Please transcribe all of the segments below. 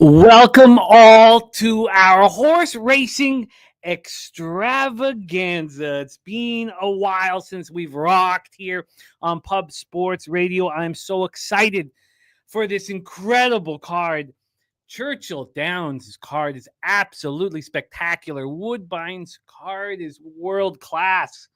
Welcome all to our horse racing extravaganza. It's been a while since we've rocked here on Pub Sports Radio. I'm so excited for this incredible card. Churchill Downs' card is absolutely spectacular. Woodbine's card is world class.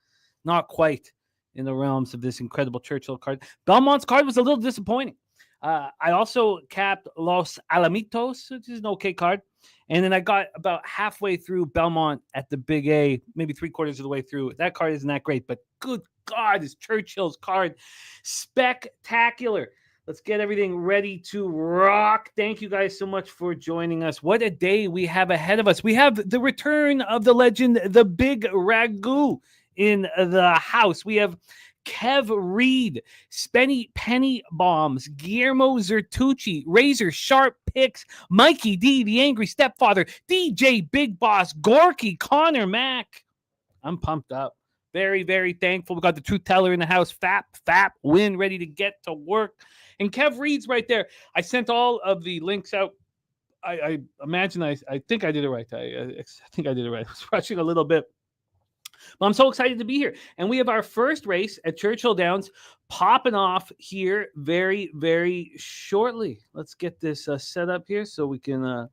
Not quite in the realms of this incredible Churchill card. Belmont's card was a little disappointing. I also capped Los Alamitos, which is an okay card. And then I got about halfway through Belmont at the Big A, maybe 3/4 of the way through. That card isn't that great, but good God, is Churchill's card spectacular. Let's get everything ready to rock. Thank you guys so much for joining us. What a day we have ahead of us. We have the return of the legend, the Big Ragu, in the house. We have Kev Reed, Spenny Penny Bombs, Guillermo Zertucci, Razor Sharp Picks, Mikey D, the Angry Stepfather, DJ Big Boss, Gorky, Connor Mack. I'm pumped up. Very, very thankful. We got the Truth Teller in the house. Fap, Win, ready to get to work. And Kev Reed's right there. I sent all of the links out. I imagine I think I did it right. I think I did it right. I was rushing a little bit. But I'm so excited to be here. And we have our first race at Churchill Downs popping off here very, very shortly. Let's get this set up here so we can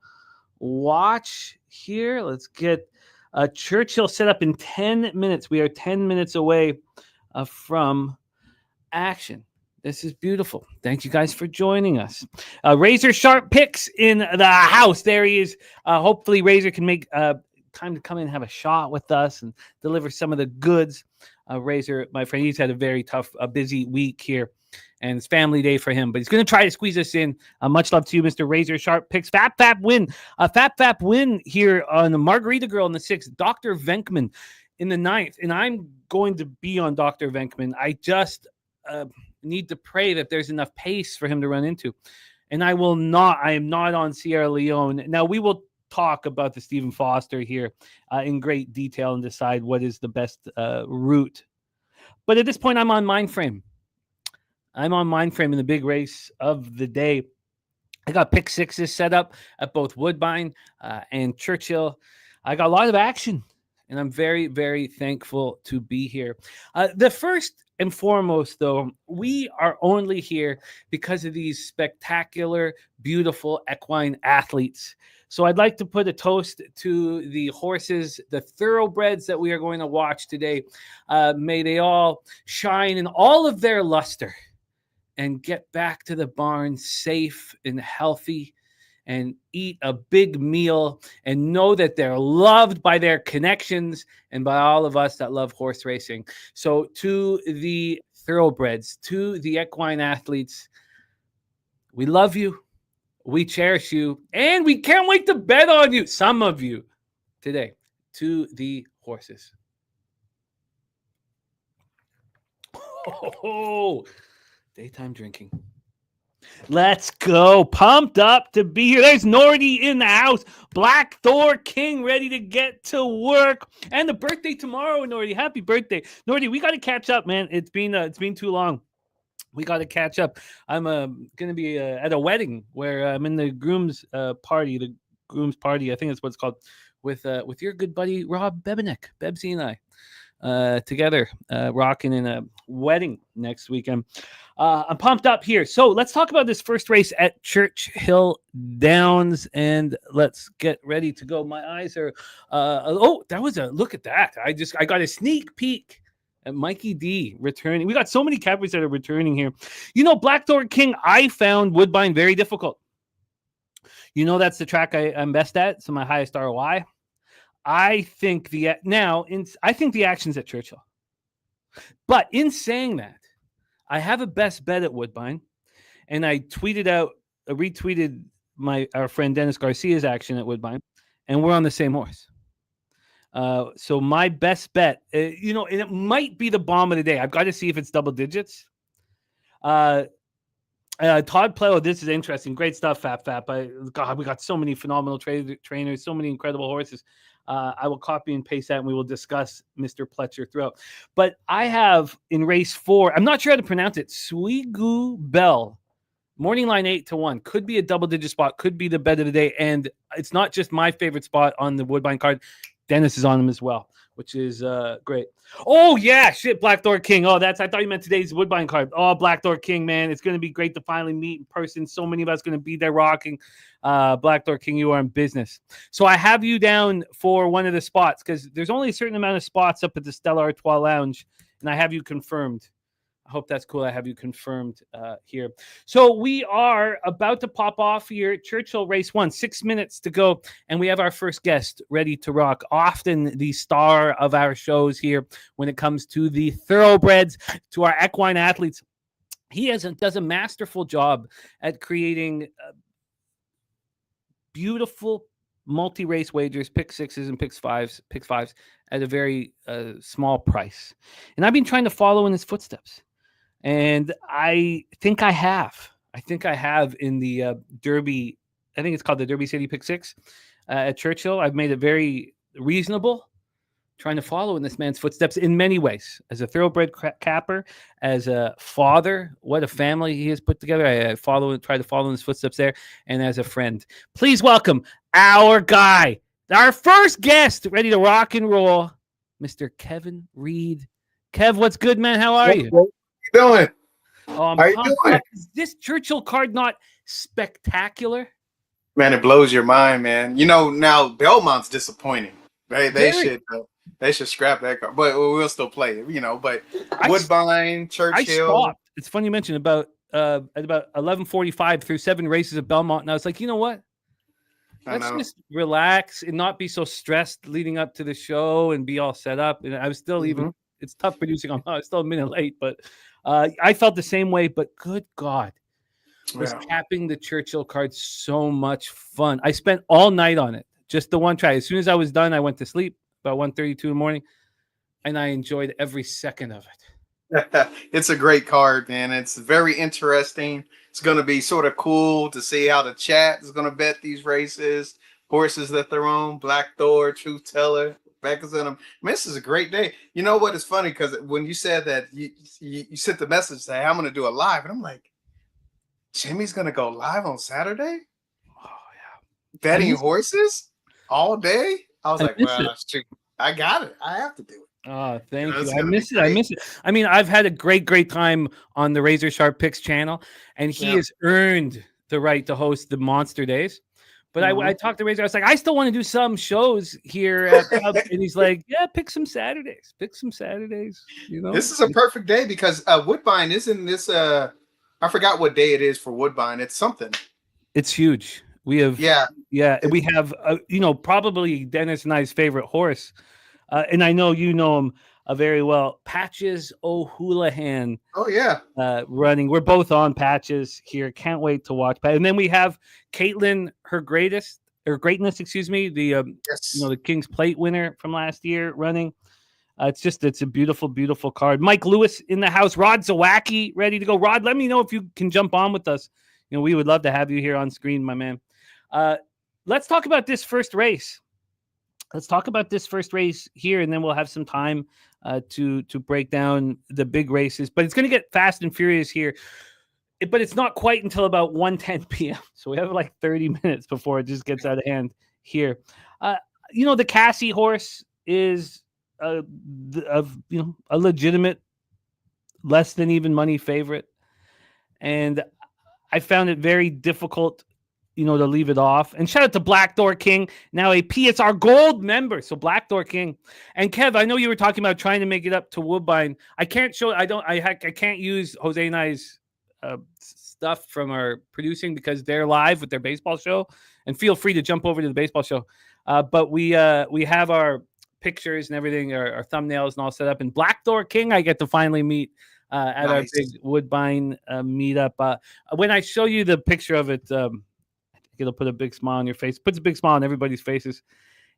watch here. Let's get Churchill set up in 10 minutes. We are 10 minutes away from action. This is beautiful. Thank you guys for joining us. Razor Sharp Picks in the house. There he is. Hopefully Razor can make time to come in and have a shot with us and deliver some of the goods. Razor, my friend, he's had a very tough, busy week here, and it's family day for him, but he's going to try to squeeze us in. Much love to you, Mr. Razor Sharp Picks. Fap Win. Fap Win here on the Margarita Girl in the 6th. Dr. Venkman in the 9th, and I'm going to be on Dr. Venkman. I just need to pray that there's enough pace for him to run into, and I am not on Sierra Leone. Now, we will talk about the Stephen Foster here in great detail and decide what is the best route. But at this point, I'm on Mindframe. I'm on Mindframe in the big race of the day. I got pick sixes set up at both Woodbine and Churchill. I got a lot of action, and I'm very, very thankful to be here. The first and foremost, though, we are only here because of these spectacular, beautiful equine athletes. So I'd like to put a toast to the horses, the thoroughbreds that we are going to watch today. May they all shine in all of their luster and get back to the barn safe and healthy and eat a big meal and know that they're loved by their connections and by all of us that love horse racing. So to the thoroughbreds, to the equine athletes, we love you. We cherish you, and we can't wait to bet on you, some of you, today. To the horses. Oh, daytime drinking. Let's go. Pumped up to be here. There's Nordy in the house. Black Thor King ready to get to work. And the birthday tomorrow, Nordy. Happy birthday. Nordy, we got to catch up, man. It's been too long. We got to catch up. I'm going to be at a wedding where I'm in the groom's party. The groom's party, I think that's what it's called, with your good buddy Rob Bebenek, Bebsy and I, together, rocking in a wedding next weekend. I'm pumped up here. So let's talk about this first race at Churchill Downs, and let's get ready to go. My eyes are. That was a look at that. I got a sneak peek. And Mikey D returning. We got so many cappers that are returning here. Black Thor King, I found Woodbine very difficult. That's the track I'm best at. So my highest ROI. I think the action's at Churchill. But in saying that, I have a best bet at Woodbine, and I retweeted our friend Dennis Garcia's action at Woodbine, and we're on the same horse. So my best bet, and it might be the bomb of the day. I've got to see if it's double digits. Todd Pleo, this is interesting. Great stuff, Fap. We got so many phenomenal trainers, so many incredible horses. I will copy and paste that, and we will discuss Mr. Pletcher throughout. But I have in race 4, I'm not sure how to pronounce it, Swigu Bell. Morning line 8-1 could be a double-digit spot, could be the bet of the day, and it's not just my favorite spot on the Woodbine card. Dennis is on them as well, which is great. Oh yeah, shit, Black Door King. Oh, I thought you meant today's Woodbine card. Oh, Black Door King, man, it's going to be great to finally meet in person. So many of us going to be there rocking. Black Door King, you are in business. So I have you down for one of the spots because there's only a certain amount of spots up at the Stella Artois Lounge, and I have you confirmed. I hope that's cool. I have you confirmed here. So we are about to pop off here. Churchill Race 1, 6 minutes to go. And we have our first guest ready to rock. Often the star of our shows here when it comes to the thoroughbreds, to our equine athletes. He does a masterful job at creating beautiful multi-race wagers, pick sixes and pick fives at a very small price. And I've been trying to follow in his footsteps. And I think I have in the Derby. I think it's called the Derby City Pick Six at Churchill. I've made it very reasonable, trying to follow in this man's footsteps in many ways. As a thoroughbred capper, as a father, what a family he has put together. I try to follow in his footsteps there, and as a friend. Please welcome our guy, our first guest, ready to rock and roll, Mr. Kevin Reed. Kev, what's good, man? How are you? Doing? How you doing? Is this Churchill card not spectacular? Man, it blows your mind, man. Now Belmont's disappointing. They should scrap that card, but we'll still play it. But Woodbine, Churchill. I stopped. It's funny you mentioned at about 11:45 through 7 races of Belmont, and I was like, you know what? Let's just relax and not be so stressed leading up to the show and be all set up. And I was still even. It's tough producing. I was still a minute late, but I felt the same way. But good God, was capping the Churchill card so much fun. I spent all night on it, just the one try. As soon as I was done, I went to sleep about 1:32 in the morning, and I enjoyed every second of it. It's a great card, man. It's very interesting. It's going to be sort of cool to see how the chat is going to bet these races, horses that they're on, Black Thor, Truth Teller. Becca's in them. This is a great day. You know what? It's funny because when you said that you sent the message say I'm going to do a live, and I'm like, Jimmy's going to go live on Saturday. Oh yeah, betting horses all day. I was like, well, I got it. I have to do it. Oh, thank you. I miss it. I mean, I've had a great time on the Razor Sharp Picks channel, and he has earned the right to host the Monster Days. But I talked to Razor. I was like, I still want to do some shows here at Pub. And he's like, yeah, pick some Saturdays. This is a perfect day because Woodbine isn't this. I forgot what day it is for Woodbine. It's something. It's huge. We have we have probably Dennis and I's favorite horse, and I know you know him very well. Patches O'Houlihan. Oh yeah, running. We're both on Patches here. Can't wait to watch. And then we have Caitlin, her greatness. The King's Plate winner from last year running. It's a beautiful card. Mike Lewis in the house. Rod Zawacki ready to go. Rod, let me know if you can jump on with us. We would love to have you here on screen, my man. Let's talk about this first race. Here, and then we'll have some time to break down the big races. But it's going to get fast and furious here. But it's not quite until about 1:10 p.m. So we have like 30 minutes before it just gets out of hand here. The Cassie horse is a legitimate, less than even money favorite, and I found it very difficult to leave it off. And shout out to Black Door King, now a PSR Gold member. So Black Door King. And Kev, I know you were talking about trying to make it up to Woodbine. I can't use Jose and I's stuff from our producing because they're live with their baseball show. And feel free to jump over to the baseball show. But we have our pictures and everything, our thumbnails and all set up. And Black Door King, I get to finally meet at our big Woodbine meetup. When I show you the picture of it, it'll put a big smile on your face. Puts a big smile on everybody's faces.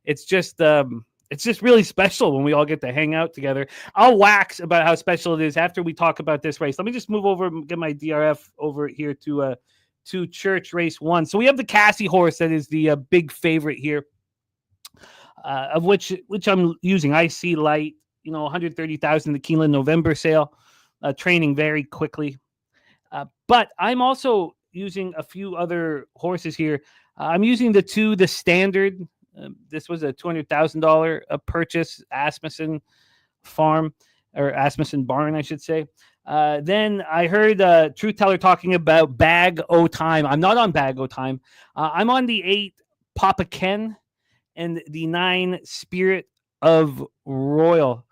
It's just really special when we all get to hang out together. I'll wax about how special it is after we talk about this race. Let me just move over and get my DRF over here to Church Race 1. So we have the Cassie horse that is the big favorite here, of which I'm using IC Light. 130,000 the Keeneland November sale, training very quickly. But I'm also using a few other horses here. I'm using the standard. This was a $200,000 purchase, Asmussen Farm or Asmussen Barn, I should say. Then I heard Truth Teller talking about Bag O Time. I'm not on Bag O Time. I'm on the 8 Papa Ken and the 9 Spirit of Royal.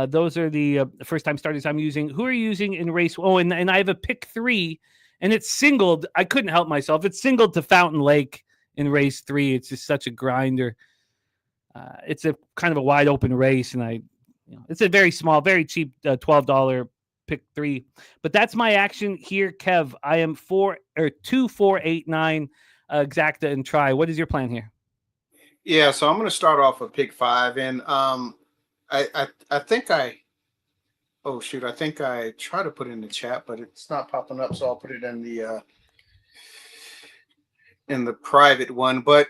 Those are the first time starters I'm using. Who are you using in race? Oh, and I have a pick 3, and it's singled. I couldn't help myself. It's singled to Fountain Lake in race 3. It's just such a grinder. It's a kind of a wide open race, and it's a very small, very cheap $12 pick 3. But that's my action here, Kev. I am 2, 4, 8, 9 exacta and try. What is your plan here? Yeah, so I'm going to start off with pick 5, and I think I tried to put it in the chat, but it's not popping up, so I'll put it in the private one. But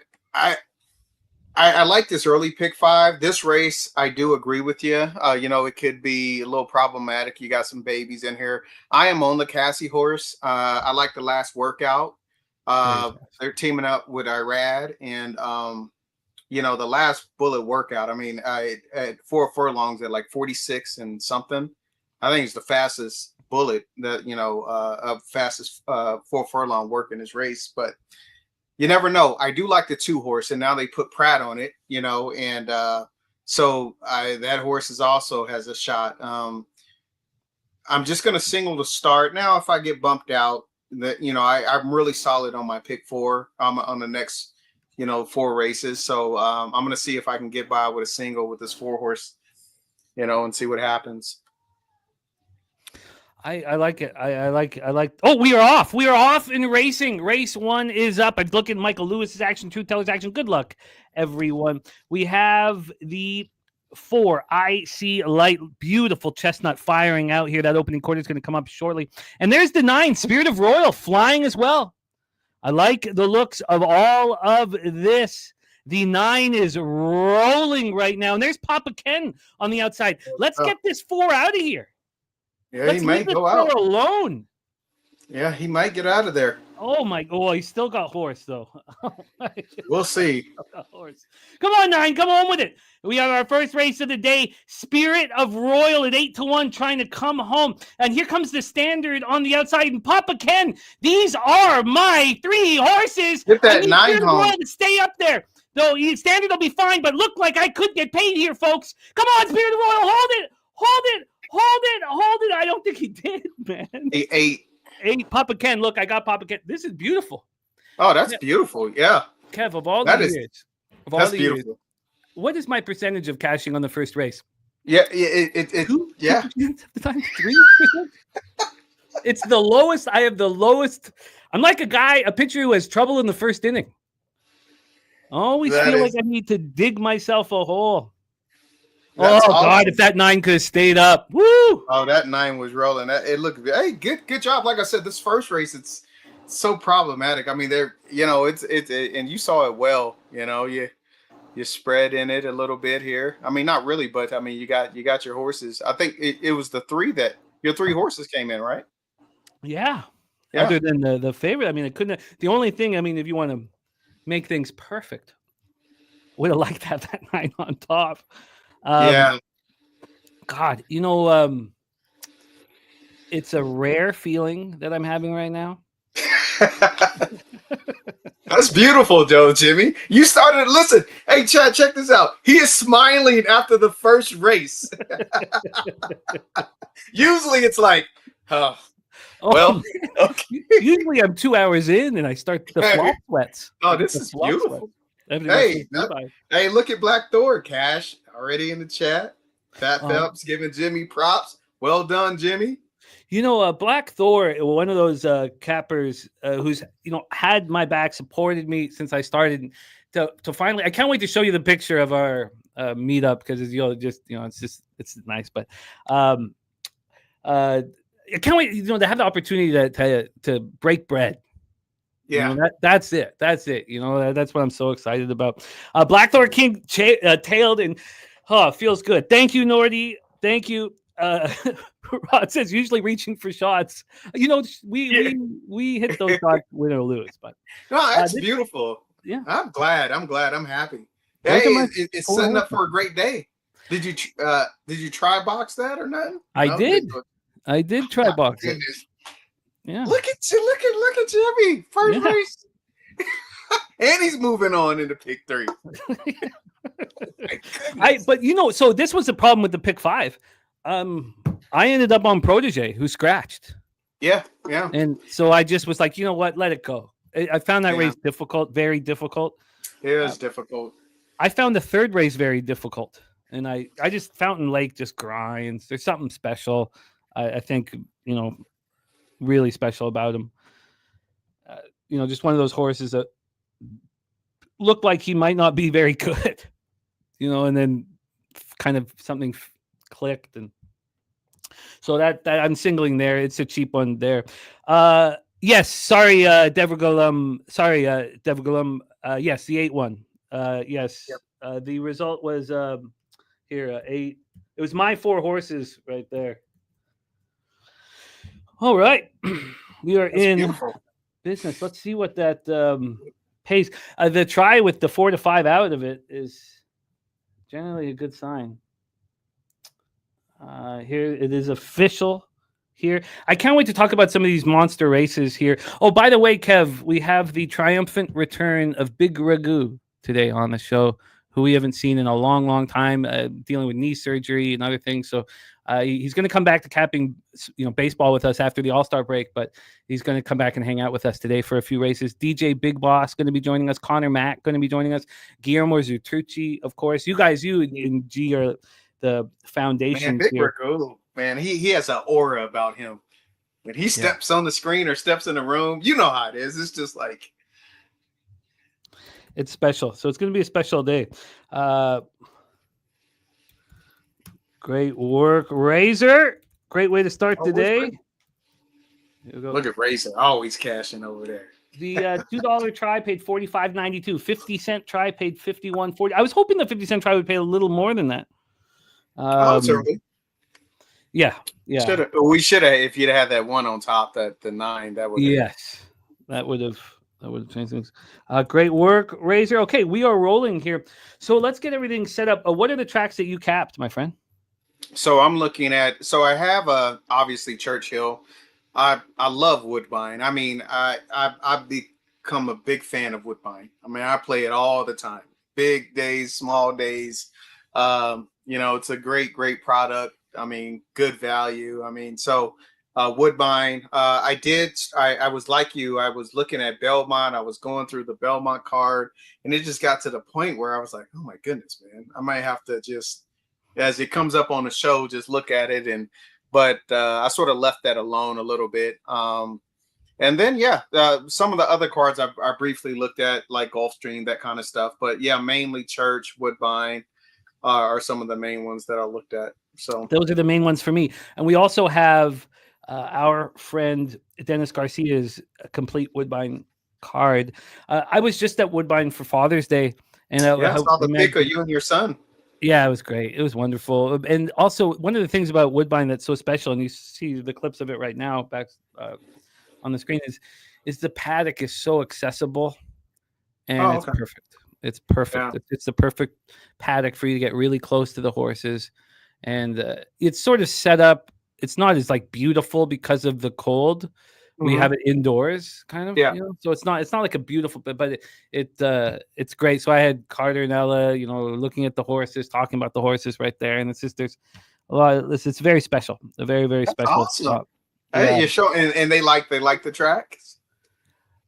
I like this early pick 5. This race, I do agree with you. It could be a little problematic. You got some babies in here. I am on the Cassie horse. I like the last workout. They're teaming up with Irad, and the last bullet workout. I mean, I at 4 furlongs at like 46 and something. I think it's the fastest bullet that fastest 4 furlong work in this race, but. You never know. I do like the 2 horse, and now they put Pratt on it, and so that horse also has a shot. I'm just going to single to start. Now, if I get bumped out, I'm really solid on my pick 4 on the next, 4 races. So I'm going to see if I can get by with a single with this 4 horse, and see what happens. I like it. I like. Oh, we are off. We are off in racing. Race 1 is up. I'm looking at Michael Lewis's action, Truth Teller's action. Good luck, everyone. We have the 4 IC Light, beautiful chestnut firing out here. That opening quarter is going to come up shortly. And there's the 9 Spirit of Royal flying as well. I like the looks of all of this. The 9 is rolling right now. And there's Papa Ken on the outside. Let's get this 4 out of here. Yeah, he might go out alone. Yeah, he might get out of there. Oh my! Oh, he's still got horse though. We'll see. Horse. Come on, 9. Come on with it. We have our first race of the day. Spirit of Royal at 8-1, trying to come home. And here comes the standard on the outside. And Papa Ken. These are my 3 horses. Get that 9 Spirit home. Of Royal to stay up there. Though standard will be fine, but look like I could get paid here, folks. Come on, Spirit of Royal, hold it. I don't think he did, man. 8. Papa Ken. Look, I got Papa Ken. This is beautiful. Oh, that's beautiful. Yeah. Kev, of all the years. That's beautiful. Years, what is my percentage of cashing on the first race? Yeah. 2% of the time? 3%? It's the lowest. I have the lowest. I'm like a pitcher who has trouble in the first inning. I always feel like I need to dig myself a hole. That's awesome. God, if that 9 could have stayed up. Woo! Oh, that 9 was rolling. It looked good job. Like I said, this first race, it's so problematic. I mean, it's and you saw it well, you spread in it a little bit here. I mean, not really, but I mean, you got your horses. I think it was the 3 that your 3 horses came in, right? Yeah. Other than the favorite. I mean, it couldn't. The only thing, I mean, if you want to make things perfect, would have liked to have that 9 on top. God, it's a rare feeling that I'm having right now. That's beautiful, Jimmy. You started. Listen, hey, Chad, check this out. He is smiling after the first race. Usually, it's like, okay. Usually, I'm 2 hours in and I start the flop sweats. Oh, this is beautiful. Hey, look at Black Thor, Cash already in the chat. Fat Phelps giving Jimmy props. Well done, Jimmy. Black Thor, one of those cappers who's had my back, supported me since I started. To finally, I can't wait to show you the picture of our meetup because it's nice. But I can't wait, to have the opportunity to break bread. Yeah, that's it. That's what I'm so excited about. Black Thor King tailed and feels good. Thank you, Nordy. Thank you. Rod says usually reaching for shots. We hit those shots win or lose, but No, that's beautiful. Yeah, I'm glad. I'm happy. those Hey, are my it's four setting up horses. for a great day. Did you try box that or nothing? I No? did. I did try My box it. goodness. Yeah. Look at Jimmy. First Yeah. race. And he's moving on into pick 3. So this was the problem with the pick 5. I ended up on Protege, who scratched. Yeah. And so I just was like, you know what, let it go. I found that race difficult, very difficult. It was difficult. I found the third race very difficult. And I just Fountain Lake just grinds. There's something special. I think, really special about him. Just one of those horses that looked like he might not be very good, and then kind of something clicked. And so that I'm singling there. It's a cheap one there. Yes. Sorry, Devergolum. Yes, the 8-1. Yes. Yep. The result was here 8. It was my 4 horses right there. All right. We are in beautiful business. Let's see what that pays. The try with the 4 to 5 out of it is generally a good sign. Here it is official. Here, I can't wait to talk about some of these monster races here. Oh, by the way, Kev, we have the triumphant return of Big Ragu today on the show, who we haven't seen in a long, long time, dealing with knee surgery and other things. So he's going to come back to capping, baseball with us after the All-Star break, but he's going to come back and hang out with us today for a few races. DJ Big Boss going to be joining us. Connor Mack going to be joining us. Guillermo Zutucci, of course. You guys, you and G are the foundation. Man, Big Ragu, man, he has an aura about him. When he steps on the screen or steps in the room, you know how it is. It's just like, it's special. So it's going to be a special day. Great work, Razor. Great way to start the day. Look at Razor, always cashing over there. The $2 try paid $45.92. 50-cent try paid $51.40. I was hoping the 50-cent try would pay a little more than that. Certainly. Yeah. We should have, if you'd had that one on top, the 9, that would. Yes, that would have changed things. Great work, Razor. Okay, we are rolling here. So let's get everything set up. What are the tracks that you capped, my friend? So I'm looking at. So I have obviously Churchill. I love Woodbine. I mean, I've become a big fan of Woodbine. I mean, I play it all the time. Big days, small days. It's a great product. I mean, good value. I mean, so Woodbine. I was like you. I was looking at Belmont. I was going through the Belmont card, and it just got to the point where I was like, oh my goodness, man, I might have to just, as it comes up on the show, just look at it. But I sort of left that alone a little bit. And then, some of the other cards I briefly looked at, like Gulfstream, that kind of stuff. But yeah, mainly Church, Woodbine are some of the main ones that I looked at. So those are the main ones for me. And we also have our friend Dennis Garcia's complete Woodbine card. I was just at Woodbine for Father's Day, and I saw the pic of you and your son. Yeah, it was great. It was wonderful. And also, one of the things about Woodbine that's so special, and you see the clips of it right now back on the screen, is the paddock is so accessible, and it's perfect. It's perfect. Yeah. It's the perfect paddock for you to get really close to the horses, and it's sort of set up. It's not as beautiful because of the cold. Mm-hmm. We have it indoors, kind of. Yeah. So it's not like a beautiful, but it's great. So I had Carter and Ella, looking at the horses, talking about the horses right there, and there's a lot of this. It's very special. A very, very special. Awesome. Hey, you show, and they like the tracks.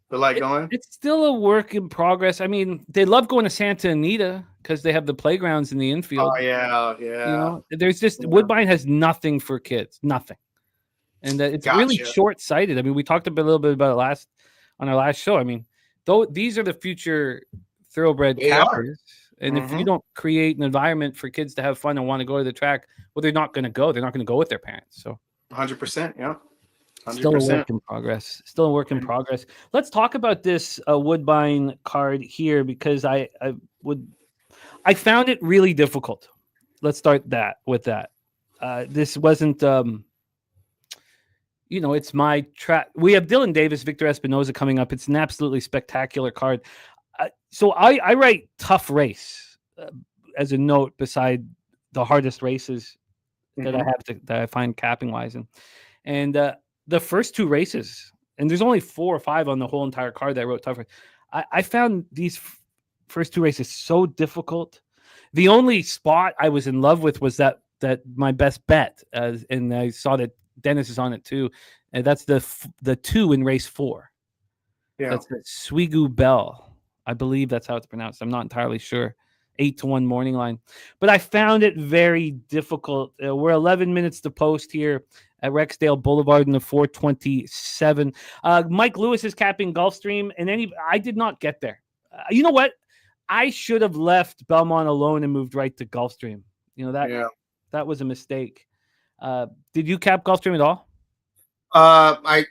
They like going. It's still a work in progress. I mean, they love going to Santa Anita because they have the playgrounds in the infield. Oh yeah. There's just Woodbine has nothing for kids, nothing, and it's really short-sighted. I mean, we talked a little bit about it on our last show. I mean, these are the future thoroughbred cappers, and if you don't create an environment for kids to have fun and want to go to the track, well, they're not going to go. They're not going to go with their parents. So 100%, yeah. 100%. Still a work in progress. Let's talk about this Woodbine card here, because I found it really difficult. Let's start with that. This wasn't, it's my track. We have Dylan Davis, Victor Espinoza coming up. It's an absolutely spectacular card. So I write tough race as a note beside the hardest races that I have that I find capping wise. And the first two races, and there's only 4 or 5 on the whole entire card that I wrote tough. I found these first two races so difficult. The only spot I was in love with was that my best bet, and I saw that Dennis is on it too. And that's the 2 in race 4. Yeah, that's the Swigu Bell. I believe that's how it's pronounced. I'm not entirely sure. 8-1 morning line, but I found it very difficult. We're 11 minutes to post here at Rexdale Boulevard in the 427. Mike Lewis is capping Gulfstream, and I did not get there. You know what? I should have left Belmont alone and moved right to Gulfstream. That was a mistake. Did you cap Gulfstream at all? I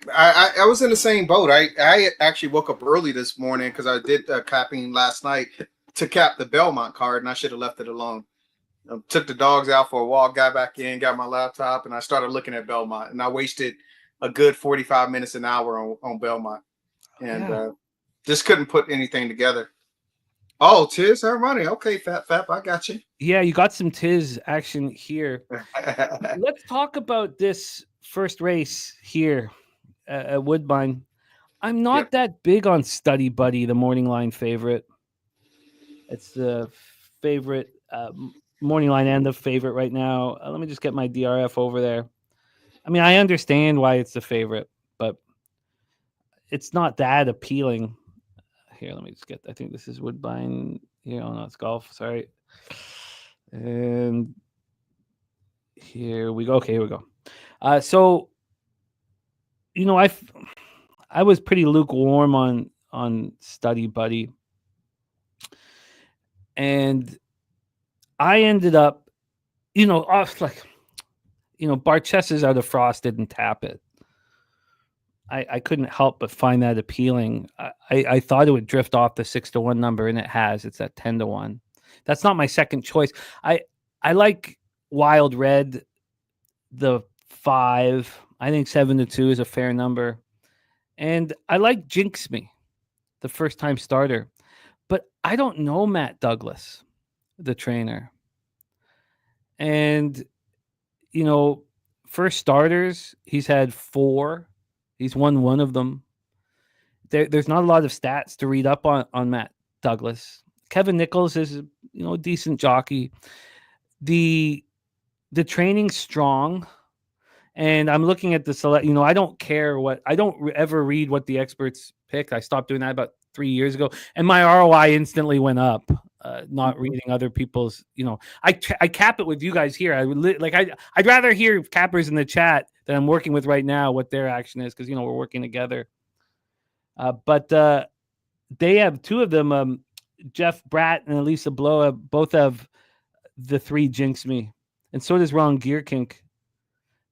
was in the same boat. I actually woke up early this morning because I did capping last night to cap the Belmont card, and I should have left it alone. Took the dogs out for a walk, got back in, got my laptop, and I started looking at Belmont, and I wasted a good 45 minutes, an hour on Belmont, and just couldn't put anything together. Oh, Tiz Hermione. Okay, Fap, I got you. Yeah, you got some Tiz action here. Let's talk about this first race here at Woodbine. I'm not that big on Study Buddy, the morning line favorite. It's the favorite morning line and the favorite right now. Let me just get my DRF over there. I mean, I understand why it's the favorite, but it's not that appealing. Here, let me just get. I think this is Woodbine. Here, oh no, it's golf. Sorry. And here we go. Okay, here we go. So, I was pretty lukewarm on Study Buddy, and I ended up, Barchesa's out of Frost didn't tap it. I couldn't help but find that appealing. I thought it would drift off the 6-1 number, and it has. It's at 10-1. That's not my second choice. I like Wild Red, the 5. I think 7-2 is a fair number, and I like Jinx Me, the first time starter, but I don't know Matt Douglas, the trainer, and first starters he's had 4. He's won 1 of them. There's not a lot of stats to read up on Matt Douglas. Kevin Nichols is a decent jockey. The training's strong, and I'm looking at the select. I don't care I don't ever read what the experts pick. I stopped doing that about 3 years ago, and my ROI instantly went up. Not reading other people's. I cap it with you guys here. I would I'd rather hear cappers in the chat that I'm working with right now what their action is, because we're working together. But they have 2 of them. Jeff Bratt and Elisa Blow both have the 3 Jinx Me, and so does Ron Gear Kink.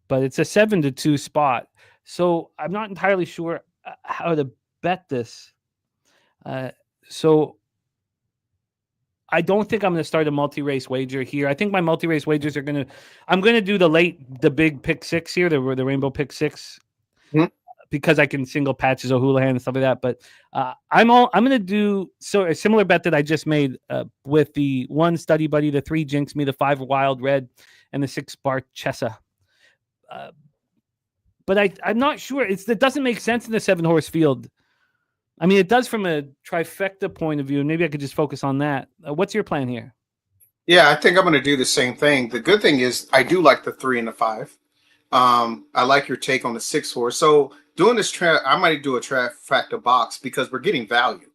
But it's a 7-2 spot, so I'm not entirely sure how to bet this. So I don't think I'm going to start a multi-race wager here. I think my multi-race wagers I'm going to do the big pick 6 here, the rainbow pick 6, because I can single Patches O'Houlihan and stuff like that. But I'm going to do a similar bet that I just made with the 1 Study Buddy, the 3 Jinx Me, the 5 Wild Red, and the 6 Barchesa. But I'm not sure. It doesn't make sense in the 7-horse field. I mean, it does from a trifecta point of view, and maybe I could just focus on that. What's your plan here? Yeah, I think I'm going to do the same thing. The good thing is I do like the 3 and the 5. I like your take on the 6-horse. So doing this I might do a trifecta box because we're getting value.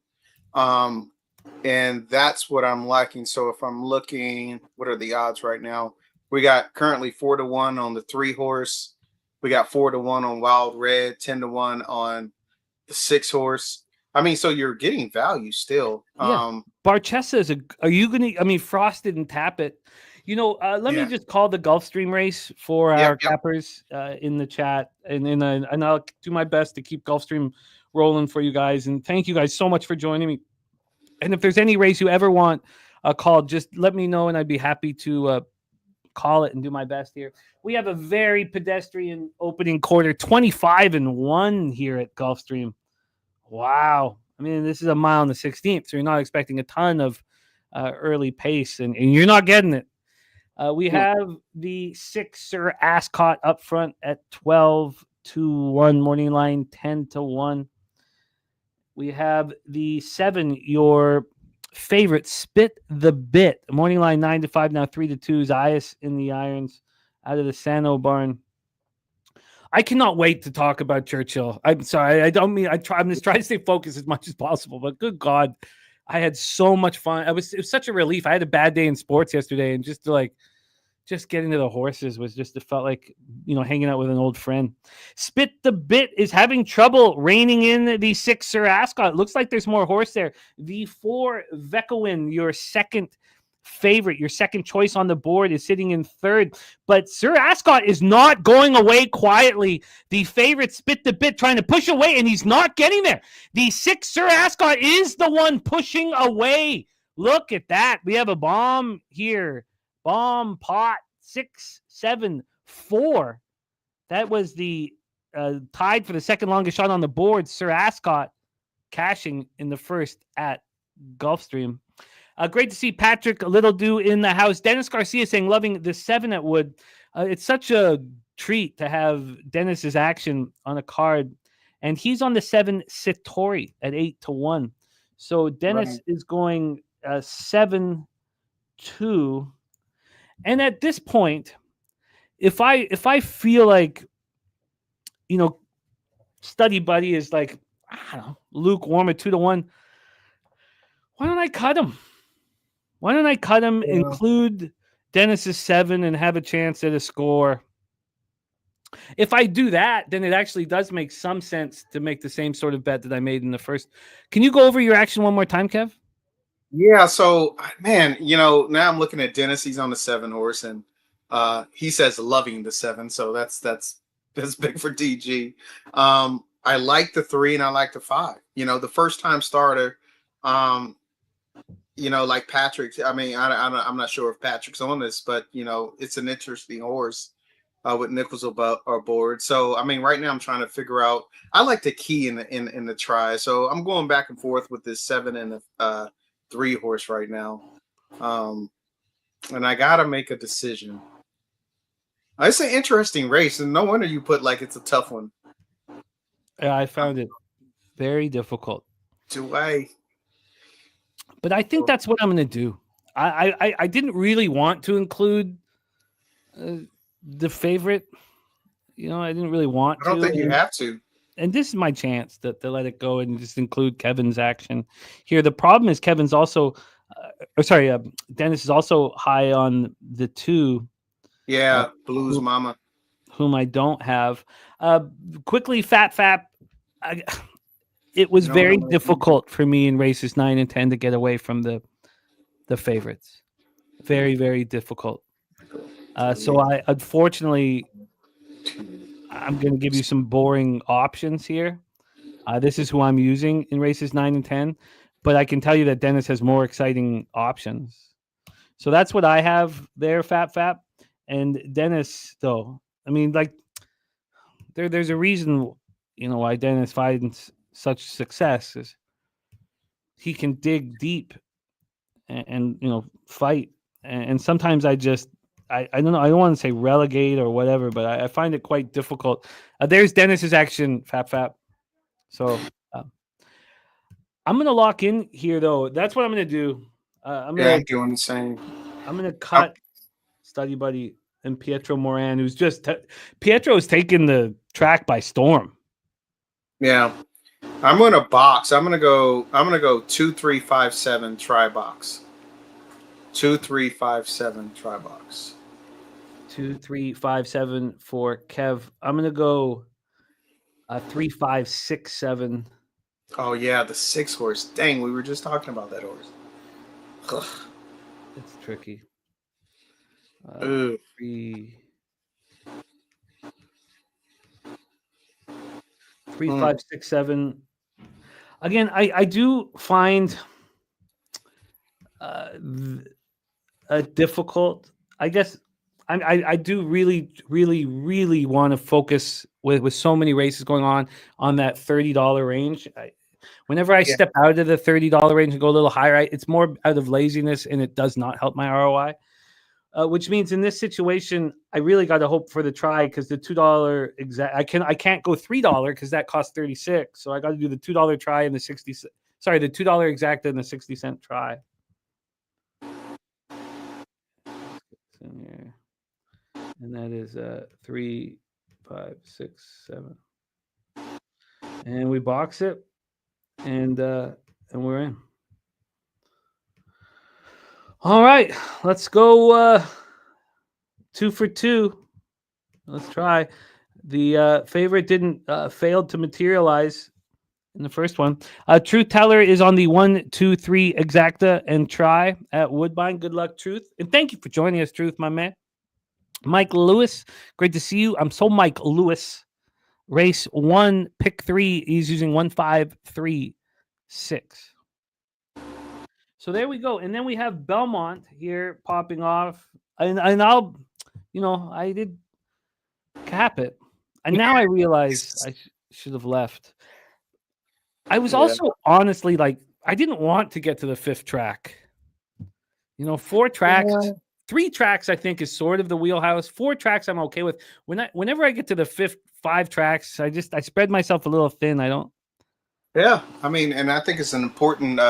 And that's what I'm liking. So if I'm looking, what are the odds right now? We got currently 4-1 on the 3-horse. We got 4-1 on Wild Red, 10-1 on the 6-horse. I mean, so you're getting value still. Yeah. Barchesa are you going to, I mean, Frost didn't tap it. Let me just call the Gulfstream race for our cappers in the chat. And I'll do my best to keep Gulfstream rolling for you guys. And thank you guys so much for joining me. And if there's any race you ever want called, just let me know, and I'd be happy to call it and do my best here. We have a very pedestrian opening quarter, 25-1 here at Gulfstream. Wow. I mean, this is a mile and the 16th, so you're not expecting a ton of early pace, and you're not getting it. We have the 6 Sir Ascot up front at 12-1 morning line, 10-1. We have the 7, your favorite, Spit the Bit, morning line 9-5, now 3-2. Zayas in the irons out of the Sano barn. I cannot wait to talk about Churchill. I'm sorry, I don't mean I'm just trying to stay focused as much as possible, but good God, I had so much fun. It was such a relief. I had a bad day in sports yesterday, and just getting to the horses was it felt like, hanging out with an old friend. Spit the Bit is having trouble reining in the 6 Sir Ascot. It looks like there's more horse there. The 4 Vekowin, your second favorite, your second choice on the board, is sitting in third. But Sir Ascot is not going away quietly. The favorite, Spit the Bit, trying to push away, and he's not getting there. The 6 Sir Ascot is the one pushing away. Look at that. We have a bomb here. Bomb pot 6-7-4. That was the tied for the second longest shot on the board. Sir Ascot cashing in the first at Gulfstream. Great to see Patrick Littledew in the house. Dennis Garcia saying loving the 7 at Wood. It's such a treat to have Dennis's action on a card, and he's on the 7 Satori at 8-1. So Dennis is going 7-2. And at this point, if I feel like, Study Buddy is like, I don't know, lukewarm at 2-1, why don't I cut him? Include Dennis's 7 and have a chance at a score? If I do that, then it actually does make some sense to make the same sort of bet that I made in the first. Can you go over your action one more time, Kev? Yeah, so man, now I'm looking at Dennis. He's on the 7 horse, and he says loving the 7, so that's big for DG. I like the 3 and I like the 5. The first time starter, like Patrick. I mean, I'm not sure if Patrick's on this, but it's an interesting horse with Nichols aboard. So I mean, right now I'm trying to figure out. I like the key in the try, so I'm going back and forth with this 7 and the 3 horse right now, and I gotta make a decision. It's an interesting race, and no wonder you put like it's a tough one. Yeah, I found it very difficult. But I think that's what I'm going to do. I didn't really want to include the favorite. I didn't really want to. I don't think you have to. And this is my chance to let it go and just include Kevin's action here. The problem is Kevin's also, Dennis is also high on the 2. Yeah, Blues Mama, whom I don't have. Quickly, Fat. It was very difficult for me in races 9 and 10 to get away from the favorites. Very, very difficult. So I unfortunately, I'm going to give you some boring options here. This is who I'm using in races 9 and 10, but I can tell you that Dennis has more exciting options. So that's what I have there, Fat. And Dennis, though, I mean, like, there's a reason, why Dennis finds such success is he can dig deep and fight. And sometimes I don't know. I don't want to say relegate or whatever, but I find it quite difficult. There's Dennis's action, Fat. So I'm going to lock in here, though. That's what I'm going to do. I'm doing the same. I'm going to cut Study Buddy and Pietro Moran, who's just Pietro's taken the track by storm. Yeah, I'm going to box. I'm going to go 2-3-5-7 try box. 2-3-5-7 try box. 2-3-5-7 for Kev. I'm going to go 3-5-6-7. Oh yeah, the 6 horse. Dang, we were just talking about that horse. Ugh. It's tricky. 3 5 6 7. Again, I do find difficult. I guess I do really, really, really want to focus with so many races going on that $30 range. Whenever I Yeah. step out of the $30 range and go a little higher, it's more out of laziness, and it does not help my ROI. Which means in this situation, I really got to hope for the try, because the $2 exact I can't go $3 because that costs 36. So I got to do the $2 try and the 60. Sorry, the $2 exacta and the 60-cent try. In here. And that is 3, 5, 6, 7. And we box it, and we're in. All right, let's go 2 for 2. Let's try. The favorite didn't failed to materialize in the first one. Truth Teller is on the 1, 2, 3 exacta and try at Woodbine. Good luck, Truth, and thank you for joining us, Truth, my man. Mike Lewis, great to see you. I'm so Mike Lewis. Race 1, pick 3. He's using 1, 5, 3, 6. So there we go. And then we have Belmont here popping off. And I'll, I did cap it. And now I realize I should have left. I was also honestly like, I didn't want to get to the 5th track. 4 tracks. 3 tracks, I think, is sort of the wheelhouse. 4 tracks, I'm okay with. Whenever I get to the 5 tracks, I spread myself a little thin. I don't. Yeah, I mean, and I think it's an important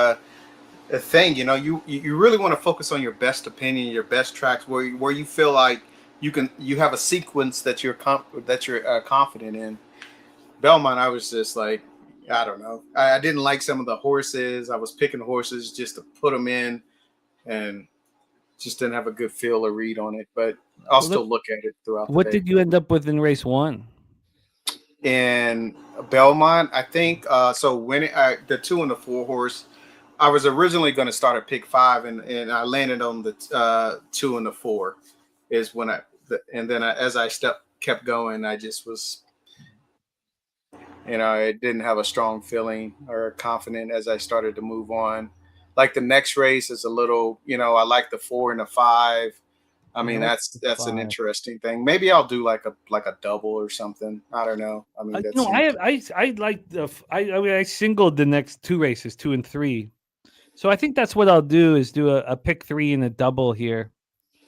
thing. You really want to focus on your best opinion, your best tracks, where you feel like you have a sequence that you're confident in. Belmont, I was just like, I don't know. I didn't like some of the horses. I was picking horses just to put them in, and just didn't have a good feel or read on it, but I'll still look at it throughout the day. What did you end up with in race 1? In Belmont, I think so when the 2 and the 4 horse, I was originally going to start at pick 5, and I landed on the 2 and the 4 is when and then as I kept going, I just was, I didn't have a strong feeling or confident as I started to move on. Like the next race is a little, I like the 4 and the 5. I mean, that's an interesting thing. Maybe I'll do like a double or something. I don't know. I mean, I like I singled the next 2 races, 2 and 3. So I think that's what I'll do, is do a pick 3 and a double here.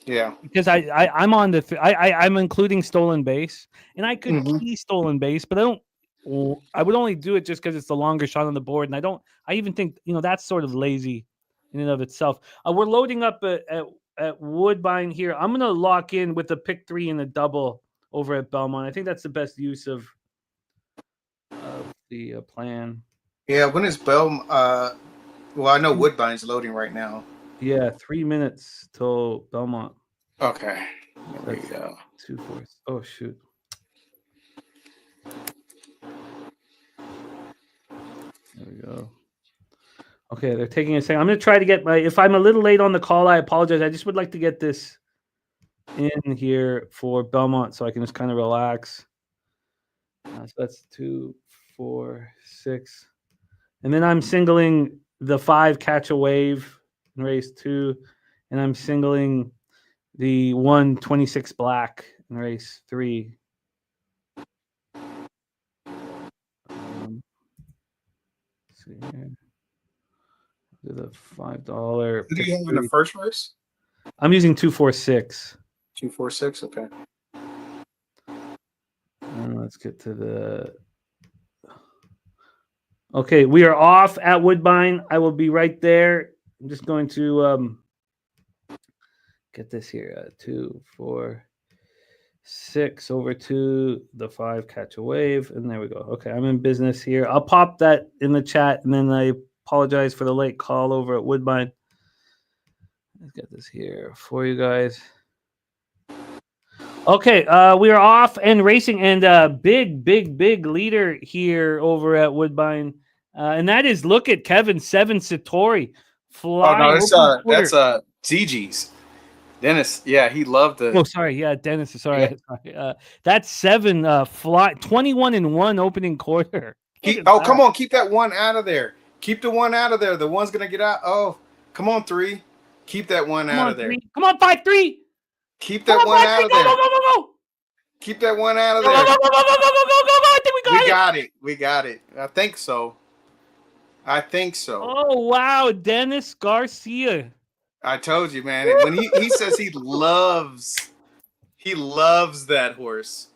Yeah, because I'm on the I'm including stolen base, and I could key stolen base, but I would only do it just because it's the longer shot on the board, and I even think that's sort of lazy in and of itself. We're loading up at Woodbine here. I'm gonna lock in with the pick 3 and a double over at Belmont. I think that's the best use of the plan. Yeah, when is Belmont? Well, I know Woodbine's loading right now. Yeah, 3 minutes till Belmont. Okay. There we That's go. 2 4. Oh shoot. There we go. Okay, they're taking a second. I'm gonna try to get if I'm a little late on the call, I apologize. I just would like to get this in here for Belmont so I can just kind of relax. So that's 2, 4, 6. And then I'm singling the 5 catch a wave in race 2, and I'm singling the 126 black in race 3. Let's see here. Do the $5. Who do you have in the first race? I'm using 246. 246. Okay. Let's get to the. Okay, we are off at Woodbine. I will be right there. I'm just going to get this here. 2, 4, 6 over 2. The 5 catch a wave, and there we go. Okay, I'm in business here. I'll pop that in the chat, and then I apologize for the late call over at Woodbine. Let's get this here for you guys. Okay, we are off and racing, and big leader here over at Woodbine, and that is, look at Kevin 7 Satori flying. Oh no, that's ZG's. Dennis, yeah, he loved it. Oh, sorry, yeah, Dennis. Sorry. That's 7 fly 21 and 1 opening quarter. Come on, keep that one out of there. Keep the one out of there. The one's gonna get out. Oh, come on, 3. Keep that one out of there. 3. Come on, 5-3. Keep that one out of there. Go. Keep that one out of Go. there. I think we got it. We got it. I think so. Oh, wow. Dennis Garcia. I told you, man. When he says he loves that horse.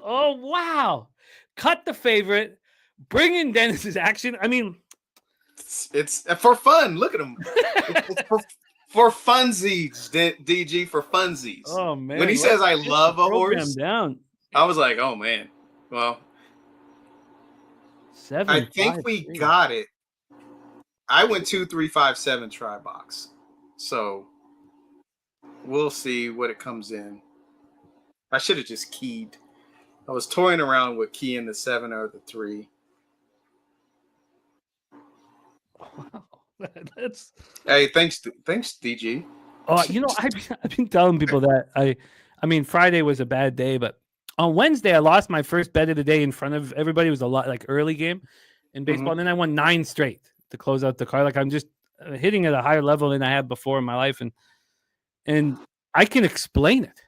Oh, wow. Cut the favorite. Bring in Dennis's action. I mean, it's for fun. Look at him. It's for funsies, DG, for funsies. Oh, man. When he says I love a horse, down. I was like, oh, man. Well, 7, I think 5, we 3. got it. I went 2, 3, 5, 7 try box. So we'll see what it comes in. I should have just keyed. I was toying around with keying the 7 or the 3. Wow. That's Hey, thanks, DG. Oh, you know, I've been telling people that I mean, Friday was a bad day, but on Wednesday I lost my first bet of the day in front of everybody. It was a lot like early game in baseball, and then I won 9 straight to close out the card. Like I'm just hitting at a higher level than I have before in my life, and I can explain it.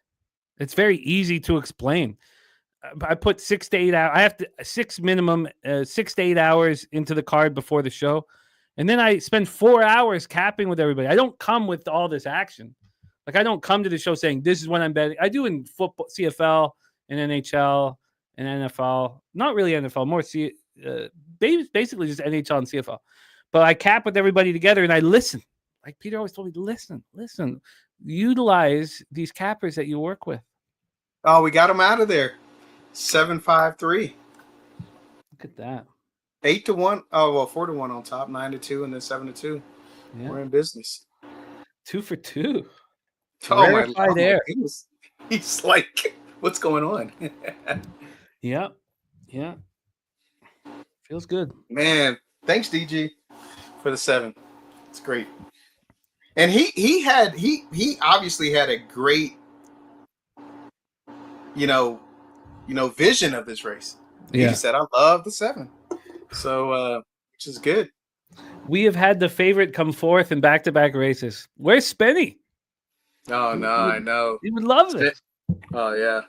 It's very easy to explain. I put 6 to 8 hours. I have to 6 minimum, 6 to 8 hours into the card before the show. And then I spend 4 hours capping with everybody. I don't come with all this action. Like I don't come to the show saying this is when I'm betting. I do in football, CFL, and NHL, and NFL. Not really NFL, more basically just NHL and CFL. But I cap with everybody together and I listen. Like Peter always told me, listen. Utilize these cappers that you work with. Oh, we got him out of there. 7-5-3. Look at that. 8-1. Oh, well, 4-1 on top, 9-2, and then 7-2. Yeah. We're in business. 2 for 2. Oh my God! He's like, what's going on? Yeah. Feels good, man. Thanks, DG, for the 7. It's great. And he obviously had a great, vision of this race. Yeah. He said, "I love the 7," so which is good. We have had the favorite come forth in back-to-back races. Where's Spenny? Oh no, I know. He would love it. Oh yeah.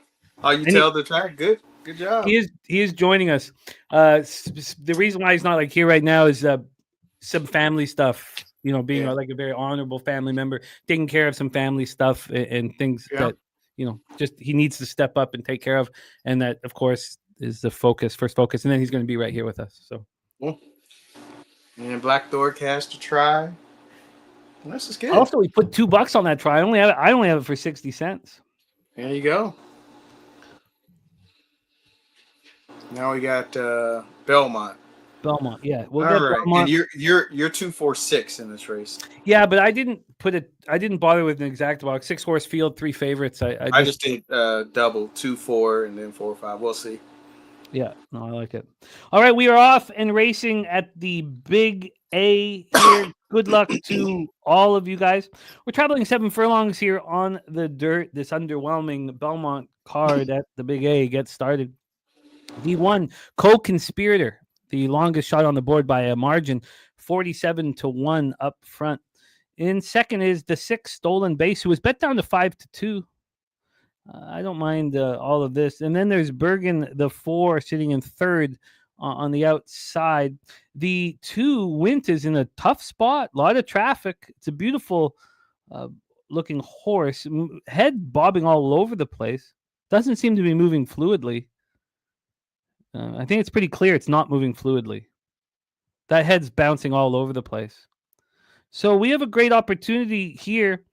Oh, you tell the track. Good job. He is joining us. The reason why he's not like here right now is some family stuff. Being like a very honorable family member, taking care of some family stuff and things that just he needs to step up and take care of, and that of course is the first focus, and then he's going to be right here with us. So. Cool. And Black Thor cash to try. Well, this is good. Also, we put $2 on that try. I only have it for 60 cents. There you go. Now we got Belmont. Belmont, yeah. All right. Belmont. And you're 2-4-6 in this race. Yeah, but I didn't bother with an exact box. 6-horse field, 3 favorites. I just did double 2-4 and then 4-5. We'll see. Yeah, no, I like it. All right, we are off and racing at the Big A here. Good luck to all of you guys. We're traveling 7 furlongs here on the dirt. This underwhelming Belmont card at the Big A gets started. V1 Co-Conspirator, the longest shot on the board by a margin, 47-1 up front. In second is the 6 Stolen Base, who was bet down to 5-2. I don't mind all of this. And then there's Bergen, the 4, sitting in third on the outside. The 2 Wint is in a tough spot. A lot of traffic. It's a beautiful looking horse. Head bobbing all over the place. Doesn't seem to be moving fluidly. I think it's pretty clear it's not moving fluidly. That head's bouncing all over the place. So we have a great opportunity here,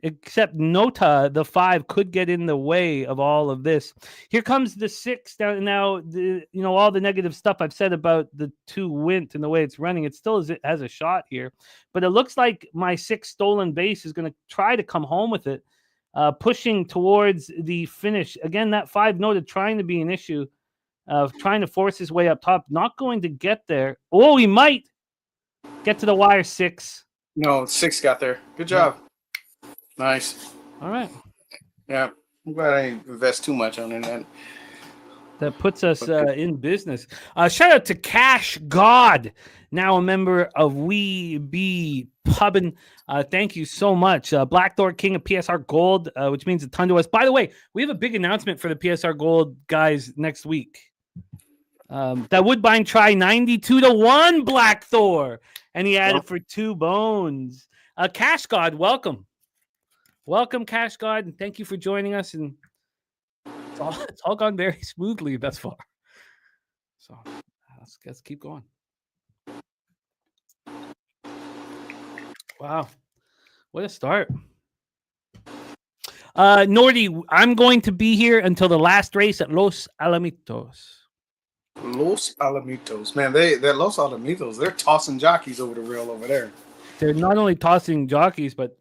except Nota, the 5, could get in the way of all of this. Here comes the 6. Now, all the negative stuff I've said about the 2 Wint and the way it's running, it still has a shot here. But it looks like my 6 Stolen Base is going to try to come home with it, pushing towards the finish. Again, that 5 Nota trying to be an issue, trying to force his way up top. Not going to get there. Oh, he might get to the wire. 6. No, 6 got there. Good job. Yeah. Nice. All right. Yeah. I'm glad I didn't invest too much on it. that puts us in business. Shout out to Cash God, now a member of We Be Pubbin. Thank you so much. Black Thor King of PSR Gold, which means a ton to us. By the way, we have a big announcement for the PSR Gold guys next week. That Woodbine try 92-1 Black Thor, and he had it for 2 bones. Cash God, welcome. Welcome, Cash God, and thank you for joining us. And it's all gone very smoothly thus far. So let's keep going. Wow, what a start. Nordy, I'm going to be here until the last race at Los Alamitos. Los Alamitos, man, they're Los Alamitos. They're tossing jockeys over the rail over there. They're not only tossing jockeys, but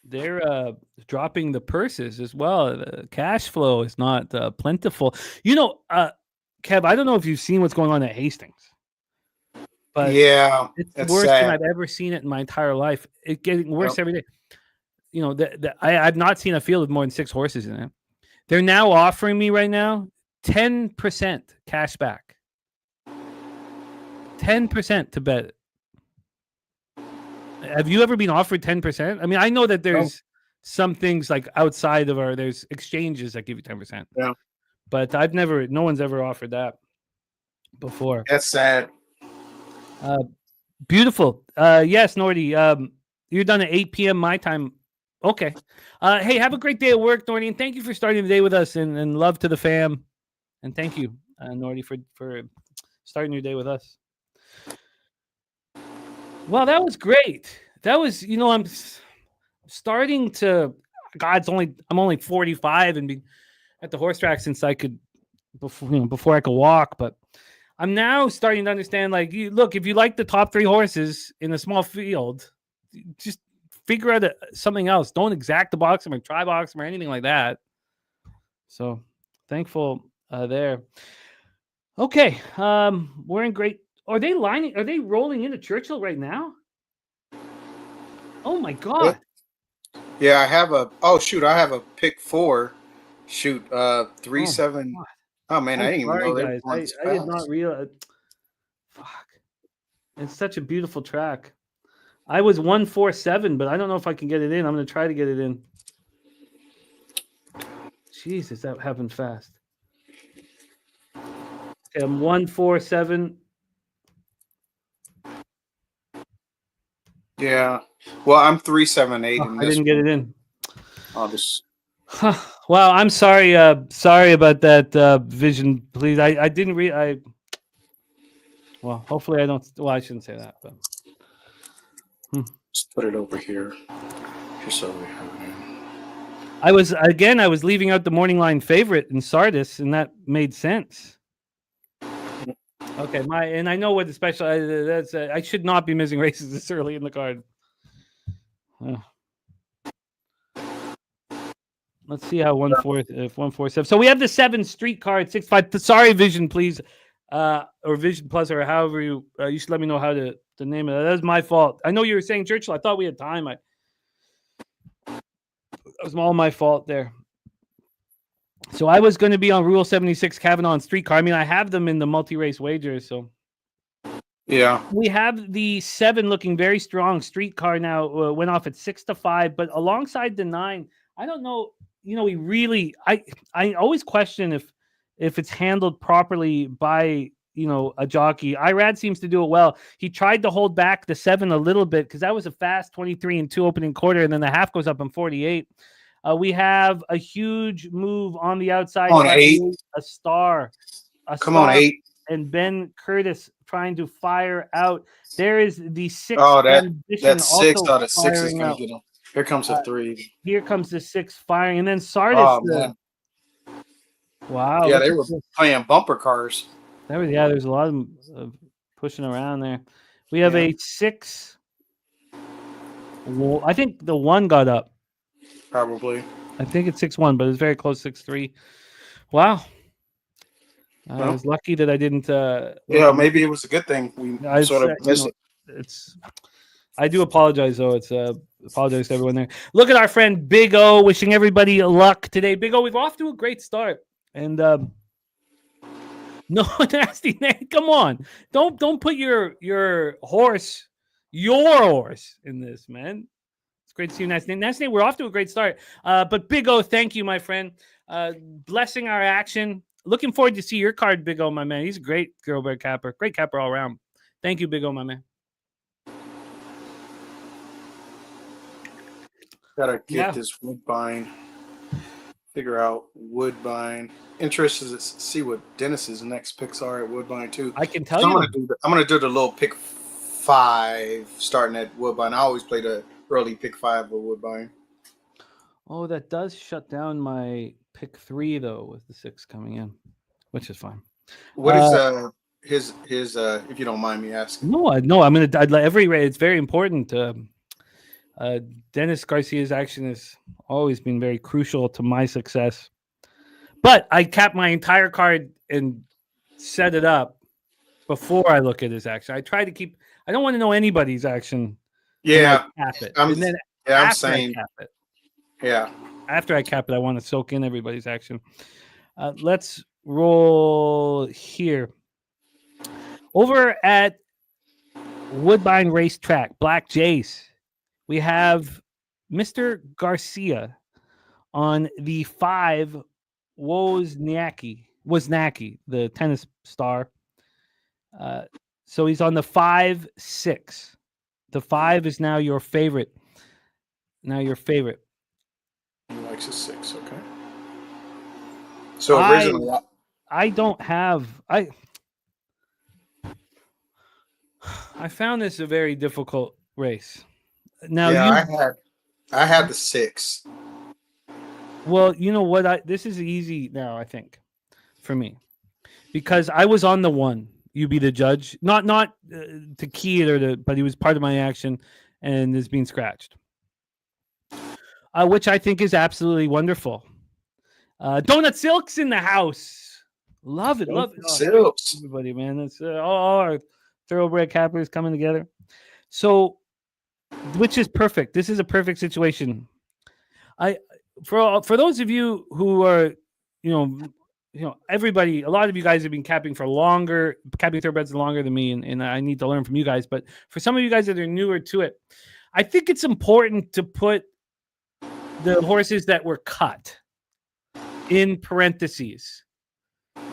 they're dropping the purses as well. The cash flow is not plentiful. You know, Kev, I don't know if you've seen what's going on at Hastings, but yeah, it's worse than I've ever seen it in my entire life. It's getting worse every day. You know, I've not seen a field with more than 6 horses in it. They're now offering me right now 10% cash back. 10% to bet. Have you ever been offered 10%? I mean, I know that there's some things like outside of there's exchanges that give you 10%. Yeah. But no one's ever offered that before. That's sad. Beautiful. Yes, Nordy. You're done at 8 p.m. my time. Okay. Hey, have a great day at work, Nordy, and thank you for starting the day with us, and love to the fam. And thank you, Nordy, for starting your day with us. Well, that was great. That was, I'm starting to. I'm only 45 and been at the horse track since I could, before I could walk. But I'm now starting to understand. Like, look, if you like the top 3 horses in a small field, just figure out something else. Don't exact the box them or try box them or anything like that. So thankful there. Okay, we're in great. Are they rolling into Churchill right now? Oh my God. Yeah, I have I have a pick 4. Shoot, 3-7. Oh man, I didn't even know guys. I did not realize. Fuck. It's such a beautiful track. I was 147, but I don't know if I can get it in. I'm going to try to get it in. Jesus, that happened fast. Okay, I'm 147. Yeah. Well, I'm 378. I didn't get it in. I'll just. Wow, I'm sorry. Sorry about that, Vision. Please, I didn't read. Well, hopefully I don't. Well, I shouldn't say that, but. Just put it over here, just so we have it. I was leaving out the morning line favorite in Sardis, and that made sense. Okay, and I know what the special that's. I should not be missing races this early in the card. Let's see how 147. So we have the 7 street card 6-5. Sorry, Vision, please, or Vision Plus, or however you should let me know how to name it. That was my fault. I know you were saying Churchill. I thought we had time. That was all my fault there. So I was going to be on Rule 76 Kavanaugh and streetcar. I mean, I have them in the multi-race wagers. So yeah, we have the 7 looking very strong. Streetcar now went off at 6-5, but alongside the 9, I don't know. We really, I always question if it's handled properly by a jockey. Irad seems to do it well. He tried to hold back the 7 a little bit because that was a fast 23 and 2 opening quarter, and then the half goes up in 48. We have a huge move on the outside. On 8. A star. Come on, 8. And Ben Curtis trying to fire out. There is the 6. Oh, that's 6 out of 6 is going to get him. Here comes a 3. Here comes the 6 firing. And then Sardis. Oh, man. Wow. Yeah, they were playing bumper cars. There's a lot of pushing around there. We have a 6. I think the 1 got up. Probably. I think it's 6-1, but it's very close 6-3. Wow. I was lucky that I didn't. Yeah, maybe it was a good thing. We sort of missed it. I do apologize, though. Apologize to everyone there. Look at our friend Big O, wishing everybody luck today. Big O, we've off to a great start. And No, Nasty Nate, come on. Don't put your horse in this, man. It's great to see you, Nasty Nate. Nasty Nate, we're off to a great start. But Big O, thank you, my friend. Blessing our action. Looking forward to see your card, Big O, my man. He's a great thoroughbred capper. Great capper all around. Thank you, Big O, my man. Gotta get this Woodbine. Figure out Woodbine. Interested to see what Dennis's next picks are at Woodbine too. I can tell you. I'm gonna do the little pick 5 starting at Woodbine. I always play the early pick 5 of Woodbine. Oh, that does shut down my pick 3 though, with the 6 coming in, which is fine. What is his if you don't mind me asking? No, I'm gonna. I'd let every race. It's very important. Dennis Garcia's action has always been very crucial to my success. But I cap my entire card and set it up before I look at his action. I try to keep. I don't want to know anybody's action. Yeah, cap it. I'm saying. Cap it. Yeah. After I cap it, I want to soak in everybody's action. Let's roll here. Over at Woodbine Racetrack, Black Jace, we have Mr. Garcia on the 5 Wozniacki, the tennis star. So he's on the 5-6. The 5 is now your favorite. He likes a 6, okay. So originally, I don't have. I found this a very difficult race. Now, I had the 6. Well, you know what? This is easy now, I think, for me, because I was on the 1. You be the judge, not to key it but he was part of my action and is being scratched, which I think is absolutely wonderful. Donut Silk's in the house. Love it. Silks. Everybody, man. It's all our thoroughbred cappers coming together. So, which is perfect. This is a perfect situation. For those of you who are, everybody, a lot of you guys have been capping thoroughbreds longer than me, and I need to learn from you guys. But for some of you guys that are newer to it, I think it's important to put the horses that were cut in parentheses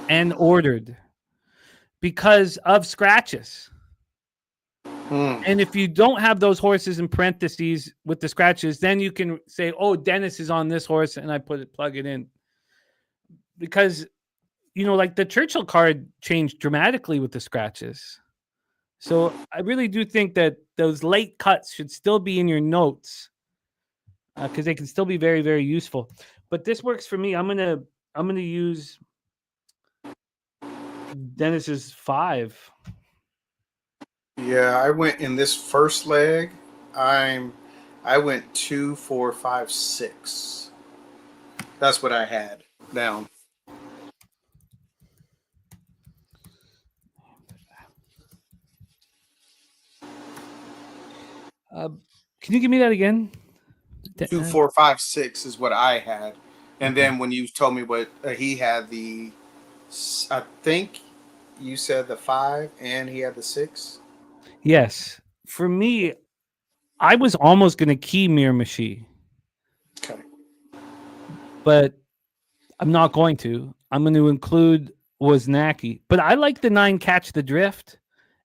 and ordered because of scratches. And if you don't have those horses in parentheses with the scratches, then you can say, oh, Dennis is on this horse, and I plug it in. Because, like the Churchill card changed dramatically with the scratches. So I really do think that those late cuts should still be in your notes because they can still be very, very useful. But this works for me. I'm gonna use Dennis's 5. Yeah, I went in this first leg. I went 2, 4, 5, 6. That's what I had down. Can you give me that again? 2, 4, 5, 6 is what I had, and then when you told me what he had, I think you said the 5, and he had the 6. Yes. For me, I was almost going to key Miramichi. Okay. But I'm not going to. I'm going to include Wozniacki. But I like the 9 Catch the Drift,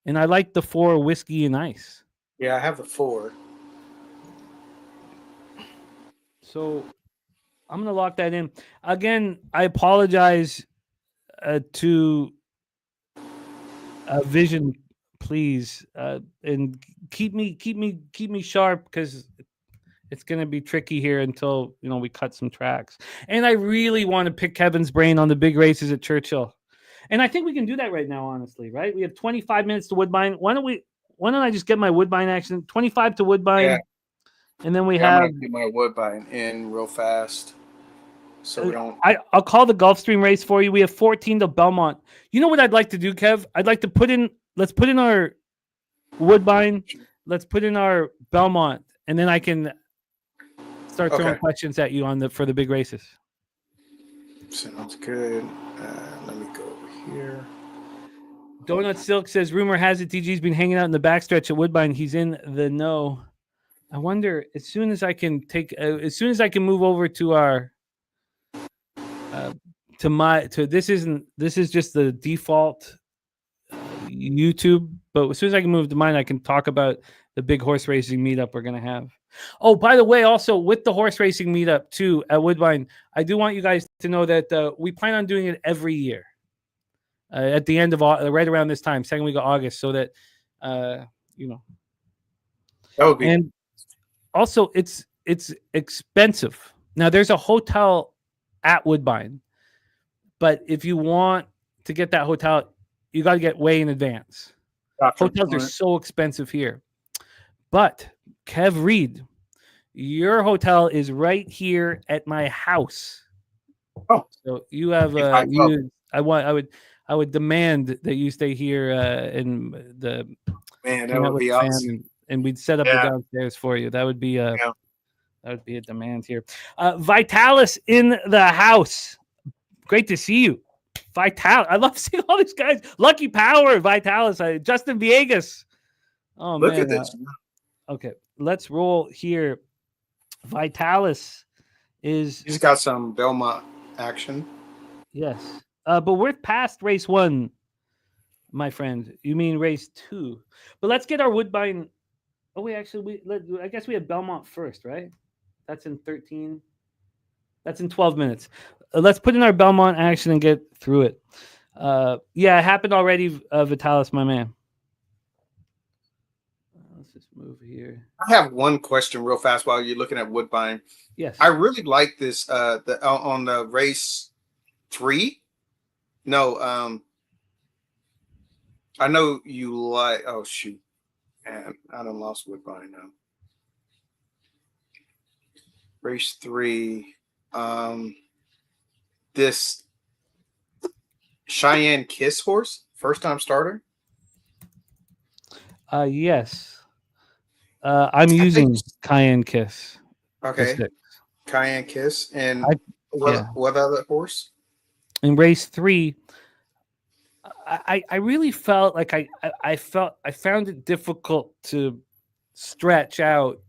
and I like the 4 Whiskey and Ice. Yeah, I have the 4. So I'm going to lock that in. Again, I apologize to Vision, please, and keep me sharp because it's going to be tricky here until we cut some tracks. And I really want to pick Kevin's brain on the big races at Churchill, and I think we can do that right now. Honestly, right? We have 25 minutes to Woodbine. Why don't I just get my Woodbine action? 25 to Woodbine, and then I'm gonna get my Woodbine in real fast. So we don't. I'll call the Gulfstream race for you. We have 14 to Belmont. You know what I'd like to do, Kev? I'd like to let's put in our Woodbine. Let's put in our Belmont, and then I can start throwing questions at you for the big races. Sounds good. Let me go over here. Donut Silk says, rumor has it DG's been hanging out in the backstretch at Woodbine. He's in the know. I wonder as soon as I can move over to our this is just the default YouTube, but as soon as I can move to mine, I can talk about the big horse racing meetup we're gonna have. Oh, by the way, also with the horse racing meetup too at Woodbine, I do want you guys to know that we plan on doing it every year. At the end of right around this time, second week of August, so that you know. That would be. And also, it's expensive. Now, there's a hotel at Woodbine, but if you want to get that hotel, you got to get way in advance. Gotcha. Hotels are so expensive here. But Kev Reed, your hotel is right here at my house. Oh, so you have I would demand that you stay here in the man. That would be awesome. And we'd set up the downstairs for you. That would be that would be a demand here. Vitalis in the house. Great to see you, Vitalis. I love seeing all these guys. Lucky Power, Vitalis, Justin Villegas. Oh, look at this. Okay, let's roll here. Vitalis is. He's got some Belmont action. Yes. But we're past race 1, my friend. You mean race 2? But let's get our Woodbine. Oh, wait, actually, I guess we have Belmont first, right? That's in 13. That's in 12 minutes. Let's put in our Belmont action and get through it. Yeah, it happened already, Vitalis, my man. Let's just move here. I have one question real fast while you're looking at Woodbine. Yes. I really like this on the race 3. No, I know you like. Oh shoot, and I done lost Woodbine now. Race 3. This Cheyenne Kiss horse, first time starter. Yes. I'm using Cayenne Kiss. Okay. Cayenne Kiss. And what other horse? In race 3, I really felt like I found it difficult to stretch out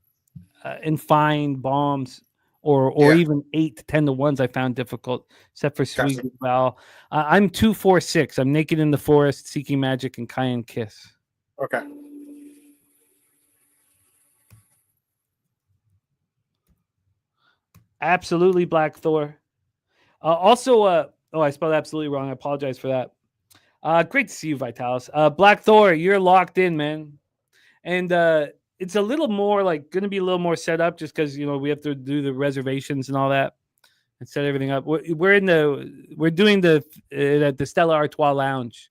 and find bombs or even 8 to 10 to 1s. I found difficult, except for Sweet as well. I'm 2-4-6. I'm Naked in the Forest, Seeking Magic, and Cayenne Kiss. Okay. Absolutely, Black Thor. Also, I spelled absolutely wrong. I apologize for that. Great to see you, Vitalis. Black Thor, you're locked in, man. And it's a little more going to be a little more set up just because, we have to do the reservations and all that and set everything up. We're doing at the Stella Artois Lounge,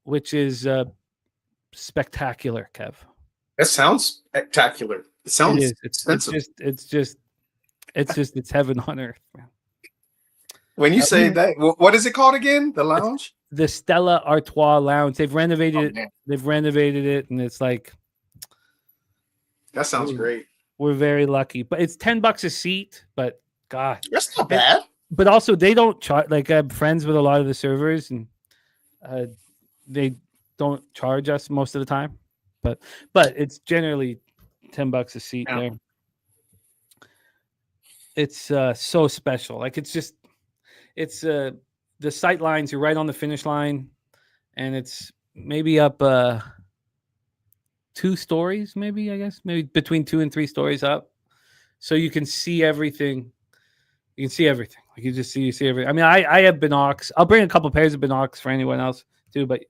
which is spectacular, Kev. That sounds spectacular. It sounds expensive. It's heaven on earth, man. When you say that, what is it called again? The lounge? The Stella Artois Lounge. They've renovated it. They've renovated it, and it's like that sounds great. We're very lucky, but it's $10 a seat. But God, that's not bad. But also, they don't charge. I'm friends with a lot of the servers, and they don't charge us most of the time. But it's generally $10 a seat there. It's so special. It's the sight lines. You're right on the finish line, and it's maybe up 2 stories, maybe between 2 and 3 stories up, so you can see everything. You can see everything. You see everything. I mean, I have binocs. I'll bring a couple pairs of binocs for anyone else too, but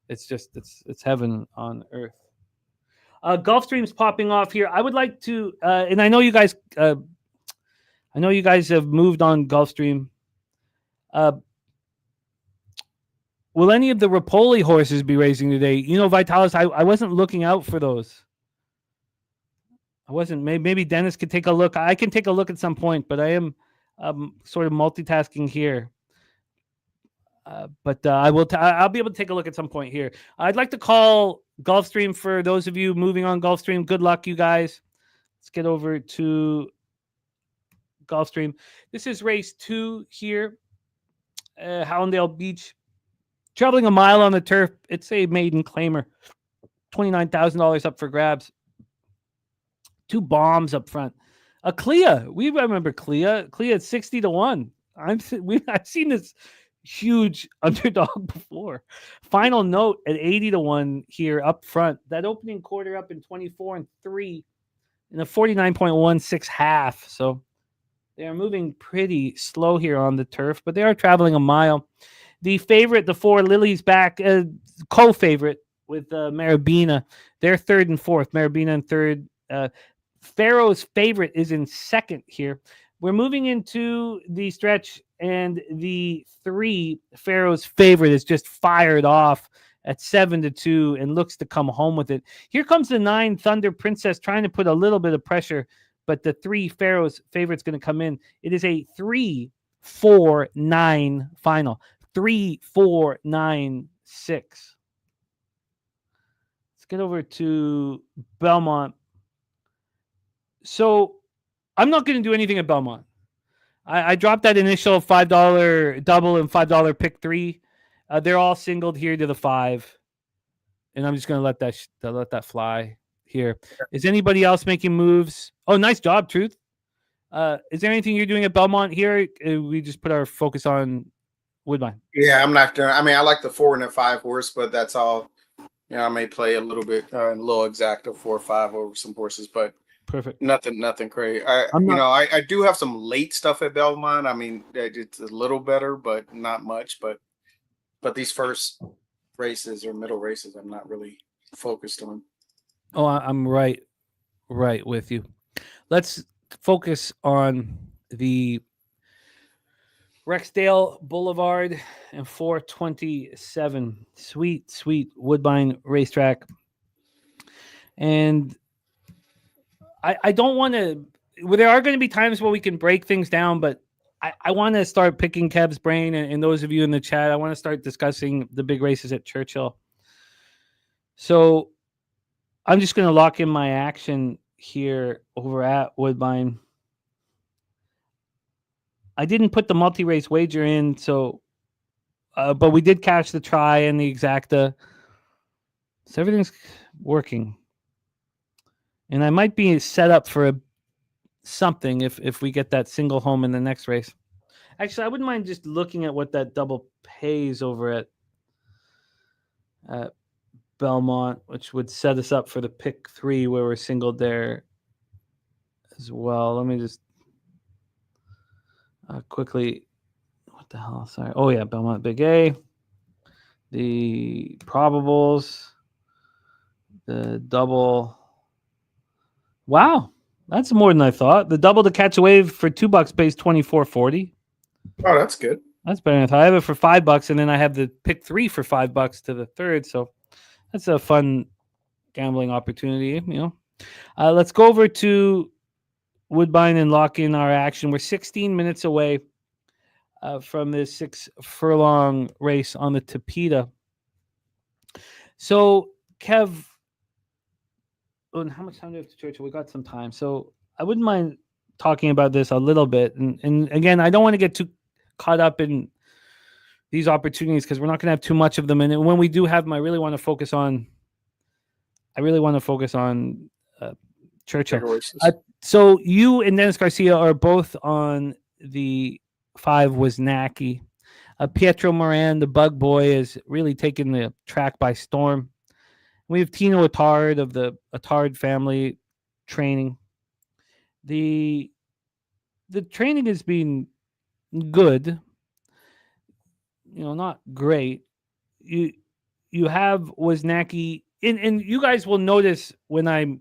it's heaven on earth. Gulfstream's popping off here. I would like to, and I know you guys. I know you guys have moved on Gulfstream. Will any of the Rapoli horses be racing today? Vitalis, I wasn't looking out for those. I wasn't. Maybe Dennis could take a look. I can take a look at some point, but I am sort of multitasking here. But I'll be able to take a look at some point here. I'd like to call Gulfstream for those of you moving on Gulfstream. Good luck, you guys. Let's get over to Gulfstream. This is race 2 here, Hallandale Beach. Traveling a mile on the turf. It's a maiden claimer. $29,000 up for grabs. 2 bombs up front. A Clea. We remember Clea. Clea at 60-1. I've seen this huge underdog before. Final note at 80-1 here up front. That opening quarter up in 24-3 in a 49.16 half. So they are moving pretty slow here on the turf, but they are traveling a mile. The favorite, the 4 Lily's back, co-favorite with Marabina. They're 3rd and 4th. Marabina in 3rd. Pharaoh's favorite is in 2nd here. We're moving into the stretch, and the 3 Pharaoh's favorite is just fired off at 7-2 and looks to come home with it. Here comes the 9 Thunder Princess trying to put a little bit of pressure, but the 3 Pharaoh's favorite's going to come in. It is a 3-4-9 final. 3-4-9-6. Let's get over to Belmont. So I'm not going to do anything at Belmont. I dropped that initial $5 double and $5 pick 3. They're all singled here to the 5, and I'm just going to let that fly here. Is anybody else making moves? Oh, nice job, Truth. Is there anything you're doing at Belmont here? We just put our focus on Woodbine. Yeah, I'm not doing. I mean, I like the 4 and the 5 horse, but that's all. I may play a little bit, a little exacta 4 or 5 over some horses, but perfect. Nothing crazy. I do have some late stuff at Belmont. I mean, it's a little better, but not much. But these first races or middle races, I'm not really focused on. Oh, I'm right with you. Let's focus on the Rexdale Boulevard and 427. Sweet Woodbine racetrack. And I don't want to. Well, there are going to be times where we can break things down, but I want to start picking Kev's brain, and those of you in the chat, I want to start discussing the big races at Churchill. So I'm just going to lock in my action here over at Woodbine. I didn't put the multi-race wager in, so but we did catch the try and the exacta. So everything's working. And I might be set up for something if we get that single home in the next race. Actually, I wouldn't mind just looking at what that double pays over at Belmont, which would set us up for the pick 3 where we're singled there as well. Let me just quickly. What the hell? Sorry. Oh, yeah, Belmont Big A. The probables. The double. Wow, that's more than I thought. The double to catch a wave for $2 pays $24.40. Oh, that's good. That's better than I thought. I have it for $5, and then I have the pick 3 for $5 to the 3rd. So that's a fun gambling opportunity. Let's go over to Woodbine and lock in our action. We're 16 minutes away from this 6 furlong race on the Thorpedo. So, Kev. And how much time do we have to Churchill? We got some time. So I wouldn't mind talking about this a little bit. And again, I don't want to get too caught up in these opportunities because we're not going to have too much of them. And when we do have them, I really want to focus on Churchill. So you and Dennis Garcia are both on the 5 Wozniacki. Pietro Moran, the bug boy, is really taking the track by storm. We have Tino Attard of the Attard family training. The training has been good, not great. You have Wozniacki, and you guys will notice when the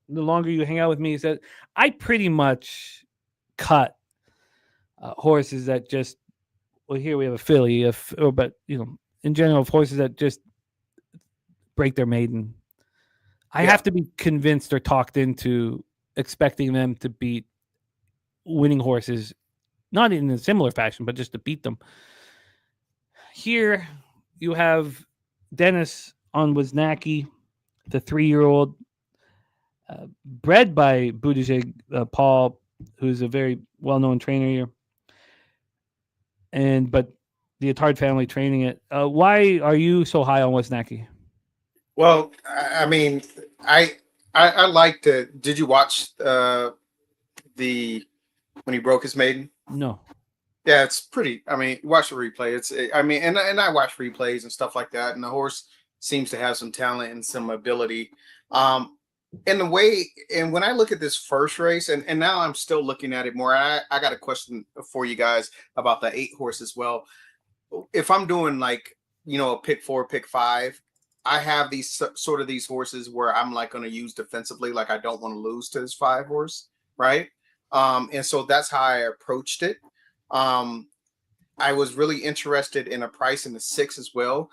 longer you hang out with me is that I pretty much cut horses that just. Well, here we have a filly, but in general, horses that just break their maiden. I have to be convinced or talked into expecting them to beat winning horses, not in a similar fashion, but just to beat them. Here you have Dennis on Wozniacki, the 3-year-old, bred by Buttigieg Paul, who's a very well-known trainer here. But the Attard family training it. Why are you so high on Wozniacki? Well, I mean, I like to. Did you watch the when he broke his maiden? No. Yeah, it's pretty. I mean, watch the replay. It's. I mean, and I watch replays and stuff like that. And the horse seems to have some talent and some ability. And the way, and when I look at this first race, and now I'm still looking at it more. I got a question for you guys about the 8 horse as well. If I'm doing like a pick 4, pick 5, I have these sort of these horses where I'm like going to use defensively, like I don't want to lose to this 5 horse, right? And so that's how I approached it. I was really interested in a price in the 6 as well.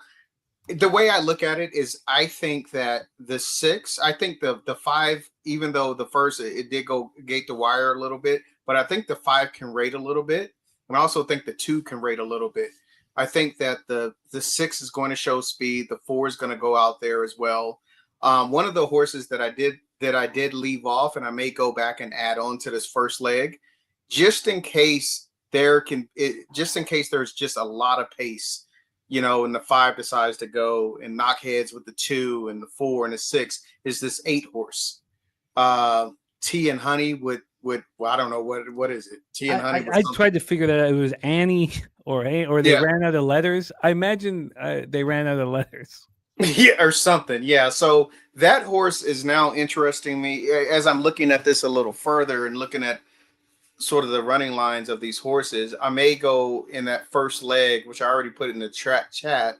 The way I look at it is I think that the 6, I think the 5, even though the first it did go gate the wire a little bit, but I think the 5 can rate a little bit. And I also think the 2 can rate a little bit. I think that the 6 is going to show speed. The 4 is going to go out there as well. One of the horses that I did leave off, and I may go back and add on to this first leg, just in case just in case there's just a lot of pace, and the 5 decides to go and knock heads with the 2 and the 4 and the 6, is this 8 horse. Tea and Honey with well, I don't know what is it. Tea and Honey. I tried to figure that out. It was Annie or they ran out of letters. I imagine they ran out of letters. Yeah, or something. Yeah. So that horse is now interesting me as I'm looking at this a little further and looking at sort of the running lines of these horses. I may go in that first leg, which I already put in the chat.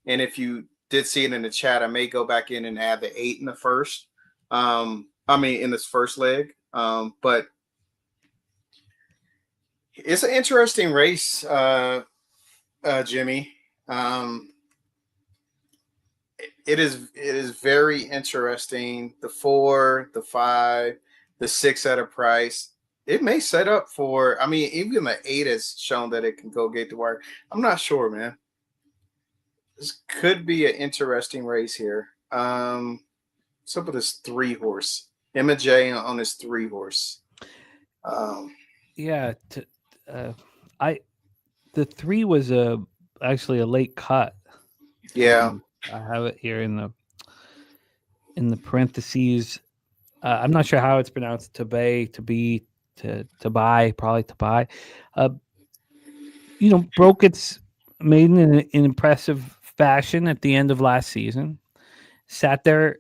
And if you did see it in the chat, I may go back in and add the 8 in the first. In this first leg. But it's an interesting race, Jimmy. It is very interesting. The 4, the 5, the 6 at a price. It may set up for. I mean, even the 8 has shown that it can go gate the wire. I'm not sure, man. This could be an interesting race here. What's up with this 3 horse? Emma J on his 3 horse. The 3 was actually a late cut. Yeah. I have it here in the parentheses. I'm not sure how it's pronounced. To buy, probably to buy. Broke its maiden in an impressive fashion at the end of last season. Sat there,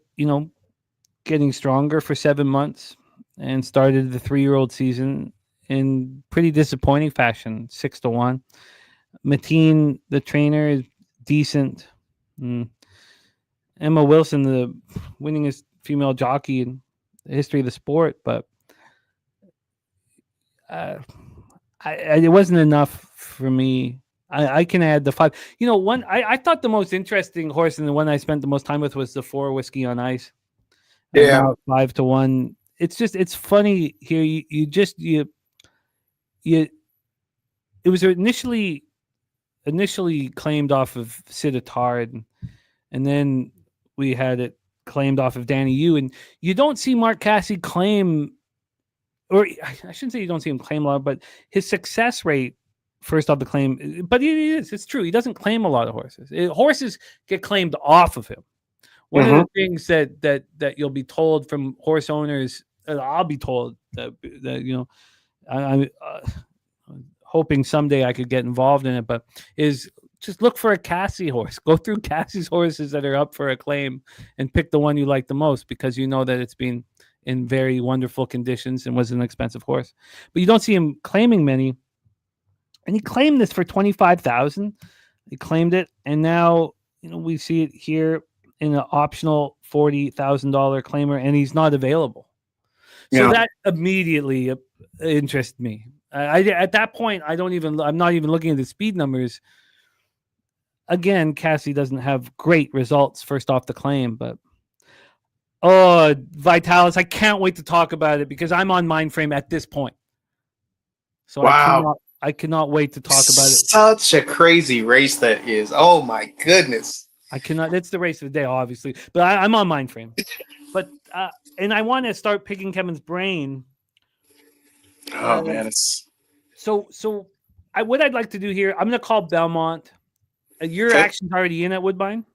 getting stronger for 7 months, and started the 3-year-old season in pretty disappointing fashion, 6-1. Mateen, the trainer, is decent. Emma Wilson, the winningest female jockey in the history of the sport, but it wasn't enough for me. I can add the 5. I thought the most interesting horse and the one I spent the most time with was the 4 Whiskey on Ice. Yeah, 5-1. It's funny here. It was initially claimed off of Sid Attard, and then we had it claimed off of Danny Yu, and you don't see Mark Casse claim, or I shouldn't say you don't see him claim a lot, but his success rate first off the claim, but it's true. He doesn't claim a lot of horses. Horses get claimed off of him. One of the things that you'll be told from horse owners, I'll be told that I'm hoping someday I could get involved in it, but is just look for a Casse horse. Go through Casse's horses that are up for a claim and pick the one you like the most, because you know that it's been in very wonderful conditions and was an expensive horse. But you don't see him claiming many. And he claimed this for $25,000. He claimed it, and now we see it here in an optional $40,000 claimer, and he's not available. So that immediately interested me. At that point, I'm not even looking at the speed numbers. Again, Casse doesn't have great results first off the claim, but Vitalis, I can't wait to talk about it because I'm on Mindframe at this point. So wow. I cannot wait to talk about it. Such a crazy race that is. Oh my goodness. I cannot. That's the race of the day, obviously. But I'm on Mindframe. But and I want to start picking Kevin's brain. Oh man, it's so what I'd like to do here, I'm going to call Belmont. Your Okay. action's already in at Woodbine.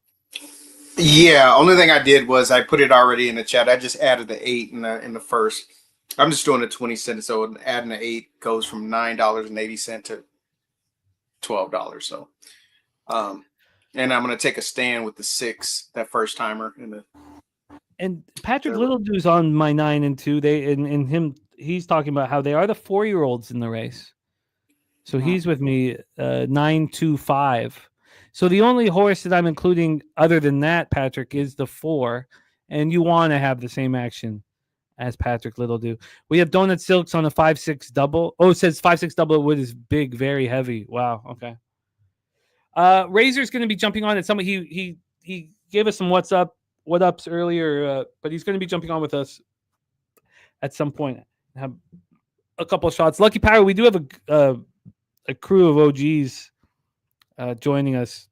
Yeah, only thing I did was I put it already in the chat. I just added the 8 in the first. I'm just doing the 20 cents, so adding the 8 goes from $9.80 to $12. So, and I'm gonna take a stand with the 6, that first timer in the. And Patrick Littledew's on my 9 and 2. He's talking about how they are the 4-year-olds in the race. So he's with me 925. So the only horse that I'm including other than that, Patrick, is the 4, and you want to have the same action as Patrick Littledew. We have Donut Silks on a 5-6 double. Oh, it says 5-6 double wood is big, very heavy. Wow. Okay. Razor's going to be jumping on at some. He gave us some what ups earlier, but he's going to be jumping on with us at some point. Have a couple of shots. Lucky Power, we do have a crew of OGs joining us.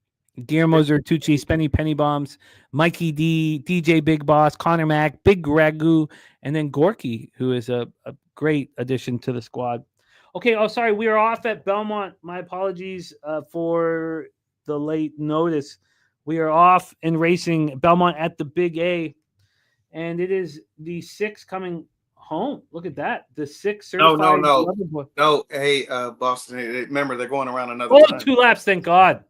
Guillermo Zertucci, Spenny Penny Bombs, Mikey D, DJ Big Boss, Connor Mack, Big Ragu, and then Gorky, who is a great addition to the squad. Okay, sorry, we are off at Belmont. My apologies for the late notice. We are off and racing Belmont at the Big A, and it is the 6 coming home. Look at that. The 6 certified. No. Hey, Boston. Remember, they're going around another. Oh, time. 2 laps. Thank God.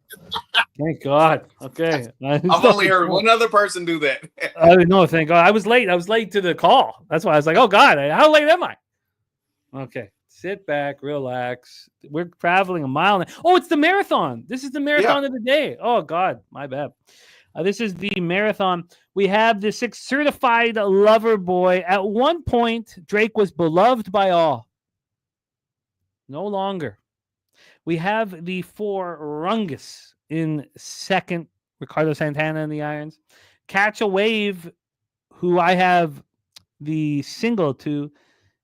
Thank God. Okay. I've only heard one other person do that. No, thank God. I was late. I was late to the call. That's why I was like, oh God, how late am I? Okay. Sit back, relax. We're traveling a mile. Oh, it's the marathon. This is the marathon of the day. Oh God, my bad. This is the marathon. We have the 6 certified lover boy. At one point, Drake was beloved by all. No longer. We have the 4 Rungus in second. Ricardo Santana in the irons. Catch a Wave, who I have the single to,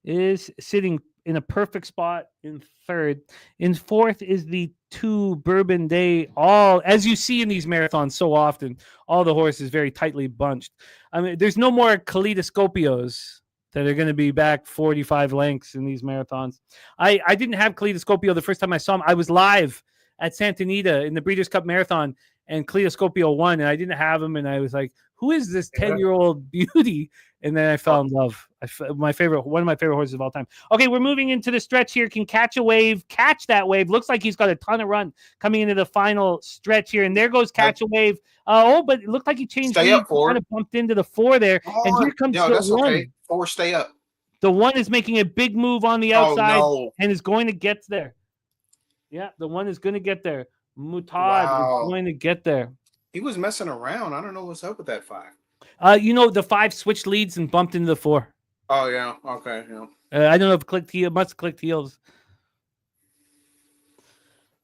is sitting in a perfect spot in third. In fourth is the 2 Bourbon Day. All, as you see in these marathons so often, all the horses very tightly bunched. I mean, there's no more kaleidoscopios that are going to be back 45 lengths in these marathons. I didn't have Kaleidoscopio the first time I saw him. I was live at Santa Anita in the Breeders' Cup Marathon, and Kaleidoscopio won, and I didn't have him, and I was like, who is this 10-year-old beauty? And then I fell in love. One of my favorite horses of all time. Okay, we're moving into the stretch here. Can Catch a Wave, catch that wave. Looks like he's got a ton of run coming into the final stretch here. And there goes Catch a Wave. But it looked like he changed. Stay up, 4. Kind of bumped into the 4 there. And here comes the 1. Okay. 4, stay up. The 1 is making a big move on the outside and is going to get there. Yeah, the 1 is going to get there. Mutad is going to get there. He was messing around. I don't know what's up with that 5. The 5 switched leads and bumped into the 4. Oh, yeah. Okay. Yeah. I don't know if clicked heel. Must have clicked heels.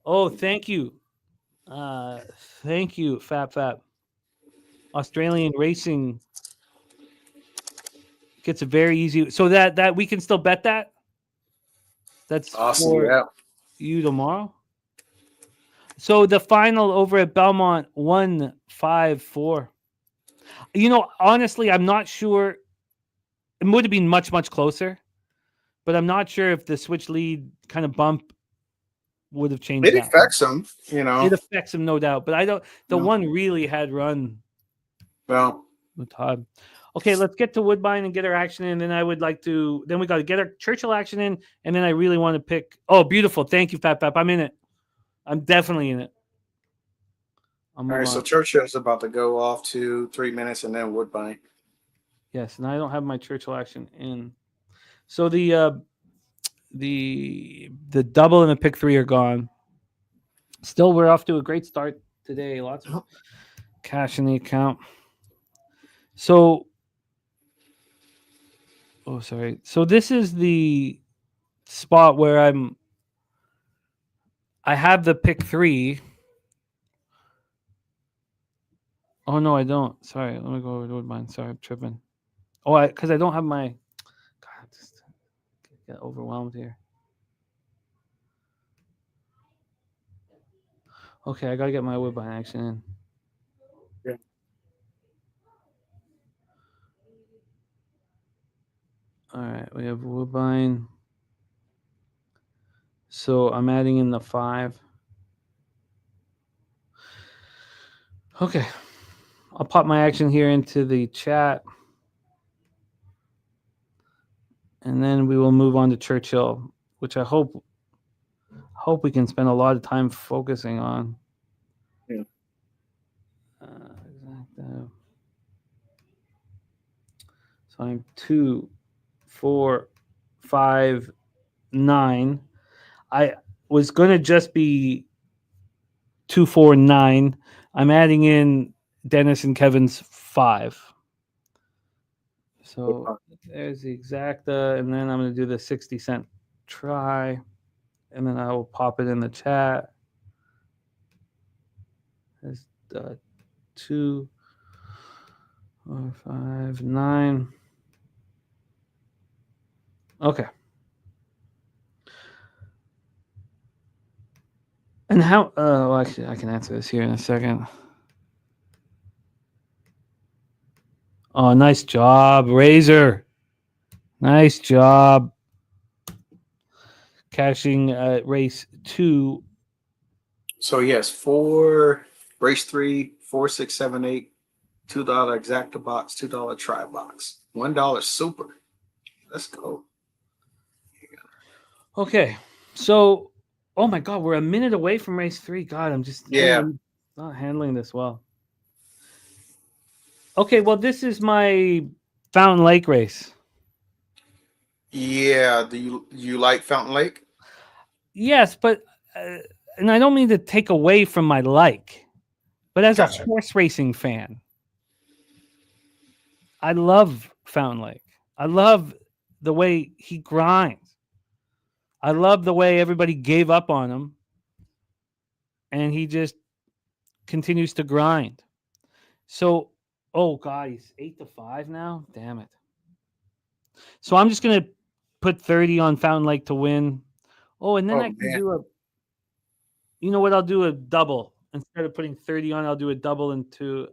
Oh, thank you. Thank you, Fap. Australian Racing gets a very easy. So that we can still bet that? That's awesome. For you tomorrow? So the final over at Belmont, 1-5-4. Honestly, I'm not sure. It would have been much, much closer, but I'm not sure if the switch lead kind of bump would have changed. It affects him, It affects him, no doubt. But I don't. The 1 really had run. Well, with Todd. Okay, let's get to Woodbine and get our action in. Then I would like to. Then we got to get our Churchill action in, and then I really want to pick. Oh, beautiful! Thank you, Fap. I'm in it. I'm definitely in it. All right, so Churchill's about to go off to 3 minutes, and then Woodbine. Yes, and I don't have my Churchill action in. So the double and the pick 3 are gone. Still, we're off to a great start today. Lots of cash in the account. So, sorry. So this is the spot where I have the pick 3. Oh, no, I don't. Sorry. Let me go over to Woodbine. Sorry, I'm tripping. Oh, because I don't have my... God, I just get overwhelmed here. Okay, I got to get my Woodbine action in. Yeah. All right, we have Woodbine. So I'm adding in the 5. Okay. I'll pop my action here into the chat. And then we will move on to Churchill, which I hope we can spend a lot of time focusing on. Yeah. So I'm 2, 4, 5, 9. I was going to just be 2, 4, 9. I'm adding in Dennis and Kevin's 5. So there's the exacta, and then I'm going to do the 60-cent try, and then I will pop it in the chat. There's 2, 4, 5, 9. Okay. And how? Well, actually, I can answer this here in a second. Oh, nice job, Razor. Nice job. Cashing race 2. So yes, race 3, 4, 6, 7, 8, $2 exacta box, $2 try box, $1 super. Let's go. Okay, so oh my God, we're a minute away from race 3. God, I'm just not handling this well. Okay, well, this is my Fountain Lake race. Yeah, do you like Fountain Lake? Yes, but and I don't mean to take away from my like, but as Gotcha. a horse racing fan, I love Fountain Lake. I love the way he grinds. I love the way everybody gave up on him, and he just continues to grind. So, oh God, he's 8-5 now. Damn it. So I'm just gonna put 30 on Fountain Lake to win. Oh, and then I can do a. You know what? I'll do a double instead of putting 30 on. I'll do a double into.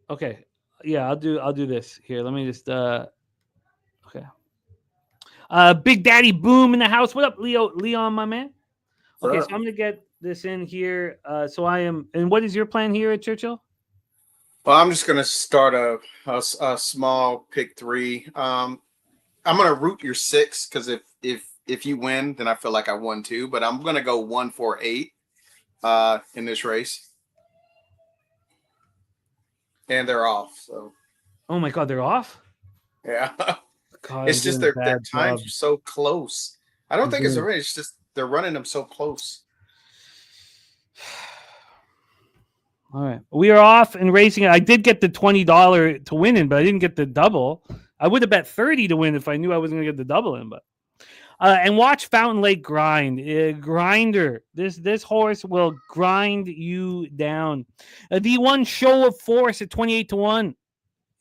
Okay, yeah, I'll do this here. Let me just. Okay. Big Daddy Boom in the house. What up, Leon, my man? Okay, so I'm gonna get this in here. So I am. And what is your plan here at Churchill? Well, I'm just gonna start a small pick 3. I'm gonna root your 6 because if you win, then I feel like I won too. But I'm gonna go 1, 4, 8 in this race, and they're off. So Oh my God, they're off. yeah, God, it's just their times are so close. I don't think it's a race. It's just they're running them so close. All right, we are off and racing. I did get the $20 to win in, but I didn't get the double. I would have bet 30 to win if I knew I wasn't going to get the double in. But and watch Fountain Lake grind. Grinder. This horse will grind you down. The one show of force at 28-1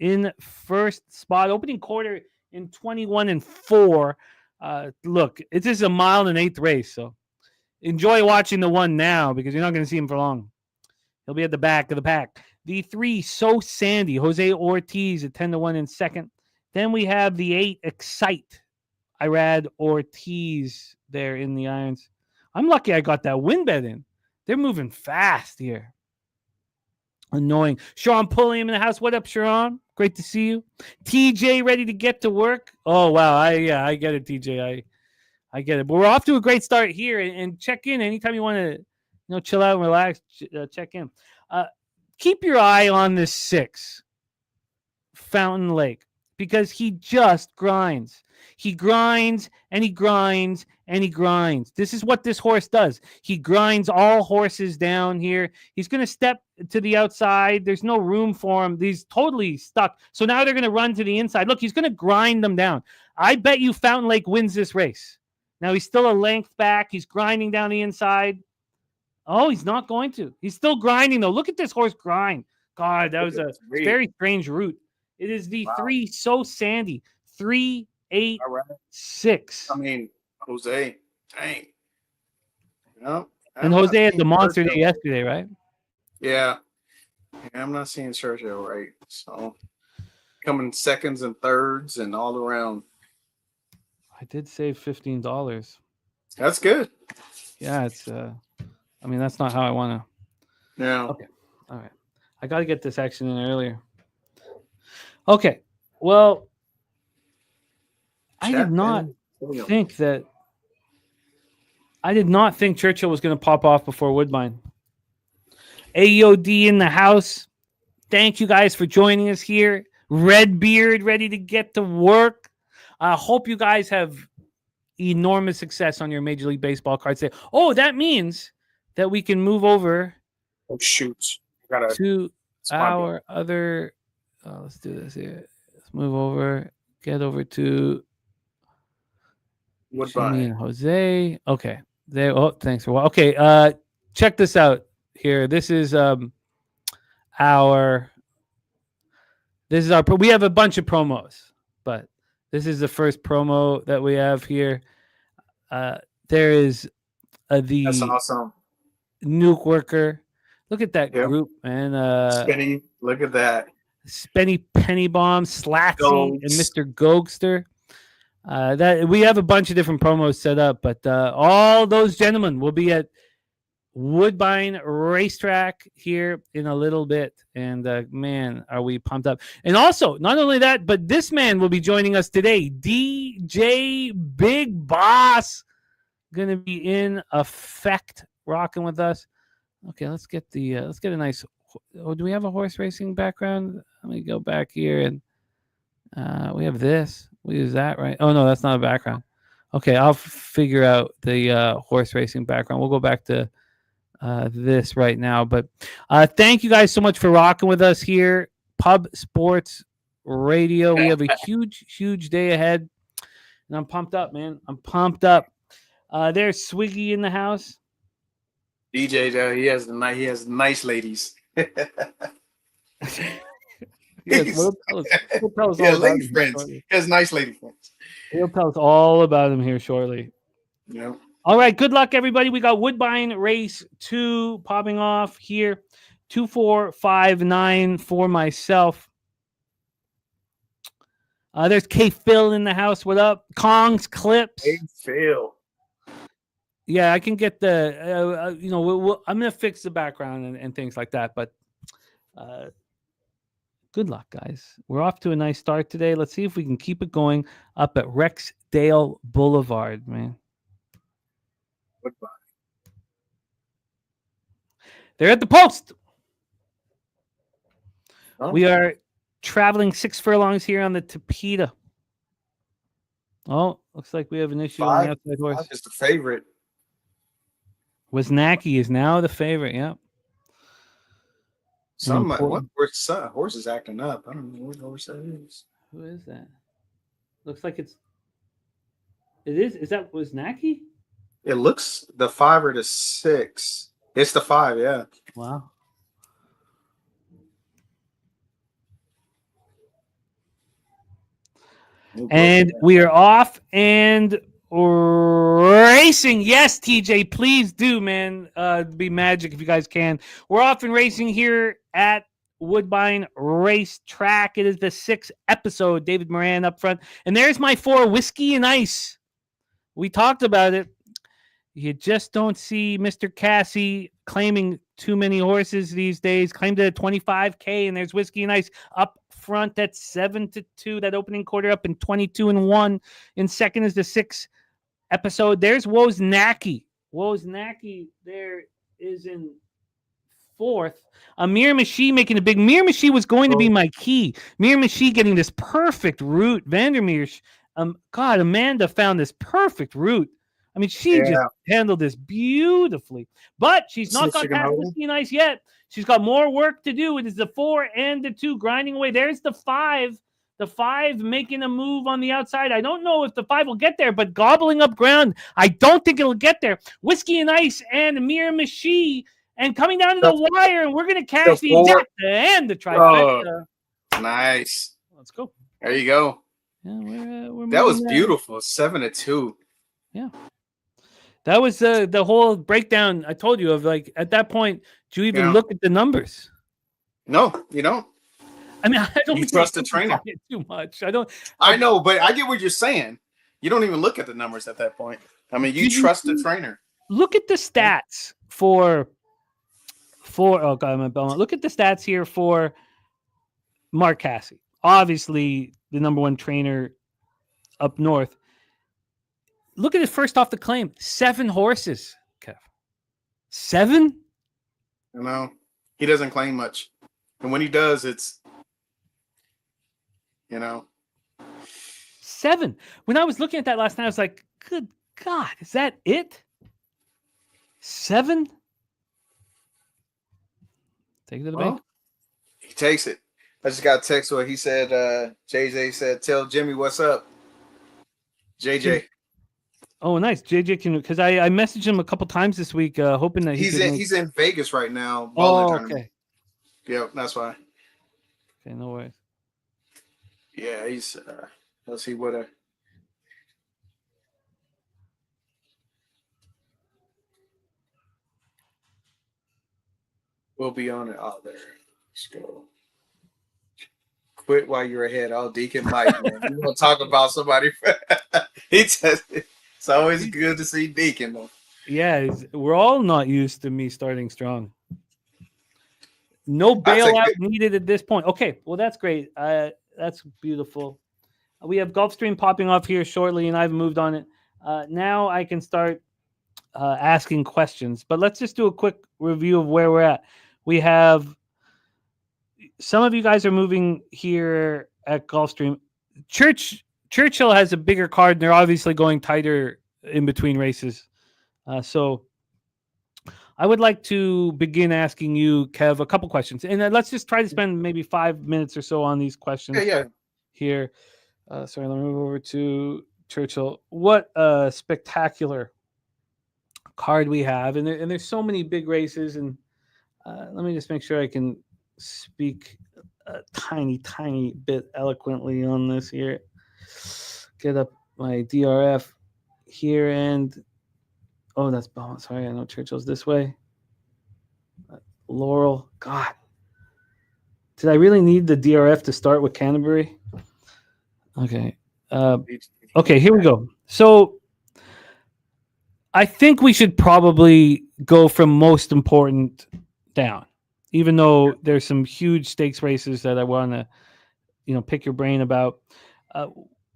in first spot. Opening quarter in 21-4. Look, it's just a mile and an eighth race. So enjoy watching the one now because you're not going to see him for long. He'll be at the back of the pack. The 3, So Sandy, Jose Ortiz at 10-1 in second. Then we have the 8, Excite, Irad Ortiz there in the irons. I'm lucky I got that win bet in. They're moving fast here. Annoying. Sean Pulliam in the house. What up, Sharon? Great to see you. TJ ready to get to work. Oh, wow. I get it, TJ. I get it. But we're off to a great start here. And check in anytime you want to chill out and relax. Check in. Keep your eye on this 6, Fountain Lake, because he just grinds. He grinds and he grinds and he grinds. This is what this horse does. He grinds all horses down here. He's going to step to the outside. There's no room for him. He's totally stuck. So now they're going to run to the inside. Look, he's going to grind them down. I bet you Fountain Lake wins this race. Now he's still a length back. He's grinding down the inside. Oh, he's not going to. He's still grinding, though. Look at this horse grind. God, that was a very strange route. It is the 3, So Sandy. 3, 8, 6. I mean, Jose, dang. And Jose had the monster day yesterday, right? Yeah. I'm not seeing Churchill right. So coming seconds and thirds and all around. I did save $15. That's good. Yeah, it's I mean, that's not how I want to. Yeah. Okay. All right. I got to get this action in earlier. Okay. Well, I did not think Churchill was going to pop off before Woodbine. AOD in the house. Thank you guys for joining us here. Redbeard ready to get to work. I hope you guys have enormous success on your Major League Baseball cards today. Oh, that means that we can move over to our other. Let's do this here. Let's move over. Get over to Woodbine. Jimmy and Jose. Okay. There. Oh, thanks for okay. Check this out here. This is our. We have a bunch of promos, but this is the first promo that we have here. There is That's awesome. Nuke Worker. Look at that group, man. Spenny, look at that. Spenny Penny Bomb, Slatsy, and Mr. Gogster. That we have a bunch of different promos set up, but all those gentlemen will be at Woodbine Racetrack here in a little bit. And man, are we pumped up. And also, not only that, but this man will be joining us today. DJ Big Boss going to be in effect rocking with us. Okay, let's get a nice. Oh, do we have a horse racing background? Let me go back here and we have this. We use that, right? Oh no, that's not a background. Okay, I'll figure out the horse racing background. We'll go back to this right now. But thank you guys so much for rocking with us here. Pub Sports Radio. We have a huge day ahead. And I'm pumped up, man. I'm pumped up. There's Swiggy in the house. DJ, he has nice ladies. He'll tell us all about lady friends. He has nice lady friends. He'll tell us all about him here shortly. Yeah. All right. Good luck, everybody. We got Woodbine Race 2 popping off here. 2459 for myself. There's K Phil in the house. What up? Kong's Clips. K Phil. Yeah, I can get the, I'm going to fix the background and things like that. But good luck, guys. We're off to a nice start today. Let's see if we can keep it going up at Rexdale Boulevard, man. Goodbye. They're at the post. Oh. We are traveling 6 furlongs here on the Thorpedo. Oh, looks like we have an issue on the outside horse. It's the favorite. Wisnacki is now the favorite. Yeah. Horse is acting up. I don't know what horse that is. Who is that? Looks like it is. Is that Wisnacki? It looks the 5 or the 6. It's the 5, yeah. Wow. And we are off and racing. Yes, TJ, please do, man. Be magic if you guys can. We're off and racing here at Woodbine Racetrack. It is the 6th episode. David Moran up front. And there's my 4 Whiskey and Ice. We talked about it. You just don't see Mr. Cassie claiming too many horses these days. Claimed it at 25K, and there's Whiskey and Ice up front at 7-2. That opening quarter up in 22-1. In second is the 6th episode. There's Wisnacki. Wisnacki there is in 4th. Amir Mashi making a big. Mir Mashi was going to be my key. Mir Mashi getting this perfect route. Vandermeer. God, Amanda found this perfect route. I mean, she just handled this beautifully. But she's not got past Whiskey and Ice yet. She's got more work to do. It is the 4 and the 2 grinding away. There's the 5. The 5 making a move on the outside. I don't know if the 5 will get there, but gobbling up ground. I don't think it'll get there. Whiskey and Ice and Amir Mashi. And coming down to the wire, and we're going to catch the ejecta and the trifecta. Nice. Let's go. There you go. Yeah, that was beautiful. 7-2. Yeah. That was the whole breakdown I told you of, like, at that point, do you even look at the numbers? No, you don't. I mean, I don't trust the trainer too much. I don't. I know, but I get what you're saying. You don't even look at the numbers at that point. I mean, you trust the trainer. Look at the stats for oh god, my Belmont. Look at the stats here for Mark Casse. Obviously, the number one trainer up north. Look at it first off the claim. 7 horses, Kev. 7? You know, he doesn't claim much. And when he does, it's, 7. When I was looking at that last night, I was like, good God, is that it? 7? Take it to the bank. He takes it. I just got a text where he said, JJ said, tell Jimmy what's up. JJ. Oh, nice. JJ can, because I messaged him a couple times this week, hoping that he's in Vegas right now. Okay. Yep, that's why. Okay, no worries. Yeah, he's let's see what we'll be on it. Oh, there. Let's go. Quit while you're ahead. Oh, Deacon Mike, man. You want to talk about somebody? It's always good to see Deacon, though. Yeah, we're all not used to me starting strong. No bailout needed at this point. Okay, well, that's great. That's beautiful. We have Gulfstream popping off here shortly, and I've moved on it. Now I can start asking questions, but let's just do a quick review of where we're at. We have some of you guys are moving here at Gulfstream. Churchill has a bigger card, and they're obviously going tighter in between races. So I would like to begin asking you, Kev, a couple questions. And let's just try to spend maybe 5 minutes or so on these questions here. Sorry, let me move over to Churchill. What a spectacular card we have. And there's so many big races. And let me just make sure I can speak a tiny bit eloquently on this here. Get up my DRF here, and that's Belmont. Sorry, I know Churchill's this way. Laurel, God, did I really need the DRF to start with Canterbury? Okay, okay, here we go. So I think we should probably go from most important down, even though there's some huge stakes races that I want to, pick your brain about.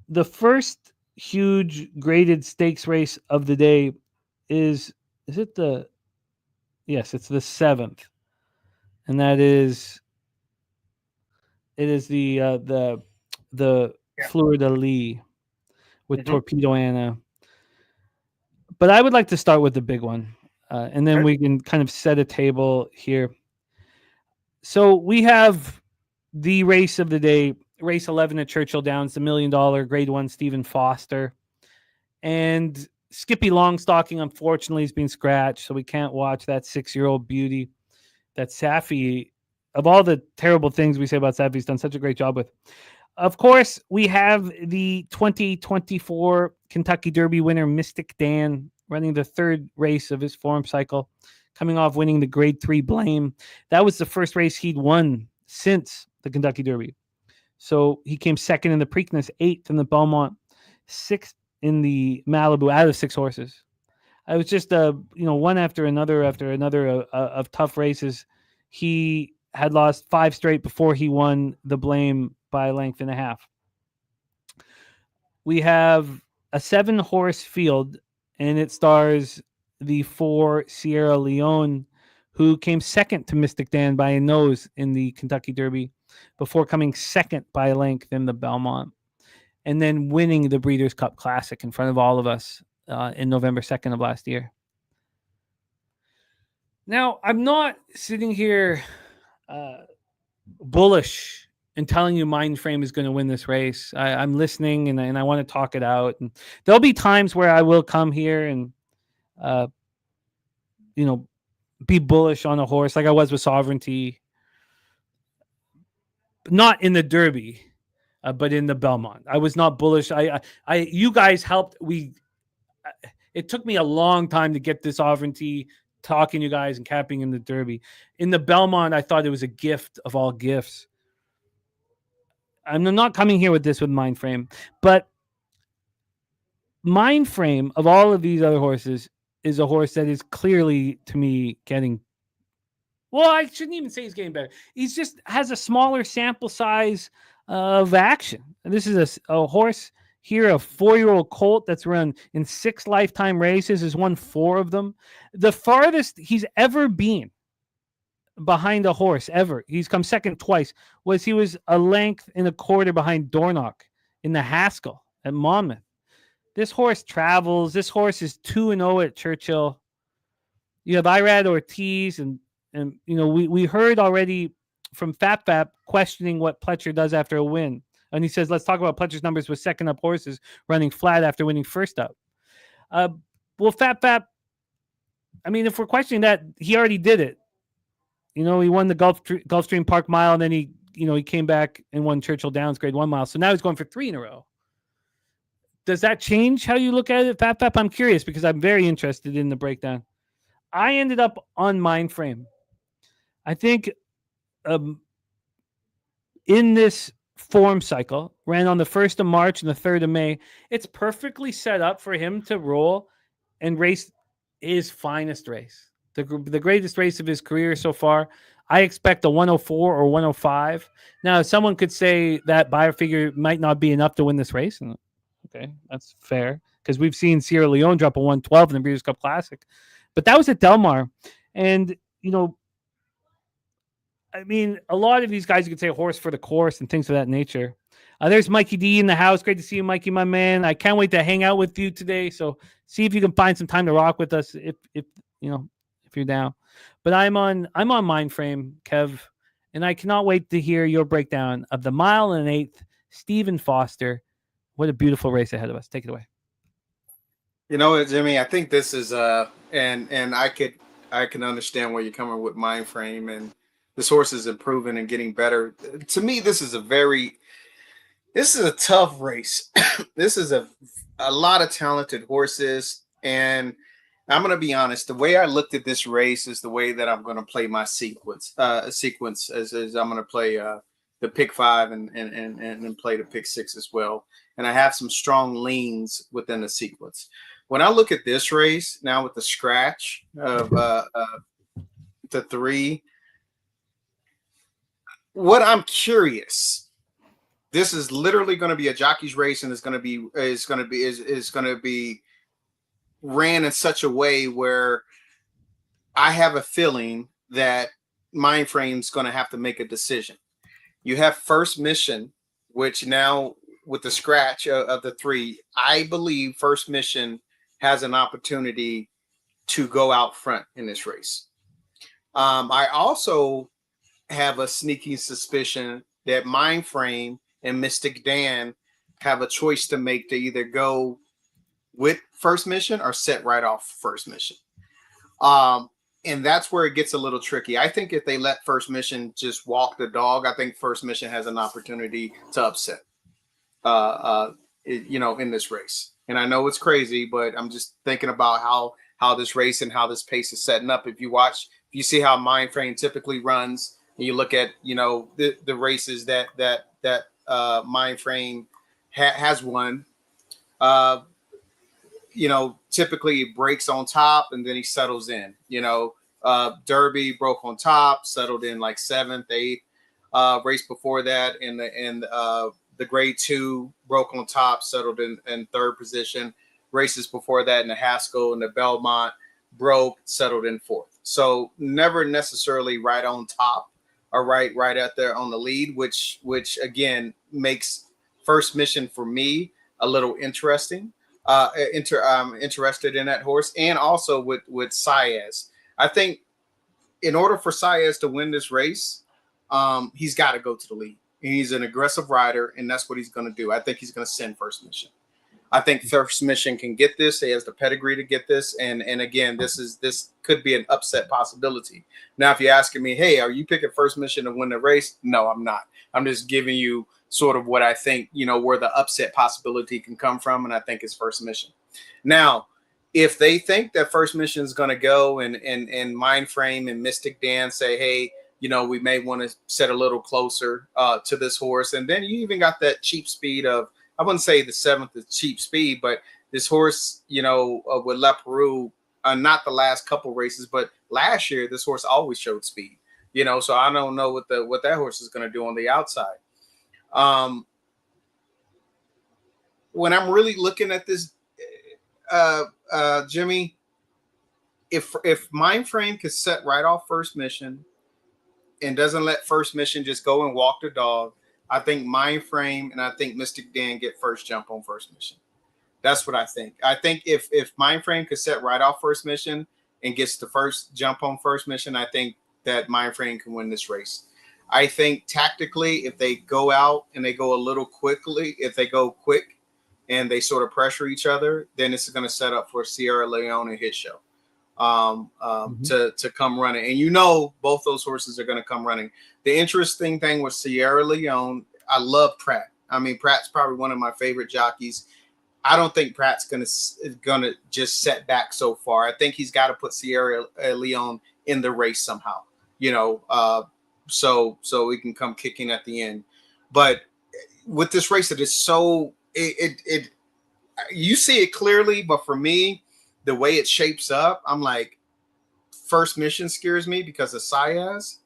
The first huge graded stakes race of the day is it the? Yes, it's the 7th, and that is. It is the Florida Lee with Thorpedo Anna. But I would like to start with the big one, and then we can kind of set a table here. So we have the race of the day, race 11 at Churchill Downs, the $1 million Grade 1 Stephen Foster. And Skippy Longstocking, unfortunately, has been scratched, so we can't watch that 6-year-old beauty that Safi, of all the terrible things we say about Safi, he's done such a great job with. Of course, we have the 2024 Kentucky Derby winner, Mystik Dan, running the 3rd race of his form cycle, coming off winning the Grade 3 Blame. That was the first race he'd won since the Kentucky Derby. So he came 2nd in the Preakness, 8th in the Belmont, 6th in the Malibu out of 6 horses. I was just, one after another of tough races. He had lost 5 straight before he won the Blame by a length and a half. We have a 7-horse field, and it stars the 4 Sierra Leone, who came 2nd to Mystik Dan by a nose in the Kentucky Derby before coming 2nd by a length in the Belmont, and then winning the Breeders' Cup Classic in front of all of us in November 2nd of last year. Now, I'm not sitting here bullish and telling you Mindframe is going to win this race. I'm listening, and I want to talk it out. And there'll be times where I will come here and, be bullish on a horse like I was with Sovereignty. Not in the Derby, but in the Belmont. I was not bullish. You guys helped. It took me a long time to get this Sovereignty, talking to you guys and capping in the Derby. In the Belmont, I thought it was a gift of all gifts. I'm not coming here with this with Mindframe, but Mindframe of all of these other horses is a horse that is clearly, to me, getting. Well, I shouldn't even say he's getting better. He's just has a smaller sample size of action. And this is a horse here, a 4-year-old colt that's run in 6 lifetime races, has won 4 of them. The farthest he's ever been behind a horse ever, he's come second twice, was he was a length and a quarter behind Dornoch in the Haskell at Monmouth. This horse travels. This horse is 2-0 at Churchill. You have Irad Ortiz, and we heard already from Fap questioning what Pletcher does after a win. And he says, let's talk about Pletcher's numbers with second up horses running flat after winning first up. Well, Fap, I mean, if we're questioning that, he already did it. He won the Gulfstream Park Mile, and then he came back and won Churchill Downs Grade 1 mile. So now he's going for 3 in a row. Does that change how you look at it, Fap? I'm curious because I'm very interested in the breakdown. I ended up on Mindframe. I think in this form cycle, ran on the 1st of March and the 3rd of May, it's perfectly set up for him to roll and race his finest race, the greatest race of his career so far. I expect a 104 or 105. Now, someone could say that buyer figure might not be enough to win this race. And okay, that's fair because we've seen Sierra Leone drop a 112 in the Breeders' Cup Classic. But that was at Del Mar. And, I mean, a lot of these guys, you could say horse for the course and things of that nature. There's Mikey D in the house. Great to see you, Mikey, my man. I can't wait to hang out with you today. So see if you can find some time to rock with us if you're down. But I'm on Mindframe, Kev, and I cannot wait to hear your breakdown of the 1 1/8 Stephen Foster. What a beautiful race ahead of us. Take it away. Jimmy, I think this is and I can understand where you're coming with Mindframe, and this horse is improving and getting better. To me, this is a tough race. This is a lot of talented horses, and I'm going to be honest. The way I looked at this race is the way that I'm going to play my sequence. As I'm going to play the pick 5 and play the pick 6 as well. And I have some strong leans within the sequence. When I look at this race now with the scratch of the 3, what I'm curious, this is literally going to be a jockey's race, and is going to be ran in such a way where I have a feeling that Mindframe's going to have to make a decision. You have First Mission, which now with the scratch of the 3, I believe First Mission has an opportunity to go out front in this race. I also have a sneaking suspicion that Mindframe and Mystik Dan have a choice to make to either go with First Mission or set right off First Mission. And that's where it gets a little tricky. I think if they let First Mission just walk the dog, I think First Mission has an opportunity to upset, in this race. And I know it's crazy, but I'm just thinking about how this race and how this pace is setting up. If you see how Mindframe typically runs, and you look at, the races that Mindframe has won, typically he breaks on top and then he settles in. Derby broke on top, settled in like 7th, 8th. Race before that in the grade 2 broke on top, settled in 3rd position. Races before that in the Haskell and the Belmont broke, settled in 4th. So never necessarily right on top or right out there on the lead, which again makes First Mission for me a little interesting. Interested in that horse, and also with Saez. I think in order for Saez to win this race, he's got to go to the lead. And he's an aggressive rider, and that's what he's going to do. I think he's going to send First Mission. I think First Mission can get this. He has the pedigree to get this, and again, this could be an upset possibility. Now, if you're asking me, hey, are you picking First Mission to win the race? No, I'm not. I'm just giving you sort of what I think, where the upset possibility can come from, and I think it's First Mission. Now, if they think that First Mission is going to go and Mindframe and Mystik Dan say, hey, we may want to set a little closer to this horse, and then you even got that cheap speed of, I wouldn't say the 7th is cheap speed, but this horse, with Le Peru, not the last couple races, but last year, this horse always showed speed. So I don't know what that horse is going to do on the outside. When I'm really looking at this, Jimmy, if Mindframe could set right off first mission and doesn't let first mission just go and walk the dog, I think Mindframe and I think Mystik Dan get first jump on first mission. That's what I think. I think if Mindframe could set right off first mission and gets the first jump on first mission, I think that Mindframe can win this race. I think tactically, if they go out and they go a little quickly, if they go quick and they sort of pressure each other, then it's going to set up for Sierra Leone and his show to come running. And both those horses are going to come running. The interesting thing with Sierra Leone, I love Pratt. I mean, Pratt's probably one of my favorite jockeys. I don't think Pratt's gonna just set back so far. I think he's got to put Sierra Leone in the race somehow, so he can come kicking at the end. But with this race, it is so you see it clearly. But for me, the way it shapes up, I'm like, first mission scares me because of Saez.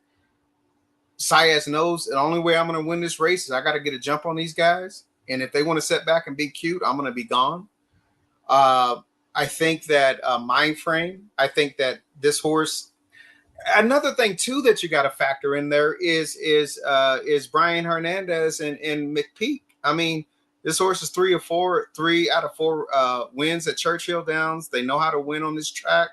Saez knows the only way I'm going to win this race is I got to get a jump on these guys. And if they want to set back and be cute, I'm going to be gone. I think that Mindframe, I think that this horse, another thing too that you got to factor in there is Brian Hernandez and McPeak. I mean, this horse is 3 out of 4 wins at Churchill Downs. They know how to win on this track.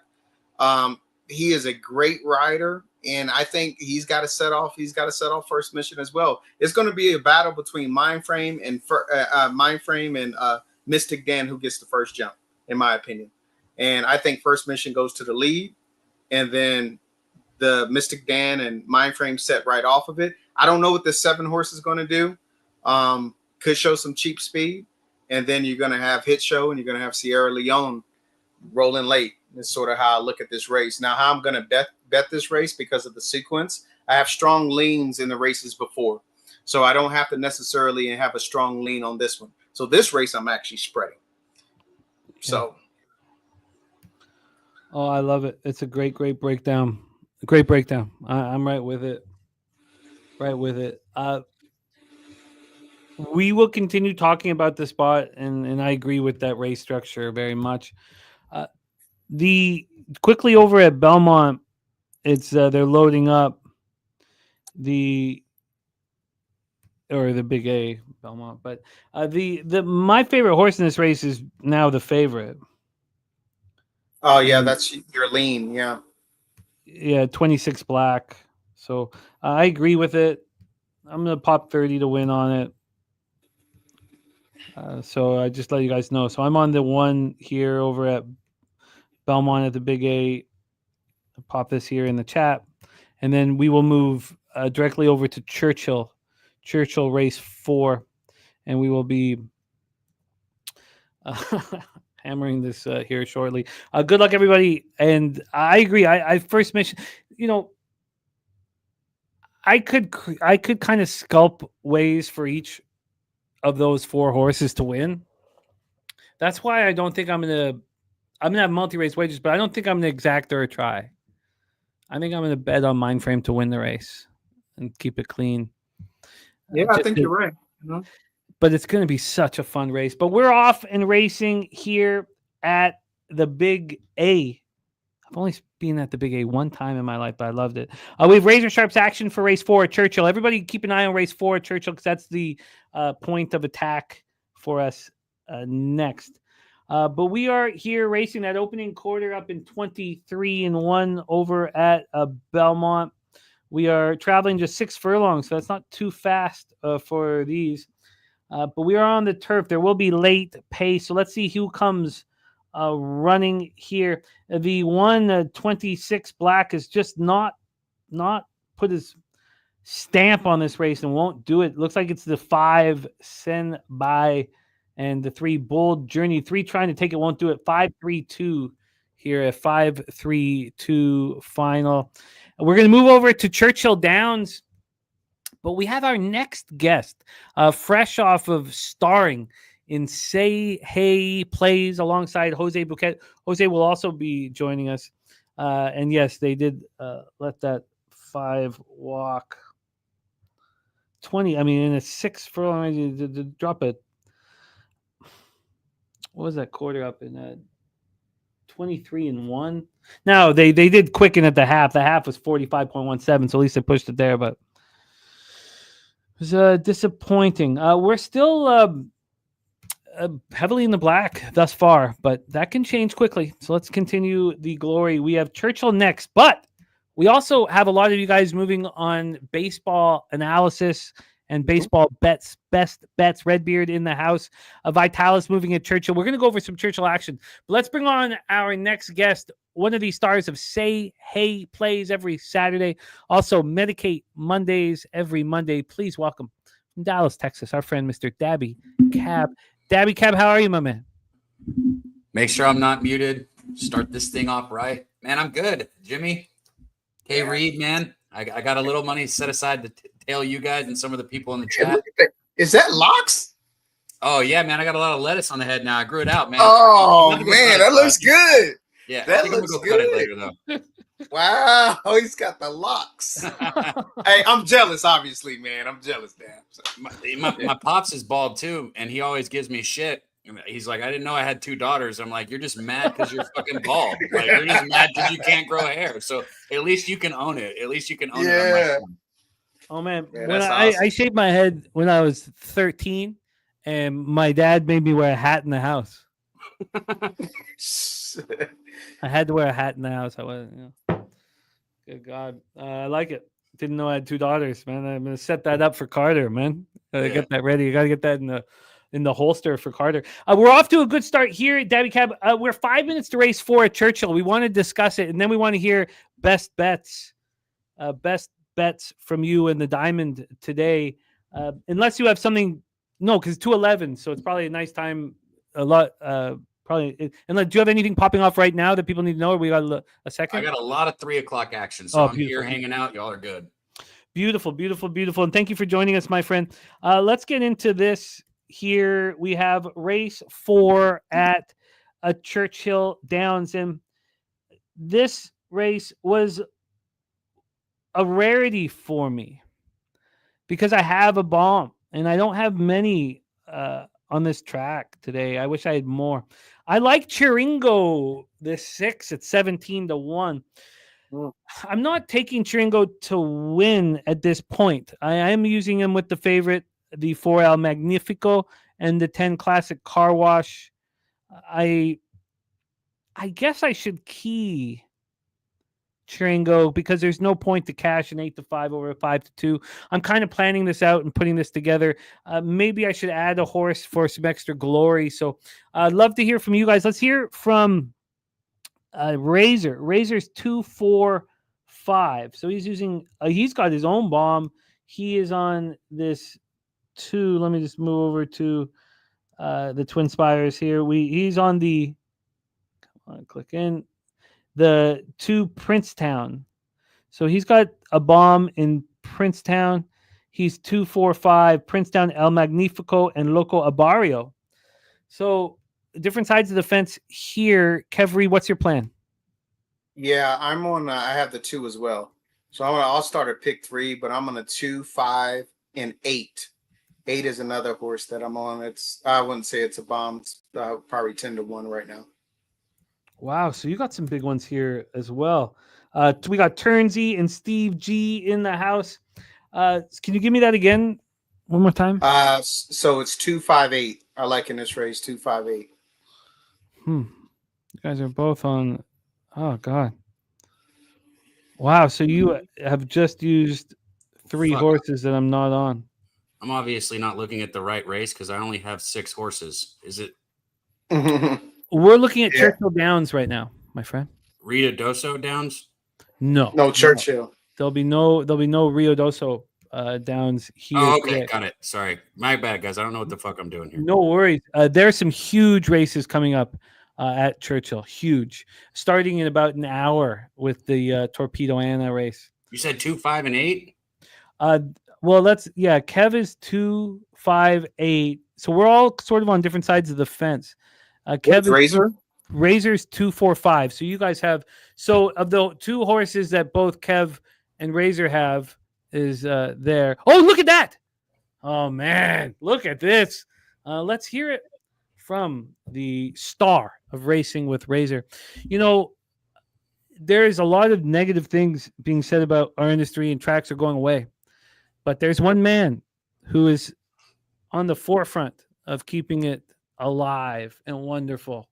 He is a great rider. And I think he's got to set off first mission as well. It's going to be a battle between Mindframe and Mystik Dan, who gets the first jump, in my opinion. And I think first mission goes to the lead, and then the Mystik Dan and Mindframe set right off of it. I don't know what the 7 horse is going to do. Could show some cheap speed, and then you're going to have Hit Show, and you're going to have Sierra Leone rolling late. That's sort of how I look at this race. Now, how I'm going to bet this race because of the sequence, I have strong leans in the races before. So I don't have to necessarily have a strong lean on this one. So this race, I'm actually spreading. Okay. So. Oh, I love it. It's a great breakdown. Great breakdown. I'm right with it. Right with it. We will continue talking about the spot, and I agree with that race structure very much. The quickly over at Belmont, it's they're loading up the Big A Belmont, but my favorite horse in this race is now the favorite. Oh yeah, that's your lean, yeah, 26 black. So I agree with it. I'm gonna pop 30 to win on it. So I just let you guys know. So I'm on the 1 here over at Belmont at the Big A. I'll pop this here in the chat, and then we will move directly over to Churchill race 4, and we will be hammering this here shortly. Good luck, everybody. And I agree. I first mentioned, I could kind of sculpt ways for each of those 4 horses to win. That's why I don't think I'm gonna have multi-race wages, but I don't think I'm gonna exact or try. I think I'm gonna bet on Mindframe to win the race and keep it clean. Yeah, I think you're right. But it's gonna be such a fun race. But we're off and racing here at the Big A. I've only been at the Big A 1 time in my life, but I loved it. We have Razor Sharps action for race 4 at Churchill. Everybody keep an eye on race 4 at Churchill because that's the point of attack for us next. But we are here racing that opening quarter up in 23-1 over at Belmont. We are traveling just 6 furlongs, so that's not too fast for these. But we are on the turf. There will be late pace, so let's see who comes running here. The 126 black is just not put his stamp on this race and won't do it. Looks like it's the 5 Sen by and the 3 Bold Journey. 3 trying to take it, won't do it. 5-3-2 here at 5-3-2 final. We're going to move over to Churchill Downs, but we have our next guest fresh off of starring in Say Hey Plays alongside Jose Bouquet. Jose will also be joining us. And yes, they did let that 5 walk 20. I mean, in a 6 furlong, to drop it. What was that quarter up in 23-1? No, they did quicken at the half. The half was 45.17, so at least they pushed it there, but it was disappointing. We're still heavily in the black thus far, but that can change quickly. So let's continue the glory. We have Churchill next, but we also have a lot of you guys moving on baseball analysis and baseball bets, best bets. Redbeard in the house. Vitalis moving at Churchill. We're going to go over some Churchill action. But let's bring on our next guest, one of the stars of Say Hey Plays every Saturday. Also, Medicate Mondays every Monday. Please welcome from Dallas, Texas, our friend, Mr. Dabby Cab. Dabby Cab, how are you, my man? Make sure I'm not muted. Start this thing off right. Man, I'm good. Jimmy, K. Reed, man. I got a little money set aside to tail you guys and some of the people in the chat. Is that locks? Oh, yeah, man. I got a lot of lettuce on the head now. I grew it out, man. Oh, man, that looks good. Yeah, that I think looks I'm going to go good. cut it later, though. Wow, he's got the locks. Hey, I'm jealous, obviously, man. I'm jealous, damn. So. My pops is bald, too, and he always gives me shit. He's like, I didn't know I had 2 daughters. I'm like, you're just mad because you're fucking bald. Like, you're just mad because you can't grow hair. So at least you can own it. At least you can own it on my phone. Oh, man. Yeah, when awesome. I shaved my head when I was 13, and my dad made me wear a hat in the house. I had to wear a hat in the house. I wasn't, you know. Good God. I like it. Didn't know I had 2 daughters, man. I'm going to set that up for Carter, man. Get that ready. You got to get that in the holster for Carter. We're off to a good start here at Dabby Cab. We're 5 minutes to race 4 at Churchill. We want to discuss it, and then we want to hear best bets from you in the diamond today. Unless you have something, no, because 2:11, so it's probably a nice time. A lot, probably. And do you have anything popping off right now that people need to know? Or we got a second. I got a lot of 3 o'clock action, so I'm here hanging out. Y'all are good. Beautiful, beautiful, beautiful, and thank you for joining us, my friend. Let's get into this. Here we have race 4 at a Churchill Downs, and this race was a rarity for me because I have a bomb and I don't have many on this track today. I wish I had more. I like Chiringo this 6 at 17-1. I'm not taking Chiringo to win at this point. I am using him with the favorite, the 4 El Magnifico, and the 10 Classic Car Wash. I guess I should key Chiringo because there's no point to cash an 8-5 over a 5-2. I'm kind of planning this out and putting this together. Maybe I should add a horse for some extra glory. So I'd love to hear from you guys. Let's hear from Razor. Razor's 2-4-5. So he's using. He's got his own bomb. He is on this 2. Let me just move over to the Twin Spires here. He's on the. Come on, click in. The 2 Princetown. So he's got a bomb in Princetown. He's 2-4-5, Princetown, El Magnifico, and Loco Abario. So different sides of the fence here. Kevry, what's your plan? Yeah, I'm on. I have the 2 as well. So I'll start at pick 3, but I'm on a 2, 5, and 8. 8 is another horse that I'm on. I wouldn't say it's a bomb. It's probably 10-1 right now. Wow, so you got some big ones here as well. We got Turnsey and Steve G in the house. Can you give me that again one more time? So it's 2, 5, 8. I like in this race 2, 5, 8. You guys are both on. Oh God! Wow, so you have just used 3 horses that I'm not on. I'm obviously not looking at the right race because I only have 6 horses. Is it? We're looking at Churchill Downs right now, my friend. Rita Doso Downs? No, Churchill. No. There'll be no Rio Doso Downs here. Oh, okay, today. got it. Sorry, my bad, guys. I don't know what the fuck I'm doing here. No worries. There are some huge races coming up at Churchill. Huge, starting in about an hour with the Thorpedo Anna race. You said 2, 5, and 8. Well, Kev is 2, 5, 8, So we're all sort of on different sides of the fence. What's Kevin Razor? Razor's 245. So you guys have of the two horses that both Kev and Razor have is there. Oh, look at that! Oh man, look at this. Let's hear it from the star of racing with Razor. You know, there's a lot of negative things being said about our industry, and tracks are going away. But there's one man who is on the forefront of keeping it alive and wonderful.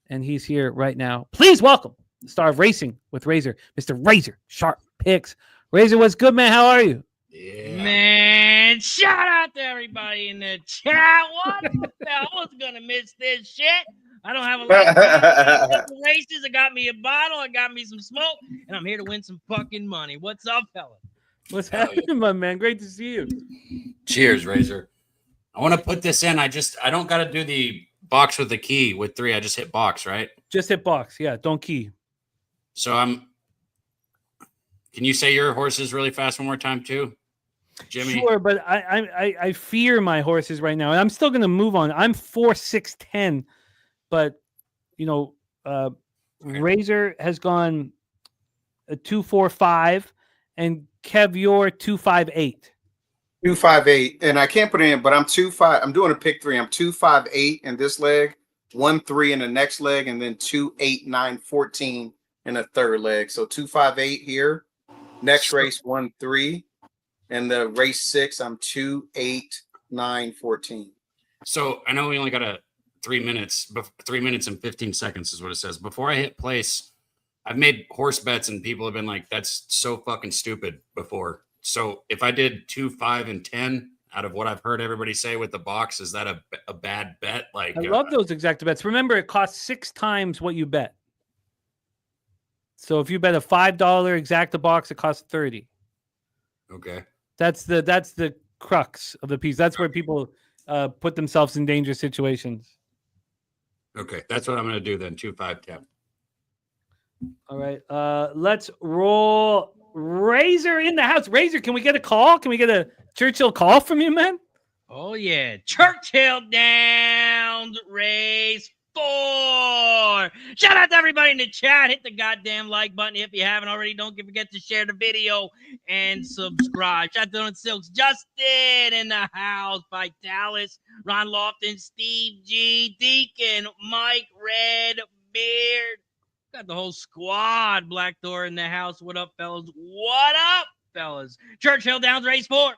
And he's here right now. Please welcome the star of racing with Razor, Mr. Razor Sharp Picks. Razor, what's good, man? How are you? Yeah. Man, shout out to everybody in the chat. What the hell? I was gonna miss this shit. I don't have a lot of time for races. I got me a bottle, I got me some smoke, and I'm here to win some fucking money. What's up, fella? What's happening, my man? Great to see you. Cheers, Razor. I want to put this in. I don't got to do the box with the key with 3. I just hit box, right? Just hit box. Yeah, don't key. So can you say your horses really fast one more time too, Jimmy? Sure, but I fear my horses right now, and I'm still going to move on. I'm 4-6-10, but okay. Razor has gone a 2-4-5, and Kev, you're 2-5-8. 258, and I can't put it in, but I'm 2-5. I'm doing a pick 3. I'm 2-5-8 in this leg, 1-3 in the next leg, and then 2-8-9-14 in the third leg. So 2-5-8 here. Next race 1-3, and the race 6 I'm 2-8-9-14. So I know we only got 3 minutes, but 3 minutes and 15 seconds is what it says. Before I hit place, I've made horse bets and people have been like, "That's so fucking stupid." Before. So if I did 2, 5, and 10 out of what I've heard everybody say with the box, is that a bad bet? Like, I love those exact bets. Remember, it costs 6 times what you bet. So if you bet a $5 exacta box, it costs 30. Okay. That's the crux of the piece. That's where people put themselves in dangerous situations. Okay, that's what I'm going to do then. 2, 5, 10. All right. Let's roll. Razor in the house. Razor, can we get a call? Can we get a Churchill call from you, man? Oh yeah, Churchill Downs race 4. Shout out to everybody in the chat. Hit the goddamn like button if you haven't already. Don't forget to share the video and subscribe. Shout out to Silks, Justin in the house, Vitalis, Ron Lofton, Steve G, Deacon, Mike Red Beard. Got the whole squad. Black Door in the house. What up, fellas? What up, fellas? Churchill Downs race 4.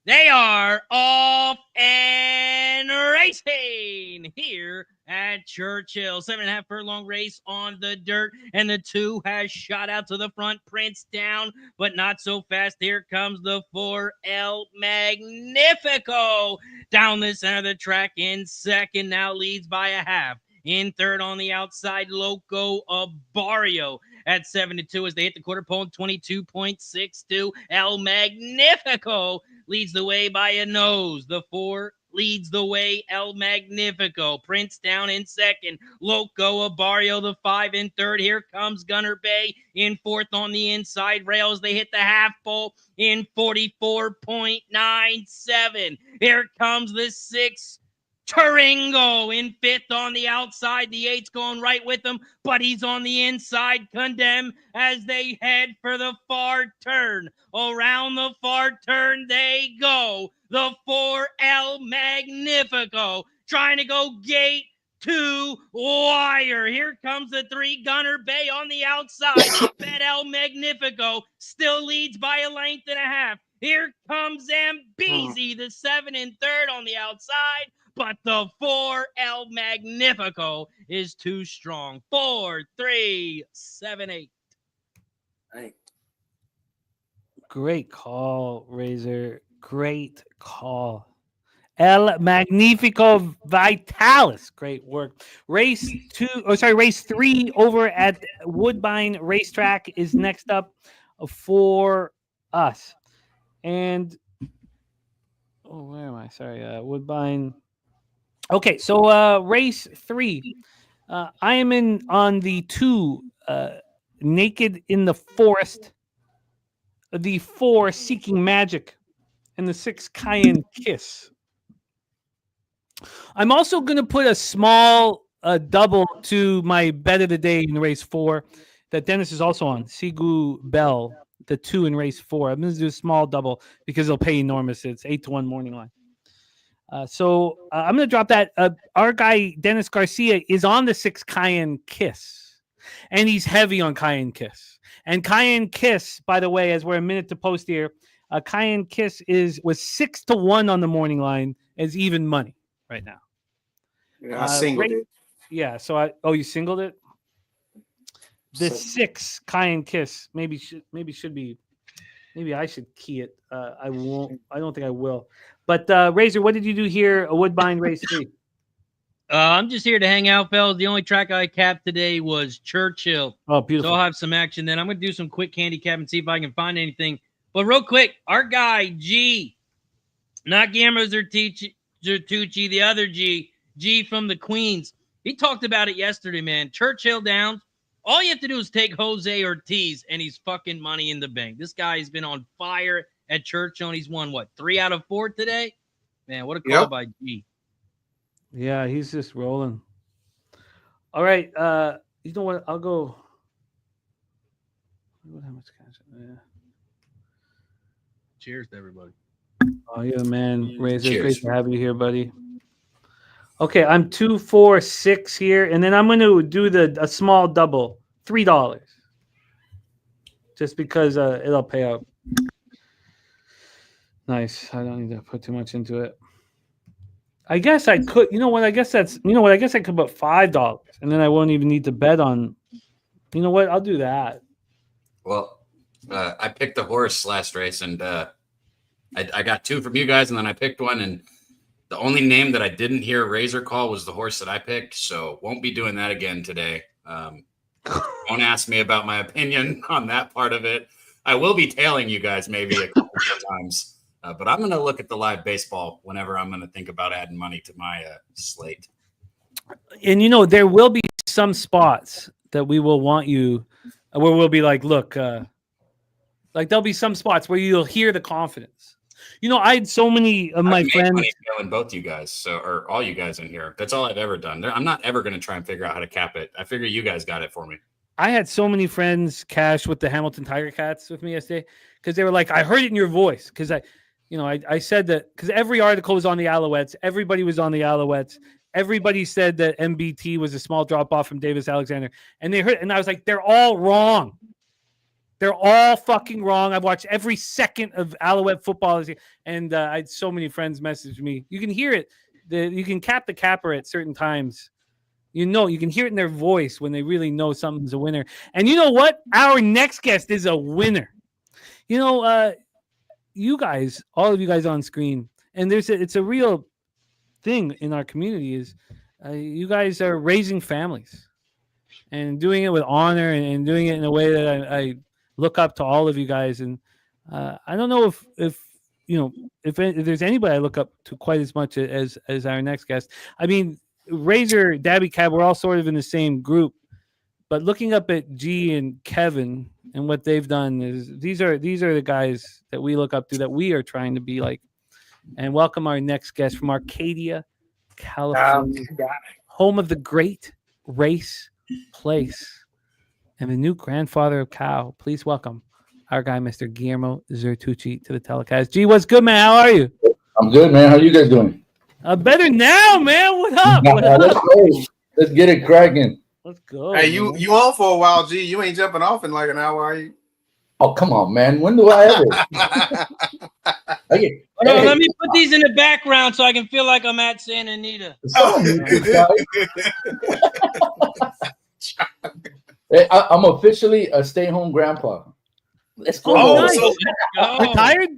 They are off and racing here at Churchill. 7.5 furlong race on the dirt, and the 2 has shot out to the front. Prince down, but not so fast. Here comes the 4 El Magnifico down the center of the track in second. Now leads by a half. In third on the outside, Loco Barrio at 7-2 as they hit the quarter pole, 22.62. El Magnifico leads the way by a nose. The 4 leads the way, El Magnifico. Prince down in second. Loco Barrio, the 5 in third. Here comes Gunner Bay in fourth on the inside rails. They hit the half pole in 44.97. Here comes the 6. Turingo in fifth on the outside. The 8's going right with him, but he's on the inside. Condemn as they head for the far turn. Around the far turn they go. The 4 El Magnifico trying to go gate to wire. Here comes the 3 Gunner Bay on the outside. Bet El Magnifico still leads by a length and a half. Here comes Zambezi, the 7 in third on the outside. But the 4 El Magnifico is too strong. 4, 3, 7, 8. Great call, Razor. Great call. El Magnifico Vitalis. Great work. Race 3 over at Woodbine Racetrack is next up for us. And where am I? Sorry, Woodbine. Okay, so race 3. I am on the 2 Naked in the Forest, the 4 Seeking Magic, and the 6 Cayenne Kiss. I'm also going to put a small double to my bet of the day in race 4 that Dennis is also on. Sigu Bell, the 2 in race 4. I'm going to do a small double because it'll pay enormous. It's 8-1 morning line. So I'm going to drop that. Our guy, Dennis Garcia, is on the 6 Cayenne Kiss, and he's heavy on Cayenne Kiss. And Cayenne Kiss, by the way, as we're a minute to post here, Cayenne Kiss was 6-1 on the morning line as even money right now. Yeah, I singled it. Yeah, so you singled it? The 6 Cayenne Kiss maybe should be. Maybe I should key it. I won't. I don't think I will. But Razor, what did you do here? A Woodbine race 3. I'm just here to hang out, fellas. The only track I capped today was Churchill. Oh, beautiful. So I'll have some action then. I'm going to do some quick handicap and see if I can find anything. But real quick, our guy, G, not Guillermo Zertucci, the other G from the Queens. He talked about it yesterday, man. Churchill Downs. All you have to do is take Jose Ortiz, and he's fucking money in the bank. This guy's been on fire at Churchill, and he's won, 3 out of 4 today? Man, what a call by G. Yeah, he's just rolling. All right. You know what? I'll go. How much cash? Yeah. Cheers to everybody. Oh, yeah, man. Razor, Cheers. great to have you here, buddy. Okay, I'm 2, 4, 6 here, and then I'm going to do a small double, $3, just because it'll pay out. Nice. I don't need to put too much into it. I guess I could. You know what? I guess I could put $5, and then I won't even need to bet on. You know what? I'll do that. Well, I picked the horse last race, and I got 2 from you guys, and then I picked one, and the only name that I didn't hear Razor call was the horse that I picked, so won't be doing that again today. Don't ask me about my opinion on that part of it. I will be tailing you guys maybe a couple of times, but I'm going to look at the live baseball whenever I'm going to think about adding money to my slate. And, there will be some spots that we will want you, where we'll be like, look, like there'll be some spots where you'll hear the confidence. I had so many of my friends. And both you guys, or all you guys in here. That's all I've ever done. I'm not ever going to try and figure out how to cap it. I figure you guys got it for me. I had so many friends cash with the Hamilton Tiger Cats with me yesterday because they were like, I heard it in your voice. Because I said that because every article was on the Alouettes. Everybody was on the Alouettes. Everybody said that MBT was a small drop off from Davis Alexander. And they heard, and I was like, they're all wrong. They're all fucking wrong. I've watched every second of Alouette football, and I had so many friends message me. You can hear it. You can cap the capper at certain times. You can hear it in their voice when they really know something's a winner. And you know what? Our next guest is a winner. You guys, all of you guys on screen, and it's a real thing in our community is you guys are raising families and doing it with honor and doing it in a way that I look up to all of you guys, and I don't know if there's anybody I look up to quite as much as our next guest. I mean, Razor, Dabby Cab, we're all sort of in the same group, but looking up at G and Kevin and what they've done is these are the guys that we look up to, that we are trying to be like. And welcome our next guest from Arcadia, California, home of the great race place and the new grandfather of cow. Please welcome our guy, Mr. Guillermo Zertucci, to the telecast. Gee, what's good, man? How are you? I'm good, man. How you guys doing? Better now, man. What up? Let's go. Let's get it cracking. Let's go. Hey, you on for a while, G? You ain't jumping off in like an hour, are you? Oh, come on, man. When do I ever? Let me put these in the background so I can feel like I'm at Santa Anita. Hey, I'm officially a stay-home grandpa. Let's go. Oh, nice. Retired?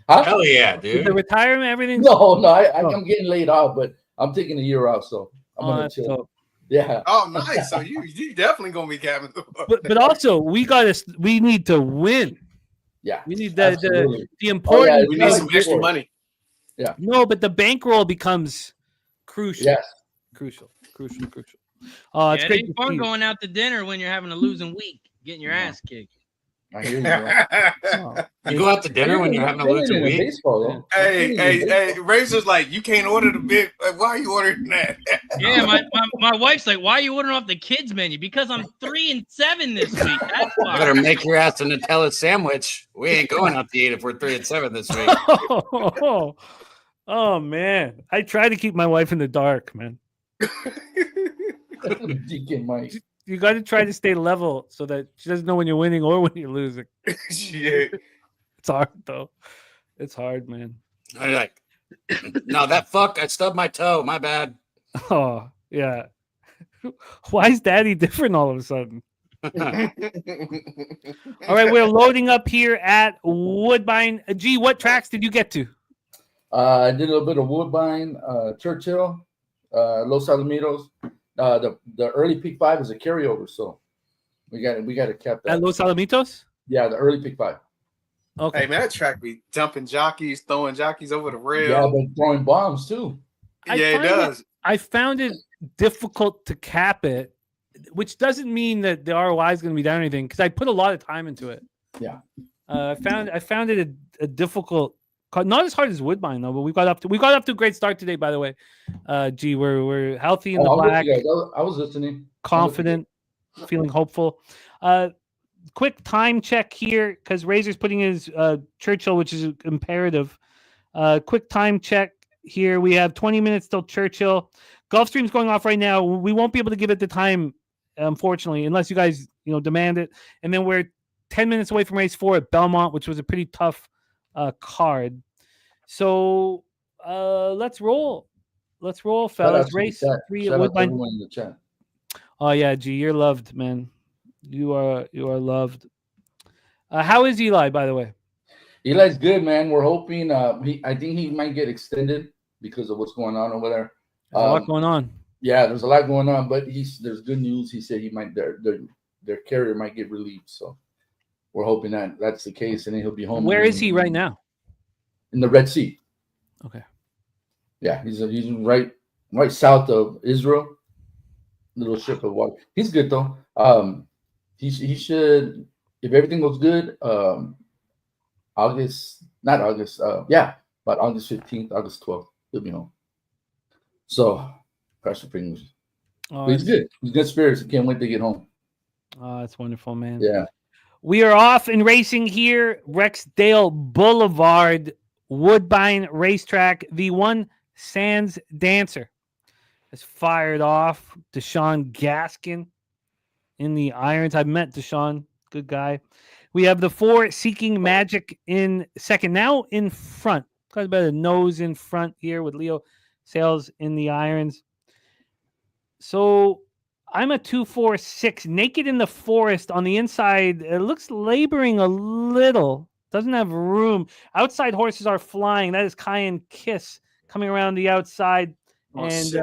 Huh? Hell yeah, dude. The retirement, everything? No, I'm getting laid off, but I'm taking a year off, so I'm gonna chill. Dope. Yeah. Oh, nice. So you definitely gonna be capping. But also we need to win. Yeah. We need the important. We need some extra money. Yeah. No, but the bankroll becomes crucial. Yes. Crucial. It's It great ain't to fun see. going out to dinner when you're having a losing week, getting your ass kicked. I hear you. Bro. You go out to dinner when you're having a losing week. Baseball, though. Hey, Razor's like, you can't order the big. Why are you ordering that? Yeah, my wife's like, why are you ordering off the kids menu? Because I'm 3-7 this week. That's You why. better make your ass a Nutella sandwich. We ain't going out to eat if we're 3-7 this week. Oh man, I try to keep my wife in the dark, man. Deacon Mike. You got to try to stay level so that she doesn't know when you're winning or when you're losing. Shit. It's hard though. It's hard, man. I'm like, no, that fuck, I stubbed my toe. My bad. Oh yeah. Why is Daddy different all of a sudden? All right, we're loading up here at Woodbine. Gee, what tracks did you get to? I did a little bit of Woodbine, Churchill, Los Alamitos. The early pick 5 is a carryover, so we got to cap that. At Los Alamitos? Yeah, the early pick 5. Okay. Hey man, that track be dumping jockeys, throwing jockeys over the rail. Yeah, but throwing bombs too. Yeah, it does. I found it difficult to cap it, which doesn't mean that the ROI is going to be down or anything, because I put a lot of time into it. Yeah. I found it a difficult, not as hard as Woodbine though, but we got up to a great start today. By the way, Gee, we're healthy in the black. I was listening. Confident, feeling hopeful. Quick time check here because Razor's putting his Churchill, which is imperative. Quick time check here. We have 20 minutes till Churchill. Gulfstream's going off right now. We won't be able to give it the time, unfortunately, unless you guys demand it. And then we're 10 minutes away from race 4 at Belmont, which was a pretty tough card. So let's roll. Let's roll, fellas. Race 3 at Woodbine. In the chat. Oh yeah, G, you're loved, man. You are loved. How is Eli, by the way? Eli's good, man. We're hoping. I think he might get extended because of what's going on over there. There's a lot going on. Yeah, there's a lot going on, but there's good news. He said he might their carrier might get relieved, so we're hoping that that's the case, and then he'll be home. Where is he right now? In the Red Sea. Okay. Yeah, he's right south of Israel. Little ship of water. He's good though. He should, if everything goes good, about August 15th, August 12th, he'll be home. So, cross your fingers. Oh, he's good. He's good spirits. He can't wait to get home. Oh, that's wonderful, man. Yeah. We are off and racing here, Rexdale Boulevard, Woodbine Racetrack. The one Sands Dancer has fired off. Deshaun Gaskin in the irons. I've met Deshaun. Good guy. We have the 4 Seeking Magic in second. Now in front. Got about a nose in front here with Leo Sales in the irons. So I'm a 2-4-6. Naked in the Forest on the inside. It looks laboring a little. Doesn't have room. Outside horses are flying. That is Cayenne Kiss coming around the outside. And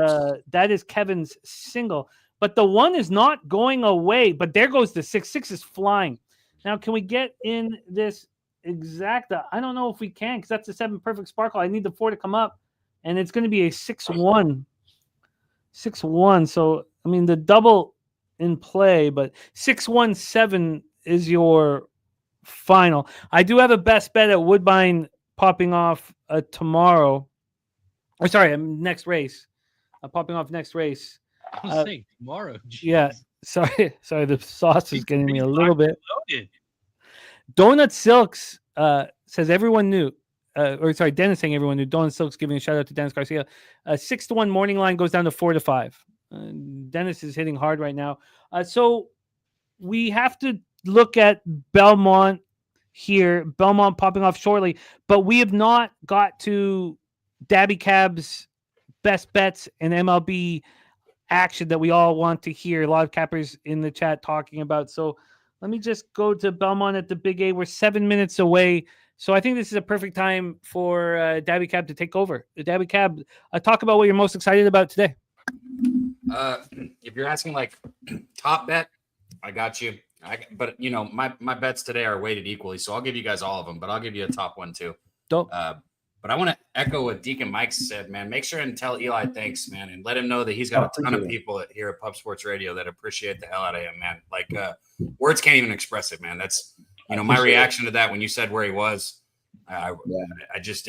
that is Kevin's single. But the 1 is not going away. But there goes the 6. 6 is flying. Now, can we get in this exacta? I don't know if we can because that's a 7 perfect sparkle. I need the 4 to come up. And it's going to be a 6-1. 6-1. So, I mean, the double in play. But 6-1-7 is your final. I do have a best bet at Woodbine popping off tomorrow. Or sorry, next race. Popping off next race. I was saying tomorrow. Jeez. Yeah, sorry. The sauce is getting me a little bit. Loaded. Donut Silks says everyone knew. Dennis saying everyone knew. Donut Silks giving a shout out to Dennis Garcia. 6-1 morning line goes down to 4-5. Dennis is hitting hard right now. So we have to look at Belmont here. Belmont popping off shortly, but we have not got to Dabby Cab's best bets and MLB action that we all want to hear. A lot of cappers in the chat talking about. So let me just go to Belmont at the Big A. We're 7 minutes away. So I think this is a perfect time for Dabby Cab to take over. Dabby Cab, talk about what you're most excited about today. If you're asking like top bet, I got you. But my bets today are weighted equally, so I'll give you guys all of them. But I'll give you a top one too. Dope. But I want to echo what Deacon Mike said, man. Make sure and tell Eli thanks, man, and let him know that he's got a ton of people here at Pub Sports Radio that appreciate the hell out of him, man. Like words can't even express it, man. That's You know, my reaction to that when you said where he was, I just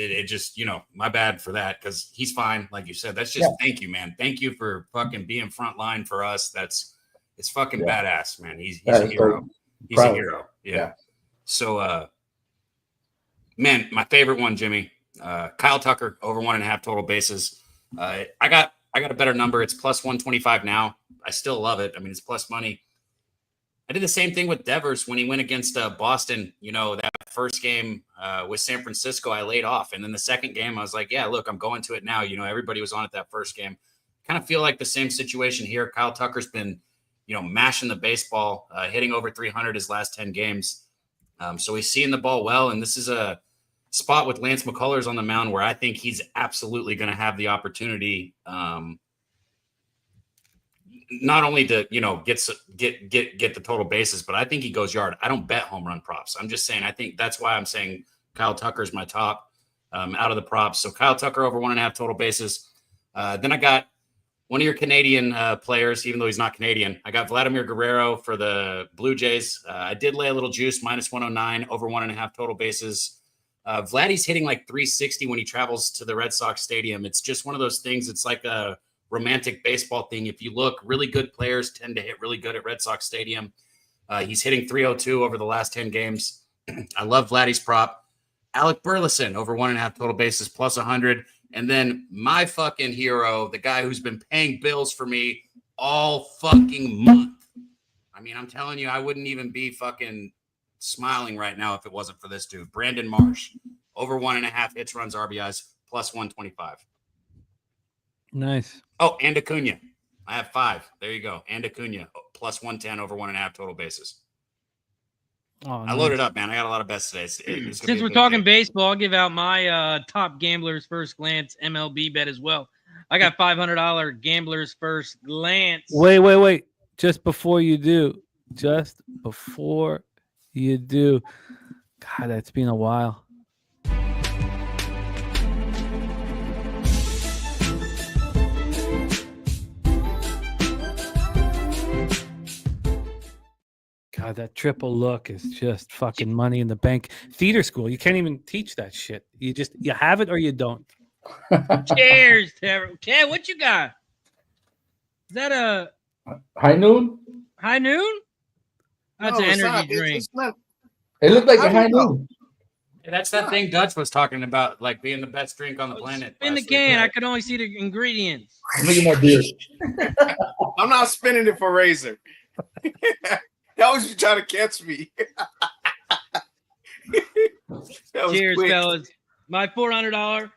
my bad for that, because he's fine, like you said. That's just thank you, man. Thank you for fucking being front line for us. It's fucking badass, man. He's a hero. He's a hero. Yeah. So, man, my favorite one, Jimmy, Kyle Tucker, over 1.5 total bases. I got a better number. It's plus 125 now. I still love it. I mean, it's plus money. I did the same thing with Devers when he went against Boston. You know, that first game with San Francisco, I laid off. And then the second game, I was like, yeah, look, I'm going to it now. You know, everybody was on it that first game. Kind of feel like the same situation here. Kyle Tucker's been, you know, mashing the baseball, hitting over 300 his last 10 games. So he's seeing the ball well. And this is a spot with Lance McCullers on the mound where I think he's absolutely going to have the opportunity not only to, you know, get the total bases, but I think he goes yard. I don't bet home run props. I'm just saying, I think that's why I'm saying Kyle Tucker's my top out of the props. So Kyle Tucker over 1.5 total bases. Then I got one of your Canadian players, even though he's not Canadian. I got Vladimir Guerrero for the Blue Jays. I did lay a little juice, minus 109, over 1.5 total bases. Vladdy's hitting like 360 when he travels to the Red Sox stadium. It's just one of those things. It's like a romantic baseball thing. If you look, really good players tend to hit really good at Red Sox stadium. He's hitting 302 over the last 10 games. I love Vladdy's prop. Alec Burleson over 1.5 total bases, plus 100. And then my fucking hero, the guy who's been paying bills for me all fucking month. I mean, I'm telling you, I wouldn't even be fucking smiling right now if it wasn't for this dude. Brandon Marsh, over 1.5 hits, runs, RBIs, plus 125. Nice. Oh, and Acuna. I have 5. There you go. And Acuna, plus 110 over 1.5 total bases. Oh, I loaded up, man. I got a lot of bets today. Since we're talking baseball, I'll give out my top gamblers first glance MLB bet as well. I got $500 gamblers first glance. Wait. Just before you do. God, that's been a while. God, that triple look is just fucking money in the bank. Theater school, you can't even teach that shit. You have it or you don't. Cheers, Tara. Okay, what you got? Is that a high noon? High noon? That's an energy drink. It looked like a high noon. That's that thing Dutch was talking about, like being the best drink on the planet. In the can, right? I could only see the ingredients. Look at my beer. I'm not spinning it for Razor. That was you trying to catch me. Cheers, quick. Fellas. My $400,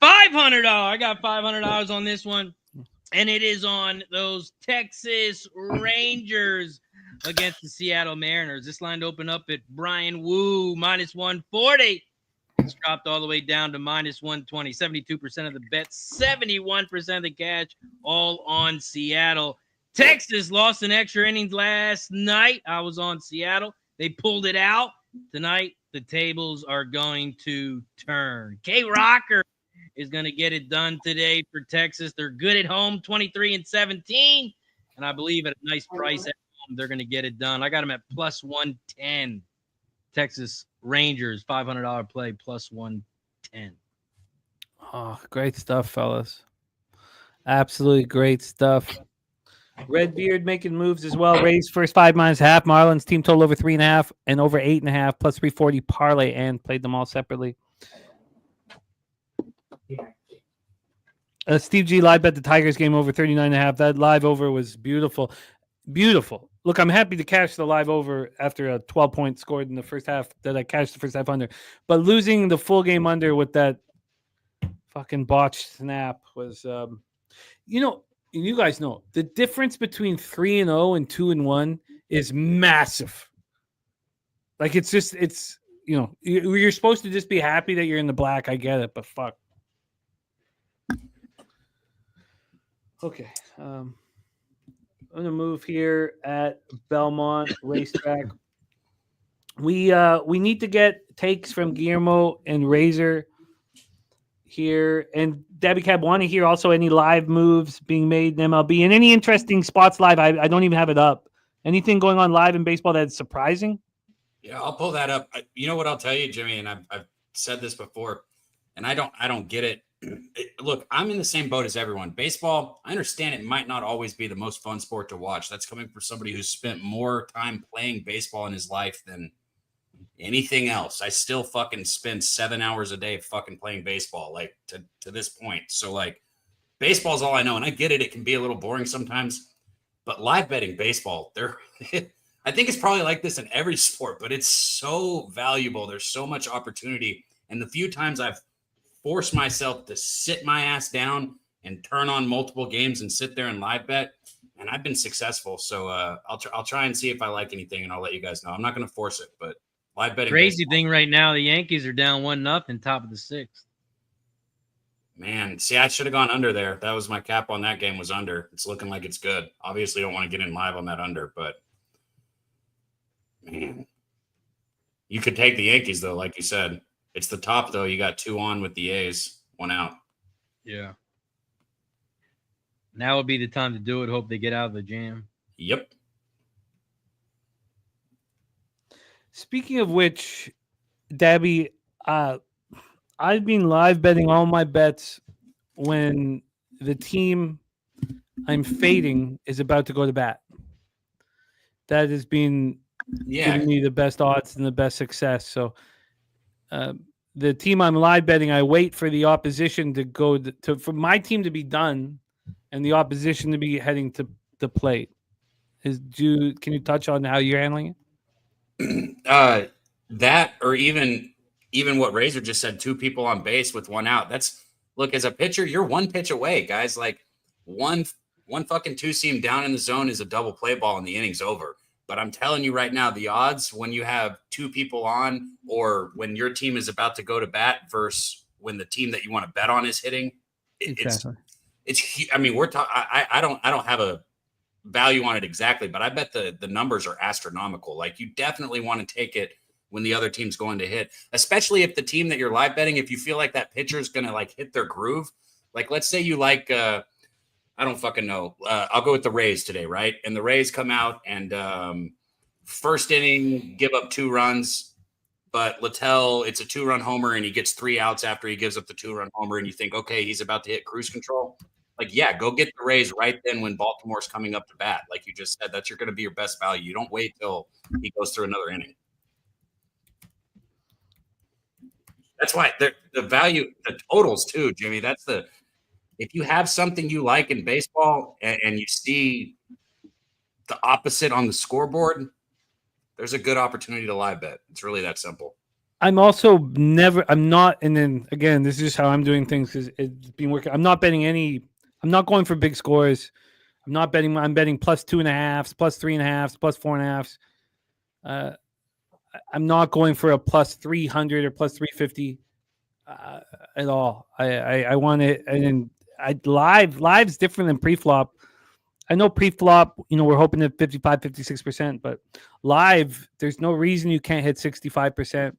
$500. I got $500 on this one, and it is on those Texas Rangers against the Seattle Mariners. This line opened up at Brian Wu, minus 140. It's dropped all the way down to minus 120. 72% of the bets, 71% of the cash, all on Seattle. Texas lost in extra innings last night. I was on Seattle. They pulled it out. Tonight, the tables are going to turn. K-Rocker is going to get it done today for Texas. They're good at home, 23-17. And I believe at a nice price at home, they're going to get it done. I got them at plus 110. Texas Rangers, $500 play, plus 110. Oh, great stuff, fellas. Absolutely great stuff. Redbeard making moves as well. Rays first 5 minus half. Marlins team total over 3.5 and over 8.5 plus 340 parlay, and played them all separately. Steve G live bet the Tigers game over 39.5. That live over was beautiful. Beautiful. Look, I'm happy to cash the live over after a 12-point scored in the first half that I cashed the first half under. But losing the full game under with that fucking botched snap was, you guys know the difference between 3-0 and 2-1 is massive. Like you're supposed to just be happy that you're in the black. I get it, but fuck. Okay. I'm gonna move here at Belmont Racetrack. We need to get takes from Guillermo and Razor here, and Debbie Cab want to hear also any live moves being made in MLB and any interesting spots live. I don't even have it up. Anything going on live in baseball that's surprising? Yeah, I'll pull that up. You know what I'll tell you, Jimmy, and I've said this before, and I don't get it. Look, I'm in the same boat as everyone. Baseball, I understand it might not always be the most fun sport to watch. That's coming from somebody who's spent more time playing baseball in his life than anything else. I still fucking spend 7 hours a day fucking playing baseball, like to this point. So like baseball's all I know, and I get it. It can be a little boring sometimes, but live betting baseball, I think it's probably like this in every sport, but it's so valuable. There's so much opportunity. And the few times I've forced myself to sit my ass down and turn on multiple games and sit there and live bet, and I've been successful. So I'll try and see if I like anything, and I'll let you guys know. I'm not going to force it, but live betting. Crazy thing right now, the Yankees are down 1-0, top of the 6th. Man, see, I should have gone under there. That was my cap on that game was under. It's looking like it's good. Obviously, don't want to get in live on that under, but man, you could take the Yankees though, like you said. It's the top though. You got 2 on with the A's, 1 out. Yeah. Now would be the time to do it. Hope they get out of the jam. Yep. Speaking of which, Dabby, I've been live betting all my bets when the team I'm fading is about to go to bat. That has been giving me the best odds and the best success. So the team I'm live betting, I wait for the opposition to go for my team to be done and the opposition to be heading to the plate. Can you touch on how you're handling it? That or even what Razor just said, 2 people on base with 1 out. Look, as a pitcher, you're 1 pitch away, guys. Like one fucking 2-seam down in the zone is a double play ball and the inning's over. But I'm telling you right now, the odds when you have 2 people on or when your team is about to go to bat versus when the team that you want to bet on is hitting, it's I mean, I don't have a value on it exactly, but I bet the numbers are astronomical. Like you definitely want to take it when the other team's going to hit, especially if the team that you're live betting, if you feel like that pitcher is going to like hit their groove. Like, let's say you like, I don't fucking know. I'll go with the Rays today, right? And the Rays come out and first inning, give up 2 runs, but Littell, it's a 2-run homer and he gets 3 outs after he gives up the 2-run homer. And you think, okay, he's about to hit cruise control. Like, yeah, go get the Rays right then when Baltimore's coming up to bat. Like you just said, that's going to be your best value. You don't wait till he goes through another inning. That's why the value, the totals too, Jimmy. If you have something you like in baseball and you see the opposite on the scoreboard, there's a good opportunity to live bet. It's really that simple. I'm not, and then again, this is just how I'm doing things because it's been working. I'm not going for big scores. I'm betting plus 2.5, plus 3.5, plus 4.5. I'm not going for a plus 300 or plus 350 at all. I want it, and then live's different than pre-flop. I know pre-flop, we're hoping at 55, 56%, but live, there's no reason you can't hit 65%.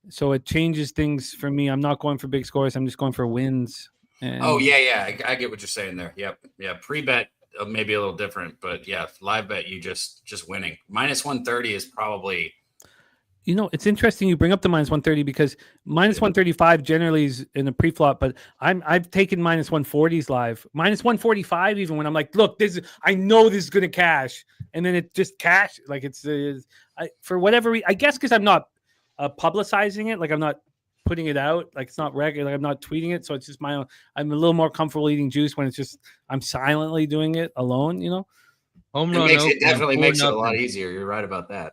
So it changes things for me. I'm not going for big scores. I'm just going for wins. Oh, yeah. I get what you're saying there. Yep. Yeah. Pre-bet maybe a little different, but yeah, live bet, you just winning. Minus 130 is probably... it's interesting you bring up the minus 130 because minus 135 generally is in a pre-flop, but I've taken minus 140s live, minus 145 even when I'm like, look, I know this is going to cash, and then it just cash. Like for whatever reason, I guess because I'm not publicizing it, like I'm not putting it out, like it's not regular, like I'm not tweeting it, so it's just my own. I'm a little more comfortable eating juice when it's just I'm silently doing it alone, Home run. It definitely makes it a lot easier. You're right about that.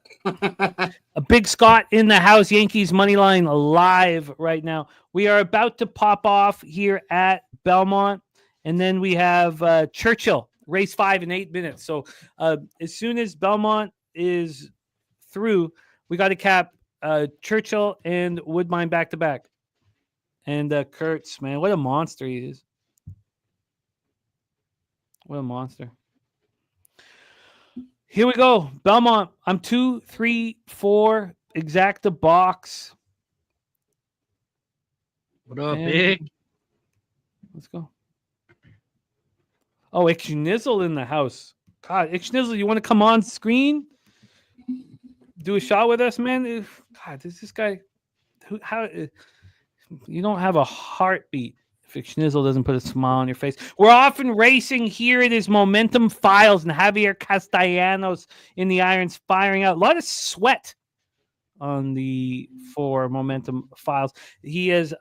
A big Scott in the house. Yankees money line live right now. We are about to pop off here at Belmont, and then we have Churchill race 5 in 8 minutes. So as soon as Belmont is through, we got to cap Churchill and Woodbine back to back. And Kurtz, man, what a monster he is! What a monster. Here we go. Belmont. I'm 2, 3, 4. Exacta box. What up, big? Let's go. Oh, Ixnizzle in the house. God, Ixnizzle, you want to come on screen? do a shot with us, man? God, this guy. How you don't have a heartbeat if Schnizzle doesn't put a smile on your face. We're off and racing. Here it is. Momentum Files and Javier Castellanos in the irons, firing out a lot of sweat on the 4 Momentum Files. He is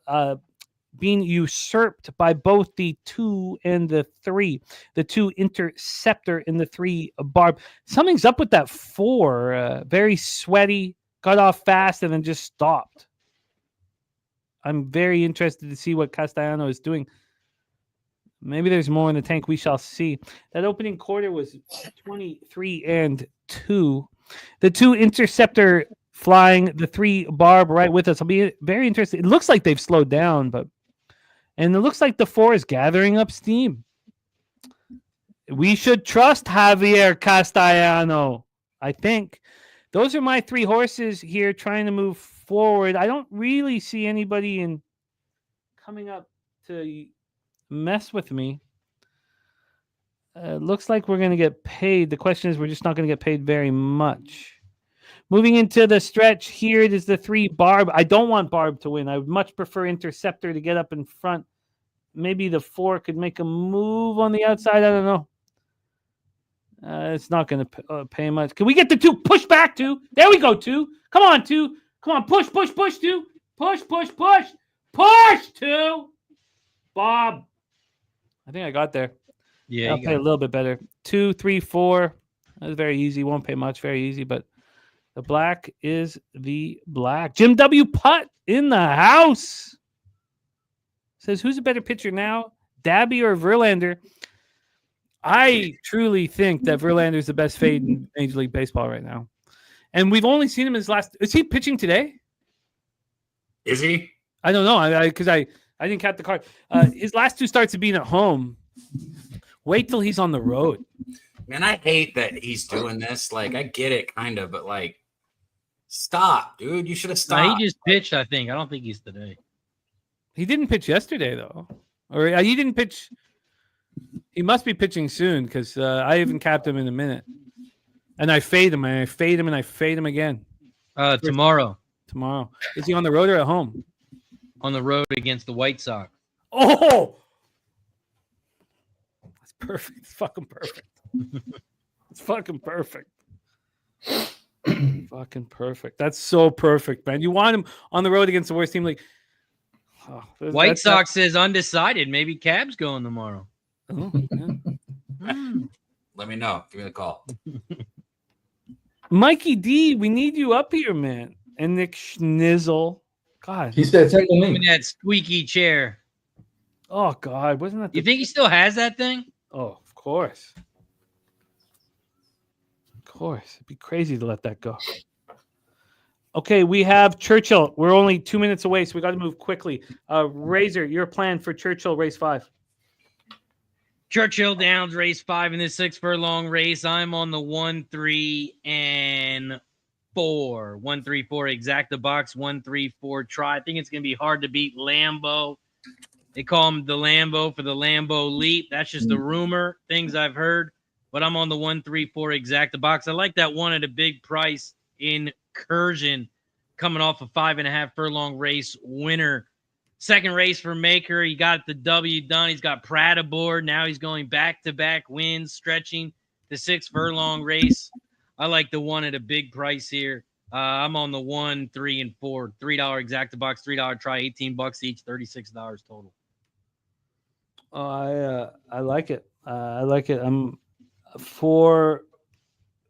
being usurped by both the 2 and the 3. The 2 Interceptor and the 3 Barb. Something's up with that 4. Very sweaty, got off fast, and then just stopped. I'm very interested to see what Castellano is doing. Maybe there's more in the tank. We shall see. That opening quarter was 23-2. The 2 Interceptor flying, the 3 Barb right with us. I'll be very interested. It looks like they've slowed down, and it looks like the 4 is gathering up steam. We should trust Javier Castellano, I think. Those are my 3 horses here trying to move forward. I don't really see anybody coming up to mess with me. Looks like we're going to get paid. The question is, we're just not going to get paid very much. Moving into the stretch, here it is the 3 Barb. I don't want Barb to win. I would much prefer Interceptor to get up in front. Maybe the 4 could make a move on the outside. I don't know. It's not going to pay much. Can we get the 2? Push back, 2. There we go, 2. Come on, 2. Come on, push, 2. Push, 2. Bob. I think I got there. Yeah, I'll pay a little bit better. 2, 3, 4. That's very easy. Won't pay much. Very easy, but the black is the black. Jim W. Putt in the house. Says, who's a better pitcher now, Dabby or Verlander? I truly think that Verlander is the best fade in Major League Baseball right now. And we've only seen him in his last. Is he pitching today? Is he? I don't know. Because I didn't count the card. His last 2 starts have been at home. Wait till he's on the road. Man, I hate that he's doing this. Like, I get it, kind of, but like, stop, dude. You should have stopped. No, he just pitched, I think. I don't think he's today. He didn't pitch yesterday, though. Or he didn't pitch. He must be pitching soon because I haven't capped him in a minute. And I fade him, and I fade him, and I fade him again. Tomorrow. Tomorrow. Is he on the road or at home? On the road against the White Sox. Oh! That's perfect. It's fucking perfect. It's fucking perfect. Fucking perfect. That's so perfect, man. You want him on the road against the worst team league. Oh, White Sox says undecided. Maybe Cab's going tomorrow. Oh, yeah. Let me know. Give me the call. Mikey D, we need you up here, man. And Nick Schnizzle. God. He said, take the In link. that squeaky chair. Oh, God. Wasn't that You think he still has that thing? Oh, of course. Of course. It'd be crazy to let that go. Okay, we have Churchill. We're only 2 minutes away, so we got to move quickly. Razor, your plan for Churchill race 5. Churchill Downs race 5 in this 6 furlong race. I'm on the 1, 3, and 4. 1, 3, 4 exacta box. 1, 3, 4 try. I think it's going to be hard to beat Lambo. They call him the Lambo for the Lambo Leap. That's just a rumor, things I've heard. But I'm on the 1, 3, 4 exacta box. I like that one at a big price. Incursion coming off a 5.5 furlong race winner. Second race for Maker. He got the W done. He's got Pratt aboard. Now he's going back-to-back wins, stretching the 6 furlong race. I like the one at a big price here. I'm on the 1, 3, and 4. $3 exacta box, $3 try, $18 each, $36 total. I like it. I like it. For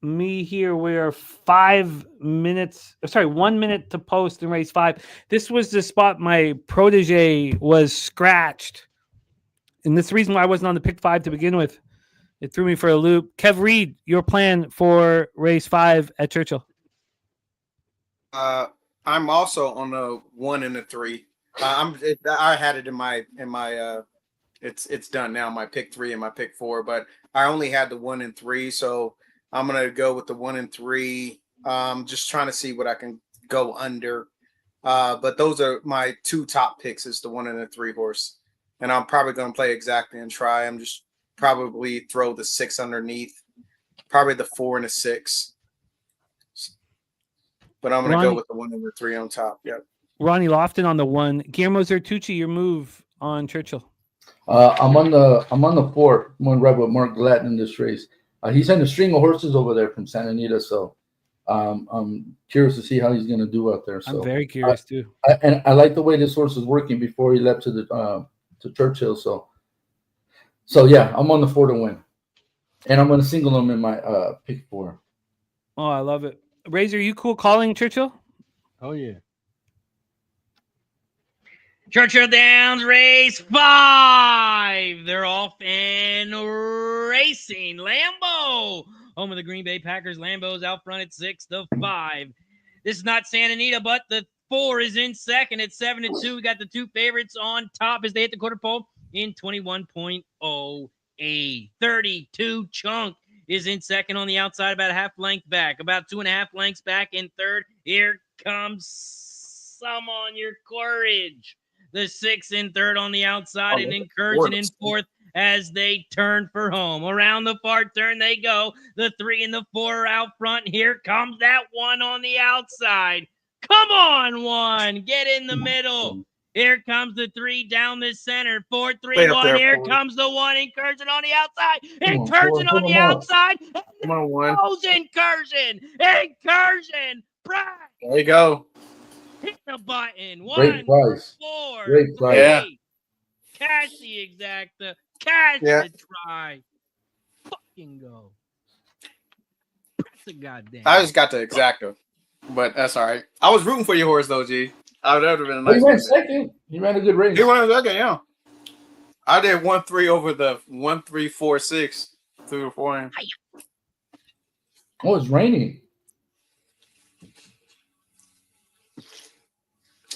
me here, we are 1 minute to post in race 5. This was the spot my protege was scratched. And this is the reason why I wasn't on the pick 5 to begin with. It threw me for a loop. Kev Reed, your plan for race 5 at Churchill. I'm also on the 1 and the 3. I had it in my it's done now, my pick 3 and my pick 4, but I only had the 1 and 3, so I'm gonna go with the 1 and 3. Just trying to see what I can go under. But those are my 2 top picks, is the 1 and the 3 horse. And I'm probably gonna play exactly and try. I'm just probably throw the 6 underneath, probably the 4 and the 6. but I'm going to Ronnie- go with the 1 over 3 on top. Yep. Ronnie Lofton on the 1. Guillermo Zertucci, your move on Churchill. I'm on the 4. I'm going to ride with Mark Gladden in this race. He sent a string of horses over there from Santa Anita, so I'm curious to see how he's going to do out there. So I'm very curious too. and I like the way this horse is working before he left to Churchill. So yeah, I'm on the 4 to win, and I'm going to single him in my pick 4. Oh, I love it. Razor, you cool calling Churchill? Oh, yeah. Churchill Downs race 5. They're off and racing. Lambeau, home of the Green Bay Packers. Lambeau's out front at 6-5. This is not Santa Anita, but the 4 is in second at 7-2. We got the 2 favorites on top as they hit the quarter pole in 21.08. 32 Chunk is in second on the outside, about a half length back, about 2.5 lengths back in third. Here comes Some on Your Courage. The 6 in third on the outside, and Incursion in fourth as they turn for home. Around the far turn they go. The 3 and the 4 are out front. Here comes that 1 on the outside. Come on, 1. Get in the middle. Here comes the 3 down the center. 4, 3, 1. Here comes the 1. Incursion on the outside. Incursion on the outside. Come on, 1. Incursion. Incursion. Brian. There you go. Hit the button. 1, Great price. 4, Great price. 3. Yeah. Cash the exacta. Cash the try. Fucking go. Press the goddamn. I just got the exacta, but that's all right. I was rooting for your horse, though, G. That would have been a nice He ran one. second. He ran a good race. He won second, yeah. I did 1-3 over the 1-3-4-6 through the 4. Oh, it's raining.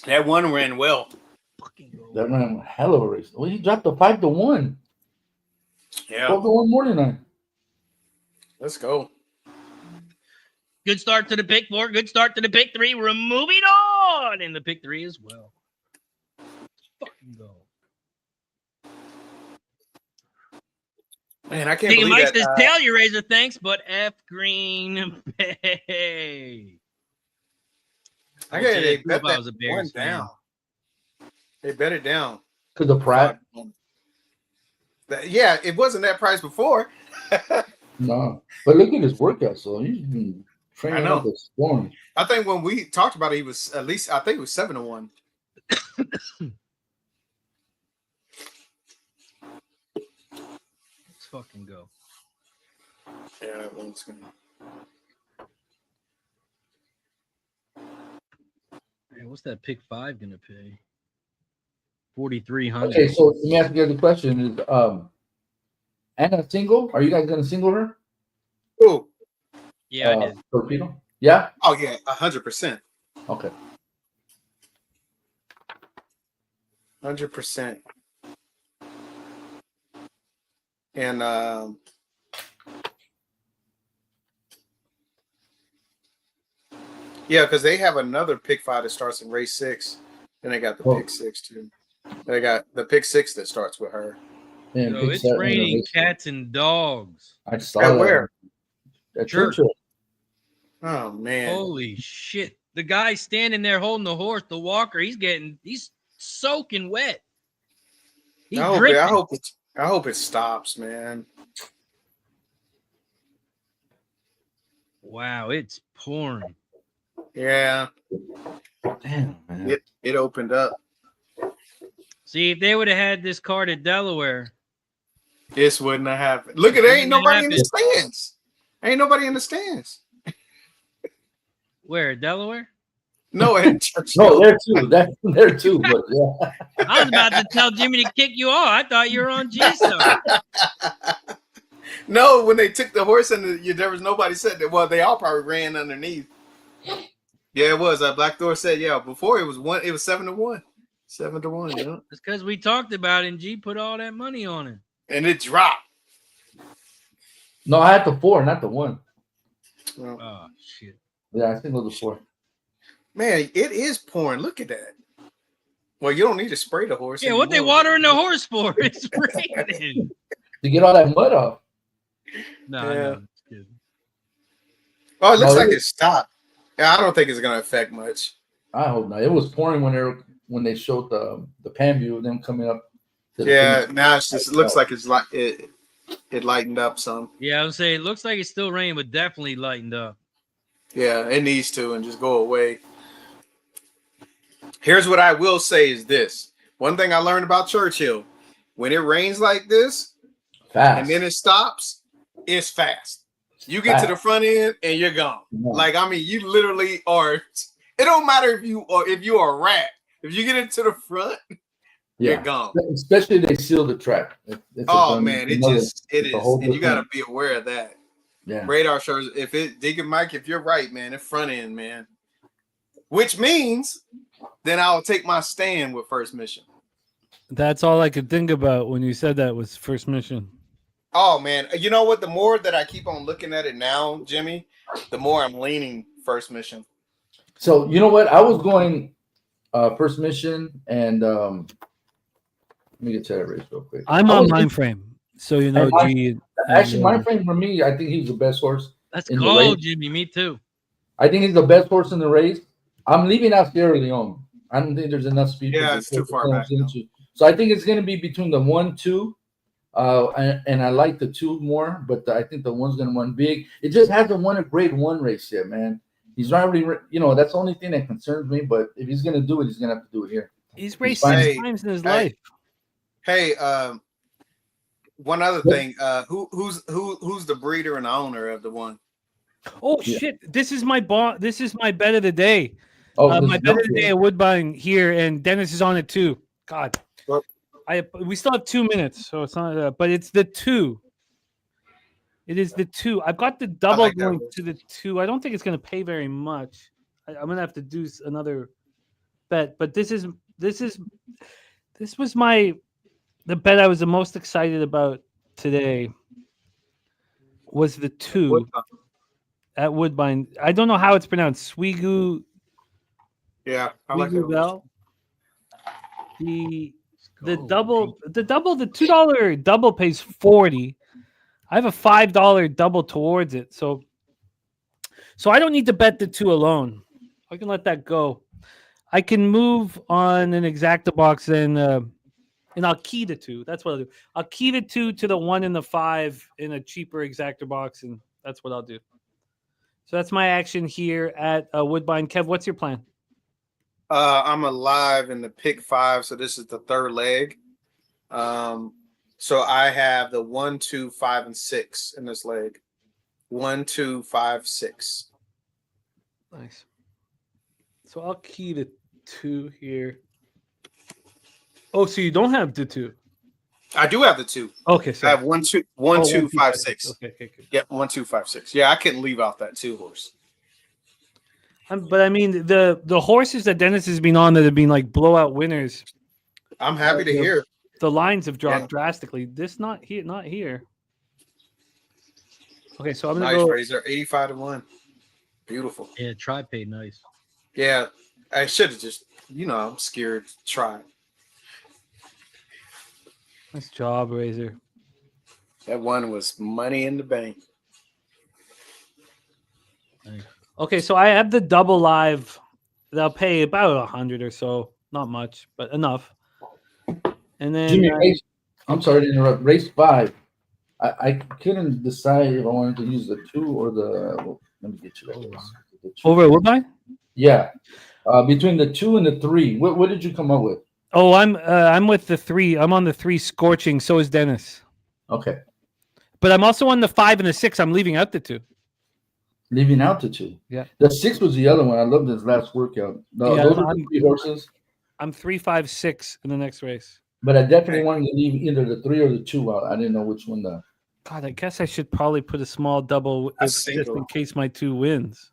That 1 ran well. That ran a hell of a race. Well, he dropped the 5-1. Yeah. 12-1 morning night. Let's go. Good start to the pick 4. Good start to the pick 3. We're moving on in the pick 3 as well. Fucking go. Man, I can't Taking believe Mike says, that. tell your Razor thanks, but F Green Bay. I got they If bet I was a that Bears 1 fan. down. They bet it down. To the Pratt. Yeah, it wasn't that price before. No. But look at his workout. So he's been training I know. up a storm. I think when we talked about it, he was at least, I think it was 7-1. Let's fucking go. Yeah, that one's gonna. Man, what's that pick 5 gonna pay? 4,300. Okay, so let me ask you guys a question. Is Anna single? Are you guys gonna single her? Ooh. Yeah, I did. Thorpedo? Yeah? Oh yeah, 100%. Okay. 100%. And yeah, because they have another pick 5 that starts in race 6. And they got the pick 6 too. They got the pick 6 that starts with her. And So it's raining cats and dogs. I saw At that. where? At Church. Churchill. Oh man. Holy shit. The guy standing there holding the horse, the walker, he's soaking wet. He's dripping. I hope it stops, man. Wow, it's pouring. Yeah. Damn, man. It opened up. See, if they would have had this card at Delaware. This wouldn't have happened. Look at there ain't nobody in the stands. Ain't nobody in the stands. Where, Delaware? No, at Churchill. No, there too. There too, but yeah. I was about to tell Jimmy to kick you off. I thought you were on G-Star. No, when they took the horse and there was nobody said that. Well, they all probably ran underneath. Yeah, it was. Black Thor said, yeah, before it was 7-1. 7-1, yeah. It's because we talked about it and G put all that money on it. And it dropped. No, I had the 4, not the 1. Well, Oh, shit. Yeah, I think it was the 4. man, it is pouring. Look at that. Well, you don't need to spray the horse. Yeah, what they anymore. watering the horse for? It's raining. To get all that mud off. No, Yeah. no. It's good. Oh, it looks No, like it- it stopped. I don't think it's gonna affect much. I hope not. It was pouring when they showed the pan view of them coming up. To the Yeah, finish. now it's just it looks like it's like it lightened up some. Yeah, I would say it looks like it's still raining, but definitely lightened up. Yeah, it needs to and just go away. Here's what I will say is this. One thing I learned about Churchill, when it rains like this Fast. and then it stops, it's fast. You get to the front end and you're gone. Yeah. Like, I mean, you literally are. It don't matter if you are a rat. If you get into the front, you're gone. Especially they seal the track. Man, it is, and you got to be aware of that. Yeah. Radar shows Deacon Mike, if you're right, man, in front end, man. Which means then I'll take my stand with first mission. That's all I could think about when you said that was first mission. Oh man, you know what? The more that I keep on looking at it now, Jimmy, the more I'm leaning first mission. So you know what? I was going first mission, and let me get to that race real quick. I'm on Mindframe, so you know. Actually, Mindframe for me, I think he's the best horse. Let's go, Jimmy. Me too. I think he's the best horse in the race. I'm leaving out Sierra Leone. I don't think there's enough speed. Yeah, it's too far back. So I think it's going to be between the 1, 2. And I like the 2 more, but I think the 1's going to run big. It just hasn't won a grade 1 race yet, man. He's not really, that's the only thing that concerns me. But if he's going to do it, he's going to have to do it here. He's raced 6 times in his life. Hey, one other thing. Who's the breeder and owner of the one? Oh shit! This is my This is my bet of the day. Oh, my bet of the day at Woodbine here, and Dennis is on it too. God, we still have 2 minutes, so it's not. But it's the 2. It is the 2. I've got the double going to the 2. I don't think it's going to pay very much. I'm going to have to do another bet. But this was the bet I was the most excited about today. Was the 2 at Woodbine? I don't know how it's pronounced. Swigu. Yeah, I like it. The double, the $2 double pays 40. I have a $5 double towards it, so I don't need to bet the 2 alone. I can let that go. I can move on an exacta box and I'll key the 2. That's what I'll do. I'll key the 2 to the 1 and the 5 in a cheaper exacta box, and that's what I'll do. So that's my action here at Woodbine. Kev, what's your plan? I'm alive in the pick 5, so this is the 3rd leg. So I have the 1, 2, 5, and 6 in this leg. 1, 2, 5, 6. Nice. So I'll key the 2 here. Oh, so you don't have the 2? I do have the 2. Okay, so I have 1, 2, 1, 2, 5, 6. Okay, good. Yep, 1, 2, 5, 6. Yeah, I couldn't leave out that 2 horse. But I mean, the horses that Dennis has been on that have been like blowout winners. I'm happy to hear. The lines have dropped drastically. This not here. Okay, so I'm gonna go. Razor, 85 to 1. Beautiful. Yeah, try paid nice. Yeah, I should have just, I'm scared to try. Nice job, Razor. That one was money in the bank. Nice. Okay, so I have the double live. They'll pay about 100 or so. Not much, but enough. And then Jimmy, I'm sorry to interrupt. Race 5. I couldn't decide if I wanted to use the 2 or the. Let me get you that. Over at Woodbine? Yeah, between the 2 and the 3. What did you come up with? Oh, I'm with the 3. I'm on the 3 scorching. So is Dennis. Okay, but I'm also on the 5 and the 6. I'm leaving out the 2. Leaving out the 2. Yeah. The 6 was the other one. I love this last workout. Those are the 3 horses. I'm 3, 5, 6 in the next race. But I definitely wanted to leave either the 3 or the 2 out. I didn't know which one. God, I guess I should probably put a small double just in case my 2 wins.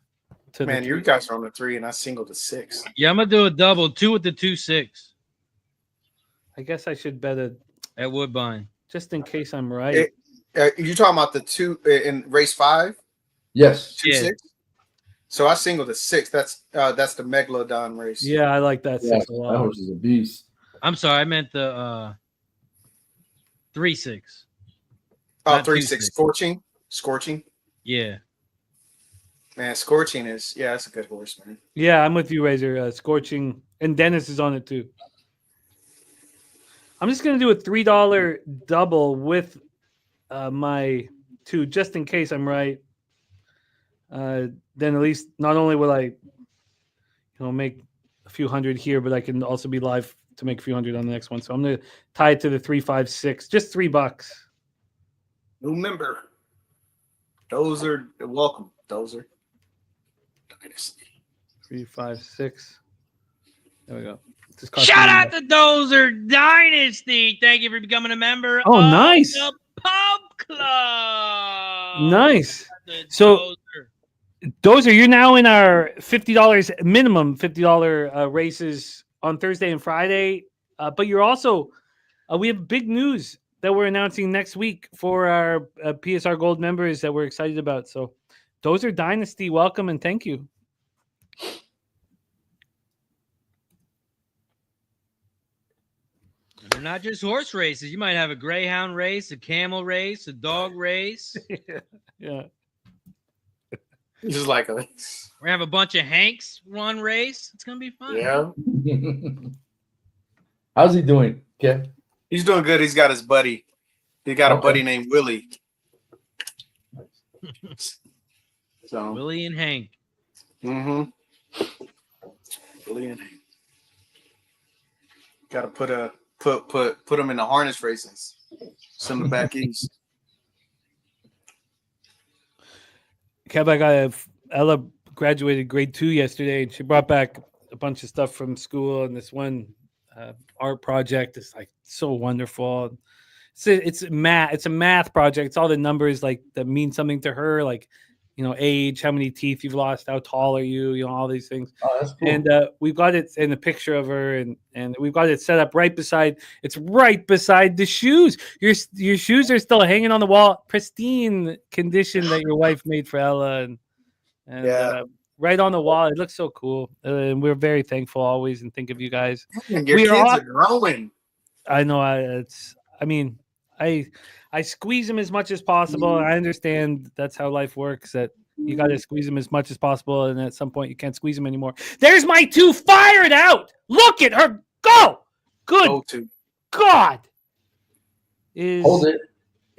Man, you guys are on the 3 and I singled the 6. Yeah, I'm gonna do a double 2 with the 2, 6. I guess I should bet it at Woodbine just in case I'm right. You talking about the 2 in race 5? Yes. 2, 6. So I singled the 6. That's the Megalodon race. Yeah, I like that 6 a lot. That horse is a beast. I'm sorry, I meant the 3, 6. Oh, 3, 6. Scorching. Yeah. Man, Scorching is that's a good horse, man. Yeah, I'm with you, Razor. Scorching, and Dennis is on it too. I'm just gonna do a $3 double with my 2, just in case I'm right. Then at least not only will I, make a few hundred here, but I can also be live to make a few hundred on the next one. So I'm gonna tie it to the 356, just $3. New member. Dozer, welcome, Dozer. Dynasty. 356. There we go. Shout out to Dozer Dynasty. Thank you for becoming a member. Oh, nice. The Pub Club. Nice. So, Dozer, you're now in our $50 minimum $50 races on Thursday and Friday. But you're also, we have big news that we're announcing next week for our PSR Gold members that we're excited about. So, Dozer Dynasty, welcome and thank you. They're not just horse races. You might have a greyhound race, a camel race, a dog race. Yeah. Just like a. We're gonna have a bunch of Hanks run race. It's gonna be fun. Yeah. How's he doing, Kev? He's doing good. He's got his buddy. He got a buddy named Willie. So Willie and Hank. Willie and Hank. Got to put him in the harness races. Send him back east. Kev, Ella graduated grade 2 yesterday, and she brought back a bunch of stuff from school, and this one art project is like so wonderful. It's a math project. It's all the numbers like that mean something to her, like age, how many teeth you've lost, how tall are you, all these things. Oh, that's cool. And we've got it in a picture of her, and we've got it set up right beside the shoes. Your shoes are still hanging on the wall, pristine condition that your wife made for Ella, and right on the wall. It looks so cool, and we're very thankful always and think of you guys. Your kids are growing. I know. I squeeze them as much as possible. I understand that's how life works, that you got to squeeze them as much as possible, and at some point you can't squeeze them anymore. There's my 2 fired out. Look at her go. Good God. Hold it.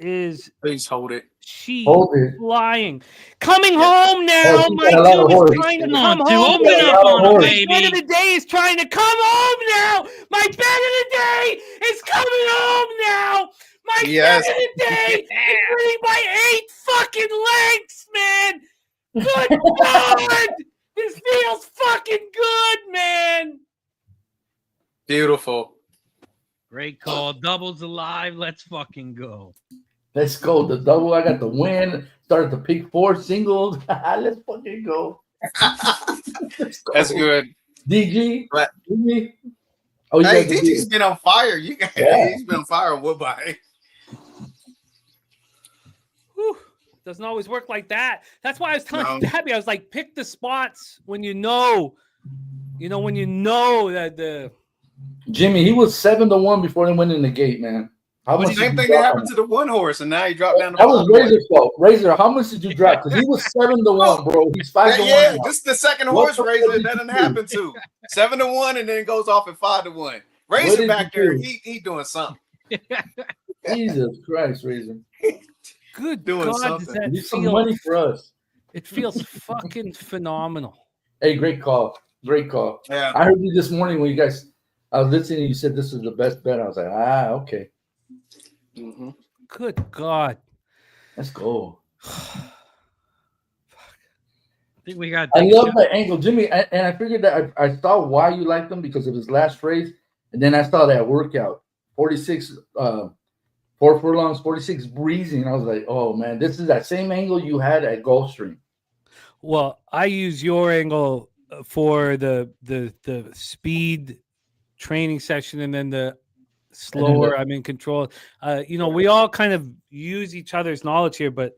Please hold it. She's Hold it. flying. Coming home now. Oh, My 2 is trying to come home. Open up on My baby. bet of the day is trying to come home now. My bet of the day is coming home now. My bet of the day is winning by 8 fucking lengths, man. Good God. This feels fucking good, man. Beautiful. Great call. Doubles alive. Let's fucking go. Let's go. The double. I got the win. Started to pick 4 singles. Let's fucking go. That's good. DG. Right. DG. Oh, yeah. Hey, DG's been on fire. He's been on fire on Woodbine. Doesn't always work like that. That's why I was telling Gabby, I was like, pick the spots when you know that the Jimmy, he was 7-1 before they went in the gate, man. The same thing that happened to the one horse, and now he dropped down. That was Razor's fault. Razor, how much did you drop? Because he was 7-1, bro. He's 5-1. Yeah, this is the second horse Razor that doesn't happen to 7-1, and then goes off at 5-1. Razor back there, he doing something. Jesus Christ, Razor. Good doing God, something. Need some money for us. It feels fucking phenomenal. Hey, great call. Great call. Yeah. I heard you this morning when you guys, I was listening, you said this was the best bet. I was like, okay. Mm-hmm. Good God. Let's go. I think we got. I love that angle, Jimmy. And I figured that I saw why you liked them because of his last race. And then I saw that workout 46, 4 furlongs, 46 breezing. I was like, oh, man, this is that same angle you had at Gulfstream. Well, I use your angle for the speed training session, and then the slower I'm in control. We all kind of use each other's knowledge here, but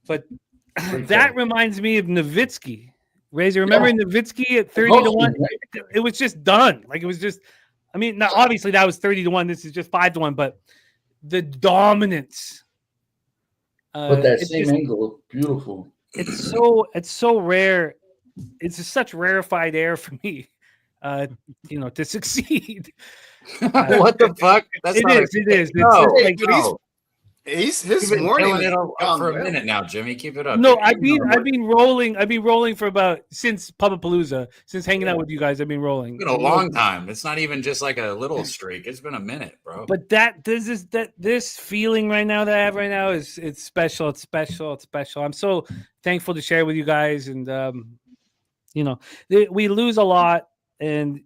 that reminds me of Nowitzki. Razor, remember Nowitzki at 30-1? It was just done. Like, it was just, I mean, now obviously that was 30-1. This is just 5-1, but the dominance. But that same angle, beautiful. it's so rare. It's just such rarefied air for me, to succeed. What the fuck? It is. It's No, just like, no. His You've been morning killing is it gone for a well. minute now, Jimmy. Keep it up. no, You're I've been rolling for about since Pubbapalooza, since hanging out with you guys. I've been rolling. It's been a long time. It's not even just like a little streak. It's been a minute, bro. But this feeling right now that I have right now it's special. It's special. It's special. I'm so thankful to share with you guys, and we lose a lot, and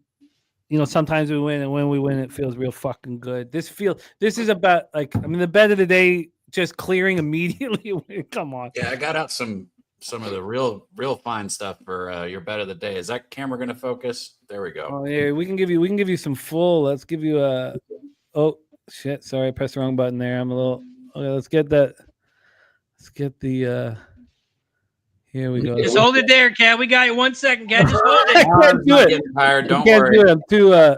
sometimes we win, and when we win, it feels real fucking good. This is about the bet of the day just clearing immediately. Come on. Yeah, I got out some of the real fine stuff for your bet of the day. Is that camera going to focus? There we go. Oh yeah, we can give you some full. Let's give you a. Oh shit! Sorry, I pressed the wrong button there. I'm a little. Okay, let's get that. Let's get the. Here we go. Just hold it there, Cat. We got you 1 second, Cat. Just hold I it. can't do I'm it. getting tired. Don't I can't worry. do it. I'm too.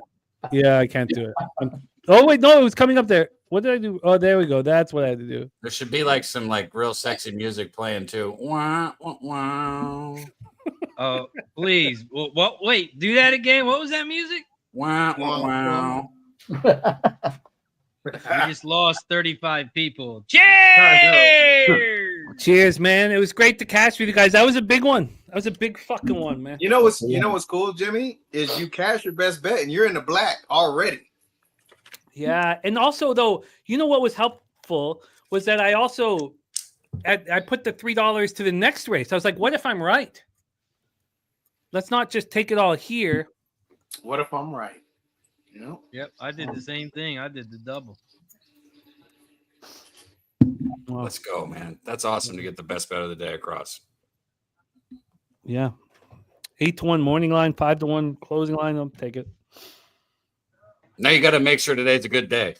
Yeah, I can't do it. Oh wait, no, it was coming up there. What did I do? Oh, there we go. That's what I had to do. There should be like some real sexy music playing too. Wah, wah, wah. Oh, please. What? Wait, do that again. What was that music? Wah, wah, wah. We just lost 35 people. Cheers! Cheers, man. It was great to cash with you guys. That was a big one. That was a big fucking one, man. You know what's cool, Jimmy? Is you cash your best bet and you're in the black already. Yeah, and also though, what was helpful was that I also I put the $3 to the next race. I was like, what if I'm right? Let's not just take it all here. What if I'm right? Yep, I did the same thing. I did the double. Well, Let's go, man. That's awesome to get the best bet of the day across. yeah. 8-1 morning line, 5-1 closing line. I'll take it. Now you got to make sure today's a good day.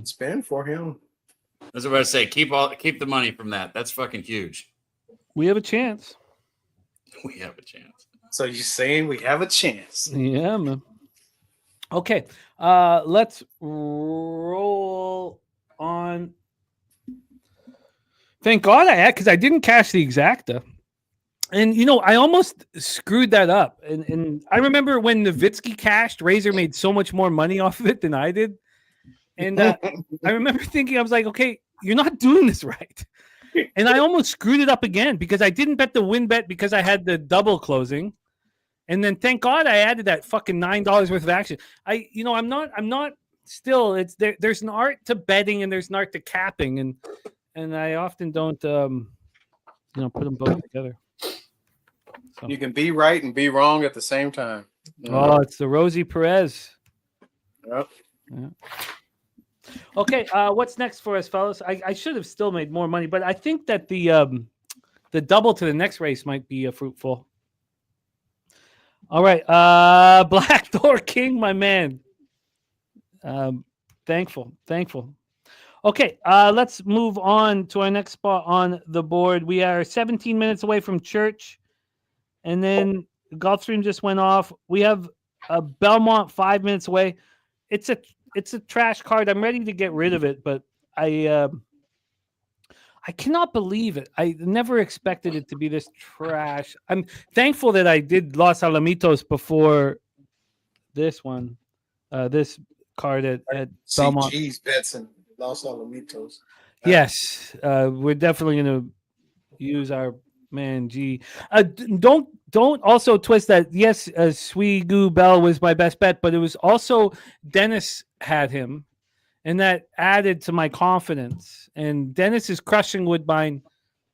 Spin for him. That's what I say. Keep the money from that. That's fucking huge. We have a chance. We have a chance. So you're saying we have a chance? Yeah, man. Okay, let's roll on. Thank God I had, because I didn't cash the exacta. And, I almost screwed that up. And I remember when Nowitzki cashed, Razor made so much more money off of it than I did. And I remember thinking, I was like, okay, you're not doing this right. And I almost screwed it up again because I didn't bet the win bet because I had the double closing. And then thank God I added that fucking $9 worth of action. I'm not still, it's there. There's an art to betting and there's an art to capping. And I often don't, put them both together. So. You can be right and be wrong at the same time. Oh, it's the Rosie Perez. Yep. Yeah. Okay, what's next for us, fellas? I should have still made more money, but I think that the double to the next race might be fruitful. All right, Black Door King, my man. Thankful. Okay, let's move on to our next spot on the board. We are 17 minutes away from church, and then Gulfstream just went off. We have a Belmont 5 minutes away. It's a trash card. I'm ready to get rid of it, but I cannot believe it. I never expected it to be this trash. I'm thankful that I did Los Alamitos before this one, this card at Belmont. CG's bets in Los Alamitos. Yes, we're definitely going to use our man G. Don't also twist that. Yes, Swigu Bell was my best bet, but it was also Dennis had him, and that added to my confidence. And Dennis is crushing Woodbine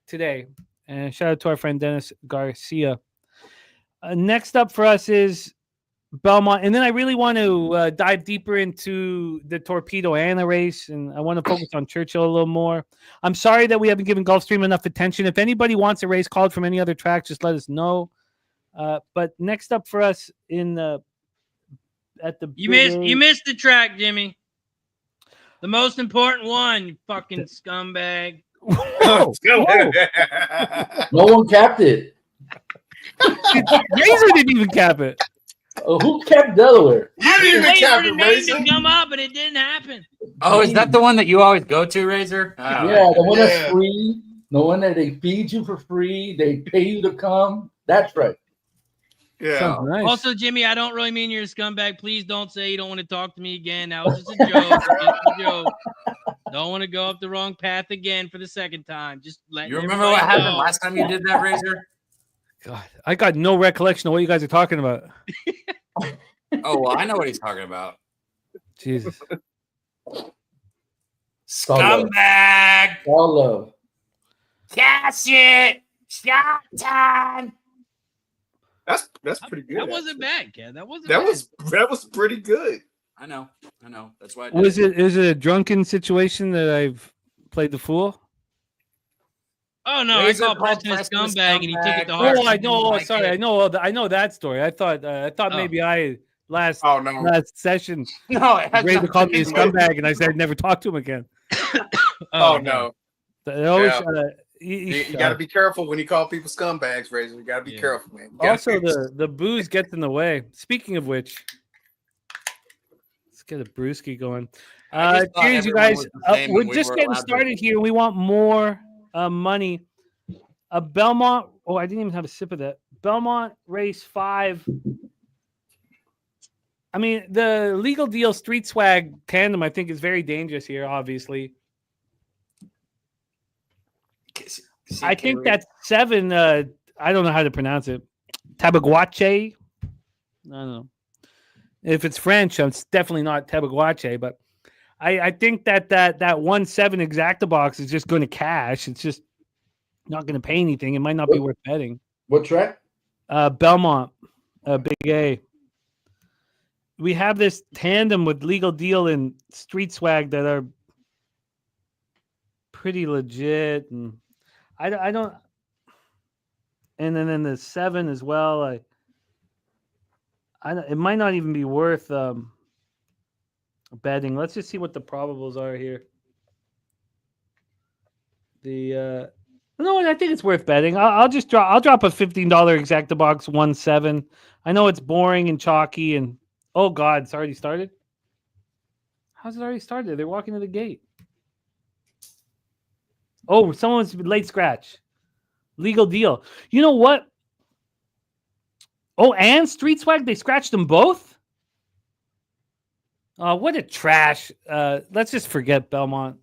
today. And shout out to our friend Dennis Garcia. Next up for us is Belmont, and then I really want to dive deeper into the Thorpedo Anna race, and I want to focus on Churchill a little more. I'm sorry that we haven't given Gulfstream enough attention. If anybody wants a race called from any other track, just let us know. But next up for us You missed the track, Jimmy. The most important one, you fucking scumbag. Whoa. No one capped it. Razor didn't even cap it. Who capped Delaware? You didn't even Wait cap for it, the name Razor. to come up, and it didn't happen. Oh, is that the one that you always go to, Razor? Oh, Yeah, the one Yeah. that's free. knowing that they feed you for free, they pay you to come. That's right. Yeah. Sounds nice. Also, Jimmy, I don't really mean you're a scumbag. Please don't say you don't want to talk to me again. That was just a joke. Just a joke. Don't want to go up the wrong path again for the second time. Just let You remember what happened last time you did that, Razor? God, I got no recollection of what you guys are talking about. Oh, well, I know what he's talking about. Jesus. Scumbag! All love. Cash it! Shot time! That's pretty good. That wasn't bad, Ken. That wasn't That bad. was pretty good. I know. That's why I did Was it is it a drunken situation that I've played the fool? Oh no, Razor I called called Preston a Preston a scumbag and he took it to heart. Oh, I know. like Sorry, it. I know that story. I thought maybe I last Oh no. last session No, it has Razor called me a nothing to do with it. scumbag, and I said I'd never talk to him again. Oh no. They always, Yeah. You got to be careful when you call people scumbags, Razor. You got to be careful, man. You gotta also, be- the booze gets in the way. Speaking of which, let's get a brewski going. I just thought Cheers, you everyone guys. was the same We're and we just were getting allowed to- started here. We want more money. A Belmont. Oh, I didn't even have a sip of that. Belmont Race 5. I mean, the legal deal street swag tandem, I think, is very dangerous here, obviously. I think that's 7. I don't know how to pronounce it. Tabaguache. I don't know. If it's French, it's definitely not Tabaguache. But I think that 1-7 exacta box is just going to cash. It's just not going to pay anything. It might not be worth betting. What track? Belmont, Big A. We have this tandem with legal deal and street swag that are pretty legit, and I don't. And then the 7 as well. It might not even be worth betting. Let's just see what the probables are here. No, I think it's worth betting. I'll drop a $15 exacta box 1-7. I know it's boring and chalky and oh god, it's already started. How's it already started? They're walking to the gate. Oh, someone's late scratch. Legal deal. You know what? Oh, and Street Swag, they scratched them both? What a trash. Let's just forget Belmont.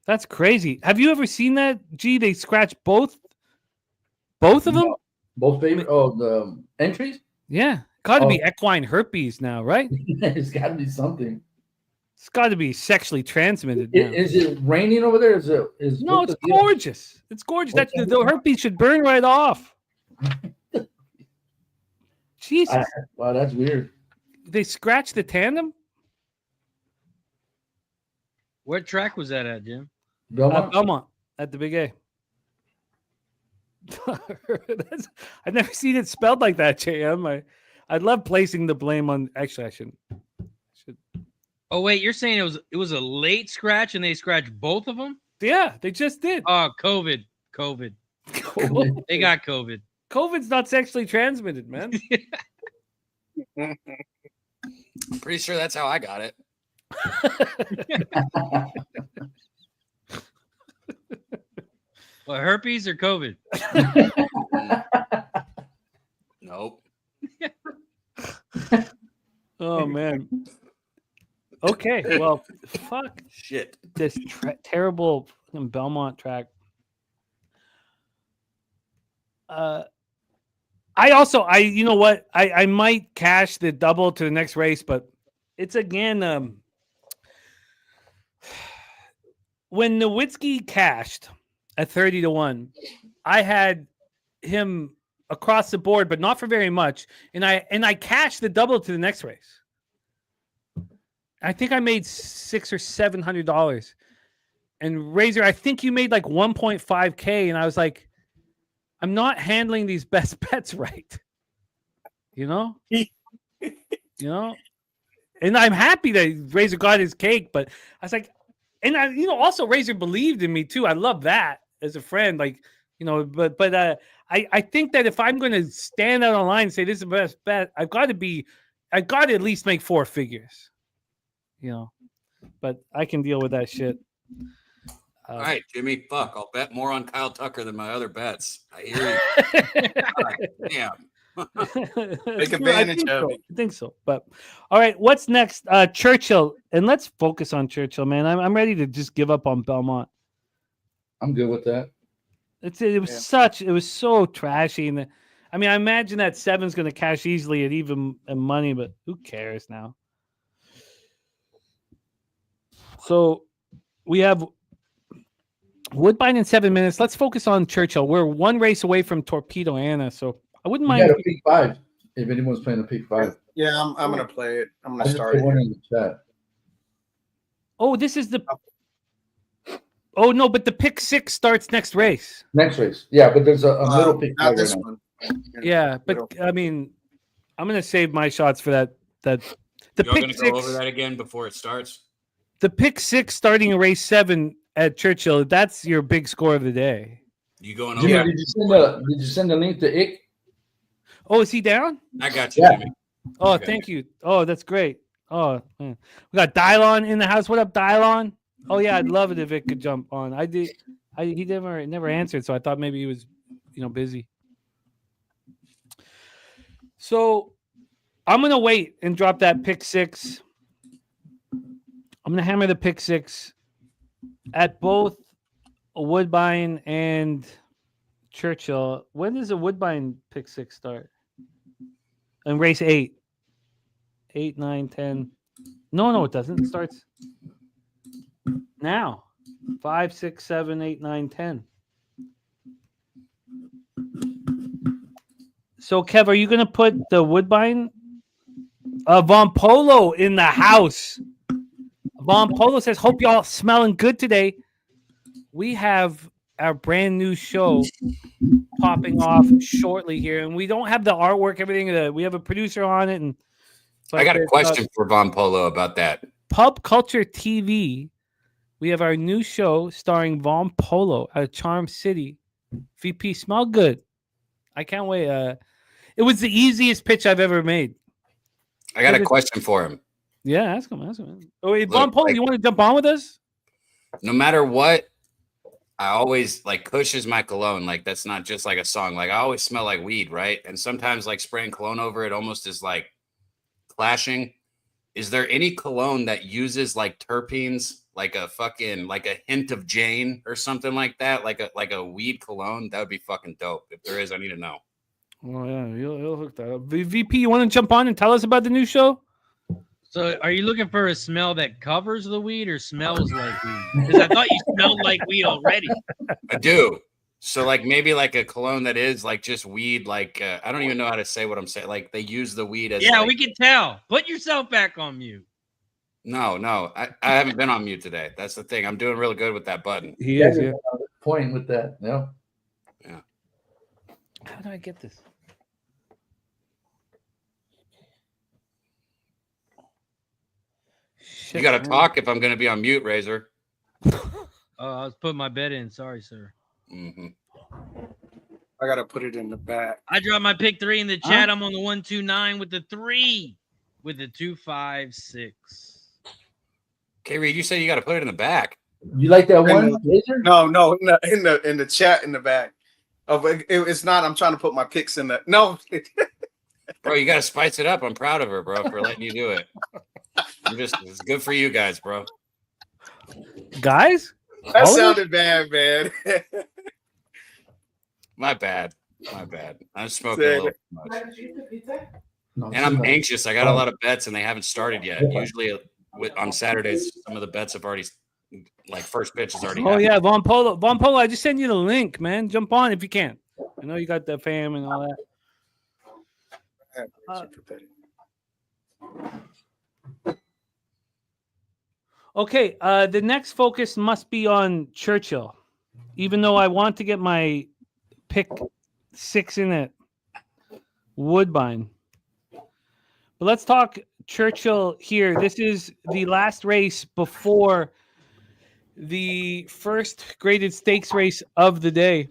That's crazy. Have you ever seen that? Gee, they scratched both of them? Both favorite. Oh, the entries? Yeah. Got to be Oh. equine herpes now, right? It's got to be something. It's got to be sexually transmitted now. Is it raining over there? No, it's gorgeous. It's gorgeous. That the herpes should burn right off. Jesus. Wow, that's weird. They scratched the tandem? What track was that at, Jim? Belmont? Belmont at the Big A. I've never seen it spelled like that, JM. I love placing the blame on. Actually, I shouldn't. Oh wait, you're saying it was a late scratch and they scratched both of them? Yeah, they just did. Oh, COVID. They got COVID. COVID's not sexually transmitted, man. I'm pretty sure that's how I got it. What, herpes or COVID? Nope. Oh man. Okay, well, fuck Shit. this terrible fucking Belmont track. You know what? I might cash the double to the next race, but it's again when Nowitzki cashed at 30-1, I had him across the board, but not for very much, and I cashed the double to the next race. I think I made $600 or $700, and Razor, I think you made like 1.5K, and I was like, I'm not handling these best bets right. You know? And I'm happy that Razor got his cake, but I was like, and also Razor believed in me too. I love that as a friend, like, but I think that if I'm going to stand out online and say this is the best bet, I've got to at least make 4 figures, but I can deal with that shit. All right, Jimmy. Fuck, I'll bet more on Kyle Tucker than my other bets. I hear you. God damn. Take advantage of it. I think so. But all right, what's next? Churchill, and let's focus on Churchill, man. I'm ready to just give up on Belmont. I'm good with that. It was so trashy, and I mean, I imagine that 7's going to cash easily at even money, but who cares now? So we have Woodbine in 7 minutes. Let's focus on Churchill. We're one race away from Thorpedo Anna, so I wouldn't mind. You got a pick 5 if anyone's playing a pick 5. Yeah, I'm gonna play it. I'm gonna I just start put it. one in the chat. Oh, this is the. Oh no, but the pick 6 starts next race. Next race, yeah, but there's a middle pick Not 5 this right now. one. Yeah, but I mean, I'm gonna save my shots for that. The Y'all pick gonna 6. go over that again before it starts? The pick 6 starting in race 7 at Churchill. That's your big score of the day. You going over? Jimmy, did you send the link to Ick? Oh, is he down? I got you, Yeah. Jimmy. Oh, Okay. thank you. Oh, that's great. Oh, man. We got Dylon in the house. What up, Dylon? Oh yeah, I'd love it if it could jump on. He never answered, so I thought maybe he was, busy. So I'm gonna wait and drop that pick 6. I'm gonna hammer the pick 6 at both Woodbine and Churchill. When does a Woodbine pick 6 start? And race 8. 8, 9, 10. No, it doesn't. It starts now. 5, 6, 7, 8, 9, 10. So, Kev, are you going to put the Woodbine? Von Polo in the house. Von Polo says, hope y'all smelling good today. We have our brand new show popping off shortly here, and we don't have the artwork, everything. We have a producer on it. And I got a question for Von Polo about that. Pub Culture TV. We have our new show starring Von Polo out of Charm City. VP, smell good. I can't wait. It was the easiest pitch I've ever made. I got a question for him. Yeah, ask him. Oh, wait, Von Polo, you want to jump on with us? No matter what, I always like Kush is my cologne. Like that's not just like a song. Like I always smell like weed, right? And sometimes like spraying cologne over it almost is like clashing. Is there any cologne that uses like terpenes, like a hint of Jane or something like that, like a weed cologne? That would be fucking dope. If there is, I need to know. Oh yeah, he'll hook that up. VP, you want to jump on and tell us about the new show? So, are you looking for a smell that covers the weed or smells like weed? Because I thought you smelled like weed already. I do. So like maybe like a cologne that is like just weed. Like I don't even know how to say what I'm saying. Like they use the weed as We can tell. Put yourself back on mute. No, I haven't been on mute today. That's the thing. I'm doing really good with that button. He is. Yeah. Point with that. Yeah. How do I get this? You got to talk if I'm going to be on mute, Razor. Oh, I was putting my bet in. Sorry, sir. Mm-hmm. I gotta put it in the back. I dropped my pick 3 in the chat. I'm on the 129 with the 3 with the 256. Okay, Reed, you said you got to put it in the back. You like that one, Razor? No, in the chat in the back. Oh, but it's not. I'm trying to put my picks in the. No, Bro, you got to spice it up. I'm proud of her, bro, for letting you do it. It's good for you guys, bro. Guys? that sounded bad, man. My bad. I'm smoking a little too much. No, And I'm anxious. I got a lot of bets, and they haven't started yet. Usually on Saturdays, some of the bets have already, like first pitch has already happened. Yeah, Von Polo, I just sent you the link, man. Jump on if you can. I know you got the fam and all that. Okay, the next focus must be on Churchill, even though I want to get my pick 6 in it, Woodbine. But let's talk Churchill here. This is the last race before the first graded stakes race of the day.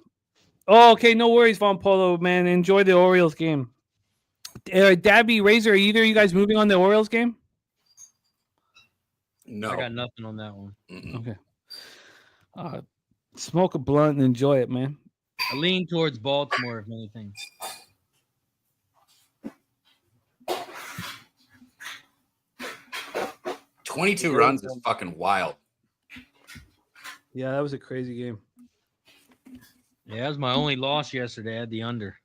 Oh, okay, no worries, Von Polo, man. Enjoy the Orioles game. Dabby, Razor, are either of you guys moving on the Orioles game? No. I got nothing on that one. Mm-mm. Okay. Smoke a blunt and enjoy it, man. I lean towards Baltimore, if anything. "22 runs is fucking wild." Yeah, that was a crazy game. Yeah, that was my only loss yesterday. I had the under.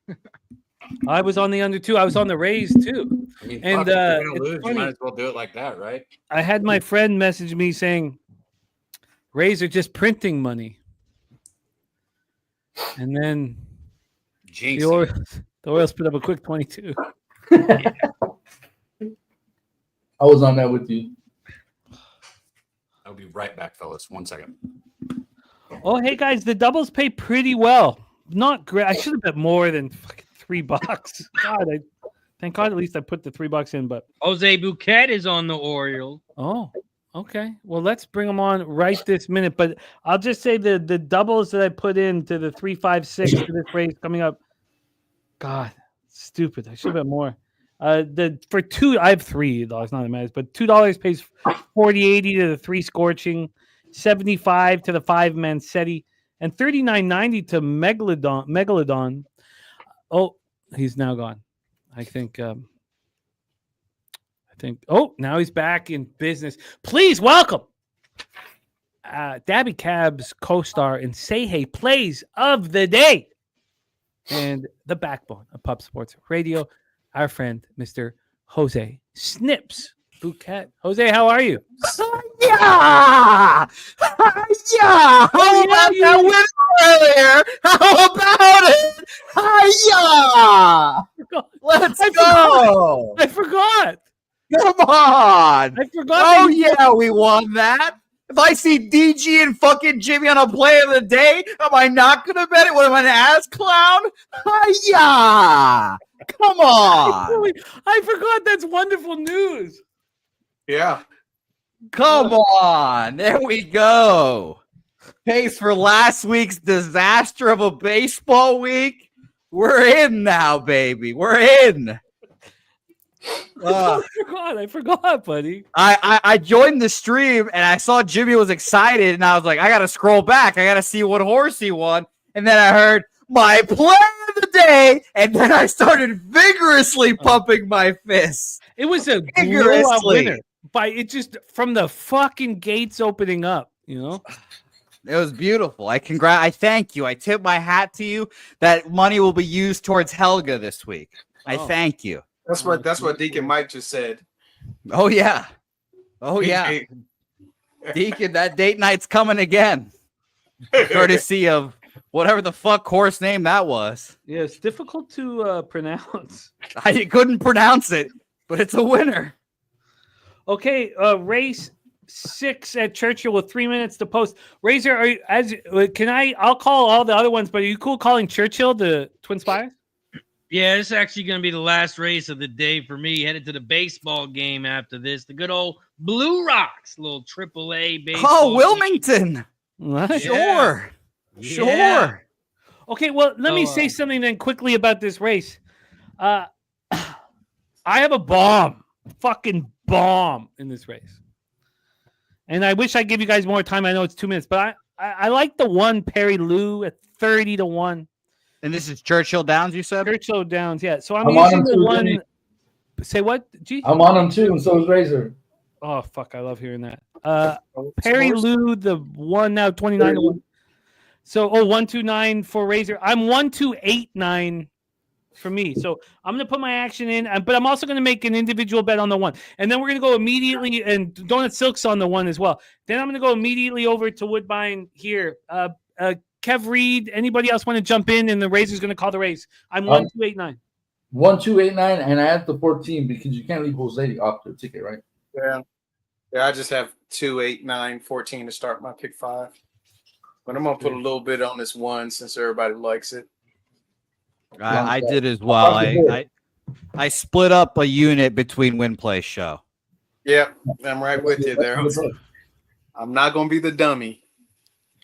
I was on the under too. I was on the Rays too. I mean, And, fuck, if you're it's gonna lose, you funny. might as well do it like that, right? I had my friend message me saying, Rays are just printing money. And then Jinx. the Orioles put up a quick 22. I was on that with you. I'll be right back, fellas. 1 second. Oh, hey guys, the doubles pay pretty well. Not great. I should have bet more than fucking $3. God, thank God at least I put the $3 in. But Jose Bouquet is on the Orioles. oh, okay. Well, let's bring them on right this minute. But I'll just say the doubles that I put into the 3-5-6 for this race coming up. God, stupid. I should have bet more. For two, I have $3. Not that matters, but $2 pays 40.80 to the 3 Scorching, 75 to the 5 Mancetti, and 39.90 to Megalodon. Oh, he's now gone. I think. Oh, now he's back in business. Please welcome Dabby Cab's co-star and Say Hey Plays of the Day and the backbone of Pub Sports Radio, our friend, Mr. Jose Snips Bouquet. Jose, how are you? Yeah! Yeah! How about that winner earlier? How about it? Yeah! Let's go! I forgot. Come on! I forgot. Oh, yeah, we won that. If I see DG and fucking Jimmy on a play of the day, am I not going to bet it? What am I, an ass clown? Yeah! Come on! I forgot. That's wonderful news. Yeah. Come on. There we go. Pays for last week's disaster of a baseball week. We're in now, baby. We're in. I forgot, buddy. I joined the stream and I saw Jimmy was excited and I was like, I got to scroll back. I got to see what horse he won. And then I heard my play of the day. And then I started vigorously pumping my fists. It was a blowout Vigorously. winner. It just from the fucking gates opening up, you know. It was beautiful. I thank you. I tip my hat to you. That money will be used towards Helga this week. I thank you. That's what Deacon Mike just said. Oh yeah. Oh yeah. Deacon, that date night's coming again. Courtesy of whatever the fuck horse name that was. Yeah, it's difficult to pronounce. I couldn't pronounce it, but it's a winner. Okay, race 6 at Churchill with 3 minutes to post. Razor, I'll call all the other ones, but are you cool calling Churchill the Twin Spires? Yeah, this is actually going to be the last race of the day for me. Headed to the baseball game after this. The good old Blue Rocks, little AAA baseball. Oh, Wilmington. What? Sure. Yeah. Sure. Okay, well, let me say something then quickly about this race. I have a fucking bomb in this race. And I wish I'd give you guys more time. I know it's 2 minutes, but I like the one Perry Lou at 30-1. And this is Churchill Downs, you said? Churchill Downs, yeah. So I'm I'm on using him the too, one. Jimmy. Say what? G? I'm on them too, and so is Razor. Oh fuck! I love hearing that. Perry Lou, the one now 29-1. So 129 for Razor. I'm 1289 for me. So I'm gonna put my action in, but I'm also gonna make an individual bet on the one, and then we're gonna go immediately. And Donut Silk's on the one as well. Then I'm gonna go immediately over to Woodbine here. Kev Reed, anybody else want to jump in? And the Razor's going to call the race. I'm 1289. 1289, and I have the 14 because you can't leave Jose off the ticket, right? Yeah. Yeah, I just have 2, 8, 9, 14 to start my pick 5. But I'm gonna put a little bit on this one since everybody likes it. I did as well. I split up a unit between Win Play Show. Yep, I'm right with you there. I'm not gonna be the dummy.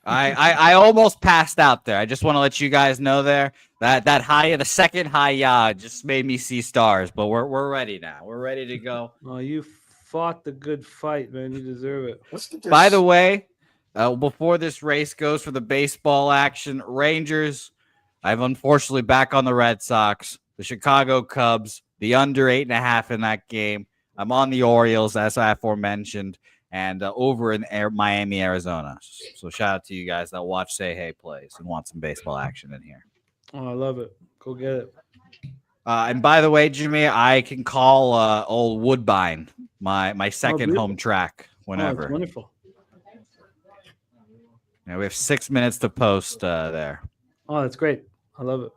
I almost passed out there. I just want to let you guys know there that the second high just made me see stars. But we're ready now. We're ready to go. Oh, you fought the good fight, man. You deserve it. What's the By the way, Before this race goes for the baseball action, Rangers, I'm unfortunately back on the Red Sox, the Chicago Cubs, the under 8.5 in that game. I'm on the Orioles, as I aforementioned, and over in Miami, Arizona. So shout out to you guys that watch Say Hey plays and want some baseball action in here. Oh, I love it. Go get it. And by the way, Jimmy, I can call old Woodbine, my second home track, whenever. Oh, wonderful. Yeah, we have 6 minutes to post there. Oh, that's great. I love it.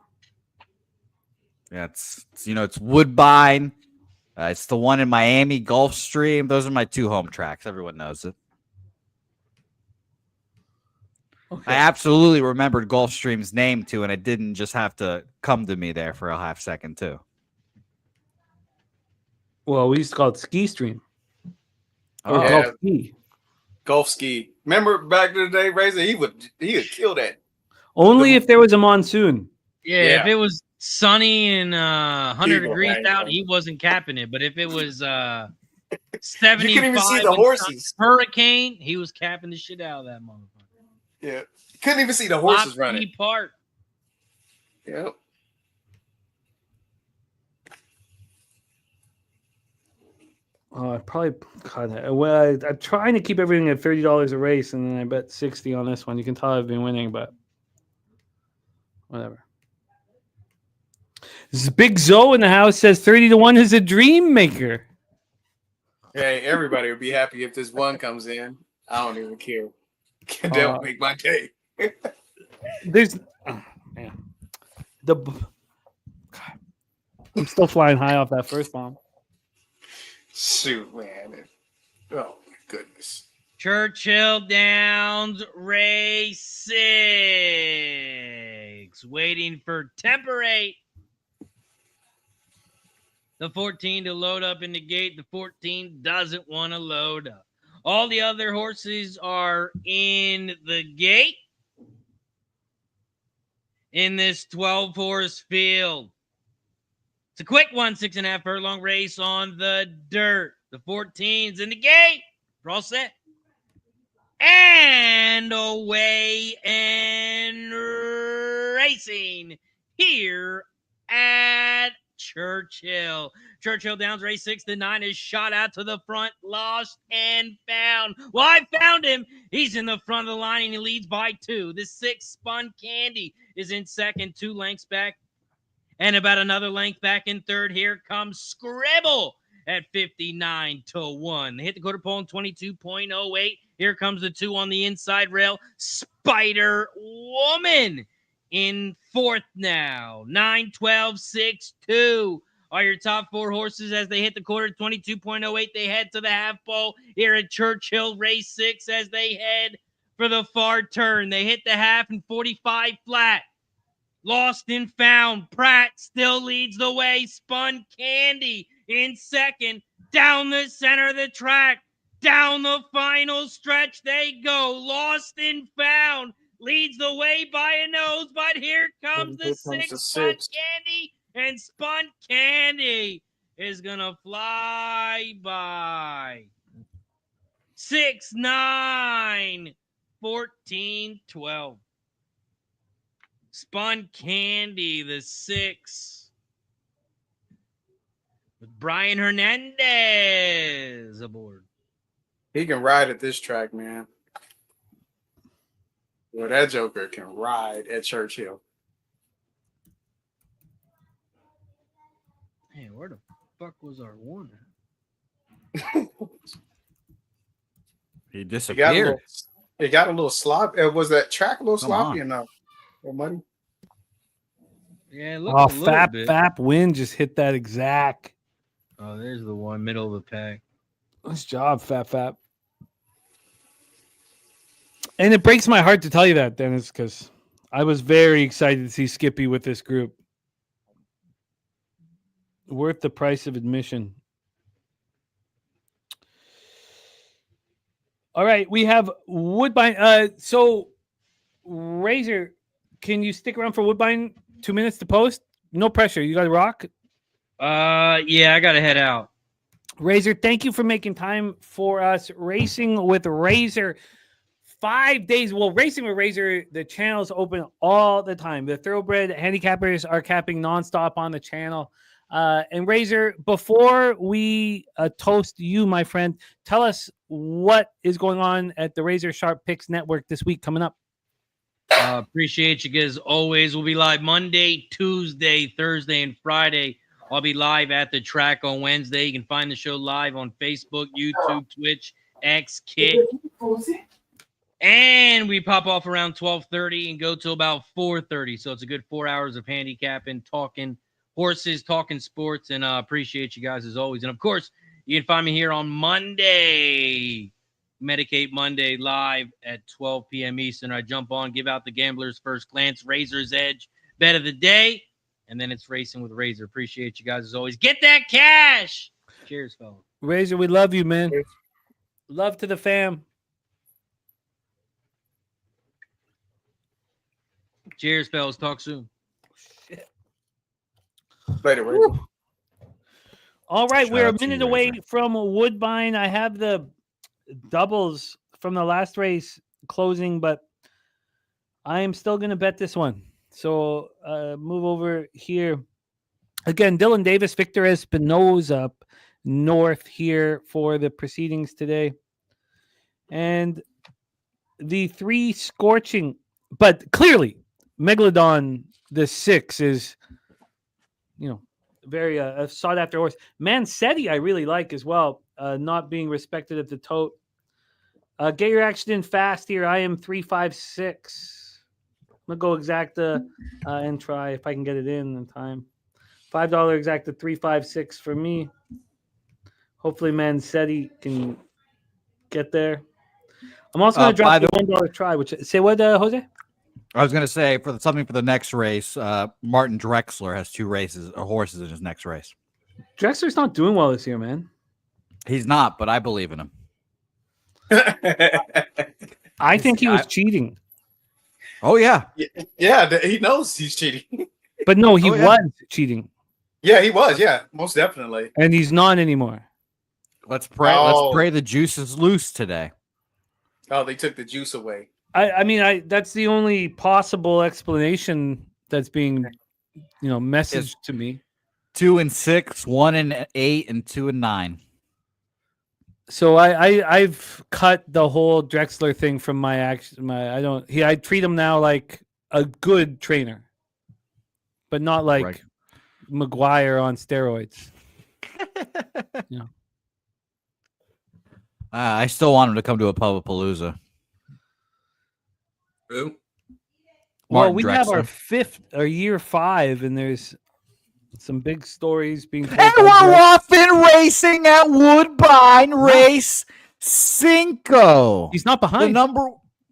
Yeah, it's Woodbine. It's the one in Miami, Gulfstream. Those are my 2 home tracks. Everyone knows it. Okay. I absolutely remembered Gulfstream's name too, and it didn't just have to come to me there for a half second too. Well, we used to call it Ski Stream. Or Yeah. Golf Ski. Golf ski. Remember back in the day, Razor? He would kill that. Only if there was a monsoon. Yeah, Yeah. if it was sunny and 100 Eagle, degrees right, out, right. he wasn't capping it. But if it was You 75 couldn't even see the and horses. hurricane, he was capping the shit out of that motherfucker. Yeah. Couldn't even see the horses running. Park. Yep. I probably cut it. Well, I'm trying to keep everything at $30 a race, and then I bet 60 on this one. You can tell I've been winning, but whatever. This is Big Zoe in the house says 30-1 is a dream maker. Hey, everybody would be happy if this one comes in. I don't even care. That would make my day. There's, man, God, I'm still flying high off that first bomb. Shoot, man. Oh, my goodness. Churchill Downs race 6. Waiting for temperate. The 14 to load up in the gate. The 14 doesn't want to load up. All the other horses are in the gate in this 12-horse field. It's a quick one, 6.5 furlong race on the dirt. The 14's in the gate. We're all set. And away and racing here at Churchill. Churchill Downs race 6. The 9 is shot out to the front, lost and found. Well, I found him. He's in the front of the line and he leads by 2. The 6 Spun Candy is in second, 2 lengths back. And about another length back in third. Here comes Scribble at 59-1. They hit the quarter pole in 22.08. Here comes the 2 on the inside rail. Spider Woman in fourth now. 9-12-6-2 are your top 4 horses as they hit the quarter. 22.08. They head to the half pole here at Churchill race 6 as they head for the far turn. They hit the half in 45 flat. Lost and found. Pratt still leads the way. Spun Candy in second. Down the center of the track. Down the final stretch they go. Lost and found. Leads the way by a nose. But here comes the 6 Spun Candy. And Spun Candy is going to fly by. 6-9. 14-12. Spun Candy, the 6. With Brian Hernandez aboard. He can ride at this track, man. Well, that joker can ride at Churchill. Hey, where the fuck was our one at? He disappeared. It got a little sloppy. Was that track a little Come sloppy on. enough? Or muddy? Yeah, it Oh, looked a little bit. Fap Win just hit that exact. Oh, there's the one, middle of the pack. Nice job, Fap. And it breaks my heart to tell you that, Dennis, because I was very excited to see Skippy with this group. Worth the price of admission. All right, we have Woodbine. So, Razor, can you stick around for Woodbine? 2 minutes to post? No pressure. You got to rock? Yeah, I got to head out. Razor, thank you for making time for us. Racing with Razor. 5 days. Well, Racing with Razor, the channel's open all the time. The thoroughbred handicappers are capping nonstop on the channel. And Razor, before we toast you, my friend, tell us what is going on at the Razor Sharp Picks Network this week coming up. Appreciate you guys. Always, we'll be live Monday, Tuesday, Thursday, and Friday. I'll be live at the track on Wednesday. You can find the show live on Facebook, YouTube, Twitch, X, Kick. And we pop off around 12:30 and go till about 4:30. So it's a good 4 hours of handicapping, talking horses, talking sports, and appreciate you guys as always. And of course, you can find me here on Monday, Medicate Monday, live at 12 p.m. Eastern. I jump on, give out the Gambler's First Glance, Razor's Edge, Bet of the Day, and then it's Racing with Razor. Appreciate you guys as always. Get that cash. Cheers, fellas. Razor, we love you, man. Love to the fam. Cheers, fellas. Talk soon. Later, Razor. All right, Shout we're a out to minute you, away Razor. from Woodbine. I have the doubles from the last race closing, but I am still going to bet this one. So move over here. Again, Dylan Davis, Victor Espinoza up north here for the proceedings today. And the 3 scorching, but clearly Megalodon, the 6 is, very sought after horse. Mancetti, I really like as well. Not being respected at the tote. Get your action in fast here. I am 356. I'm gonna go exacta and try if I can get it in time. $5 exacta 356 for me. Hopefully Mancetti can get there. I'm also gonna drop the $1 try. Which say what, Jose? I was going to say something for the next race. Martin Drexler has 2 horses in his next race. Drexler's not doing well this year, man. He's not, but I believe in him. I think he was cheating. Oh yeah, Yeah, he knows he's cheating. But no, he was cheating. Yeah, he was. Yeah, most definitely. And he's not anymore. let's pray. Let's pray the juice is loose today. Oh, they took the juice away. I mean, that's the only possible explanation that's being, messaged to me. 2 and 6, 1 and 8, and 2 and 9. So I've cut the whole Drexler thing from my action. I treat him now like a good trainer, but not like McGuire on steroids. I still want him to come to a Pubapalooza. Who? Well, Martin we have our Drexler. year 5, and there's some big stories being told. And we're off and racing at Woodbine, race 5. He's not behind.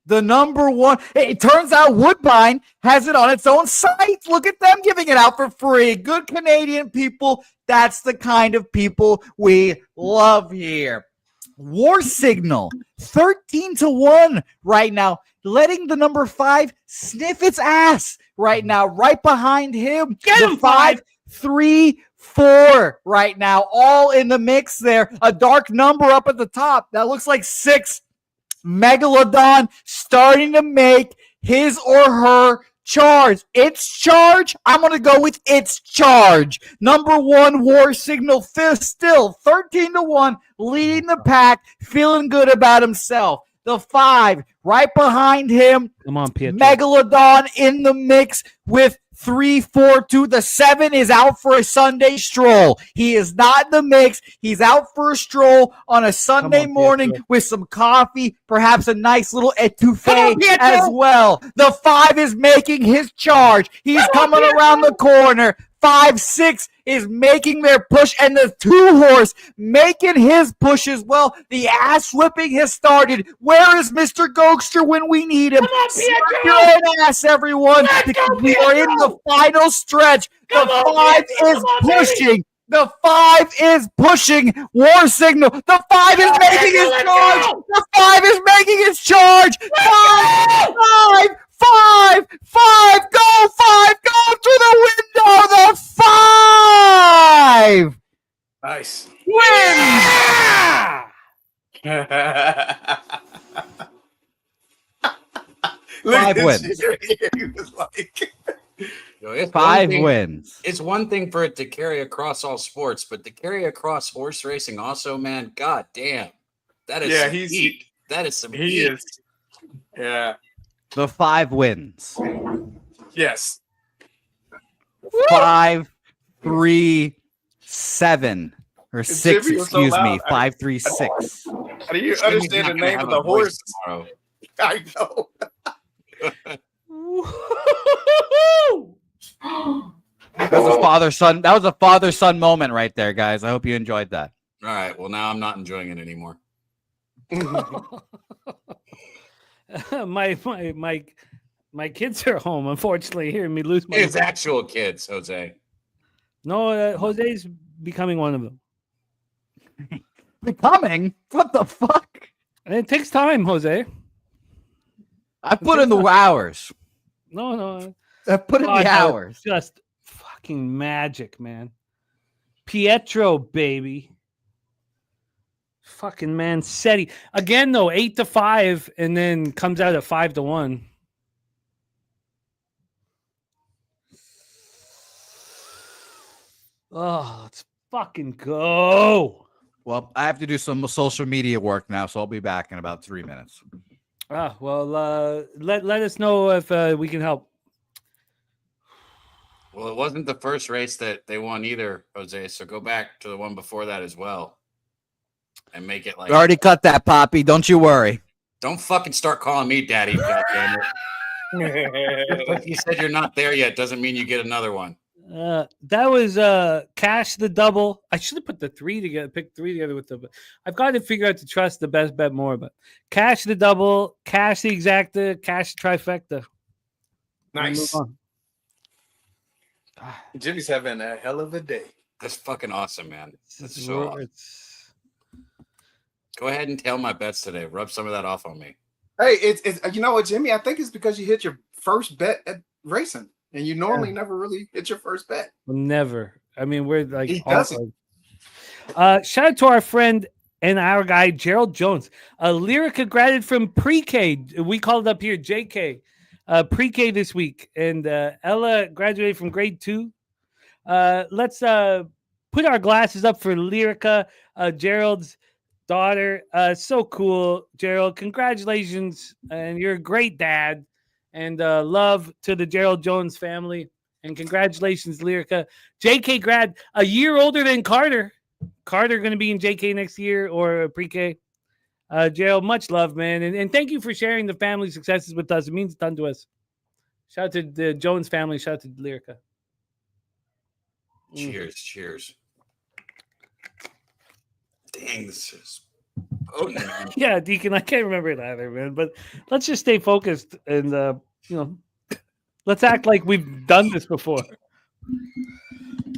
The number 1. It turns out Woodbine has it on its own site. Look at them giving it out for free. Good Canadian people. That's the kind of people we love here. War Signal, 13-1 right now, letting the number 5 sniff its ass right now. Right behind him, Get him, 5, 3, 4 right now, all in the mix there. A dark number up at the top. That looks like 6. Megalodon starting to make his or her charge. Its charge. I'm going to go with its charge. Number 1, War Signal, still 13-1, leading the pack, feeling good about himself. The 5 right behind him. Come on, Pietro. Megalodon in the mix with 3, 4, 2. The 7 is out for a Sunday stroll. He is not in the mix. He's out for a stroll on a Sunday morning with some coffee, perhaps a nice little etouffee as well. The 5 is making his charge. He's coming around the corner. 5, 6 is making their push, and the 2 horse making his push as well. The ass whipping has started. Where is Mr. Gokster when we need him? Slap your own ass, everyone, because we are in the final stretch. The 5 is pushing. The 5 is pushing. War Signal. The 5 is making his charge. The 5 is making his charge. 5, 5, 5, go 5, go through the window. The 5 Nice. wins. Yeah! 5 wins. He was like, Yo, it's 5 one thing- wins. It's one thing for it to carry across all sports, but to carry across horse racing also, man, god damn. That is some heat. That is some he heat. is. Yeah. The 5 wins. Yes. 5, 3, 7. Or 6, Jimmy was so excuse me. loud. 5, 3, 6. How do you Jimmy's understand not the gonna name have of the a voice horse? tomorrow. I know. That was a father-son. That was a father-son moment right there, guys. I hope you enjoyed that. All right. Well, now I'm not enjoying it anymore. my kids are home, unfortunately, hearing me lose my. It's actual kids, Jose. No, Jose's becoming one of them. Becoming? What the fuck? And it takes time, Jose. I put in the hours. No. I put in God, the hours. Just fucking magic, man. Pietro, baby. Fucking Mancetti. Again, though, 8-5, and then comes out at 5-1. Oh, let's fucking go. Well, I have to do some social media work now, so I'll be back in about 3 minutes. Let us know if we can help. Well, it wasn't the first race that they won either, Jose. So go back to the one before that as well, and make it like. We already cut that, Poppy. Don't you worry. Don't fucking start calling me daddy, goddammit. Like you said, you're not there yet. Doesn't mean you get another one. That was Cash the Double. I should have put the 3 together, picked 3 together with the. I've got to figure out to trust the best bet more, but Cash the Double, Cash the Exacta, Cash the Trifecta. Nice. Move on. Jimmy's having a hell of a day. That's fucking awesome, man. That's It's- so awesome. it's- Go ahead and tail my bets today. Rub some of that off on me. Hey, it's you know what, Jimmy? I think it's because you hit your first bet at racing, and you normally never really hit your first bet. Never. I mean, we're like. He doesn't. Shout out to our friend and our guy Gerald Jones. Lyrica graduated from pre-K. We called it up here JK. Pre-K this week, and Ella graduated from grade 2. Let's put our glasses up for Lyrica, Gerald's daughter. So cool, Gerald. Congratulations, and you're a great dad. And love to the Gerald Jones family. And congratulations, Lyrica. JK grad, a year older than Carter. Carter going to be in JK next year or pre-K. Gerald, much love, man. And thank you for sharing the family successes with us. It means a ton to us. Shout out to the Jones family. Shout out to Lyrica. Cheers. Dang, this is potent, man. Yeah, Deacon, I can't remember it either, man. But let's just stay focused and, let's act like we've done this before.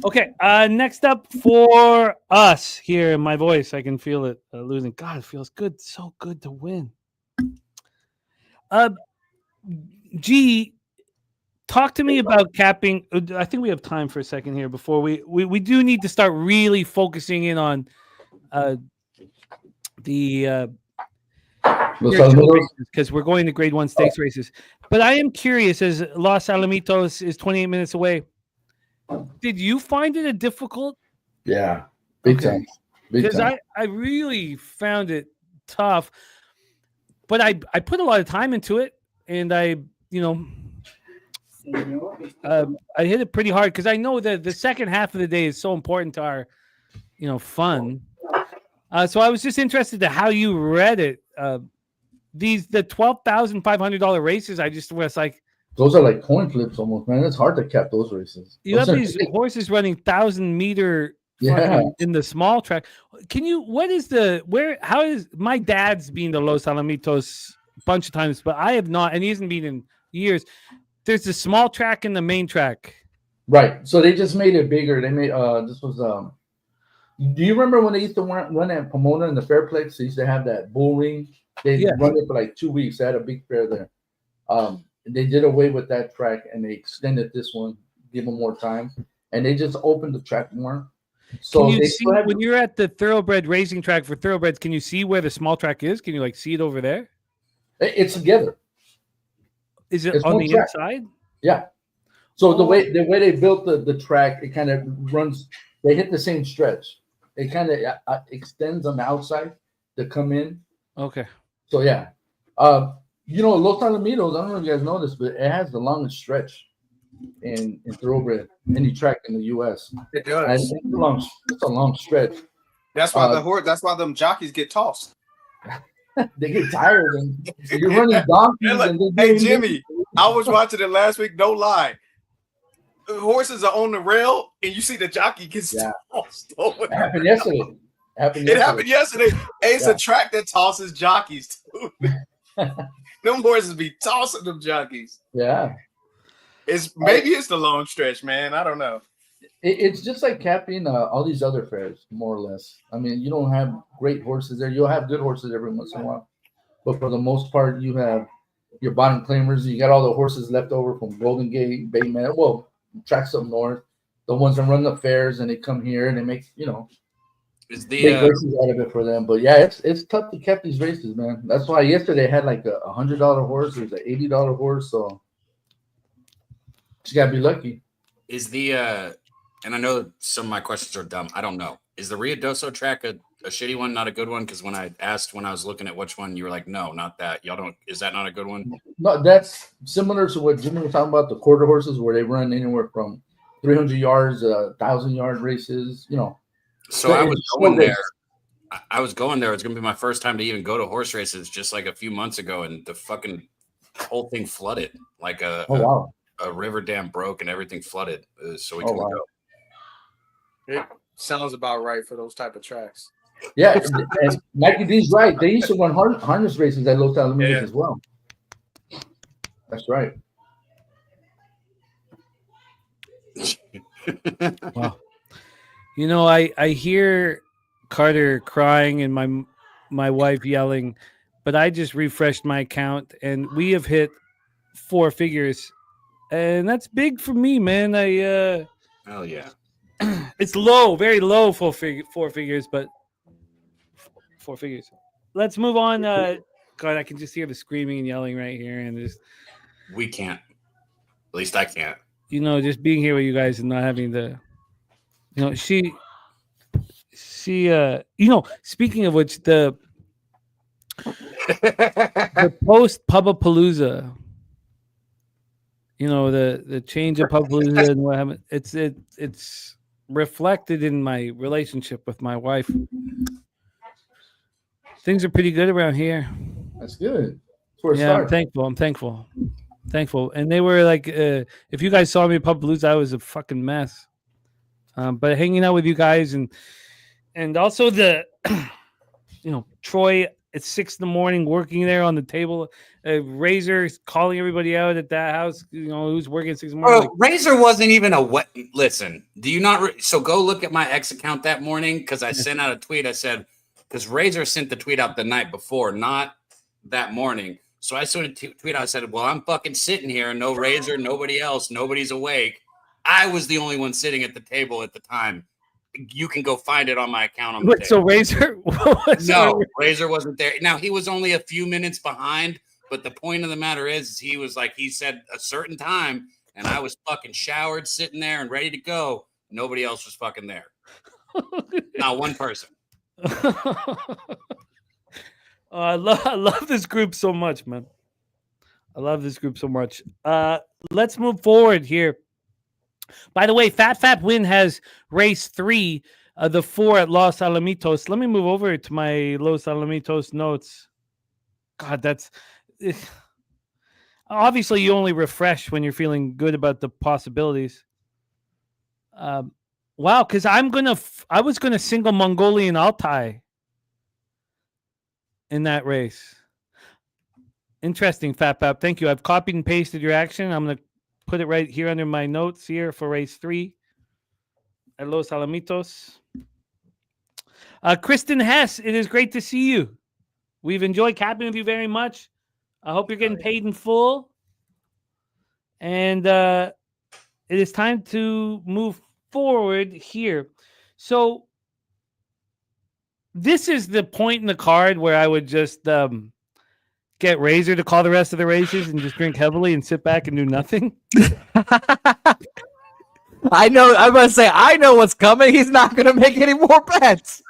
Okay, next up for us here, my voice, I can feel it losing. God, it feels good. So good to win. G, talk to me about capping. I think we have time for a second here before we do need to start really focusing in on the because we're going to grade 1 stakes races. But I am curious, as Los Alamitos is 28 minutes away, did you find it a difficult? Yeah, big time. Because I really found it tough, but I put a lot of time into it, and I hit it pretty hard because I know that the second half of the day is so important to our, fun. So I was just interested to how you read it. The $12,500 races, I just was like, those are like coin flips almost, man. It's hard to cap those races. you have these horses running 1,000-meter in the small track. How is my dad's been to Los Alamitos a bunch of times, but I have not, and he hasn't been in years. There's the small track and the main track. Right. So they just made it bigger. They made this was do you remember when they used to run at Pomona in the Fairplex? They used to have that bull ring. They run it for like 2 weeks. They had a big fair there. They did away with that track and they extended this one, give them more time, and they just opened the track more. So can you see when you're at the thoroughbred racing track for thoroughbreds? Can you see where the small track is? Can you see it over there? It's together. Is it It's on one the track. inside? Yeah. So the Oh. way they built the track, it kind of runs. They hit the same stretch. It kind of extends on the outside to come in. Okay. So yeah, Los Alamitos. I don't know if you guys know this, but it has the longest stretch in thoroughbred any track in the U.S. It And does. it's a long stretch. That's why That's why them jockeys get tossed. They get tired and you're running donkeys. Look, And hey Jimmy, I was watching it last week. No lie, the horses are on the rail, and you see the jockey gets tossed over. It happened yesterday. It happened yesterday. Hey, it's a track that tosses jockeys too. Them horses be tossing them jockeys. Yeah. Maybe it's the long stretch, man. I don't know. It's just like capping all these other fairs, more or less. I mean, you don't have great horses there. You'll have good horses every once in a while, but for the most part, you have your bottom claimers. You got all the horses left over from Golden Gate, Bayman. Well, tracks up north, the ones that run the fairs, and they come here and they make Is big races out of it for them. But yeah, it's tough to cap these races, man. That's why yesterday I had like a $100 horse. There's an $80 horse, so you gotta be lucky. Is the and I know some of my questions are dumb. I don't know. Is the Ruidoso track a shitty one, not a good one? Because when I asked when I was looking at which one, you were like, no, not that. Y'all don't. Is that not a good one? No, that's similar to what Jimmy was talking about, the quarter horses, where they run anywhere from 300 yards, 1,000-yard races. So I was going there. I was going there. It's going to be my first time to even go to horse races, just like a few months ago, and the fucking whole thing flooded. Like a river dam broke and everything flooded, so we couldn't go. It sounds about right for those type of tracks. Yeah, and Mikey D's right. They used to run harness races at Los Alamitos as well. That's right. Wow. I hear Carter crying and my wife yelling, but I just refreshed my account and we have hit 4 figures, and that's big for me, man. Hell yeah. It's low, very low 4 figures, but 4 figures. Let's move on. God, I can just hear the screaming and yelling right here, and just we can't. At least I can't. Just being here with you guys and not having the, she, speaking of which, the post Pubapalooza, the change of Pubapalooza and what happened, it's reflected in my relationship with my wife. Things are pretty good around here. That's good. I'm thankful. And they were like, if you guys saw me at Pubapalooza, I was a fucking mess. But hanging out with you guys and also the, Troy at 6 a.m. working there on the table, Razor calling everybody out at that house, who's working at 6 a.m. Bro, Razor wasn't even listen, do you not? So go look at my X account that morning, because I sent out a tweet. I said, because Razor sent the tweet out the night before, not that morning. So I sent a tweet out. I said, well, I'm fucking sitting here. No Razor, nobody else. Nobody's awake. I was the only one sitting at the table at the time. You can go find it on my account. On the table. So Razor? No, Razor wasn't there. Now, he was only a few minutes behind. But the point of the matter is he was like, he said a certain time, and I was fucking showered, sitting there and ready to go. Nobody else was fucking there. Not one person. I love this group so much, man. I love this group so much. Let's move forward here. By the way, Fat Win has race 3, the 4 at Los Alamitos. Let me move over to my Los Alamitos notes. God, that's obviously you only refresh when you're feeling good about the possibilities. Wow, because I was gonna single Mongolian Altai in that race. Interesting, Fat Pap. Thank you. I've copied and pasted your action. I'm gonna put it right here under my notes here for race 3 at Los Alamitos. Kristen Hess, it is great to see you. We've enjoyed capping with you very much. I hope you're getting paid in full. And it is time to move forward here. So this is the point in the card where I would just get Razor to call the rest of the races and just drink heavily and sit back and do nothing? I know. I'm gonna say I know what's coming. He's not gonna make any more bets.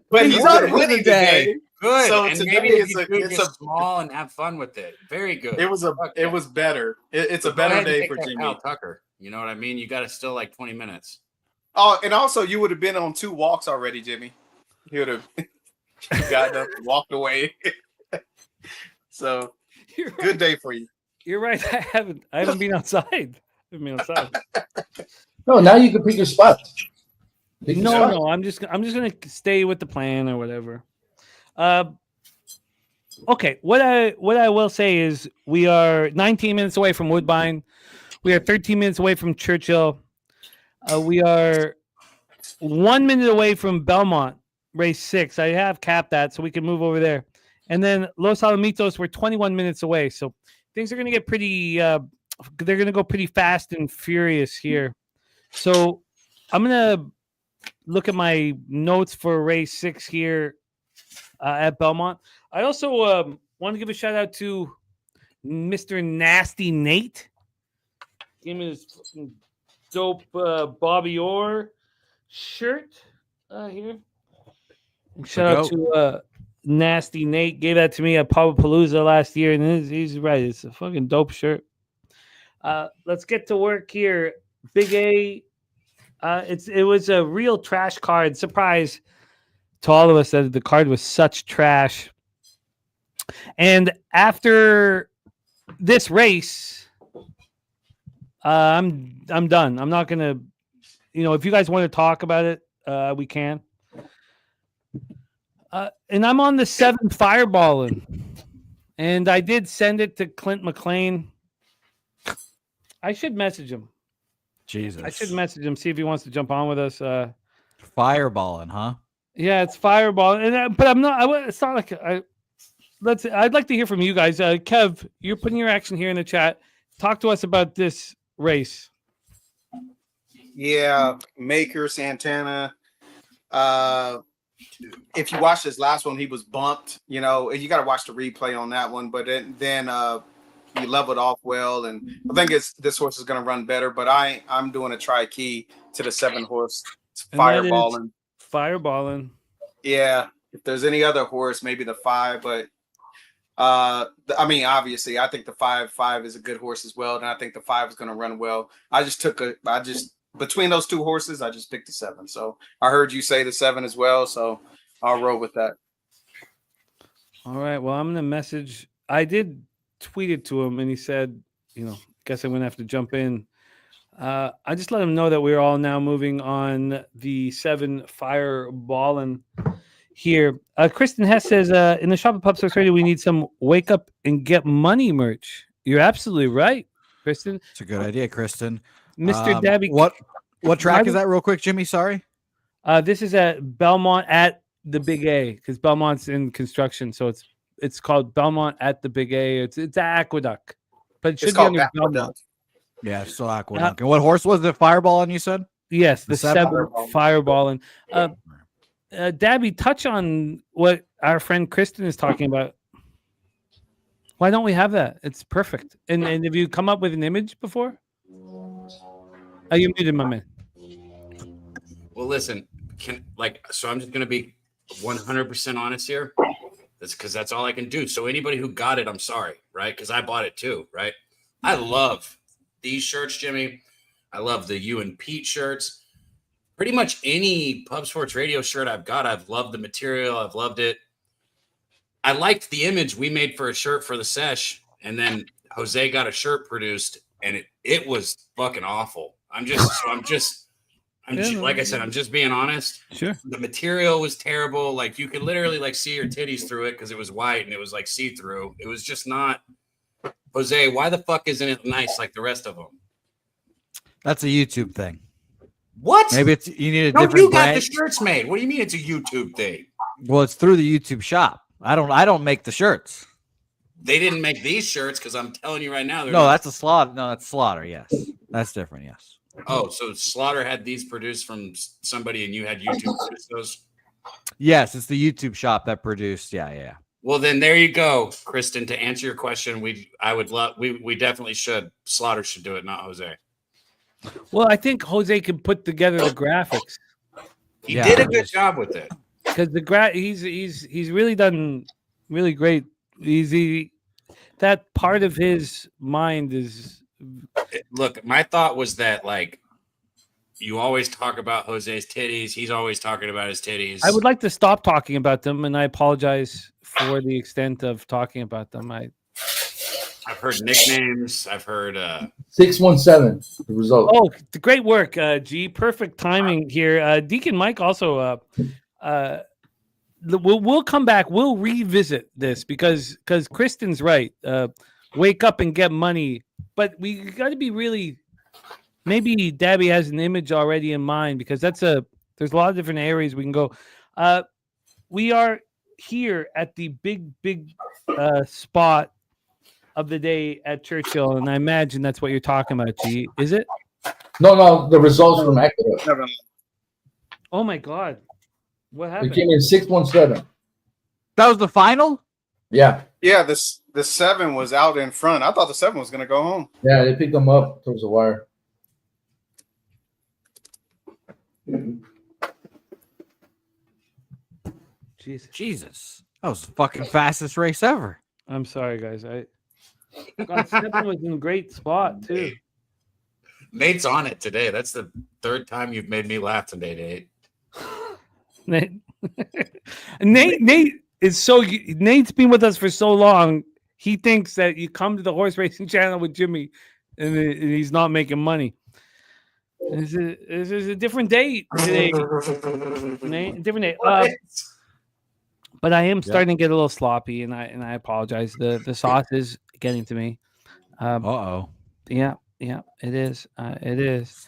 But He's he's done been for the winning day. today. Good. So And today maybe it's you a- do it's just a- small and have fun with it. Very good. It was better. It's a Go better ahead and day take for that Jimmy. Kyle Tucker. You know what I mean? You got to still like 20 minutes. Oh, and also you would have been on 2 walks already, Jimmy. You would have gotten up and walked away. So You're right. good day for you. You're right. I haven't been outside. No, now you can pick your spots. Pick your spot. No. I'm just gonna stay with the plan or whatever. Okay. What I will say is we are 19 minutes away from Woodbine. We are 13 minutes away from Churchill. We are 1 minute away from Belmont, race 6. I have capped that, so we can move over there. And then Los Alamitos, we're 21 minutes away. So things are going to get pretty, they're going to go pretty fast and furious here. So I'm going to look at my notes for race 6 here at Belmont. I also want to give a shout out to Mr. Nasty Nate. Give me his dope Bobby Orr shirt here. Shout out to Nasty Nate. Gave that to me at Palooza last year, and he's right. It's a fucking dope shirt. Let's get to work here. Big A. It was a real trash card. Surprise to all of us that the card was such trash. And after this race, I'm done. I'm not gonna, if you guys want to talk about it, we can. And I'm on the 7 fireballing, and I did send it to Clint McLean. I should message him. Jesus. I should message him, see if he wants to jump on with us. Fireballing, huh? Yeah, it's fireball, but I'm not. It's not like I'd like to hear from you guys. Kev, you're putting your action here in the chat. Talk to us about this race. Yeah, Maker, Santana. If you watch this last one, he was bumped. You got to watch the replay on that one. But then he leveled off well, and I think this horse is going to run better. But I'm doing a try key to the 7 horse fireballing. Fireballing. Yeah, if there's any other horse, maybe the 5. But obviously, I think the 5 is a good horse as well, and I think the 5 is going to run well. Between those 2 horses, I just picked the 7. So I heard you say the 7 as well, so I'll roll with that. All right. Well, I'm going to message. I did tweet it to him, and he said, guess I'm going to have to jump in. I just let him know that we're all now moving on the 7 fireballing here. Kristen Hess says, in the shop at Pub Sports Radio, we need some wake up and get money merch. You're absolutely right, Kristen. It's a good idea, Kristen. Mr. Dabby. What track is that real quick, Jimmy? Sorry. This is at Belmont at the Big A, because Belmont's in construction. So it's called Belmont at the Big A. It's Aqueduct. But it should be under Belmont. Yeah, it's still Aqueduct. And what horse was the fireballing you said? Yes, the 7 fireballing. Dabby, touch on what our friend Kristen is talking about. Why don't we have that? It's perfect. And have you come up with an image before? Are you muted, my man? Well, listen, so I'm just going to be 100% honest here. That's because that's all I can do. So anybody who got it, I'm sorry, right? Because I bought it too, right? I love these shirts, Jimmy. I love the You and Pete shirts. Pretty much any Pub Sports Radio shirt I've got, I've loved the material. I've loved it. I liked the image we made for a shirt for the sesh, and then Jose got a shirt produced, and it was fucking awful. I'm just like I said, I'm just being honest. Sure. The material was terrible. Like you could literally see your titties through it because it was white and it was see through. It was just not. Jose, why the fuck isn't it nice like the rest of them? That's a YouTube thing. What? Maybe you need a no, different. You got brand. the shirts made. What do you mean it's a YouTube thing? Well, it's through the YouTube shop. I don't make the shirts. They didn't make these shirts because I'm telling you right now. That's a Slaughter. No, that's Slaughter. Yes, that's different. Yes. Oh, so Slaughter had these produced from somebody, and you had YouTube produce those. Yes, it's the YouTube shop that produced. Yeah. Well, then there you go, Kristen. To answer your question, we definitely should. Slaughter should do it, not Jose. Well, I think Jose can put together the graphics He Yeah. did a good job with it. because he's really done really great. That part of his mind is. Look, my thought was that like you always talk about Jose's titties. He's always talking about his titties. I would like to stop talking about them, and I apologize for the extent of talking about them. I've heard nicknames. I've heard 617. The result. Oh, great work, G. Perfect timing here. Deacon Mike also. We'll come back. We'll revisit this because Kristen's right. Wake up and get money, but we got to be really. Maybe Dabby has an image already in mind because there's a lot of different areas we can go. We are here at the big spot of the day at Churchill, and I imagine that's what you're talking about, G. Is it? No, the results from Acura. Oh my God, what It happened? came in 617. That was the final? Yeah. Yeah, the 7 was out in front. I thought the 7 was gonna go home. Yeah, they picked them up towards the wire. Jesus. That was the fucking fastest race ever. I'm sorry, guys. God, 7 was in a great spot too. Nate's on it today. That's the third time you've made me laugh today, Nate. Nate is so. Nate's been with us for so long. He thinks that you come to the horse racing channel with Jimmy, and he's not making money. This is a different day today. Nate, different day. But I am starting to get a little sloppy, and I apologize. The sauce is getting to me. Yeah, it is. It is.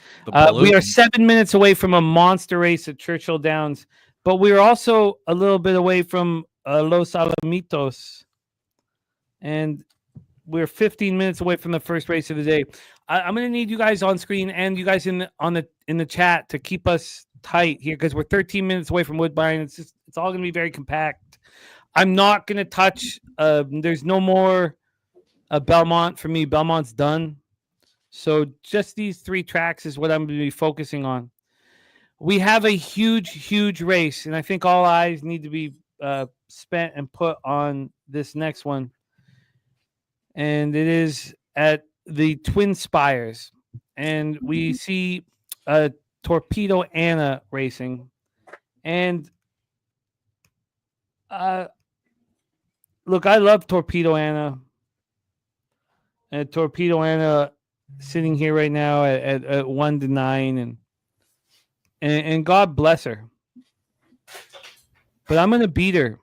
We are 7 minutes away from a monster race at Churchill Downs, but we're also a little bit away from Los Alamitos, and we're 15 minutes away from the first race of the day. I'm going to need you guys on screen and you guys in the chat to keep us tight here because we're 13 minutes away from Woodbine. It's all going to be very compact. I'm not going to touch. There's no more Belmont for me. Belmont's done. So just these 3 tracks is what I'm going to be focusing on. We have a huge race, and I think all eyes need to be spent and put on this next one. And it is at the Twin Spires. And we see Thorpedo Anna racing. And look, I love Thorpedo Anna. And Thorpedo Anna sitting here right now at 1-9, and God bless her. But I'm gonna beat her.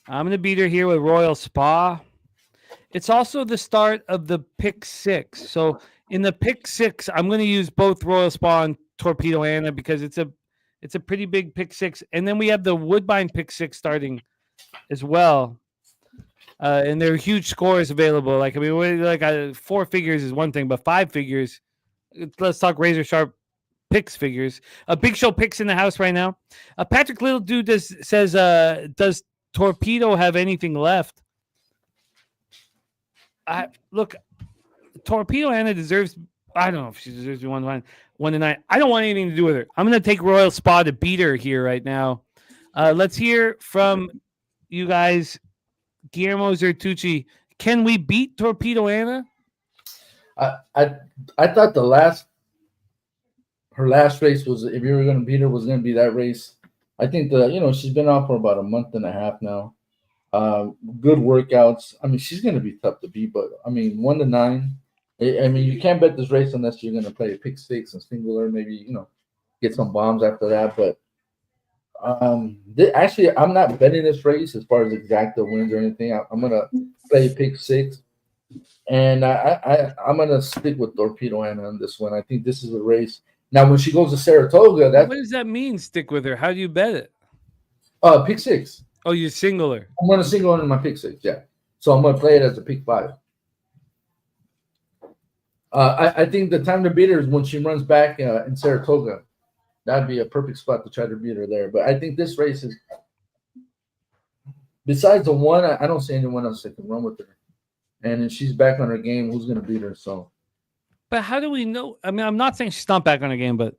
I'm gonna beat her here with Royal Spa. It's also the start of the pick 6. So in the pick 6, I'm gonna use both Royal Spa and Thorpedo Anna because it's a pretty big pick 6. And then we have the Woodbine pick 6 starting as well. And there are huge scores available. Like, I mean, 4 figures is one thing, but 5 figures. Let's talk razor sharp picks figures. A Big Show picks in the house right now. Patrick Little Dude says, does Thorpedo have anything left? Look, Thorpedo Anna deserves. I don't know if she deserves to be 1-9. I don't want anything to do with her. I'm going to take Royal Spa to beat her here right now. Let's hear from you guys. Guillermo Zertucci, can we beat Thorpedo Anna? I thought her last race was, if you were going to beat her, was going to be that race. I think she's been off for about a month and a half now. Good workouts. I mean, she's going to be tough to beat, but I mean, 1-9. I mean, you can't bet this race unless you're going to play a pick 6 and singular, maybe, get some bombs after that. But actually, I'm not betting this race as far as exacta wins or anything. I'm going to play pick 6. And I'm going to stick with Thorpedo Anna on this one. I think this is a race. Now, when she goes to Saratoga, what does that mean, stick with her? How do you bet it? Pick 6. Oh, you single her. I'm going to single in my pick 6, yeah. So I'm going to play it as a pick 5. I think the time to beat her is when she runs back in Saratoga. That'd be a perfect spot to try to beat her there. But I think this race is besides the one, I don't see anyone else that can run with her. And if she's back on her game, who's going to beat her? So, But how do we know? I mean, I'm not saying she's not back on her game, but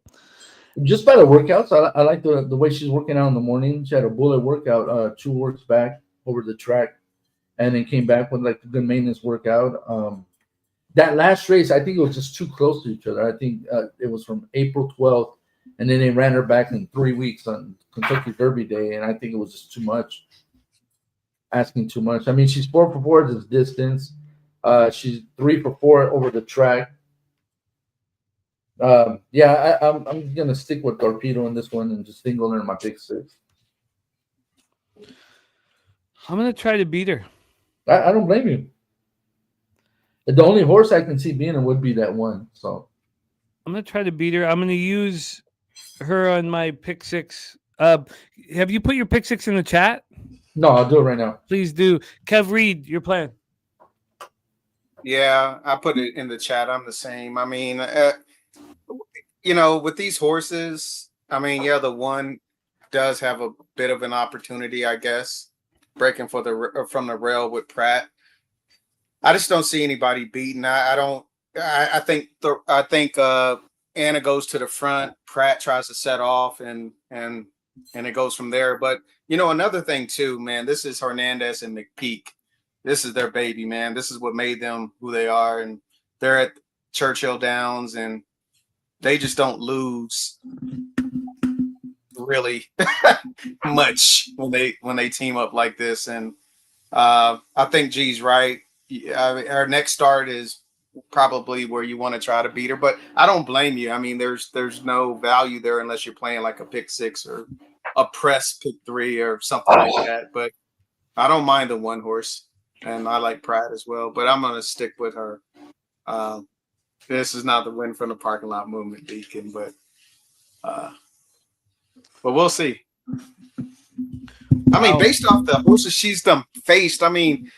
just by the workouts, I like the way she's working out in the morning. She had a bullet workout, 2 works back over the track, and then came back with like a good maintenance workout. That last race, I think it was just too close to each other. I think it was from April 12th, and then they ran her back in 3 weeks on Kentucky Derby Day, and I think it was just too much. Asking too much. I mean, she's 4 for 4 this distance. She's 3 for 4 over the track. Yeah, I'm gonna stick with Thorpedo in this one and just single her in my pick 6. I'm gonna try to beat her. I don't blame you. The only horse I can see being it would be that one. So I'm gonna try to beat her. I'm gonna use her on my pick 6. Have you put your pick 6 in the chat? no, I'll do it right now. Please do. Kev Reed, your plan. Yeah, I put it in the chat. I'm the same. I mean, with these horses, I mean, yeah, the one does have a bit of an opportunity, I guess, breaking from the rail with Pratt. I just don't see anybody beating. I think Anna goes to the front. Pratt tries to set off, and it goes from there. But another thing too, man, this is Hernandez and McPeak. This is their baby, man. This is what made them who they are, and they're at Churchill Downs, and they just don't lose really much when they team up like this. And I think G's right. Our next start is probably where you want to try to beat her, but I don't blame you. I mean, there's no value there unless you're playing like a pick 6 or a press pick 3 or something like that. But I don't mind the one horse, and I like Pratt as well. But I'm gonna stick with her. This is not the win from the parking lot movement, Deacon, but we'll see. I mean, based off the horses she's done faced, I mean,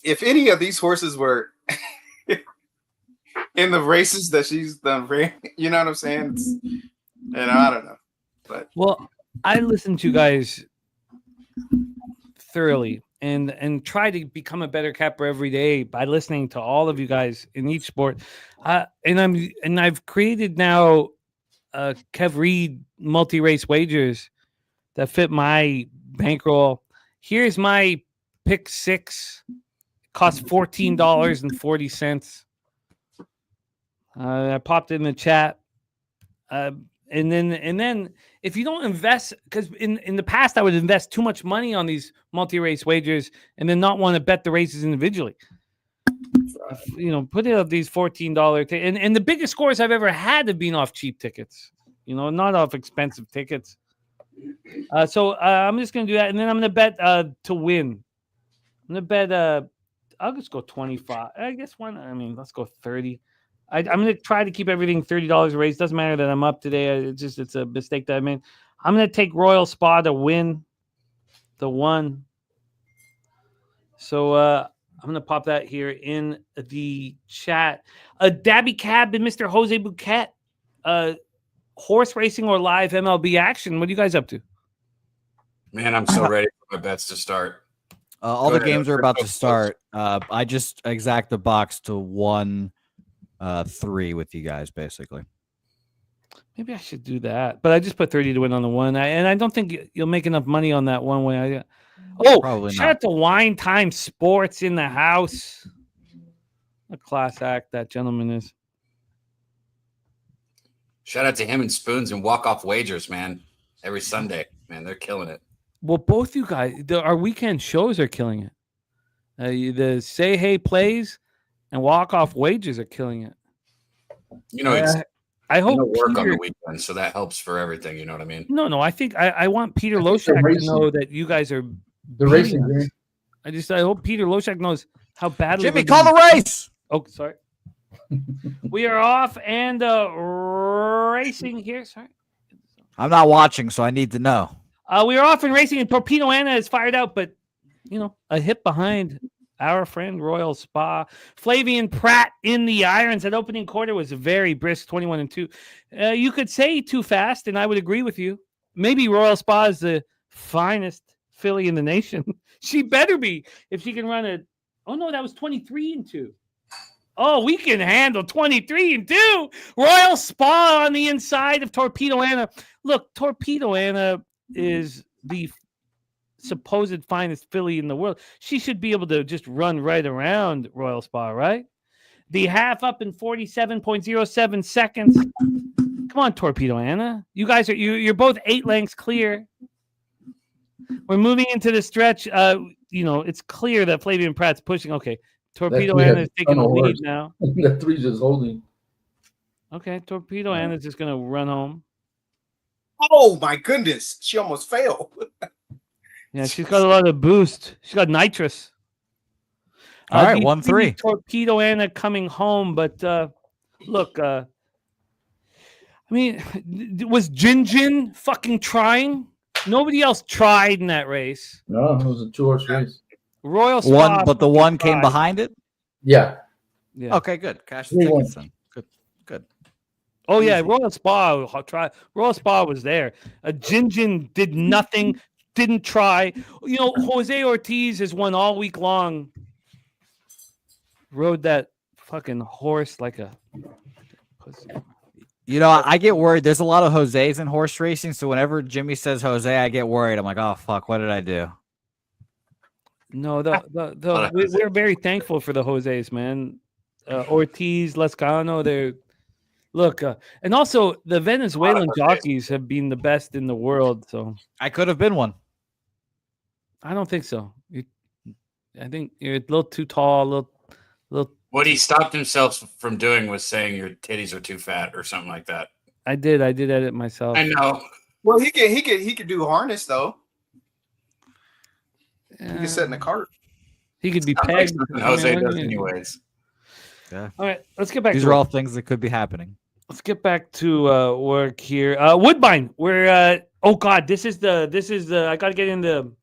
if any of these horses were in the races that she's done, you know what I'm saying? I don't know. But I listened to you guys thoroughly and try to become a better capper every day by listening to all of you guys in each sport. And I've created now Kev Reed multi-race wagers that fit my bankroll. Here's my pick 6. Cost $14.40. I popped it in the chat. And then if you don't invest, because in the past I would invest too much money on these multi-race wagers and then not want to bet the races individually. Put it up these $14 and the biggest scores I've ever had have been off cheap tickets. Not off expensive tickets. So I'm just gonna do that, and then I'm gonna bet to win. I'm gonna bet. I'll just go 25. I guess let's go 30. I'm gonna try to keep everything $30 a race. Doesn't matter that I'm up today. It's a mistake that I made. I'm gonna take Royal Spa to win the 1. So I'm gonna pop that here in the chat. Dabby Cab and Mr. Jose Bouquet. Horse racing or live MLB action? What are you guys up to? Man, I'm so ready for my bets to start. All the games are about to start. I just exact the box to 1-3 with you guys, basically. Maybe I should do that. But I just put 30 to win on the 1. And I don't think you'll make enough money on that one way. Probably shout out to Wine Time Sports in the house. A class act that gentleman is. Shout out to him and Spoons and Walk Off Wagers, man. Every Sunday, man, they're killing it. Well, both you guys, our weekend shows are killing it. The Say Hey plays and Walk Off Wagers are killing it. I hope work on the weekend, so that helps for everything. You know what I mean? No. I think I want Peter Loshak to know that you guys are the racing. I hope Peter Loshak knows how badly. Jimmy, call the race. Oh, sorry. We are off and racing here. Sorry. I'm not watching, so I need to know. We are off and racing, and Thorpedo Anna is fired out, but a hit behind our friend Royal Spa. Flavian Pratt in the irons. That opening quarter was a very brisk 21-2. You could say too fast, and I would agree with you. Maybe Royal Spa is the finest filly in the nation. She better be if she can run a. Oh no, that was 23-2. Oh, we can handle 23-2. Royal Spa on the inside of Thorpedo Anna. Look, Thorpedo Anna is the supposed finest filly in the world. She should be able to just run right around Royal Spa, right? The half up in 47.07 seconds. Come on, Thorpedo Anna. You guys are you're both 8 lengths clear. We're moving into the stretch. It's clear that Flavian Pratt's pushing. Okay, Thorpedo Anna is taking the lead now. That 3's just holding. Okay, Thorpedo Anna is just gonna run home. Oh my goodness, she almost failed. Yeah, she's got a lot of boost. She's got nitrous. All right, 1-3. Thorpedo Anna coming home, but look, I mean, was Jin fucking trying? Nobody else tried in that race. No, it was a 2-horse race. Royal Spa, One, but the one came behind it. Yeah. Okay, good. Cash the tickets then. Good. Oh yeah, Royal Spa Royal Spa was there. Jin did nothing, didn't try. Jose Ortiz has won all week long. Rode that fucking horse like a pussy. I get worried. There's a lot of Jose's in horse racing, so whenever Jimmy says Jose, I get worried. I'm like, oh fuck, what did I do? No, we're very thankful for the Jose's, man. Ortiz, Lescano, and also the Venezuelan jockeys have been the best in the world. So I could have been one. I don't think so. I think you're a little too tall, a little. What he stopped himself from doing was saying your titties are too fat or something like that. I did edit myself. I know. Well, he could do harness though. He could sit in the cart. He could be pegged. Jose does anyways. Yeah. All right, let's get back. These are all things that could be happening. Let's get back to work here. Woodbine. We're oh god, this is the I gotta get into.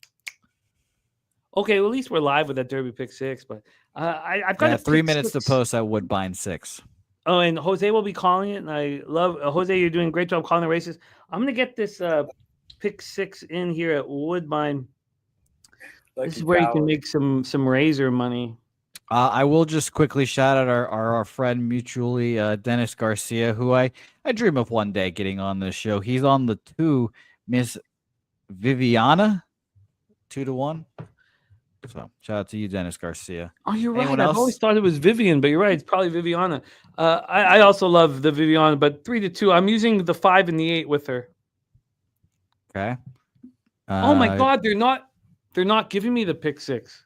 Okay, well, at least we're live with that Derby pick 6, but I've got 3 minutes to post at Woodbine 6. Oh, and Jose will be calling it, and I love Jose. You're doing a great job calling the races. I'm gonna get this pick 6 in here at Woodbine. This is where you can make some razor money. I will just quickly shout out our friend mutually, Dennis Garcia, who I dream of one day getting on this show. He's on the 2, Miss Viviana, 2-1. So shout out to you, Dennis Garcia. Oh, you're Anyone right. else? I've always thought it was Vivian, but you're right. It's probably Viviana. I also love the Viviana, but 3-2. I'm using the 5 and the 8 with her. Okay. Oh my God, they're not giving me the pick 6.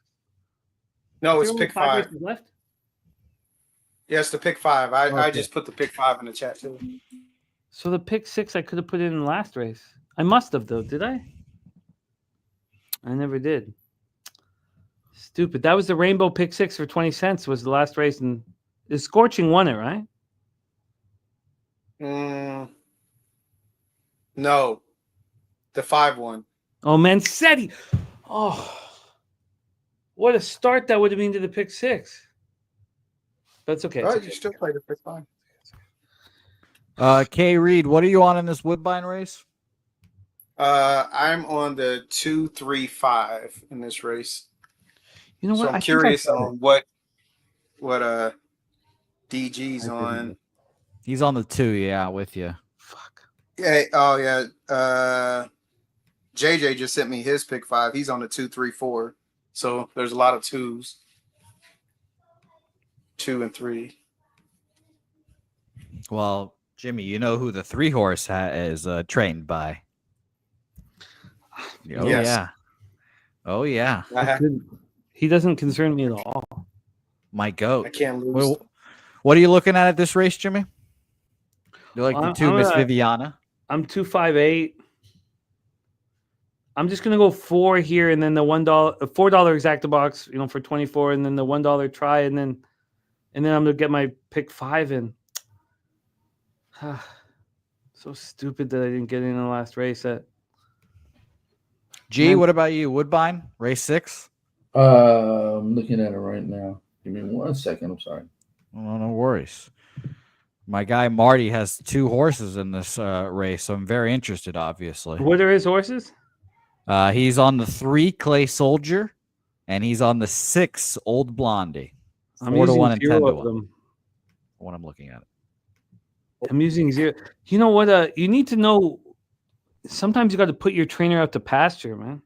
No, it's pick 5. Left? Yes, the pick 5. I just put the pick 5 in the chat too. So the pick 6 I could have put in the last race. I must have though, did I? I never did. Stupid. That was the Rainbow pick 6 for 20 cents was the last race, and the Scorching won it, right? No, the 5 one. Oh, Mancetti. Oh, what a start that would have been to the pick 6. But it's okay. Oh, you still played the pick 5. Kay Reed, what are you on in this Woodbine race? I'm on the 2-3-5 in this race. You know what? So I'm curious on what DG's on. He's on the 2, yeah, with you. Fuck. Yeah. Oh yeah. JJ just sent me his pick 5. He's on the 2-3-4. So there's a lot of 2s. 2 and 3. Well, Jimmy, you know who the 3-horse is trained by? Oh Yes. yeah. Oh yeah. He doesn't concern me at all. My goat. I can't lose. What are you looking at this race, Jimmy? You like the 2, Miss Viviana? I'm 258. I'm just gonna go 4 here, and then the $4 exacta box, for 24, and then the $1 try, and then I'm gonna get my pick 5 in. So stupid that I didn't get in the last race. What about you? Woodbine, race 6? I'm looking at it right now. Give me 1 second. I'm sorry. Oh, no worries. My guy Marty has 2 horses in this race, so I'm very interested, obviously. What are his horses? He's on the 3 Clay Soldier, and he's on the 6 Old Blondie. I'm 4 to using 1 and 10 0 to of 1. them. When I'm looking at it. I'm using 0. You know what? You need to know. Sometimes you got to put your trainer out to pasture, man.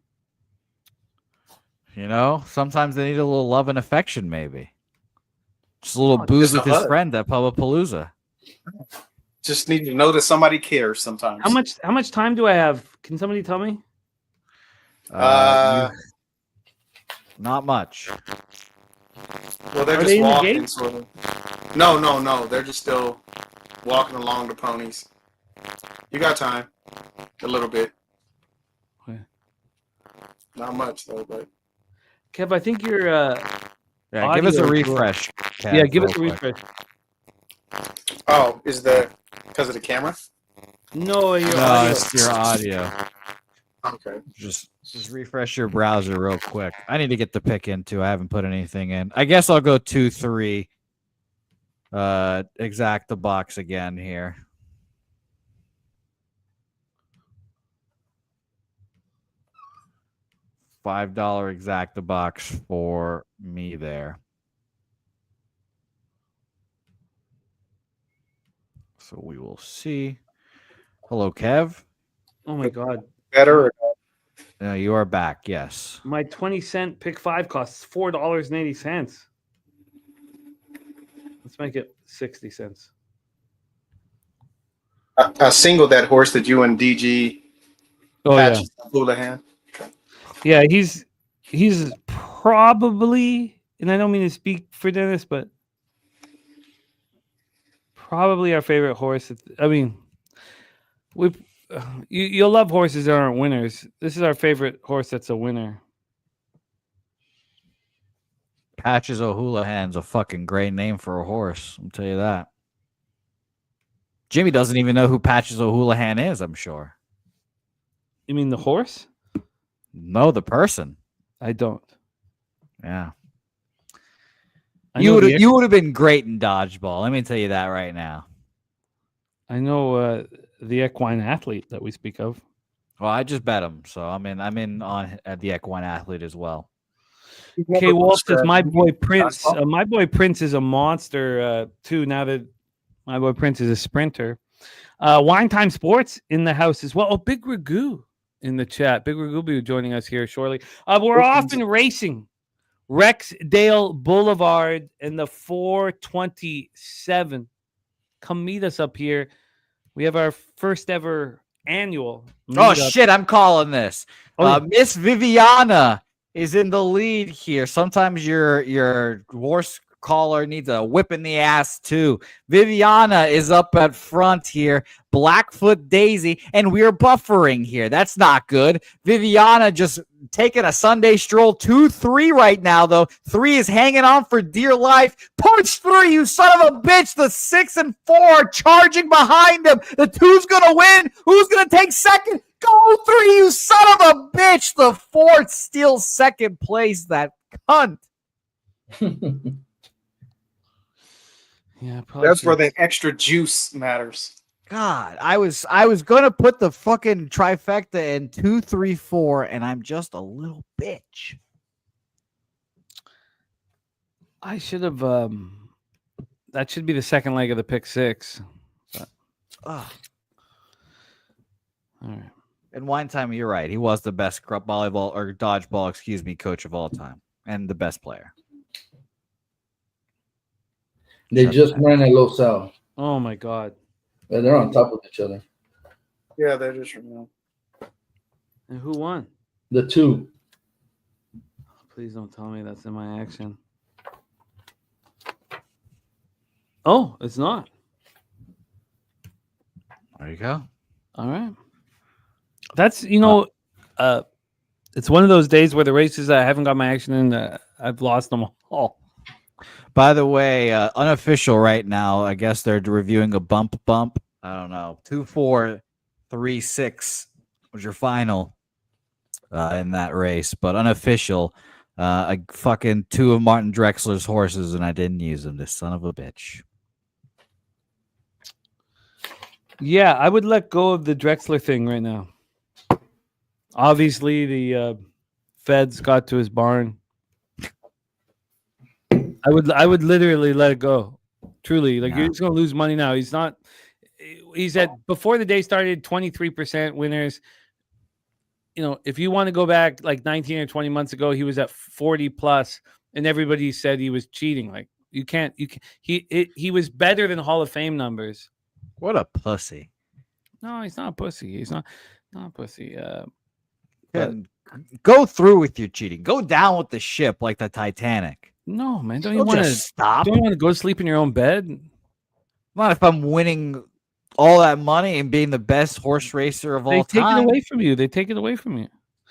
You know, sometimes they need a little love and affection, maybe. Just a little booze just a with his hug. friend at Pubapalooza. Just need to know that somebody cares sometimes. How much time do I have? Can somebody tell me? Uh, Not much. well, they're Are just they in the walking, gate? sort of. No. They're just still walking along the ponies. You got time. A little bit. Okay. Not much, though, but. Kev, I think you're. Yeah, give us a Audio is refresh. Kev, Yeah, give us a real quick. refresh. Oh, is the because of the camera? No, your No, audio. it's your audio. Okay. Just refresh your browser real quick. I need to get the pick in too. I haven't put anything in. I guess I'll go 2-3. Exact the box again here. $5 exacta box for me there. So we will see. Hello, Kev. Oh my God. Better. You are back. Yes. My 20-cent pick 5 costs $4.80. Let's make it 60 cents. I singled that horse that you and DG. Oh yeah. Houlihan. Yeah, he's probably, and I don't mean to speak for Dennis, but probably our favorite horse. I mean, you'll love horses that aren't winners. This is our favorite horse that's a winner. Patches O'Houlihan's a fucking great name for a horse. I'll tell you that. Jimmy doesn't even know who Patches O'Houlihan is, I'm sure. You mean the horse? No, the person. I don't. Yeah. I You know would have been great in dodgeball. Let me tell you that right now. I know the equine athlete that we speak of. Well, I just bet him, so I'm in on the equine athlete as well. Okay, Wolf says my boy Prince. My boy Prince is a monster too. Now that my boy Prince is a sprinter. Wine Time Sports in the house as well. Oh, Big Ragu in the chat. Big Ragu will be joining us here shortly. We're off and racing. Rexdale Boulevard and the 427. Come meet us up here. We have our first ever annual. Oh shit! I'm calling this. Miss Viviana is in the lead here. Sometimes your horse caller needs a whip in the ass too. Viviana is up at front here. Blackfoot Daisy, and we're buffering here. That's not good. Viviana just taking a Sunday stroll. 2-3 right now, though. 3 is hanging on for dear life. Punch 3, you son of a bitch. The 6 and 4 are charging behind him. The 2's gonna win. Who's gonna take second? Go 3, you son of a bitch. The 4 steals second place. That cunt. Yeah, probably That's where the extra juice matters. God, I was gonna put the fucking trifecta in 2, 3, 4, and I'm just a little bitch. I should have. That should be the second leg of the pick 6. But, Ugh. all right. In wine time, you're right. He was the best volleyball or dodgeball, coach of all time, and the best player. They just ran at Los Al. Oh my God. Yeah, they're on top of each other. Yeah, they're just real. And who won? The 2. Please don't tell me that's in my action. Oh, it's not. There you go. All right. That's, it's one of those days where the races I haven't got my action in, I've lost them all. By the way, unofficial right now. I guess they're reviewing a bump. I don't know. 2, 4, 3, 6 was your final in that race, but unofficial. I fucking 2 of Martin Drexler's horses, and I didn't use them. This son of a bitch. Yeah, I would let go of the Drexler thing right now. Obviously, the feds got to his barn. I would literally let it go. Truly, like Yeah. he's going to lose money now. He's not. He's at before the day started 23% winners. You know, if you want to go back like 19 or 20 months ago, he was at 40 plus, and everybody said he was cheating. Like you can't. He was better than Hall of Fame numbers. What a pussy. No, he's not a pussy. He's not a pussy. But go through with your cheating. Go down with the ship like the Titanic. No, man. Don't you Don't want to just stop? Don't you want to go to sleep in your own bed? Not if I'm winning all that money and being the best horse racer of all time. They take it away from you. They take it away from you.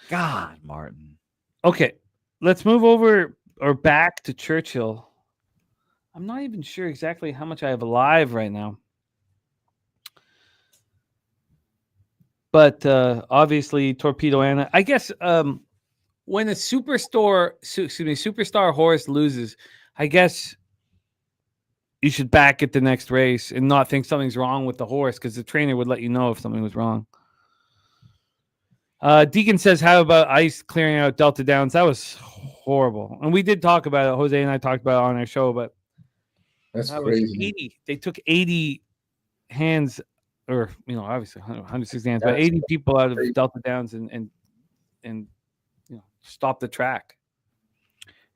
God, Martin. Okay, let's move over or back to Churchill. I'm not even sure exactly how much I have live right now. But obviously, Thorpedo Anna. I guess when a superstar horse loses, I guess you should back at the next race and not think something's wrong with the horse because the trainer would let you know if something was wrong. Deacon says, how about ice clearing out Delta Downs? That was horrible. And we did talk about it. Jose and I talked about it on our show, but That's that crazy. was 80. They took 80 hands, or, you know, obviously 160 hands, but 80 people out of Delta Downs and you know, stopped the track.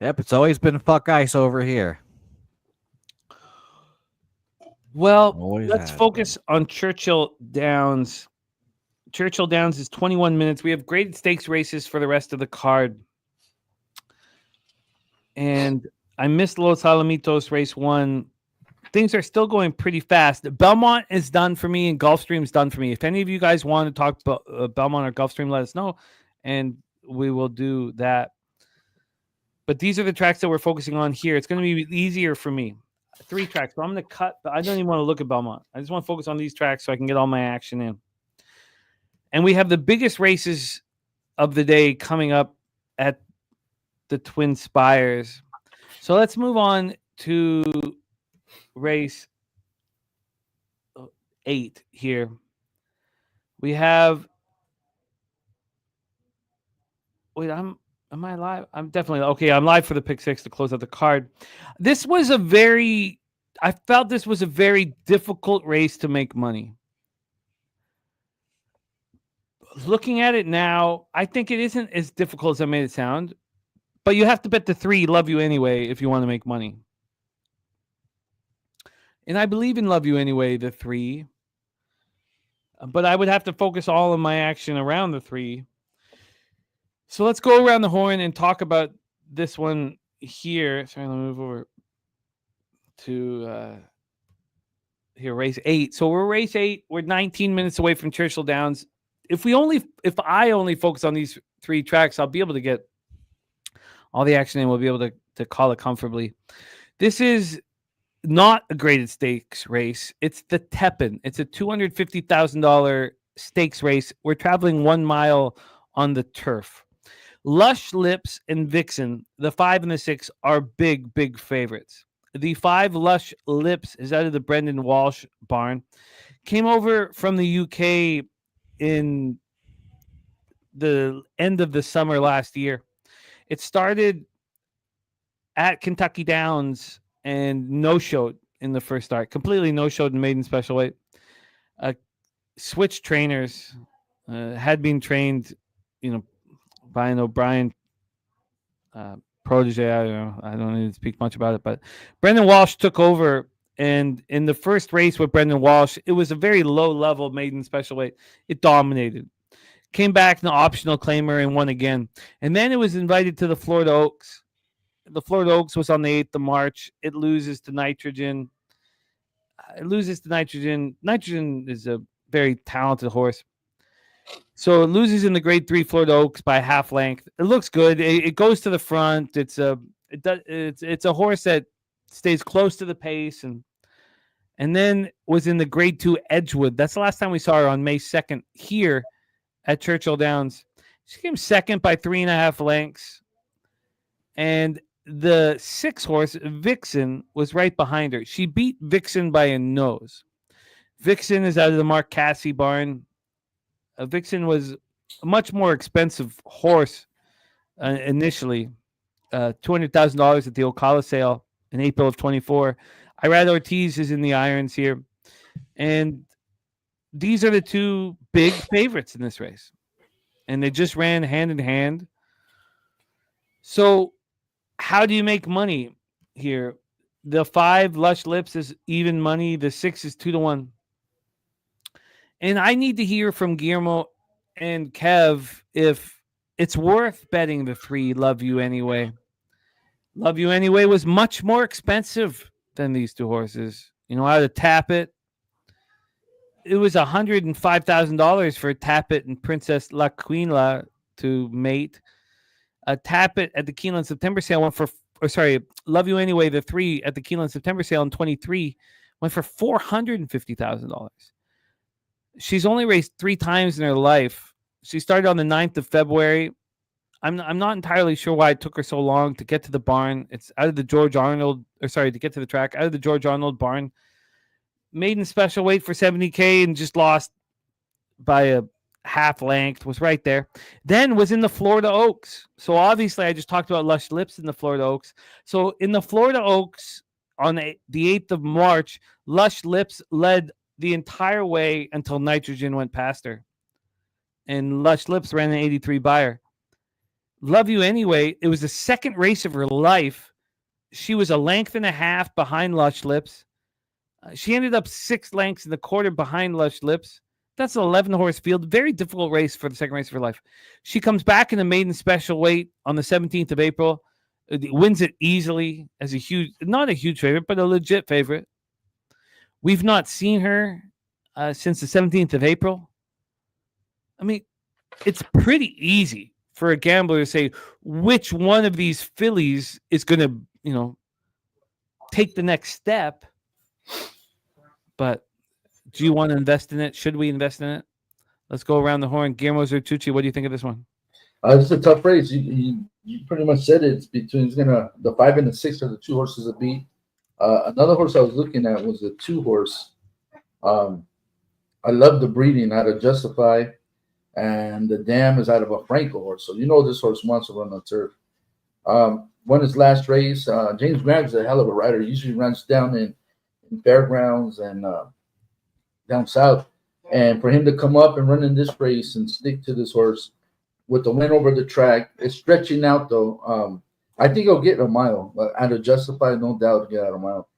Yep, it's always been fuck ice over here. Well, Always let's has focus on Churchill Downs. Churchill Downs is 21 minutes. We have graded stakes races for the rest of the card. And I missed Los Alamitos race 1. Things are still going pretty fast. Belmont is done for me and Gulfstream's done for me. If any of you guys want to talk about Belmont or Gulfstream, let us know, and we will do that. But these are the tracks that we're focusing on here. It's going to be easier for me. 3 tracks. So I'm going to cut. I don't even want to look at Belmont. I just want to focus on these tracks so I can get all my action in. And we have the biggest races of the day coming up at the Twin Spires. So let's move on to race 8 here. We have. Wait, am I live? I'm definitely okay. I'm live for the pick 6 to close out the card. I felt this was a very difficult race to make money. Looking at it now, I think it isn't as difficult as I made it sound, but you have to bet the 3 Love You Anyway if you want to make money. And I believe in Love You Anyway, the 3, but I would have to focus all of my action around the 3. So let's go around the horn and talk about this one here. Sorry, let me move over to here, race 8. So we're race 8. We're 19 minutes away from Churchill Downs. If I only focus on these 3 tracks, I'll be able to get all the action in. We'll be able to call it comfortably. This is not a graded stakes race. It's the Tepin. It's a $250,000 stakes race. We're traveling 1 mile on the turf. Lush Lips and Vixen, the 5 and the 6, are big, big favorites. The 5 Lush Lips is out of the Brendan Walsh barn. Came over from the UK in the end of the summer last year. It started at Kentucky Downs and no-showed in the first start. Completely no-showed in maiden special weight. Switched trainers. Had been trained, by an O'Brien protege. I don't need to speak much about it, but Brendan Walsh took over. And in the first race with Brendan Walsh, it was a very low-level maiden special weight. It dominated. Came back an optional claimer and won again. And then it was invited to the Florida Oaks. The Florida Oaks was on the 8th of March. It loses to Nitrogen. Nitrogen is a very talented horse. So it loses in the grade 3 Florida Oaks by half length. It looks good. It goes to the front. It's a horse that stays close to the pace and then was in the grade 2 Edgewood. That's the last time we saw her, on May 2nd here at Churchill Downs. She came second by 3.5 lengths. And the 6 horse, Vixen, was right behind her. She beat Vixen by a nose. Vixen is out of the Mark Cassie barn. Vixen was a much more expensive horse initially, $200,000 at the Ocala sale in April of 24. Irad Ortiz is in the irons here, and these are the two big favorites in this race, and they just ran hand in hand. So, how do you make money here? The 5 Lush Lips is even money. The 6 is 2-1. And I need to hear from Guillermo and Kev if it's worth betting the 3 Love You Anyway. Love You Anyway was much more expensive than these two horses. You know, out of Tappet, it was $105,000 for Tappet and Princess La Quinla to mate. A Tappet at the Keeneland September sale went for, Love You Anyway, the 3 at the Keeneland September sale in 23 went for $450,000. She's only raced 3 times in her life. She started on the 9th of February. I'm not entirely sure why it took her so long to get to the barn. It's out of the George Arnold, to get to the track, out of the George Arnold barn. Maiden special weight for 70K and just lost by a half length, was right there. Then was in the Florida Oaks. So obviously I just talked about Lush Lips in the Florida Oaks. So in the Florida Oaks on the 8th of March, Lush Lips led the entire way until Nitrogen went past her. And Lush Lips ran an 83 buyer. Love You Anyway, it was the second race of her life. She was a length and a half behind Lush Lips. She ended up 6 lengths in the quarter behind Lush Lips. That's an 11-horse field. Very difficult race for the second race of her life. She comes back in the maiden special weight on the 17th of April. Wins it easily as not a huge favorite, but a legit favorite. We've not seen her since the 17th of April. I mean, it's pretty easy for a gambler to say which one of these fillies is going to, take the next step. But do you want to invest in it? Should we invest in it? Let's go around the horn. Guillermo Zertucci, what do you think of this one? This is a tough race. You pretty much said it. The 5 and the 6 are the 2 horses to beat. Another horse I was looking at was a 2-horse. I love the breeding out of Justify, and the dam is out of a Franco horse. So this horse wants to run on turf. Won his last race. James Graham's a hell of a rider. He usually runs down in fairgrounds and down south. And for him to come up and run in this race and stick to this horse with the win over the track, it's stretching out though. I think he'll get a mile. Out of Justify, no doubt he'll get out a mile.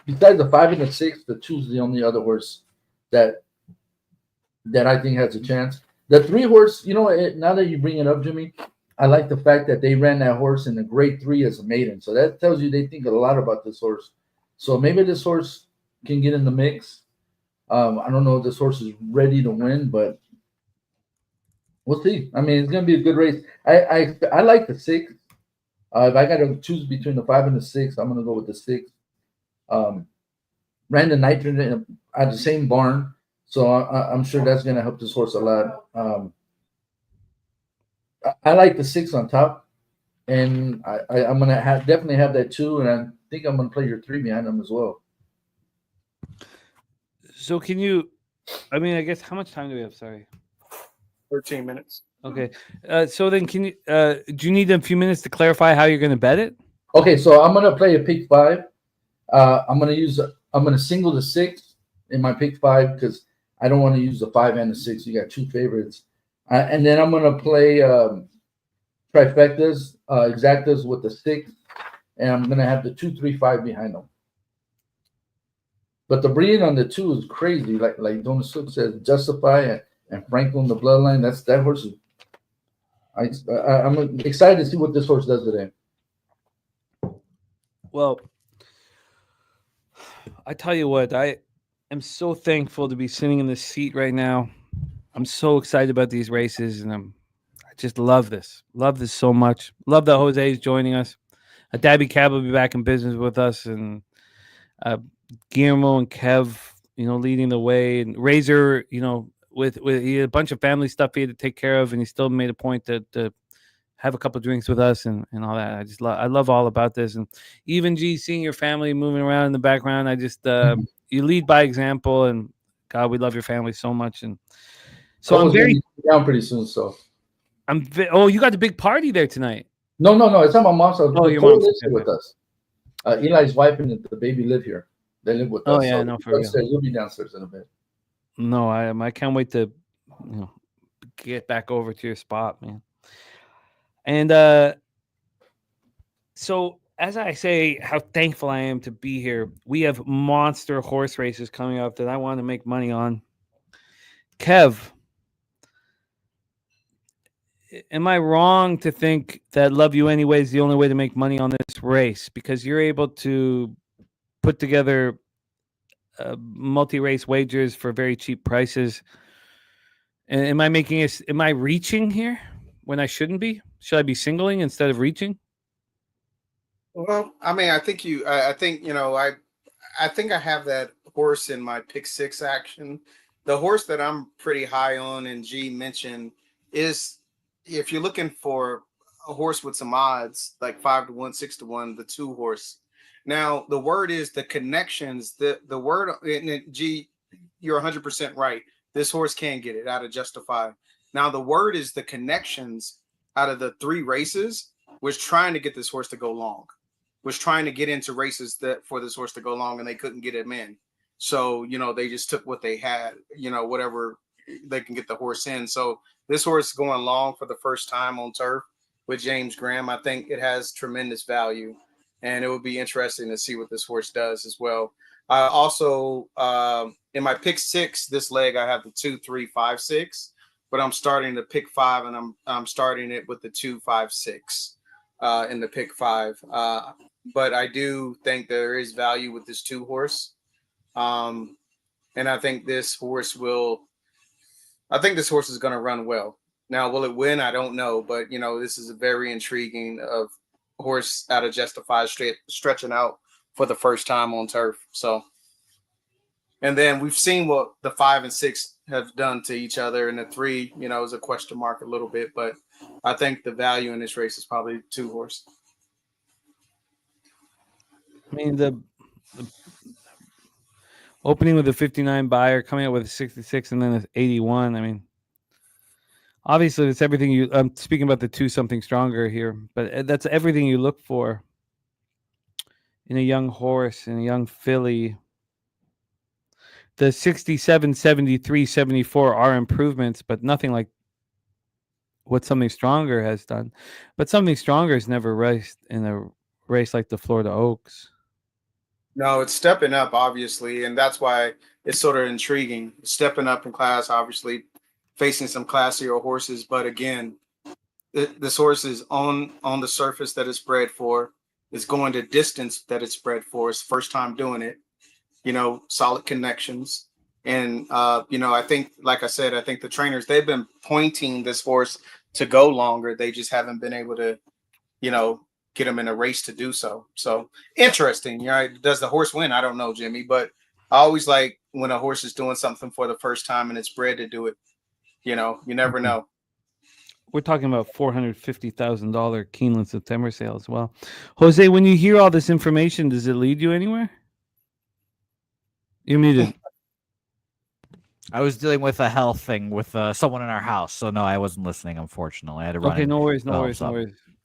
Besides the 5 and the 6, the 2 is the only other horse that I think has a chance. The 3 horse, now that you bring it up, Jimmy, I like the fact that they ran that horse in a grade 3 as a maiden. So that tells you they think a lot about this horse. So maybe this horse can get in the mix. I don't know if this horse is ready to win, but we'll see. I mean, it's going to be a good race. I like the 6. If I got to choose between the 5 and the 6, I'm going to go with the 6. Ran the nitrogen at the same barn, so I'm sure that's going to help this horse a lot. I like the 6 on top, and I'm going to definitely have that 2, and I think I'm going to play your 3 behind them as well. So can you, I guess, how much time do we have? Sorry. 13 minutes. Okay. So then can you, do you need a few minutes to clarify how you're going to bet it? Okay, so I'm going to play a pick 5. I'm going to single the 6 in my pick 5 because I don't want to use the 5 and the 6. You got 2 favorites. And then I'm going to play trifectas, exactas with the 6. And I'm going to have the 2, 3, 5 behind them. But the breeding on the 2 is crazy. Like Dona Sook says, Justify and Franklin, the bloodline. That horse is. I'm excited to see what this horse does today. Well, I tell you what, I am so thankful to be sitting in this seat right now. I'm so excited about these races, and I just love this. Love this so much. Love that Jose is joining us. Dabby Cab will be back in business with us, and Guillermo and Kev, leading the way, and Razor, with he had a bunch of family stuff he had to take care of, and he still made a point to have a couple of drinks with us and all that. I love all about this, and even seeing your family moving around in the background. I just you lead by example, and God, we love your family so much, and So I'm Cole's gonna very. be down pretty soon. So Oh, you got the big party there tonight. no. It's not my mom's house. Oh, But your Cole mom's. lives here with us. Eli's wife and the baby live here. They live with us. Oh yeah, so no, for real. upstairs. We'll be downstairs in a bit. No, I can't wait to get back over to your spot, man. And so as I say, how thankful I am to be here. We have monster horse races coming up that I want to make money on. Kev, am I wrong to think that Love You Anyway is the only way to make money on this race? Because you're able to put together multi-race wagers for very cheap prices. And am I reaching here when I shouldn't be? Should I be singling instead of reaching? Well, I mean, I think I think I think I have that horse in my pick six action. The horse that I'm pretty high on, and G mentioned, is if you're looking for a horse with some odds, like 5-1, 6-1, the 2 horse. Now, the word is the connections. The word, and G, you're 100% right. This horse can get it out of Justify. Now, the word is the connections out of the 3 races was trying to get this horse to go long. Was trying to get into races that for this horse to go long, and they couldn't get him in. So, they just took what they had, whatever they can get the horse in. So this horse is going long for the first time on turf with James Graham. I think it has tremendous value, and it would be interesting to see what this horse does as well. I also, in my pick 6, this leg, I have the 2, 3, 5, 6, but I'm starting to pick 5, and I'm starting it with the 2, 5, 6 in the pick 5. But I do think there is value with this 2 horse. And I think this horse is going to run well. Now, will it win? I don't know, but this is a very intriguing horse out of Justify stretching out for the first time on turf. So, and then we've seen what the 5 and 6 have done to each other, and the 3, is a question mark a little bit, but I think the value in this race is probably 2 horse. I mean, the opening with a 59 buyer, coming out with a 66, and then an 81. I mean, obviously, it's everything I'm speaking about the 2 something stronger here, but that's everything you look for in a young horse, in a young filly. The 67, 73, 74 are improvements, but nothing like what Something Stronger has done. But Something Stronger has never raced in a race like the Florida Oaks. No, it's stepping up, obviously, and that's why it's sort of intriguing. Stepping up in class, obviously, facing some classier horses. But again, this horse is on the surface that it's bred for. It's going to distance that it's bred for. It's first time doing it. Solid connections. And, I think, like I said, I think the trainers, they've been pointing this horse to go longer. They just haven't been able to, get him in a race to do so. So interesting. Does the horse win? I don't know, Jimmy, but I always like when a horse is doing something for the first time and it's bred to do it. You never know. We're talking about $450,000 Keeneland September sale as well. Jose, when you hear all this information, does it lead you anywhere? You're muted. I was dealing with a health thing with someone in our house, so no, I wasn't listening. Unfortunately, I had to run. Okay, no worries.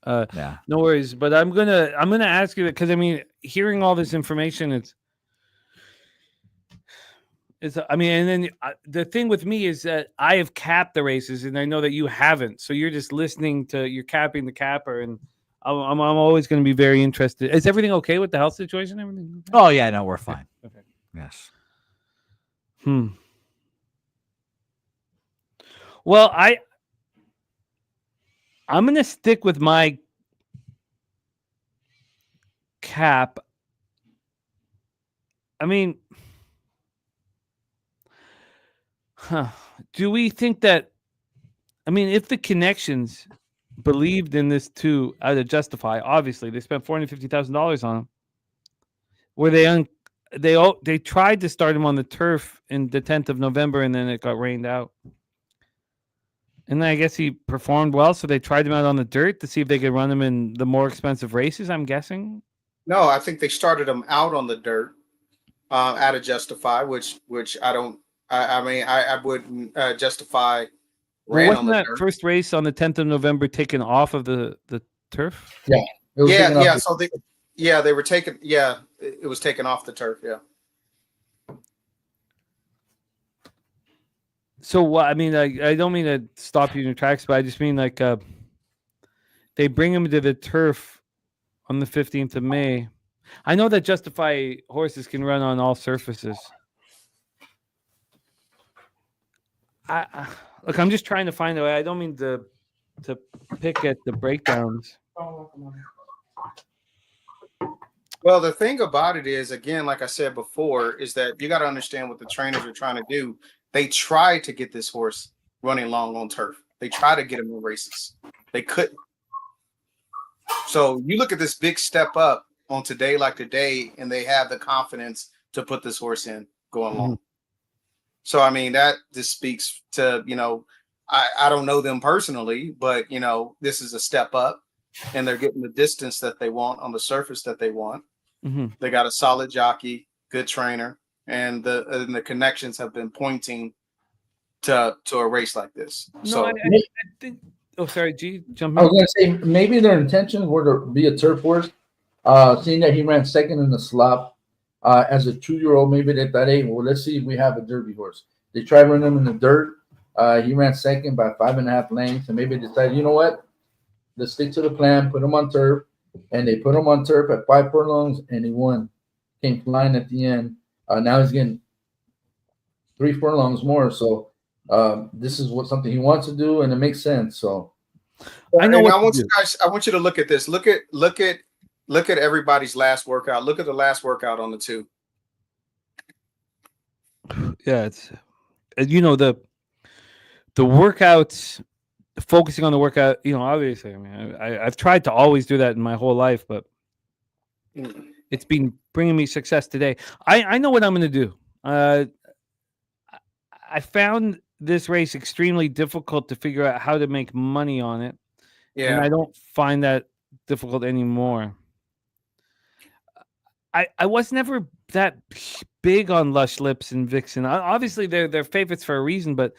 Yeah, no worries. But I'm gonna ask you that because hearing all this information, it's and then the thing with me is that I have capped the races, and I know that you haven't. So you're just listening to you're capping the capper, and I'm always going to be very interested. Is everything okay with the health situation? Everything? Okay? Oh yeah, no, we're fine. Okay. Yes. Well, I'm going to stick with my cap. Do we think that, if the connections believed in this too out of Justify, obviously they spent $450,000 on him. Were they tried to start him on the turf in the 10th of November, and then it got rained out. And then I guess he performed well, so they tried him out on the dirt to see if they could run him in the more expensive races, I'm guessing. No, I think they started him out on the dirt out of Justify, which I don't I mean, I wouldn't justify Well, ran on wasn't the that turf. first race on the 10th of November taken off of the turf? It was Yeah, taken off yeah. the- So they were taken. Yeah, it was taken off the turf. Yeah. So what? I mean, I don't mean to stop you in your tracks, but I just mean like they bring him to the turf on the 15th of May. I know that Justify horses can run on all surfaces. Look, I'm just trying to find a way. I don't mean to pick at the breakdowns. Well, the thing about it is, again, like I said before, is that you got to understand what the trainers are trying to do. They tried to get this horse running long on turf. They tried to get him in races. They couldn't. So you look at this big step up on today, like today, and they have the confidence to put this horse in going long. So, I mean, that just speaks to, I don't know them personally, but, this is a step up and they're getting the distance that they want on the surface that they want. Mm-hmm. They got a solid jockey, good trainer, and the connections have been pointing to a race like this. No, So I think. Oh, sorry, G, jump I was in. gonna say maybe their intentions were to be a turf horse. Seeing that he ran second in the slop as a 2-year-old, maybe they thought, hey, well, let's see if we have a Derby horse. They tried running him in the dirt. He ran second by 5.5 lengths, and maybe decided, you know what? Let's stick to the plan. Put him on turf, and they put him on turf at 5 furlongs, and he won. Came flying at the end. Now he's getting 3 furlongs more. So this is something he wants to do, and it makes sense. So I know. And What I want to you do. guys. I want you to look at this. Look at everybody's last workout. Look at the last workout on the 2. Yeah, it's the workouts, focusing on the workout. Obviously, I mean, I've tried to always do that in my whole life, but it's been bringing me success today. I know what I'm going to do. I found this race extremely difficult to figure out how to make money on it. Yeah. And I don't find that difficult anymore. I was never that big on Lush Lips and Vixen. Obviously, they're favorites for a reason, but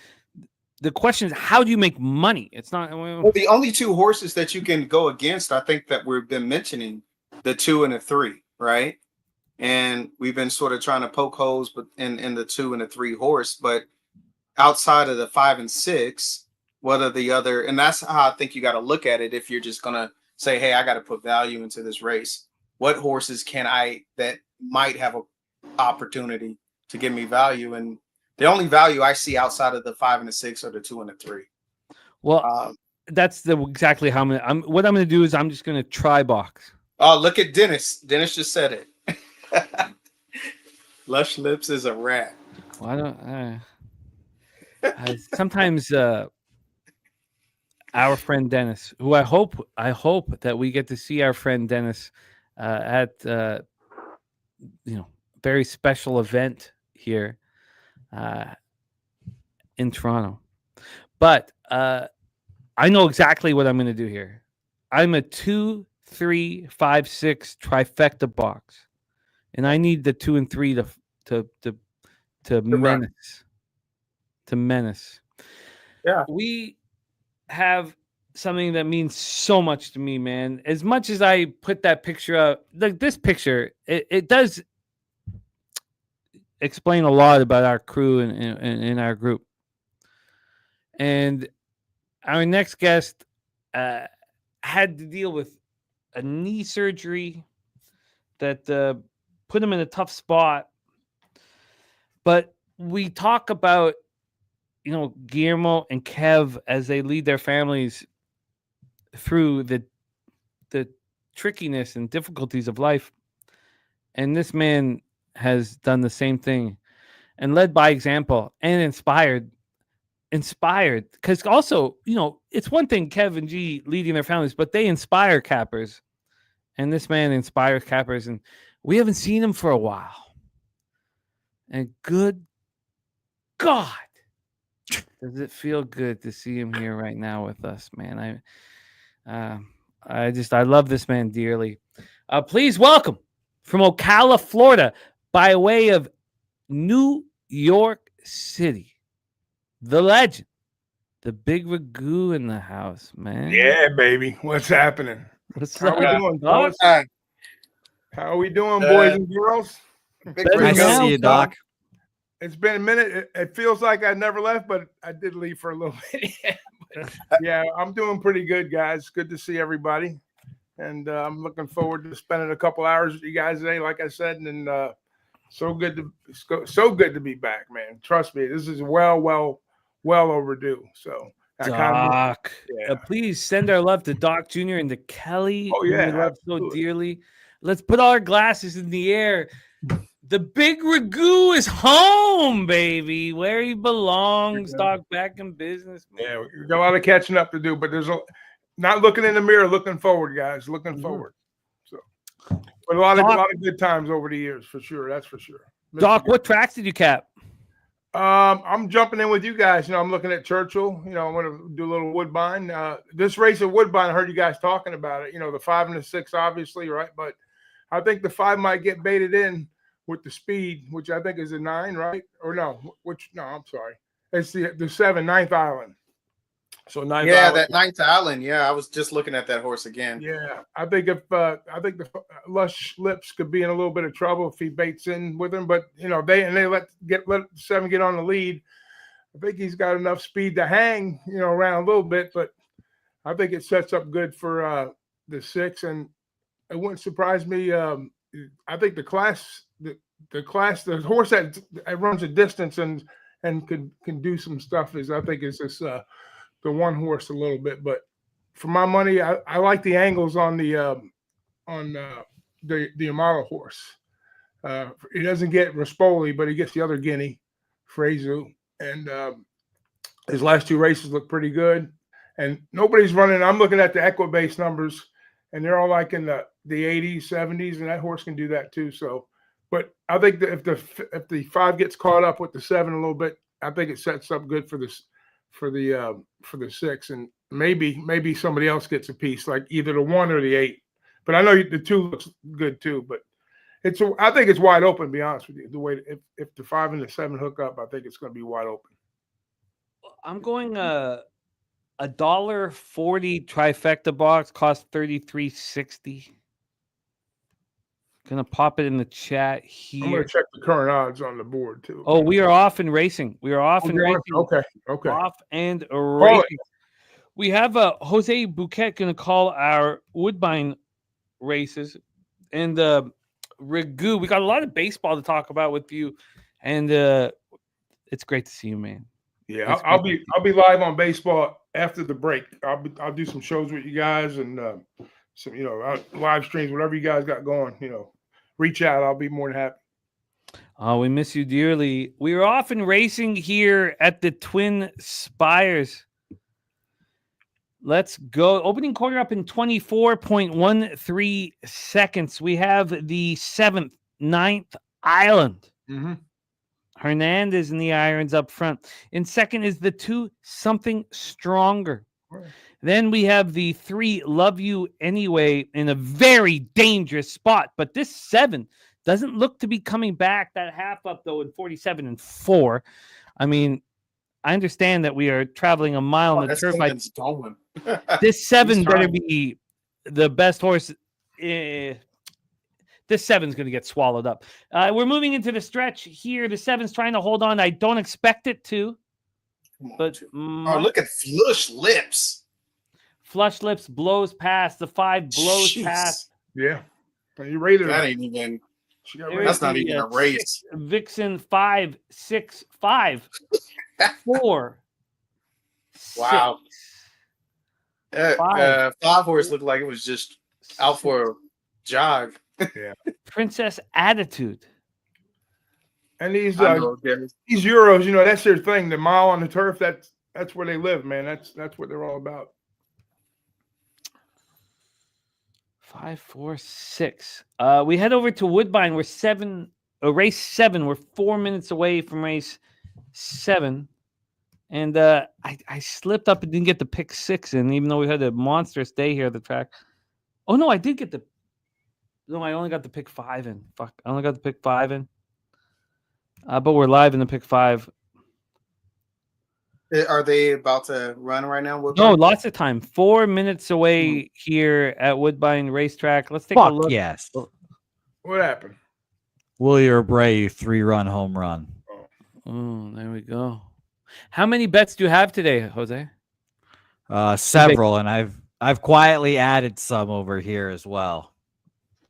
the question is, how do you make money? It's not. Well, the only 2 horses that you can go against, I think that we've been mentioning, the 2 and the 3, right? And we've been sort of trying to poke holes, but in the 2 and the 3 horse, but outside of the 5 and 6, what are the other? And that's how I think you got to look at it. If you're just gonna say, hey, I got to put value into this race, what horses can I that might have an opportunity to give me value? And the only value I see outside of the 5 and the 6 are the 2 and the 3. Well, that's exactly how what I'm going to do is I'm just going to try box. Oh, look at Dennis. Dennis just said it. Lush Lips is a rat. Well, I don't. Sometimes our friend Dennis, who I hope that we get to see our friend Dennis at very special event here in Toronto. But I know exactly what I'm going to do here. I'm a 2, 3, 5, 6 trifecta box, and I need the 2 and 3 to menace. To menace. Yeah. We have something that means so much to me, man. As much as I put that picture up, like this picture, it does explain a lot about our crew and our group. And our next guest had to deal with a knee surgery that put him in a tough spot. But we talk about, Guillermo and Kev as they lead their families through the trickiness and difficulties of life. And this man has done the same thing and led by example and inspired because also, it's one thing Kev and G leading their families, but they inspire cappers, and this man inspires cappers, and we haven't seen him for a while. And good God, does it feel good to see him here right now with us, man? I love this man dearly. Please welcome from Ocala, Florida, by way of New York City, the legend, the big Ragu in the house, man. Yeah, baby. What's happening? What's How up, we doing, dog? fellas? How are we doing, boys and girls? Big Better Nice now, to see you, Doc. It's been a minute. It feels like I never left, but I did leave for a little bit. Yeah, I'm doing pretty good, guys. Good to see everybody. And I'm looking forward to spending a couple hours with you guys today, like I said. And so good to be back, man. Trust me, this is well overdue. So Doc, yeah. please send our love to Doc Jr. and to Kelly, Oh, who yeah, we love so absolutely. dearly. Let's put all our glasses in the air. The big Ragu is home, baby, where he belongs. Doc, back in business, man. Yeah, we got a lot of catching up to do, but there's not looking in the mirror, looking forward, guys. Looking forward. So, but a lot of good times over the years, for sure. That's for sure. Doc, what tracks did you cap? I'm jumping in with you guys. I'm looking at Churchill. I'm going to do a little Woodbine. This race at Woodbine, I heard you guys talking about it. The 5 and the 6, obviously, right? But I think the 5 might get baited in with the speed, which I think is a 9, right? Or no, I'm sorry. It's the 7, 9th Island. So 9th Yeah, Island. that 9th Island. Yeah, I was just looking at that horse again. Yeah, I think the Lush Lips could be in a little bit of trouble if he baits in with him. But they let 7 get on the lead. I think he's got enough speed to hang around a little bit. But I think it sets up good for the 6, and it wouldn't surprise me. I think the horse that runs a distance and can do some stuff is this. The one horse a little bit, but for my money, I like the angles on the Amala horse. He doesn't get Rispoli, but he gets the other guinea, Frezu, and his last 2 races look pretty good. And nobody's running. I'm looking at the Equibase numbers, and they're all like in the 80s, 70s, and that horse can do that too. So, but I think that if the 5 gets caught up with the 7 a little bit, I think it sets up good for this. For the 6, and maybe somebody else gets a piece, like either the 1 or the 8. But I know the 2 looks good too. But I think it's wide open. To be honest with you, the way if the 5 and the 7 hook up, I think it's going to be wide open. I'm going $1.40 trifecta box, cost $33.60. Gonna pop it in the chat here. I'm going to check the current odds on the board too. Oh, we are off and racing. We are off and racing. Okay. Off and racing. We have Jose Bouquet going to call our Woodbine races, and Ragu. We got a lot of baseball to talk about with you, and it's great to see you, man. Yeah, I'll be live on baseball after the break. I'll do some shows with you guys and some live streams, whatever you guys got going. Reach out. I'll be more than happy. Oh, we miss you dearly. We are off and racing here at the Twin Spires. Let's go. Opening quarter up in 24.13 seconds. We have the 7th, 9th Island. Mm-hmm. Hernandez in the irons up front. In second is the 2, Something Stronger. Right. Then we have the 3, Love You Anyway, in a very dangerous spot. But this 7 doesn't look to be coming back. That half up, though, in 47-4. I mean, I understand that we are traveling a mile on the turf. This 7 better be the best horse. This 7's going to get swallowed up. We're moving into the stretch here. The 7's trying to hold on. I don't expect it to. But look at Flush Lips. Flush Lips blows past. The 5 blows past. Yeah. Are you ready? That ain't even. That's not even a race. 6, Vixen 5, 6, 5, 4. Wow. 5 horse looked like it was just out for a jog. Yeah. Princess Attitude. And these Euros, that's their thing. The mile on the turf, that's where they live, man. That's what they're all about. 5, 4, 6. We head over to Woodbine. We're race 7. We're 4 minutes away from race 7. And I slipped up and didn't get the pick 6 in, even though we had a monstrous day here at the track. Oh, no, I did get No, I only got the pick 5 in. Fuck, I only got the pick 5 in. But we're live in the pick 5. Are they about to run right now? No, lots of time. 4 minutes away here at Woodbine Racetrack. Let's take a Fuck look. yes. What happened? Willie Abreu 3-run home run. Oh, there we go. How many bets do you have today, Jose? Several, and I've quietly added some over here as well.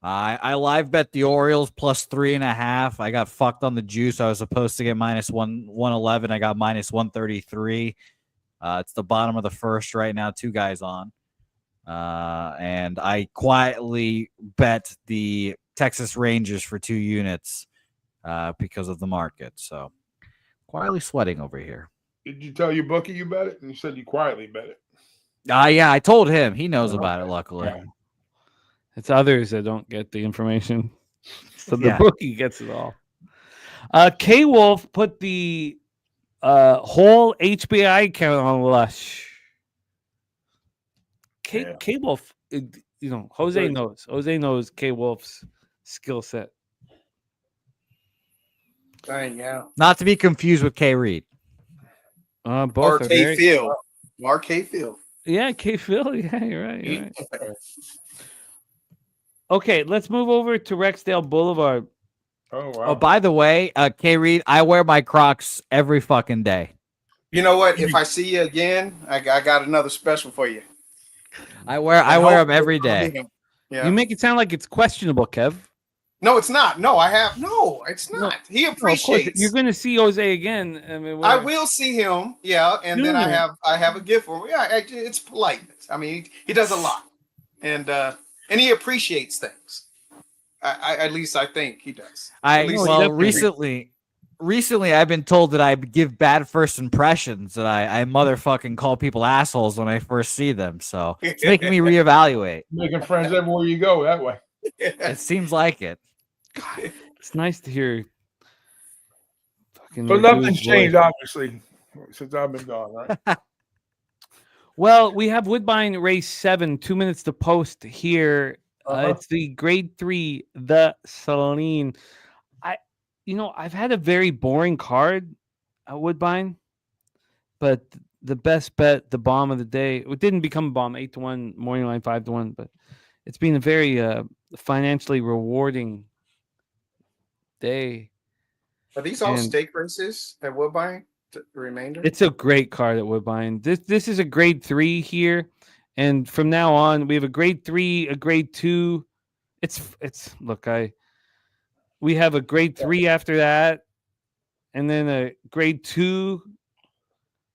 I live bet the Orioles plus 3.5. I got fucked on the juice. I was supposed to get minus 111. I got minus 133. It's the bottom of the first right now. 2 guys on. And I quietly bet the Texas Rangers for 2 units because of the market. So quietly sweating over here. Did you tell your bookie you bet it? And you said you quietly bet it. Yeah, I told him. He knows about it, luckily. Yeah. It's others that don't get the information. So the Yeah. bookie gets it all. K Wolf put the whole HBI count on Lush. K Wolf, Jose Good. knows. Jose knows K Wolf's skill set. Yeah. Not to be confused with K Reed. Both Or are K very... Field. Mark K Field. Yeah, K Phil. Yeah, you're right. You're right. Okay, let's move over to Rexdale Boulevard. Oh wow. Oh, by the way, K Reed, I wear my Crocs every fucking day. You know what? If I see you again, I got another special for you. I wear them every day. Yeah. You make it sound like it's questionable, Kev. No, it's not. No, it's not. He No, of course, appreciates. you're going to see Jose again. I mean, I will see him. Yeah, and then I Yeah. have a gift for him. Yeah, it's politeness. I mean, he does a lot, and he appreciates things. I at least I think he does. Recently I've been told that I give bad first impressions, that I motherfucking call people assholes when I first see them. So it's making me reevaluate. Making friends everywhere you go that way. It seems like it. God, it's nice to hear. But nothing's changed, obviously, since I've been gone, right? Well, we have Woodbine race 7, 2 minutes to post here. It's the grade 3, the Celine. I've had a very boring card at Woodbine, but the best bet, the bomb of the day, it didn't become a bomb, 8-1, morning line 5-1, but it's been a very financially rewarding day. Are these all stake races at Woodbine? The remainder? It's a great card at Woodbine. This is a grade 3 here, and from now on we have a grade 3, a grade 2. We have a grade 3 after that, and then a grade 2.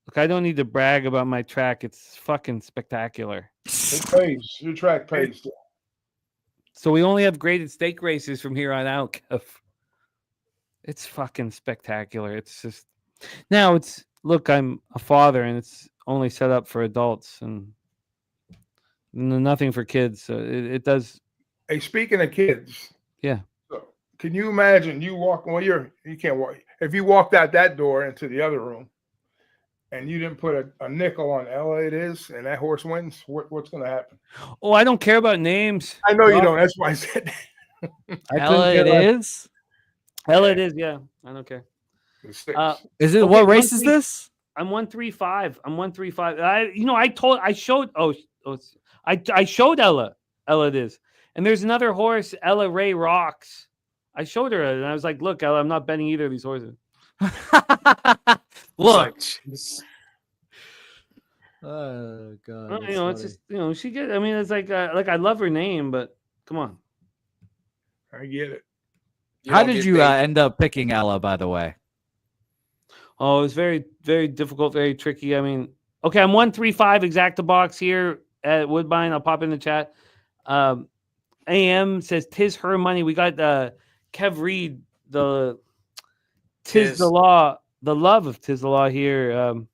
Look, I don't need to brag about my track. It's fucking spectacular. It pays. Your track pays. So we only have graded stake races from here on out, Kev. It's fucking spectacular. It's just now I'm a father and it's only set up for adults and nothing for kids. So it does. Hey, speaking of kids. Yeah. So can you imagine you walk? Well, you can't walk. If you walked out that door into the other room and you didn't put a nickel on Ella, it is, and that horse wins, what's going to happen? Oh, I don't care about names. I know you don't. That's why I said Ella it is? Ella it is, yeah. I don't care. Is it what race is this? I'm 135. I'm 135. I showed Ella. Ella it is. And there's another horse, Ella Ray Rocks. I showed her and I was like, look, Ella, I'm not betting either of these horses. Look. Oh God. It's just she gets. I mean, it's like I love her name, but come on. I get it. How did you end up picking Ella, by the way? Oh, it was very, very difficult, very tricky. I mean, okay, I'm 135 exacta box here at Woodbine. I'll pop in the chat. AM says tis her money. We got Kev Reed, the tis the law, the love of tis the law here, and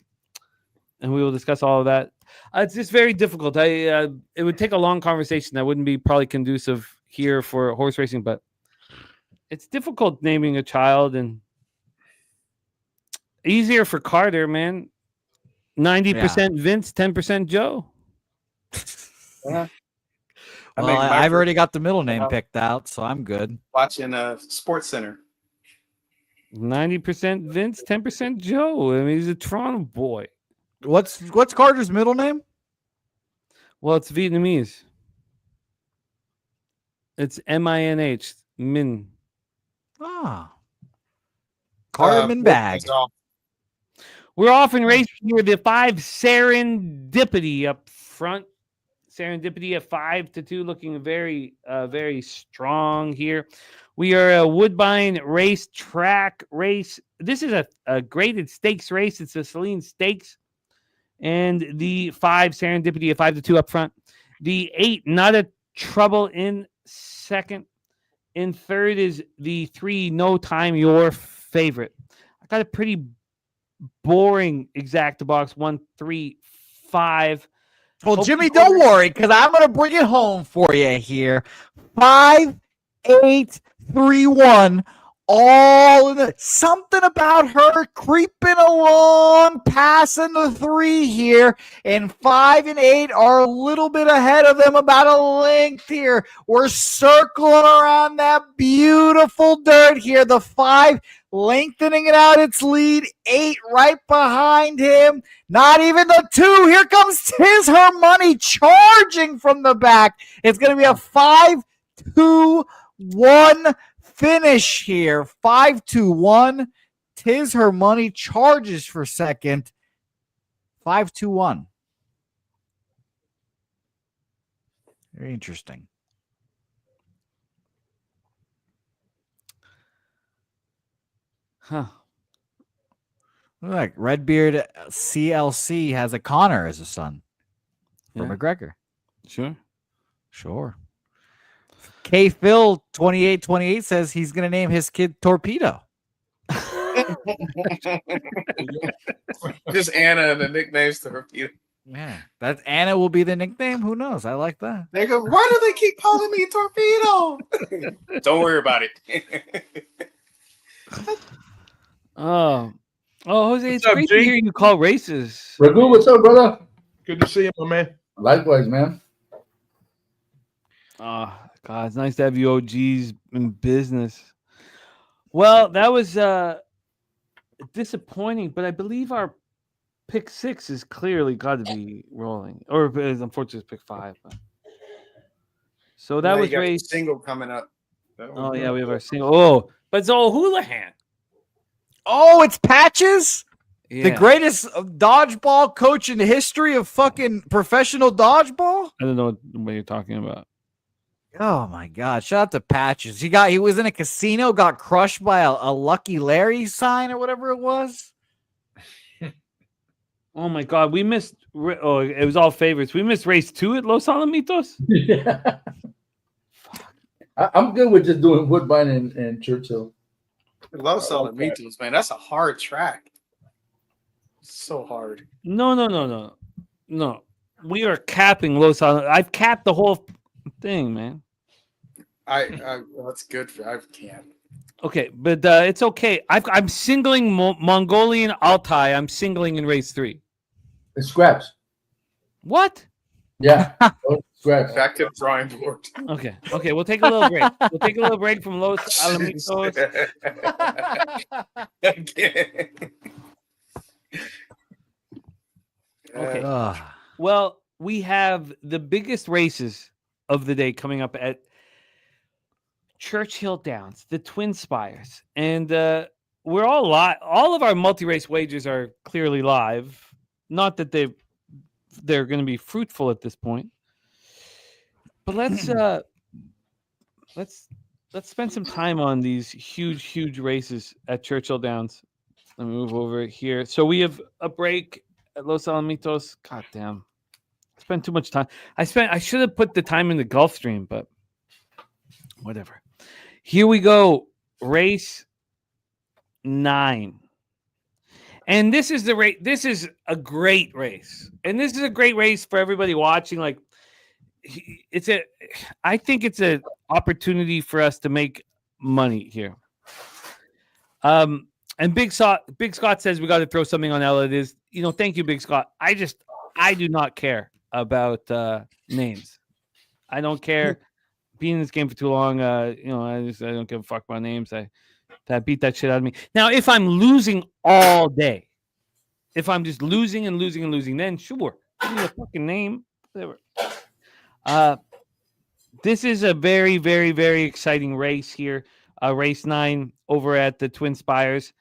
we will discuss all of that. It's just very difficult. It would take a long conversation. That wouldn't be probably conducive here for horse racing, but it's difficult naming a child and easier for Carter, man. 90% Vince, 10% Joe. Yeah. Well, I've already got the middle name picked out, so I'm good. Watching Sports Center. 90% Vince, 10% Joe. I mean, he's a Toronto boy. What's Carter's middle name? Well, it's Vietnamese. It's MINH. Min. Ah. Carter Bag. We're off and racing here. The 5 Serendipity up front. Serendipity at 5-2, looking very, very strong here. We are a Woodbine track race. This is a graded stakes race. It's a Celine Stakes. And the 5 Serendipity at 5-2 up front. The 8 Not a Trouble in second. In third is the 3 No Time Your Favorite. I got a pretty boring exacta box 1, 3, 5. Well, Jimmy, don't worry, because I'm going to bring it home for you here. 5, 8, 3, 1. All in the, something about her creeping along, passing the 3 here, and 5 and 8 are a little bit ahead of them, about a length here. We're circling around that beautiful dirt here. The 5 lengthening it out its lead, 8 right behind him. Not even the 2. Here comes Tis Her Money charging from the back. It's going to be a 5-2-1 finish here. 5-2-1. Tis Her Money charges for second. 5-2-1. Very interesting. Huh. Look like Redbeard CLC has a Connor as a son for Yeah. McGregor. Sure. K Phil 2828 says he's going to name his kid Thorpedo. Just Anna and the nicknames to repeat. Yeah, that Anna will be the nickname. Who knows? I like that. They go, why do they keep calling me Torpedo? Don't worry about it. Oh, Jose, it's What's up, great to G? hear you call races. Ragu, what's up, brother? Good to see you, my man. Likewise, man. Oh, God, it's nice to have you OGs in business. Well, that was disappointing, but I believe our pick 6 is clearly got to be rolling. Or unfortunately, it's pick 5. But. So that Now was you got your race. single coming up. Oh, yeah, we have our single. Oh, but it's all Houlihan. Oh, it's Patches? Yeah. The greatest dodgeball coach in the history of fucking professional dodgeball? I don't know what you're talking about. Oh my God! Shout out to Patches. He was in a casino, got crushed by a Lucky Larry sign or whatever it was. Oh my God, we missed. Oh, it was all favorites. We missed race 2 at Los Alamitos. Yeah. I'm good with just doing Woodbine and Churchill. Los Alamitos, man. That's a hard track. So hard. No. We are capping Los Alamitos. I've capped the whole thing, man. That's good for. I can't. Okay, but it's okay. I'm singling Mongolian Altai. I'm singling in race 3. It's scraps. What? Yeah. Scraps. Back to the drawing board. Okay. We'll take a little break. We'll take a little break from Los Alamitos. Okay. Well, we have the biggest races of the day coming up at Churchill Downs, the Twin Spires, and we're all live. All of our multi-race wagers are clearly live. Not that they're going to be fruitful at this point, but let's spend some time on these huge races at Churchill Downs. Let me move over here. So we have a break at Los Alamitos. God damn. I spent too much time. I should have put the time in the Gulfstream, but whatever. Here we go. Race 9. And this is the race. This is a great race. And this is a great race for everybody watching. Like I think it's an opportunity for us to make money here. And Big Scott says we got to throw something on Ella. It is, thank you, Big Scott. I do not care about names. I don't care. Being in this game for too long, I don't give a fuck about names. That beat that shit out of me. Now, if I'm losing all day, if I'm just losing and losing and losing, then sure, give me a fucking name, whatever. This is a very, very, very exciting race here. Race 9 over at the Twin Spires.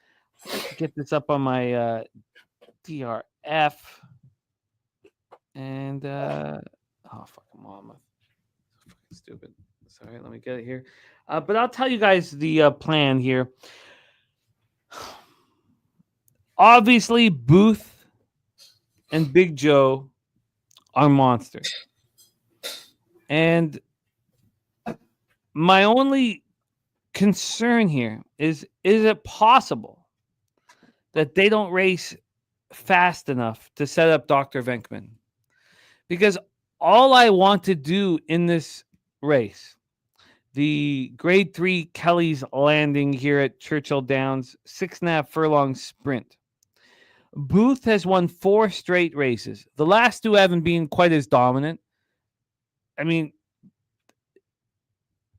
I have to get this up on my DRF. And oh fucking mama, so fucking stupid. Sorry, let me get it here. But I'll tell you guys the plan here. Obviously, Booth and Big Joe are monsters. And my only concern here is it possible that they don't race fast enough to set up Dr. Venkman? Because all I want to do in this race, the grade 3 Kelly's Landing here at Churchill Downs, 6.5 furlong sprint. Booth has won 4 straight races. The last 2 haven't been quite as dominant. I mean,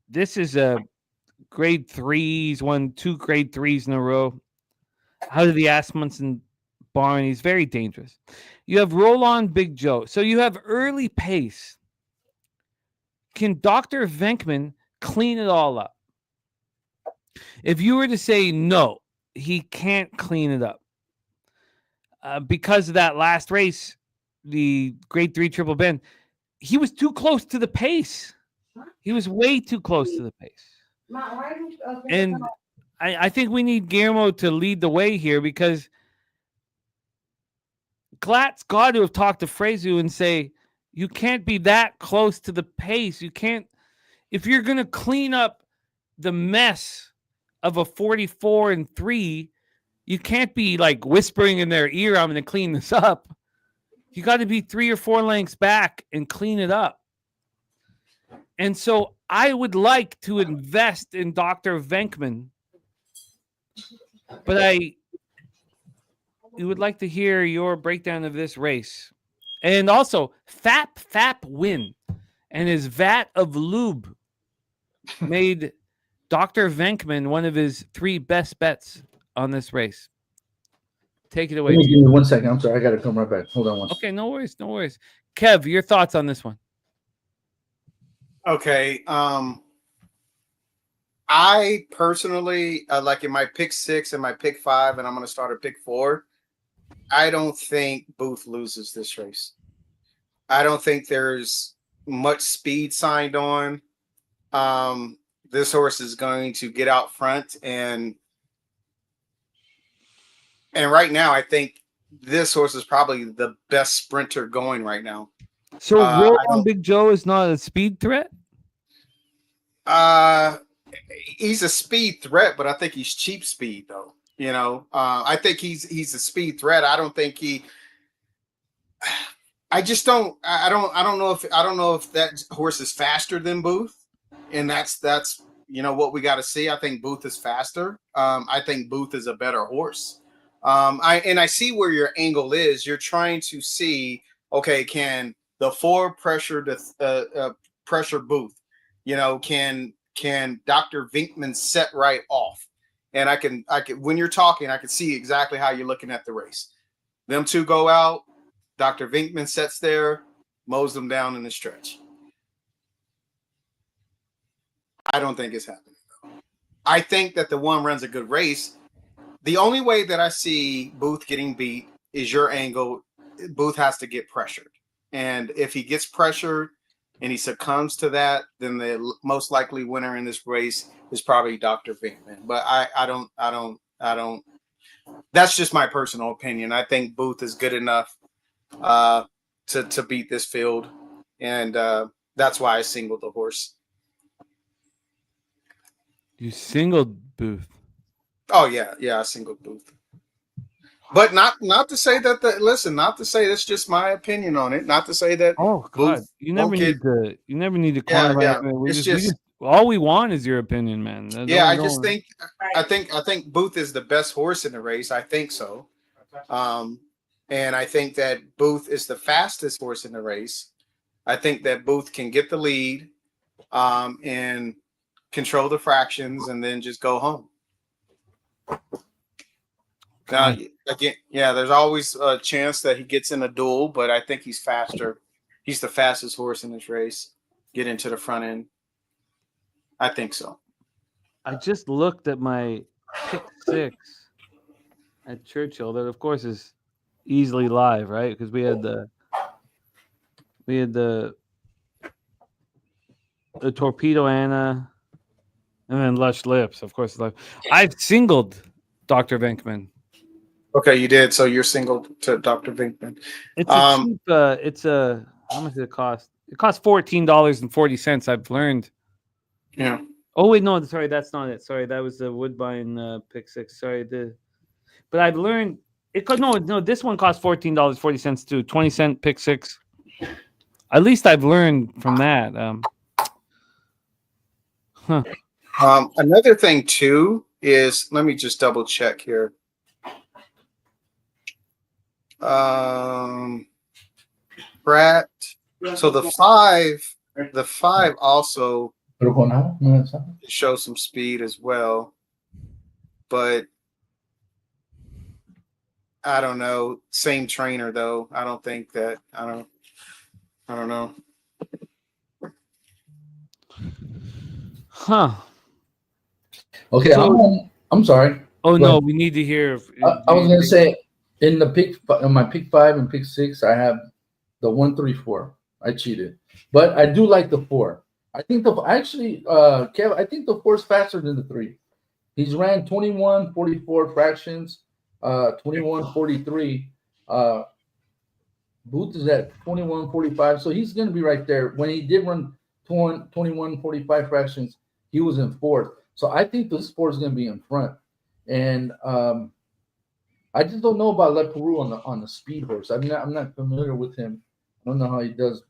this is a grade 3. He's won 2 grade 3s in a row. Out of the Asmunsen barn, he's very dangerous. You have Roll On Big Joe. So you have early pace. Can Dr. Venkman clean it all up? If you were to say no, he can't clean it up. Because of that last race, the grade 3 Triple Bend, he was too close to the pace. He was way too close to the pace. And I think we need Guillermo to lead the way here, because Glatt's got to have talked to Frezu and say, you can't be that close to the pace. You can't, if you're going to clean up the mess of a 44-3, you can't be like whispering in their ear, I'm going to clean this up. You got to be 3 or 4 lengths back and clean it up. And so I would like to invest in Dr. Venkman, but you would like to hear your breakdown of this race. And also, Fap Win and his vat of lube made Dr. Venkman one of his 3 best bets on this race. Take it away. Give me 1 second. I'm sorry. I got to come right back. Hold on one second. Okay, no worries. No worries. Kev, your thoughts on this one? Okay. I personally, like in my pick 6 and my pick 5, and I'm going to start at pick 4. I don't think Booth loses this race. I don't think there's much speed signed on. This horse is going to get out front, and right now I think this horse is probably the best sprinter going right now. So Roll On Big Joe is not a speed threat? He's a speed threat, but I think he's cheap speed though. You know, I think he's a speed threat. I don't think I don't know if that horse is faster than Booth, and that's what we got to see. I think Booth is faster. I think Booth is a better horse. I see where your angle is. You're trying to see, okay, can the 4 pressure Booth? Can Dr. Venkman set right off? And I can when you're talking, I can see exactly how you're looking at the race. Them 2 go out. Dr. Venkman sets there, mows them down in the stretch. I don't think it's happening, though. I think that the 1 runs a good race. The only way that I see Booth getting beat is your angle. Booth has to get pressured. And if he gets pressured and he succumbs to that, then the most likely winner in this race is probably Dr. Venkman. But I don't. That's just my personal opinion. I think Booth is good enough to beat this field, and that's why I singled the horse. You singled Booth. Oh yeah, I singled Booth. But not to say that not to say that's just my opinion on it. Not to say that. Oh God, Booth, you never need to Yeah. We just all we want is your opinion, man. I think Booth is the best horse in the race. I think so. And I think that Booth is the fastest horse in the race. I think that Booth can get the lead, and control the fractions, and then just go home. Now, again, yeah, there's always a chance that he gets in a duel, but I think he's faster. He's the fastest horse in this race. Get into the front end. I think so. I just looked at my pick 6 at Churchill. That, of course, is easily live, right? Because we had the Thorpedo Anna, and then Lush Lips, of course. Live. I've singled Dr. Venkman. Okay, you did. So you're single to Dr. Vinkman. It's a cheap. It's a how much does it cost? It costs $14.40. I've learned. Yeah. Oh wait, no, sorry, that's not it. Sorry, that was the Woodbine pick 6. Sorry, but I've learned it. No, this one costs $14.40 too. 20-cent pick 6. At least I've learned from that. Another thing too is, let me just double check here. Pratt. So the five also shows some speed as well, but I don't know. Same trainer though. I don't think that. I don't know. Huh. Okay, So- I'm sorry. Oh Go no, ahead. we need to hear. I was gonna say in my pick 5 and pick 6, I have the 1, 3, 4. I cheated, but I do like the 4. I think Kev, I think the 4 is faster than the 3. He's ran 21:44 fractions, 21:43. Booth is at 21:45, so he's gonna be right there. When he did run 21:45 fractions, he was in 4th. So I think this 4 is gonna be in front. And I just don't know about Le Peru on the speed horse. I'm not familiar with him. I don't know how he does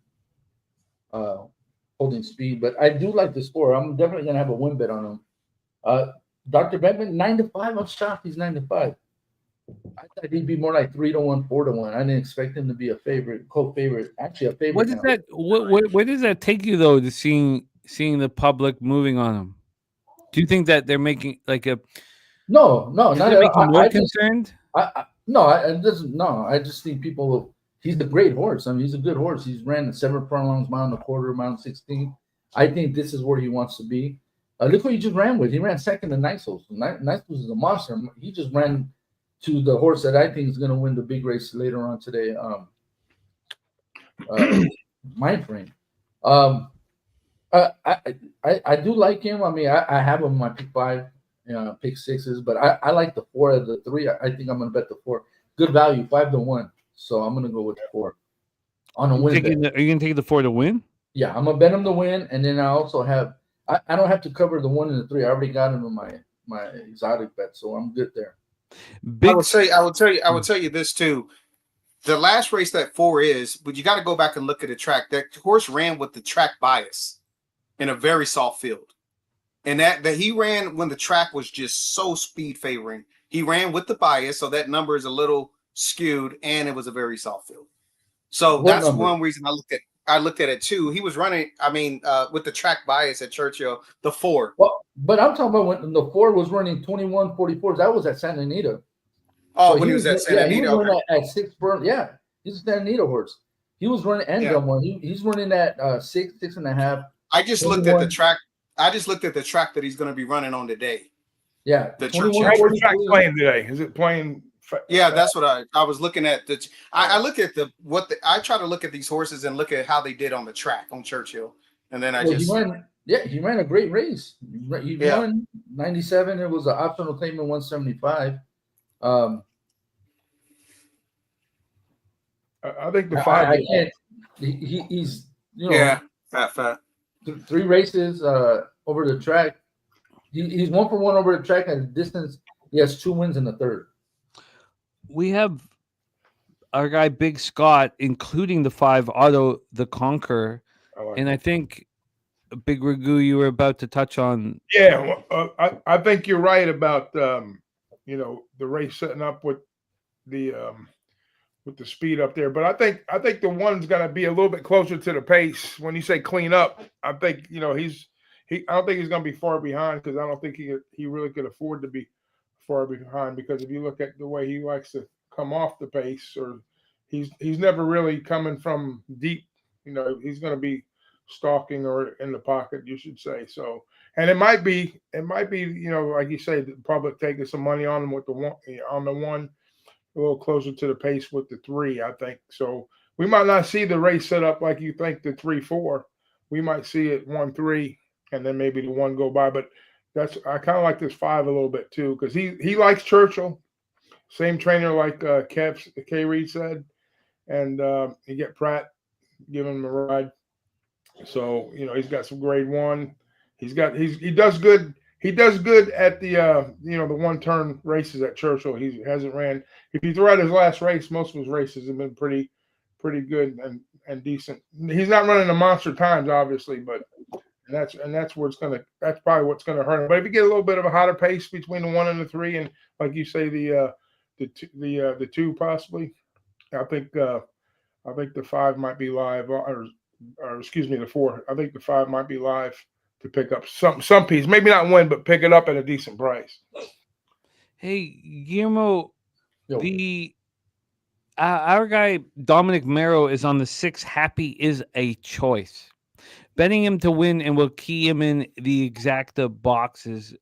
holding speed, but I do like the score. I'm definitely gonna have a win bet on him. Dr. Beckman, 9-5. I'm shocked he's 9-5. I thought he'd be more like 3-1, 4-1. I didn't expect him to be a favorite, co-favorite. Actually, a favorite. What does that? Where does that take you though? To seeing the public moving on him. Do you think that they're making like a? No, not Does it at make you all. more concerned? I just think people. He's a great horse. I mean, he's a good horse. He's ran 7 furlongs, mile and a quarter, mile and 16. I think this is where he wants to be. Look what he just ran with. He ran second to Niceos. Niceos is a monster. He just ran to the horse that I think is going to win the big race later on today. Mindframe. I do like him. I mean, I have him in my pick 5, pick 6s, but I like the 4 of the 3. I think I'm going to bet the 4. Good value, 5-1. So I'm going to go with the 4 on a win. Are you going to take the 4 to win? Yeah, I'm going to bet him to win, and then I also have. I don't have to cover the 1 and the 3. I already got him in my exotic bet, so I'm good there. I will tell you this too. The last race that 4 is, but you got to go back and look at the track. That horse ran with the track bias in a very soft field, and that he ran when the track was just so speed favoring. He ran with the bias, so that number is a little skewed, and it was a very soft field. So that's one reason I looked at it too. He was running, with the track bias at Churchill, the 4. Well, but I'm talking about when the 4 was running 21:44. That was at Santa Anita. Oh, so when he was at Santa Anita, he was running at 6 burn. Yeah, he's a Santa Anita horse. He was running and Belmont. He's running at 6.5. I just looked at the track. I just looked at the track that he's going to be running on today. Yeah, the Churchill. What's track playing today? Is it playing? Yeah, that's what I was looking at. I look at I try to look at these horses and look at how they did on the track on Churchill, and then he ran a great race. He won 97. It was an optional claimant 175. I think the 5. I can't. He's fat. 3 races over the track. He's 1 for 1 over the track at a distance. He has 2 wins in the 3rd. We have our guy Big Scott, including the 5 Auto the Conqueror, and I think Big Ragu, you were about to touch on. Yeah, I think you're right about the race setting up with the speed up there. But I think the 1's gonna be a little bit closer to the pace. When you say clean up, I think I don't think he's gonna be far behind, because I don't think he really could afford to be far behind, because if you look at the way he likes to come off the pace, or he's never really coming from deep. He's going to be stalking or in the pocket, you should say. So, and it might be, like you say, the public taking some money on him with the one, a little closer to the pace with the 3, I think. So we might not see the race set up like you think, the 3-4. We might see it 1-3, and then maybe the 1 go by. But I kind of like this 5 a little bit too, because he likes Churchill, same trainer like K. Reed said, and he get Pratt giving him a ride. So he's got some grade 1. He does good. He does good at the the 1-turn races at Churchill. He hasn't ran. If you throw out his last race, most of his races have been pretty good and decent. He's not running the monster times, obviously, but that's where that's probably what's gonna hurt him. But if you get a little bit of a hotter pace between the 1 and the 3, and like you say, the 2 possibly, I think the 5 might be live, or excuse me, the 4. I think the 5 might be live to pick up some piece, maybe not win, but pick it up at a decent price. Hey, Guillermo, our guy Dominic Mero is on the 6. Happy is a choice. Betting him to win, and we'll key him in the exacta boxes.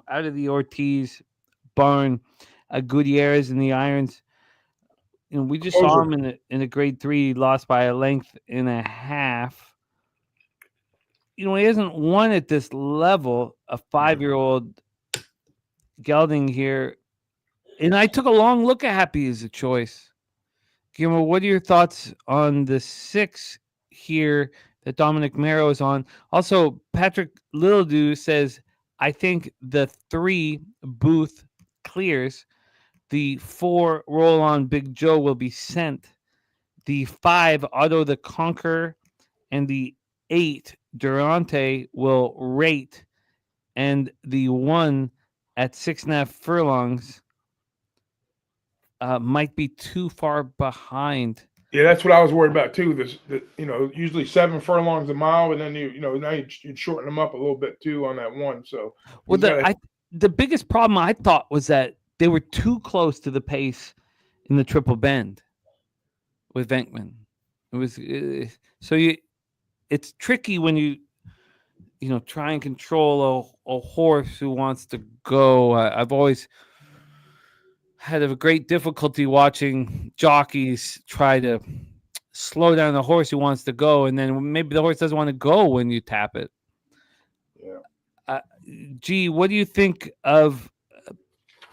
Out of the Ortiz barn, Gutierrez and the irons. We just saw him in a grade 3. He lost by a length and a half. He hasn't won at this level. A 5-year-old gelding here, and I took a long look at Happy as a choice. Guillermo, what are your thoughts on the 6 here that Dominic Mero is on? Also, Patrick Littledew says, I think the 3 Booth clears. The 4 Roll On Big Joe will be sent. The 5 Otto the Conqueror and the 8 Durante will rate, and the 1 at 6.5 furlongs might be too far behind. Yeah, that's what I was worried about too. Usually 7 furlongs a mile, and then now you shorten them up a little bit too on that 1. So the biggest problem I thought was that they were too close to the pace in the Triple Bend with Venkman. It was it's tricky when you try and control a horse who wants to go. I've always had a great difficulty watching jockeys try to slow down the horse who wants to go, and then maybe the horse doesn't want to go when you tap it. Yeah. Gee, what do you think of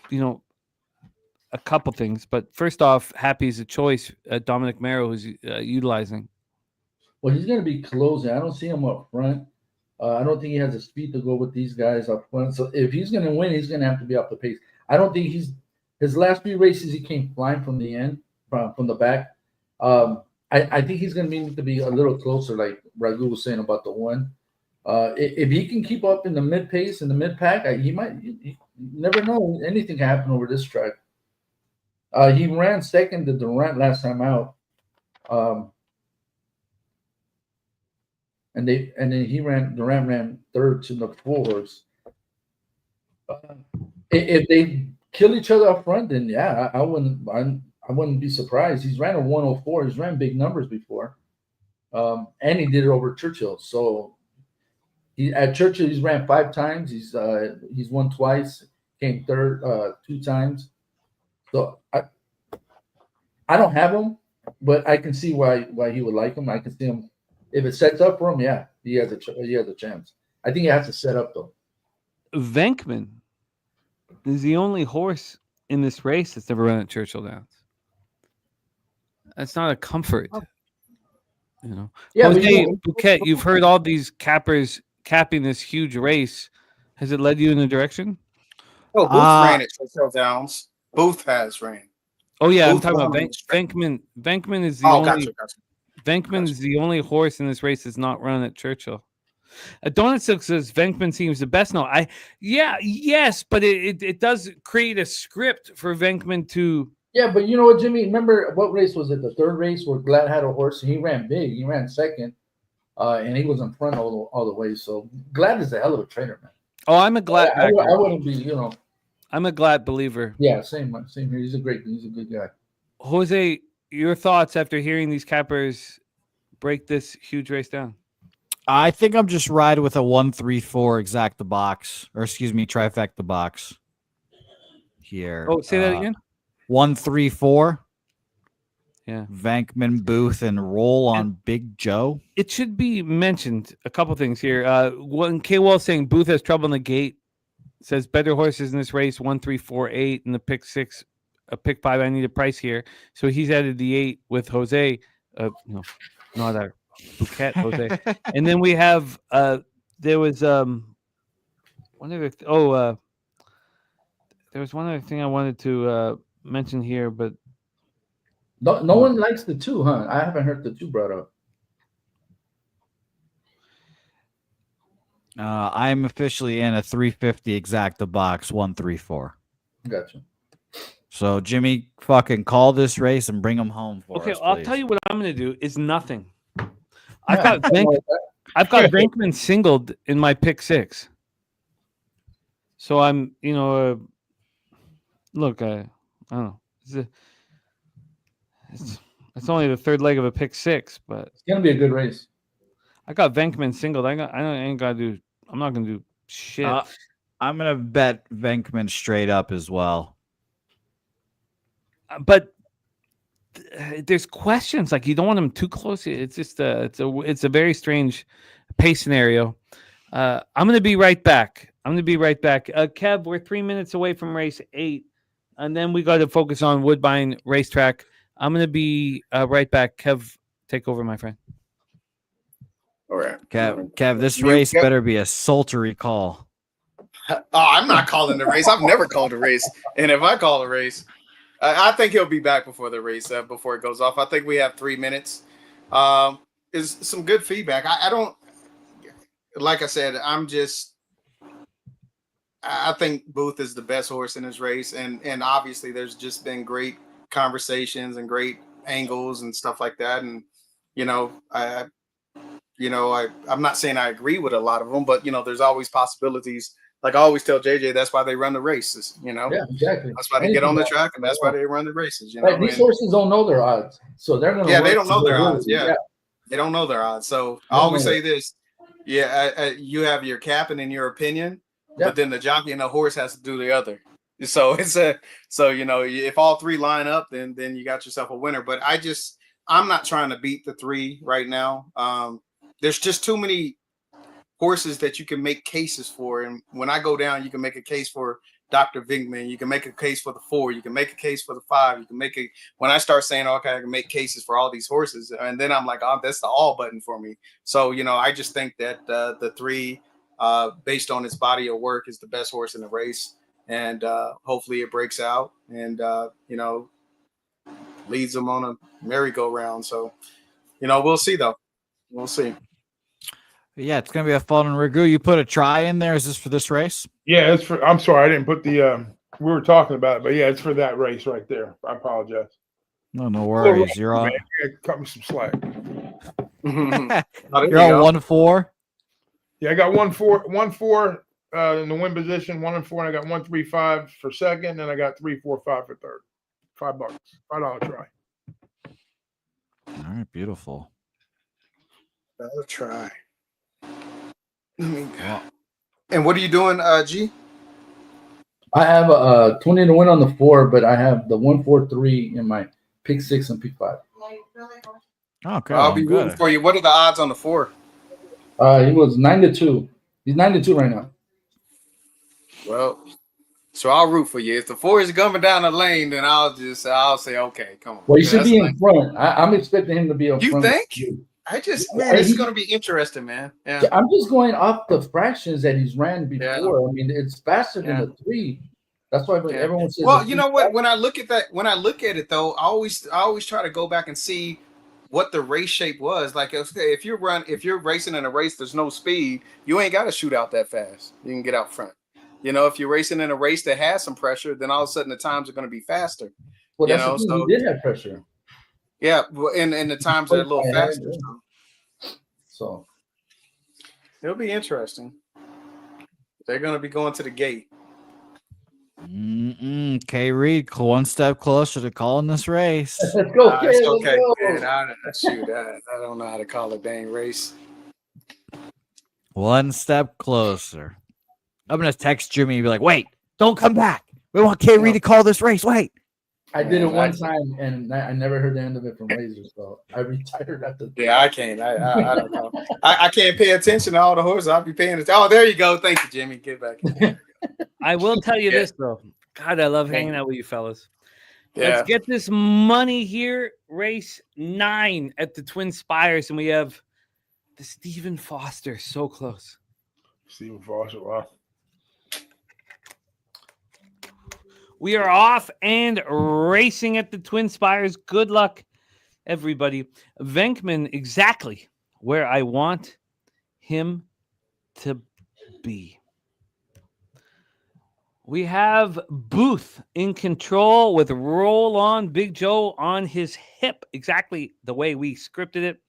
a couple things? But first off, Happy is a choice. Dominic Mero who's utilizing. Well, he's going to be closing. I don't see him up front. I don't think he has the speed to go with these guys up front. So if he's going to win, he's going to have to be off the pace. I don't think his last 3 races, he came flying from the end, from the back. I think he's going to need to be a little closer, like Raghu was saying about the 1. If he can keep up in the mid pace, in the mid pack, he might. You never know. Anything can happen over this track. He ran second to Durant last time out. And then Durant ran third to the 4s. If they kill each other up front, then yeah, I wouldn't be surprised. He's ran a 104. He's ran big numbers before, and he did it over Churchill. So at Churchill, he's ran 5 times. He's won twice. Came third 2 times. So I don't have him, but I can see why he would like him. I can see him. If it sets up for him, yeah, he has a chance. I think he has to set up though. Venkman is the only horse in this race that's never run at Churchill Downs. That's not a comfort, Yeah, Jose Bouquet, you've heard all these cappers capping this huge race. Has it led you in a direction? Oh, Booth ran at Churchill Downs. Booth has ran. Oh yeah, Booth I'm talking about Venkman. Venkman is the only. Gotcha. Venkman is the only horse in this race that's not run at Churchill. Donut Silk says Venkman seems the best. No, yes, but it does create a script for Venkman to. Yeah, but you know what, Jimmy? Remember what race was it? The 3rd race where Glad had a horse and he ran big. He ran second, and he was in front all the way. So Glad is a hell of a trainer, man. Oh, I'm a Glad. I wouldn't be, I'm a glad believer. Yeah, same here. He's a good guy. Jose, your thoughts after hearing these cappers break this huge race down? I think I'm just riding with a 1-3-4 exacta box, or excuse me, trifecta box here. Oh, say that again. 1-3-4. Yeah. Venkman, Booth, and Roll on Big Joe. It should be mentioned a couple things here. One K Wall saying Booth has trouble in the gate. Says better horses in this race 1, 3, 4, 8, and the pick 6, a pick 5. I need a price here. So he's added the 8 with Jose. No, not that Bouquet Jose. And then we have there was one other there was one other thing I wanted to mention here, but No one likes the 2, huh? I haven't heard the 2 brought up. I'm officially in a 350 exacta box 1-3-4. Gotcha. So Jimmy, fucking call this race and bring him home for us. I'll please. tell you what I'm going to do is nothing. I've got Venkman singled in my pick 6. So I'm, look, I don't know. It's only the third leg of a pick 6, but it's gonna be a good race. I got Venkman singled. I'm not gonna do shit. I'm gonna bet Venkman straight up as well. But there's questions like you don't want him too close. It's just it's a very strange pace scenario. I'm gonna be right back. Kev, we're 3 minutes away from race 8, and then we got to focus on Woodbine racetrack. I'm gonna be right back. Kev, take over, my friend. All right. Kev, this race better be a sultry call. Oh, I'm not calling the race. I've never called a race. And if I call a race, I think he'll be back before the race, before it goes off. I think we have 3 minutes. Is some good feedback. I don't, like I said, I think Booth is the best horse in this race. And obviously there's just been great conversations and great angles and stuff like that. And, I'm not saying I agree with a lot of them, but there's always possibilities. Like I always tell JJ, that's why they run the races. Yeah, exactly. That's why they get on the track, and that's why they run the races. Right, these horses don't know their odds, so they're gonna. Yeah, they don't know their odds. Yeah, they don't know their odds. So I always say this: you have your captain in your opinion, but then the jockey and the horse has to do the other. So if all 3 line up, then you got yourself a winner. But I'm not trying to beat the 3 right now. There's just too many horses that you can make cases for. And when I go down, you can make a case for Dr. Venkman. You can make a case for the 4. You can make a case for the 5. You can when I start saying, okay, I can make cases for all these horses. And then I'm like, oh, that's the all button for me. So, I just think that the 3, based on its body of work, is the best horse in the race. And hopefully it breaks out and, leads them on a merry-go-round. So, we'll see though. We'll see. Yeah, it's gonna be a fun one. Ragu, you put a try in there. Is this for this race? Yeah, it's for. I'm sorry, I didn't put the. We were talking about it, but yeah, it's for that race right there. I apologize. No worries. You're on. Yeah, cut me some slack. You're on 1-4. Yeah, I got 1-4 in the win position, 1-4, and I got 1-3-5 for second, and I got 3-4-5 for third. $5, $5 try. All right, beautiful. I'll try. And what are you doing, G? I have a 20 to win on the 4, but I have the 1-4-3 in my pick 6 and pick 5. Okay, I'll be rooting for you. What are the odds on the 4? He was 9-2. He's 9-2 right now. Well, so I'll root for you. If the 4 is coming down the lane, then I'll say, okay, come on. Well, he should be in front. I'm expecting him to be in front. You think? This is going to be interesting, man. Yeah. I'm just going off the fractions that he's ran before. Yeah. I mean, it's faster than the 3. That's why everyone says. Well, you know what? When I look at it though, I always try to go back and see what the race shape was. Like, if you're racing in a race, there's no speed. You ain't got to shoot out that fast. You can get out front. If you're racing in a race that has some pressure, then all of a sudden the times are going to be faster. Well, that's so he did have pressure. Yeah, and the times are a little faster. So it'll be interesting. They're going to be going to the gate. K. Reed, one step closer to calling this race. Let's go, It's Kay, let's okay, go. man. I don't know how to call a dang race. One step closer. I'm gonna text Jimmy and be like, "Wait, don't come back. We want K. Reed to call this race. Wait." I did it one time, and I never heard the end of it from Razor, so I retired after. Yeah, I can't. I don't know. I can't pay attention to all the horses. I'll be paying attention. Oh, there you go. Thank you, Jimmy. Get back. I will tell you this though. God, I love hanging out with you fellas. Yeah. Let's get this money here. Race 9 at the Twin Spires, and we have the Stephen Foster so close. Stephen Foster, wow. We are off and racing at the Twin Spires. Good luck, everybody. Venkman, exactly where I want him to be. We have Booth in control with Roll On Big Joe on his hip, exactly the way we scripted it.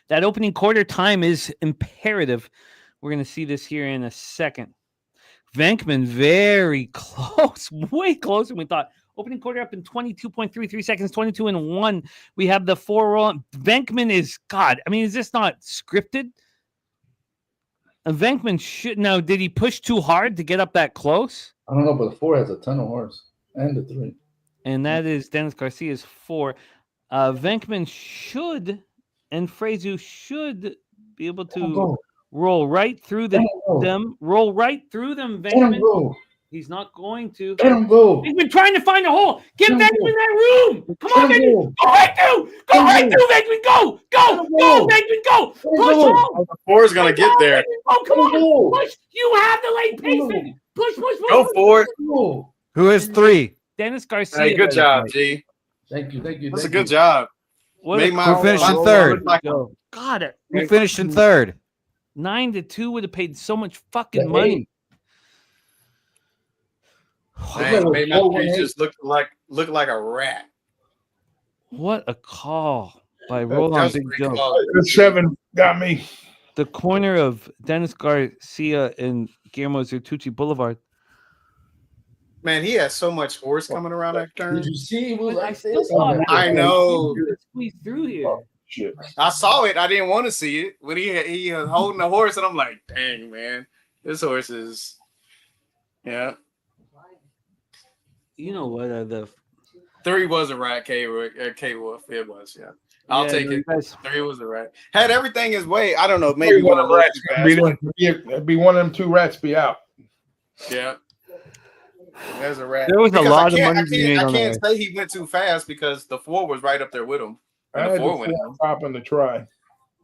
That opening quarter time is imperative. We're going to see this here in a second. Venkman very close, way closer than we thought. Opening quarter up in 22.33 seconds, 22 and 1. We have the 4 roll on. Venkman is, God, I mean, is this not scripted? Venkman should, now, did he push too hard to get up that close? I don't know, but the 4 has a ton of horse, and the 3. And that is Dennis Garcia's 4. Venkman should, and Frezu should be able to roll right through them. Roll right through them, Venkman. He's not going to. Let him go. Venkman trying to find a hole. Get Venkman in that room. Come on, Venkman. Go right through. Go right through, Venkman. Go. Go, Venkman. Go. Push home. The 4 is going to get there. Oh, come on. Push. You have the late pace, Venkman. Push. Go for it. Who is 3? Dennis Garcia. Hey, good job, G. Thank you. That's a good job. Who finished in third? God, Who finished in third? 9-2 would have paid so much fucking money. Man, made my face just look like a rat. What a call by Roland Big Joe. The 7 got me. The corner of Dennis Garcia and Guillermo Zertucci Boulevard. Man, he has so much horse coming around that turn. Did you see? I know. Squeeze through here. Shit. I saw it. I didn't want to see it when he was holding the horse, and I'm like, dang, man, this horse is, yeah. You know what? The 3 was a rat, K Wolf. It was, yeah. I'll take it. Guys, 3 was a rat. Had everything his way. I don't know. Maybe one of the rats be one of them 2 rats be out. Yeah. There's a rat. there was Because a lot of money to be made I on can't that. say he went too fast because the 4 was right up there with him. I And had the 4 went the down. top and the try.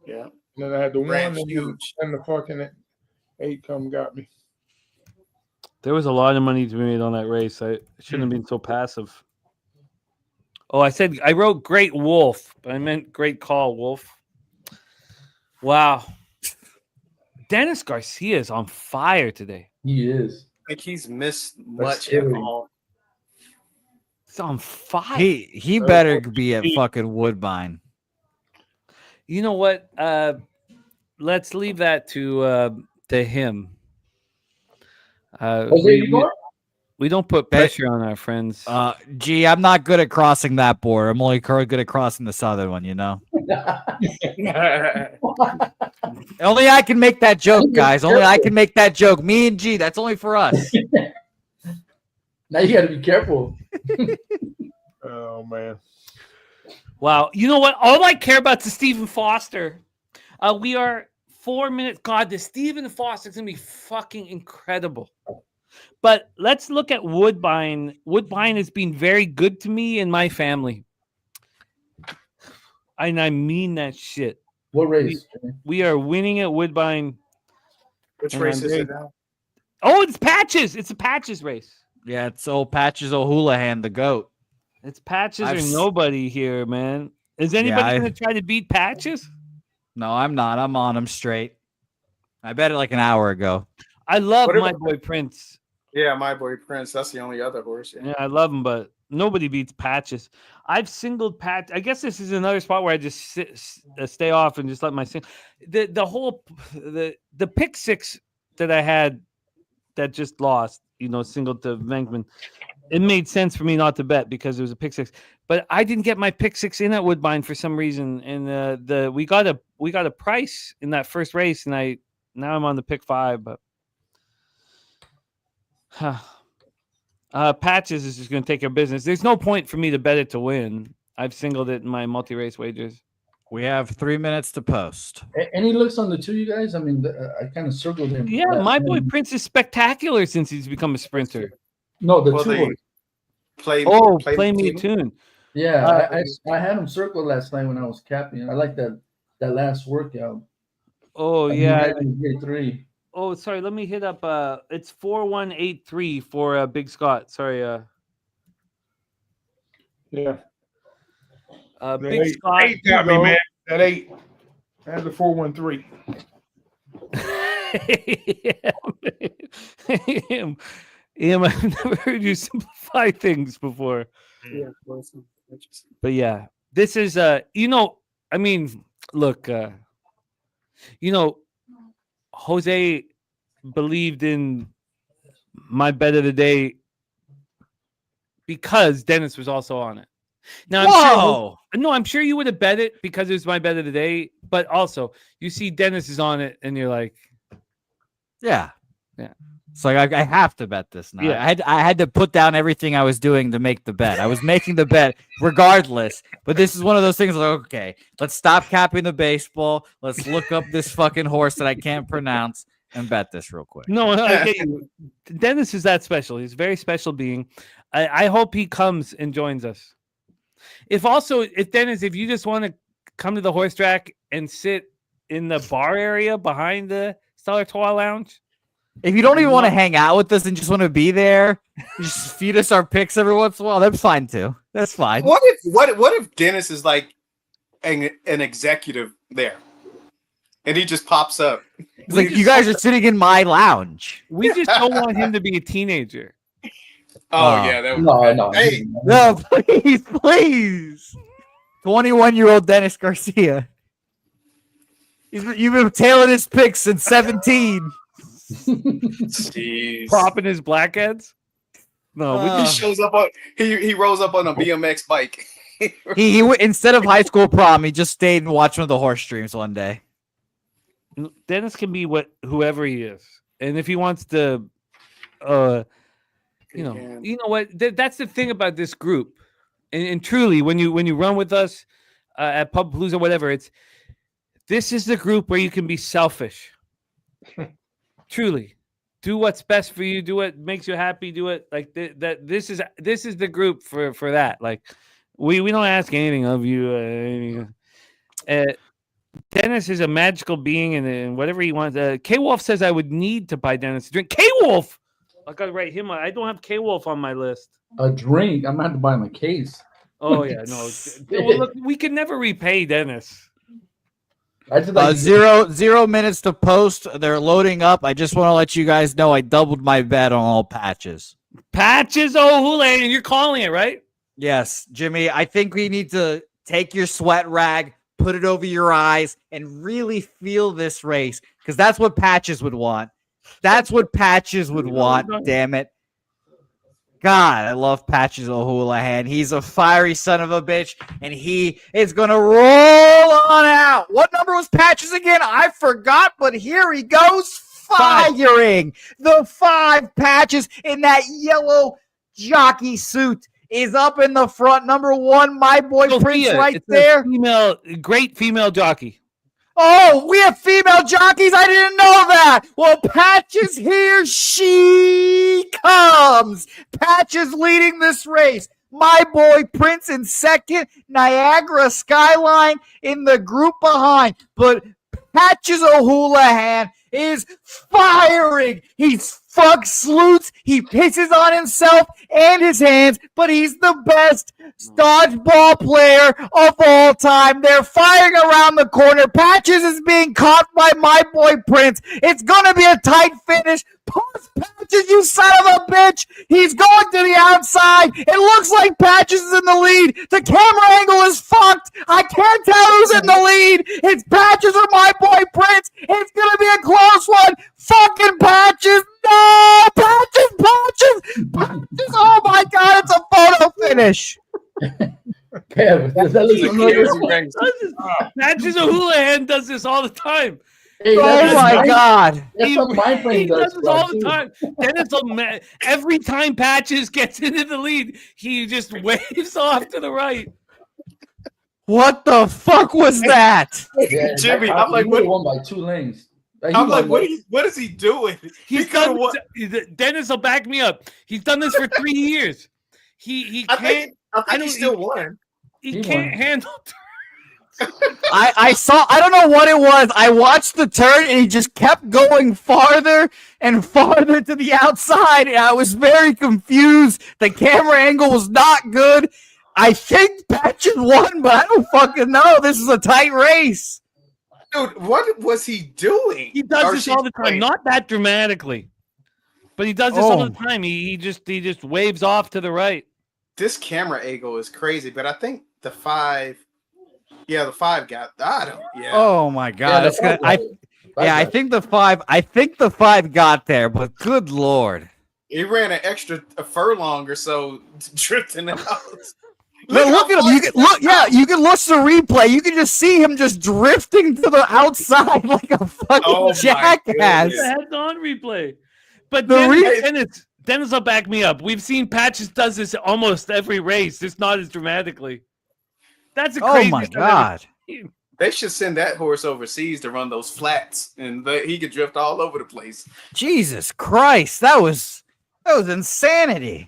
Yeah. And then I had the 1 Rat's and huge. the fucking 8 come got me. There was a lot of money to be made on that race. I shouldn't have been so passive. Oh, I wrote great Wolf, but I meant great call, Wolf. Wow. Dennis Garcia is on fire today. He is. I think he's missed much at scary. all. He's on fire. He better be at fucking Woodbine. You know what? Let's leave that to him. We don't put pressure on our friends. Gee, I'm not good at crossing that board. I'm only good at crossing the southern one, you know? Only I can make that joke, guys. Only I can make that joke. Me and G, that's only for us. Now you got to be careful. Oh, man. Wow. You know what? All I care about is Stephen Foster. We are 4 minutes. God, the Stephen Foster is going to be fucking incredible. But let's look at Woodbine. Woodbine has been very good to me and my family. And I mean that shit. What race? We are winning at Woodbine. Which And race I'm is very- it now? Oh, it's Patches. It's a Patches race. Yeah, it's old Patches O'Houlihan, the GOAT. It's Patches I've or s- nobody here, man. Is anybody I- going to try to beat Patches? No, I'm not. I'm on him straight. I bet it like an hour ago. I love What my about- boy Prince. Yeah, my boy Prince. That's the only other horse. Yeah. Yeah, I love him, but nobody beats Patches. I've singled Patch. I guess this is another spot where I just stay off and just let my sing. The whole the pick 6 that I had that just lost. singled to Venkman. It made sense for me not to bet because it was a pick six. But I didn't get my pick six in at Woodbine for some reason, and we got a price in that first race, and now I'm on the pick five, but Patches is just going to take care of business. There's no point for me to bet it to win. I've singled it in my multi-race wagers. We have 3 minutes to post. Any looks on the two, you guys? I mean, I kind of circled him. Yeah, my boy Prince is spectacular since he's become a sprinter. No, the Well, two. they Play me a tune. Yeah, I had him circled last night when I was capping. I like that last workout. Oh, yeah. Grade 3. Oh, sorry. Let me hit up. It's 4183 for Big Scott. Sorry. Yeah. Big Scott. 8 got me, man. That 8. That's a 413. Ian, I've never heard you simplify things before. Yeah, but yeah, this is I mean, look, Jose believed in my bet of the day because Dennis was also on it. Now, I'm sure you would have bet it because it was my bet of the day, but also you see Dennis is on it and you're like, yeah. It's like I have to bet this now. Yeah. I had to put down everything I was doing to make the bet. I was making the bet regardless, but this is one of those things like, okay, let's stop capping the baseball. Let's look up this fucking horse that I can't pronounce and bet this real quick. No, I get you. Dennis is that special. He's a very special being. I hope he comes and joins us. If Dennis, if you just want to come to the horse track and sit in the bar area behind the Stellar Toile Lounge. If you don't even want to hang out with us and just want to be there, just feed us our picks every once in a while, that's fine too. That's fine. What if Dennis is like an executive there, and he just pops up? It's like you guys are sitting in my lounge. We just don't want him to be a teenager. Oh yeah, that no. Hey, No, please. 21-year-old Dennis Garcia. You've been tailing his picks since 17. jeez. Propping his blackheads. No, He shows up on he rolls up on a BMX bike. he instead of high school prom, he just stayed and watched one of the horse streams one day. Dennis can be whoever he is, and if he wants to, you know what? That's the thing about this group, and truly, when you run with us at Pub Palooza, whatever, this is the group where you can be selfish. Truly, do what's best for you. Do what makes you happy. Do it like that. This is the group for that. Like we don't ask anything of you. Dennis is a magical being, and whatever he wants. K Wolf says I would need to buy Dennis a drink. K Wolf, I gotta write him. I don't have K Wolf on my list. A drink? I'm gonna have to buy him a case. Oh yeah, no. Well, look, we can never repay Dennis. 0 minutes to post. They're loading up. I just want to let you guys know I doubled my bet on all patches. Patches O'Houlihan, and you're calling it, right? Yes, Jimmy. I think we need to take your sweat rag, put it over your eyes, and really feel this race because that's what Patches would want. That's what Patches would want. Damn it. God, I love Patches O'Houlihan. He's a fiery son of a bitch, and he is going to roll on out. What number was Patches again? I forgot, but here he goes, firing. The 5 Patches in that yellow jockey suit is up in the front. Number 1, my boy Prince right there. Great female jockey. Oh, we have female jockeys. I didn't know that. Well, Patches here. She comes. Patches leading this race. My boy Prince in second. Niagara Skyline in the group behind. But Patches O'Houlihan is firing. He's fuck salutes. He pisses on himself and his hands, but he's the best dodgeball player of all time. They're firing around the corner. Patches is being caught by my boy Prince. It's going to be a tight finish. Post Patches, you son of a bitch. He's going to the outside. It looks like Patches is in the lead. The camera angle is fucked. I can't tell who's in the lead. It's Patches or my boy Prince. It's going to be a close one. Fucking Patches. No! Patches finish. Kev, does that look familiar? Patches O'Houlihan does this all the time. Hey, Oh that's my God. That's what Mindframe He does does. this all the time. Dennis will every time Patches gets into the lead, he just waves off to the right. What the fuck was that? Yeah, Jimmy, I'm like, he what? won by 2 lanes. I'm like, what is he doing? He's He coulda done. won- Dennis will back me up. He's done this for 3 years. He I can't. think I he don't- still won. He He can't won. handle. I saw, I don't know what it was. I watched the turn and he just kept going farther and farther to the outside. And I was very confused. The camera angle was not good. I think Patches won, but I don't fucking know. This is a tight race. Dude, what was he doing? He does Or this she all the time. playing? Not that dramatically, but he does this all Oh. the time. He just waves off to the right. This camera angle is crazy, but I think the 5. Yeah, the 5 got. I don't. Yeah. Oh my God. That's good. I think the 5 got there, but good Lord. He ran an extra furlong or so drifting out. Look at him. You can look. Yeah, you can watch the replay. You can just see him just drifting to the outside like a fucking Oh my jackass. goodness. Heads on replay. But The Dennis will back me up. We've seen Patches does this almost every race, just not as dramatically. That's a Oh crazy. my God. They should send that horse overseas to run those flats, and he could drift all over the place. Jesus Christ, that was insanity.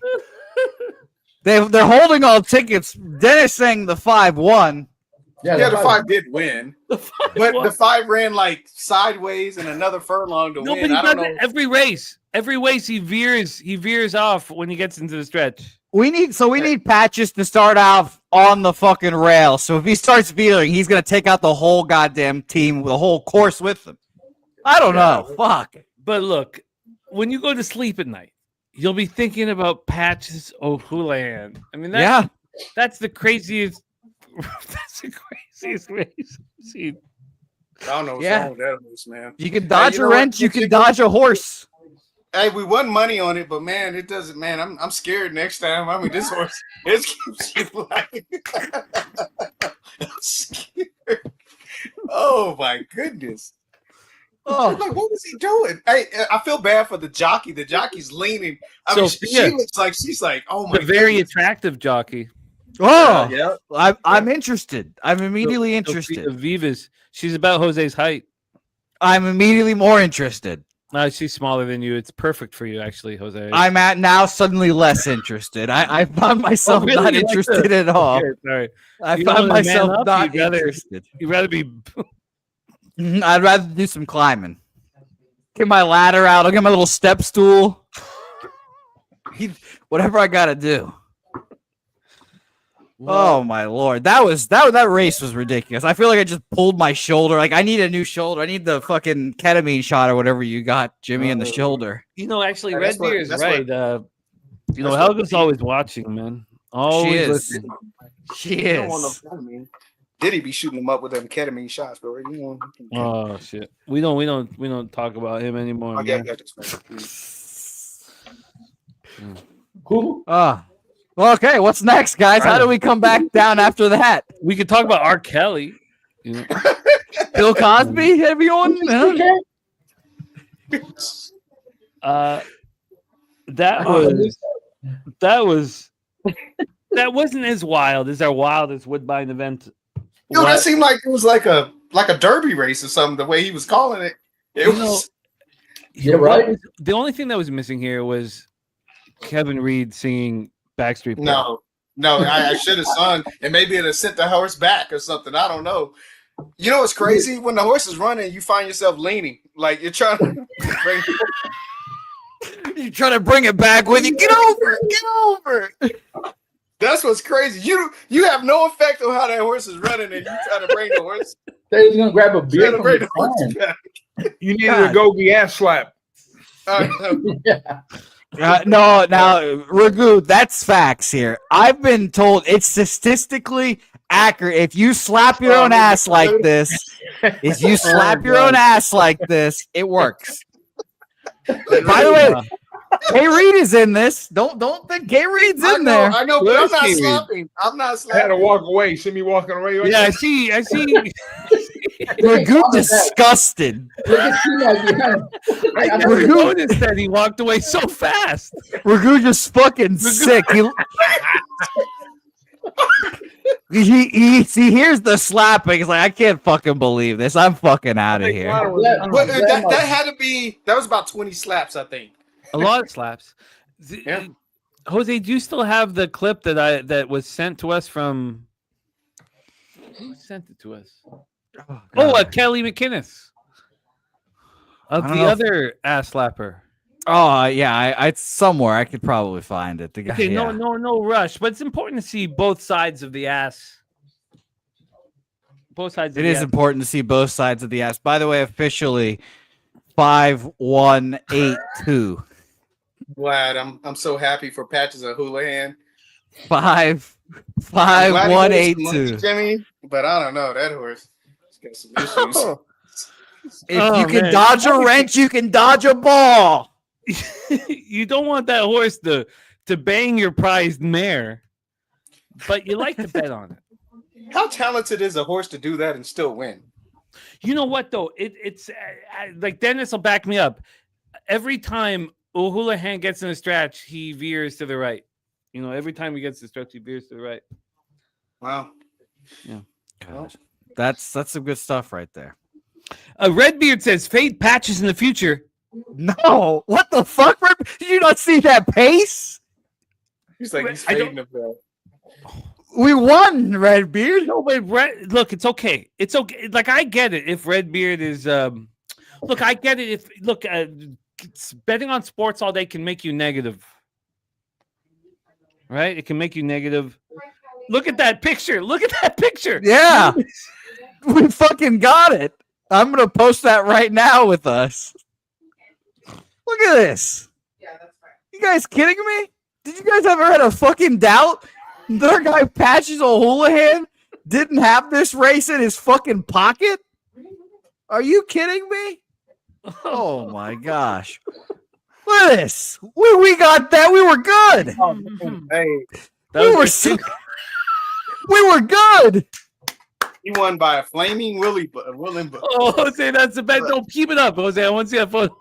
They're holding all tickets. Dennis saying the 5 won. Yeah, the 5 did win, The 5 but won. the 5 ran like sideways and another furlong to No, win. but he I does don't it know. every race. Every race he veers off when he gets into the stretch. We need Patches to start out on the fucking rail. So if he starts veering, he's gonna take out the whole goddamn team, the whole course with him. I don't know. Fuck. But look, when you go to sleep at night, you'll be thinking about Patches O'Houlihan. I mean, that's the craziest. That's the craziest race I've seen. I don't know what's Yeah. wrong with that horse, man. You can dodge you a know what? wrench. You can dodge a horse. Hey, we won money on it, but man, it doesn't. Man, I'm scared next time. I mean, this horse, it keeps you like. I'm scared. Oh my goodness! Oh, I'm like, what was he doing? Hey, I feel bad for the jockey. The jockey's leaning. I mean, she Sophia. looks like she's like, oh my. The very goodness. attractive jockey. oh. Yeah. I'm interested. I'm immediately interested. Vivas. She's about Jose's height. I'm immediately more interested. She's smaller than you. It's perfect for you, actually, Jose. I'm at now suddenly less interested. I found myself really? not You like interested at all. Okay, sorry. I You don't found wanna man myself up? not You'd rather- interested. You'd rather be. I'd rather do some climbing. Get my ladder out. I'll get my little step stool. Whatever I gotta do. Oh my Lord, that race was ridiculous. I feel like I just pulled my shoulder. Like I need a new shoulder. I need the fucking ketamine shot or whatever you got, Jimmy, in the shoulder. You know, actually, Yeah, Red that's what- Deer is that's right. what- You know, that's what- Helga's always watching, man. Always is. listening. She You don't want is. no ketamine. Did he be shooting them up with them ketamine shots, bro? You know, Oh shit. We don't talk about him anymore. I man. got this. Who? Well, okay, what's next, guys? How do we come back down after that? We could talk about R. Kelly. You know? Bill Cosby, everyone? Huh? That wasn't as wild as our wildest Woodbine event. Dude, that seemed like it was like a derby race or something. The way he was calling it, it You know, was. Yeah, right. The only thing that was missing here was Kevin Reed singing Backstreet Boys. No, I should have sung, and maybe it'd have sent the horse back or something. I don't know. You know what's crazy? When the horse is running, you find yourself leaning, like you're trying to bring. You're trying to bring it back with you. Get over it. Get over it. That's what's crazy. You have no effect on how that horse is running, and you try to bring the horse. They was gonna grab a Trying beer to from bring the the horse farm. back. You needed God. a Gogi ass slap. Yeah. No, now, Ragu, that's facts here. I've been told it's statistically accurate. If you slap your own ass like this, it works. By the way, K Reed is in this. Don't think K Reed's in there. I know, but I'm not Let's see. slapping. I'm not I had to slapping. walk away. See me walking away. Like Yeah, I that? see. Ragu disgusted. Look at T-Mac behind. I never noticed that he walked away so fast. Ragu just fucking sick. He hears the slapping. He's like, I can't fucking believe this. I'm fucking out of here. But that had to be. That was about 20 slaps, I think. A lot of slaps. Yeah. Jose, do you still have the clip that was sent to us from? Who sent it to us? Kelly McInnes of I don't the know other ass slapper. Oh yeah, I somewhere I could probably find it. The guy, Okay, yeah. no rush, but it's important to see both sides of the ass. Both sides. It is important to see both sides of the ass. By the way, officially 5182. Glad. I'm so happy for Patches of Houlihan. 5182. Jimmy, but I don't know that horse. He's got some issues. If you can dodge a wrench, you can dodge a ball. You don't want that horse to bang your prized mare, but you like to bet on it. How talented is a horse to do that and still win? You know what though? It's like Dennis will back me up. Every time O'Houlihan gets in a stretch, he veers to the right. You know, every time he gets the stretch, he veers to the right. Wow. Yeah. Gosh. That's some good stuff right there. Redbeard says fade Patches in the future. No, what the fuck? Did you not see that pace? He's like he's fading the bell. We won, Redbeard. No, but look, it's okay. It's okay. Like I get it. If Redbeard is, look, I get it. If betting on sports all day can make you negative, right? It can make you negative. Look at that picture. Look at that picture. Yeah, we fucking got it. I'm gonna post that right now with us. Look at this. Yeah, that's right. You guys kidding me? Did you guys ever had a fucking doubt? Their guy Patches O'Houlihan didn't have this race in his fucking pocket? Are you kidding me? Oh my gosh. Look at this. We got that. We were good. Hey, We were good. he won by a flaming Willie. Oh, Jose, that's the bet. Don't keep it up, Jose. I want to see that photo.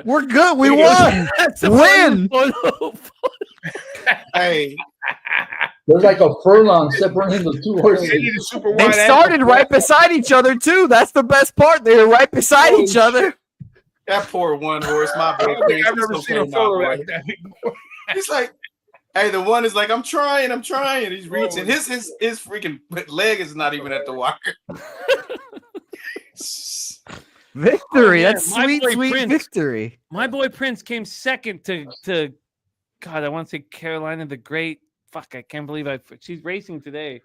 We're good. We won. That's the Win. photo. Hey, There's like a furlong separating the two horses. They need a super They wide started angle. right beside each other too. That's the best part. They were right beside each other. that poor one horse. My I boy. don't think I've Prince never is seen so a photo my like boy. that before. He's like, hey, the one is like, I'm trying. He's reaching. His freaking leg is not even at the wire. Victory. Oh, yeah. That's My sweet, boy sweet Prince. victory. My boy Prince came second to God, I want to say Carolina the Great. Fuck, I can't believe she's racing today.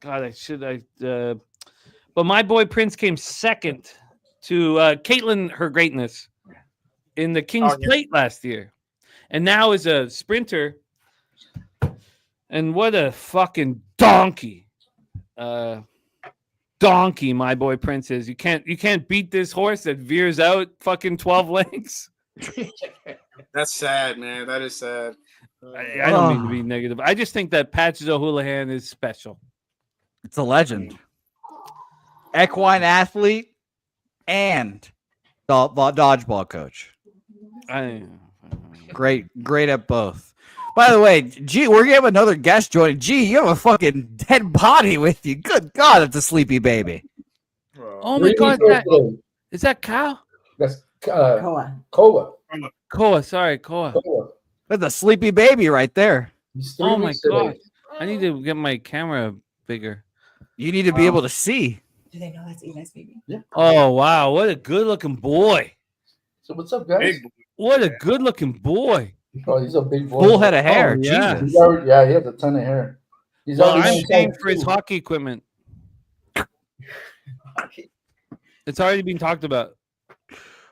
God, but my boy Prince came second to Caitlin Her Greatness in the King's Plate last year. And now is a sprinter. And what a fucking donkey. Donkey, my boy Prince is. You can't beat this horse that veers out fucking 12 lengths. That's sad, man. That is sad. I don't mean to be negative. I just think that Patches O'Houlihan is special. It's a legend. Equine athlete and dodgeball coach. Great at both. By the way, G, we're gonna have another guest joining. G, you have a fucking dead body with you. Good God, it's a sleepy baby. Oh my God, is that cow? That's Koa. Koa. Koa, sorry, Koa. Koa. That's a sleepy baby right there. He's 3 Oh my weeks today. God, I need to get my camera bigger. You need to be able to see. Do they know that's Ena's baby? Oh wow, what a good-looking boy! So what's up, guys? What a good-looking boy! Oh, he's a big boy. Full head of hair. Oh, yeah. Jesus. He has a ton of hair. He's Well, already I'm paying for his too. hockey equipment. It's already been talked about.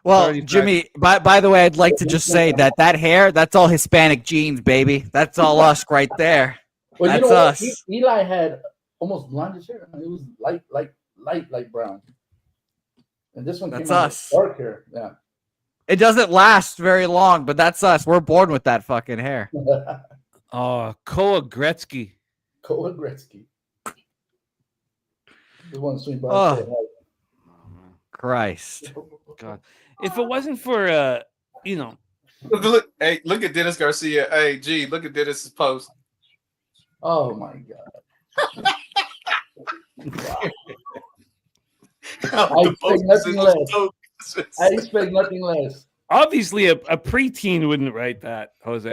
Well, Already Jimmy, by the way, I'd like to just say that hair, that's all Hispanic genes, baby. That's all us right there. Well, That's you know us. what? Eli had almost blondish hair. It was light brown. And this one That's came out us. with dark hair. Yeah. It doesn't last very long, but that's us. We're born with that fucking hair. Oh, Koa Gretzky. Cole Gretzky. The one swing by. Oh. Christ. God, if it wasn't for Look, hey, look at Dennis Garcia. Hey, G, look at Dennis's post. Oh my God. I expect nothing less. I expect nothing less. obviously a preteen wouldn't write that, Jose.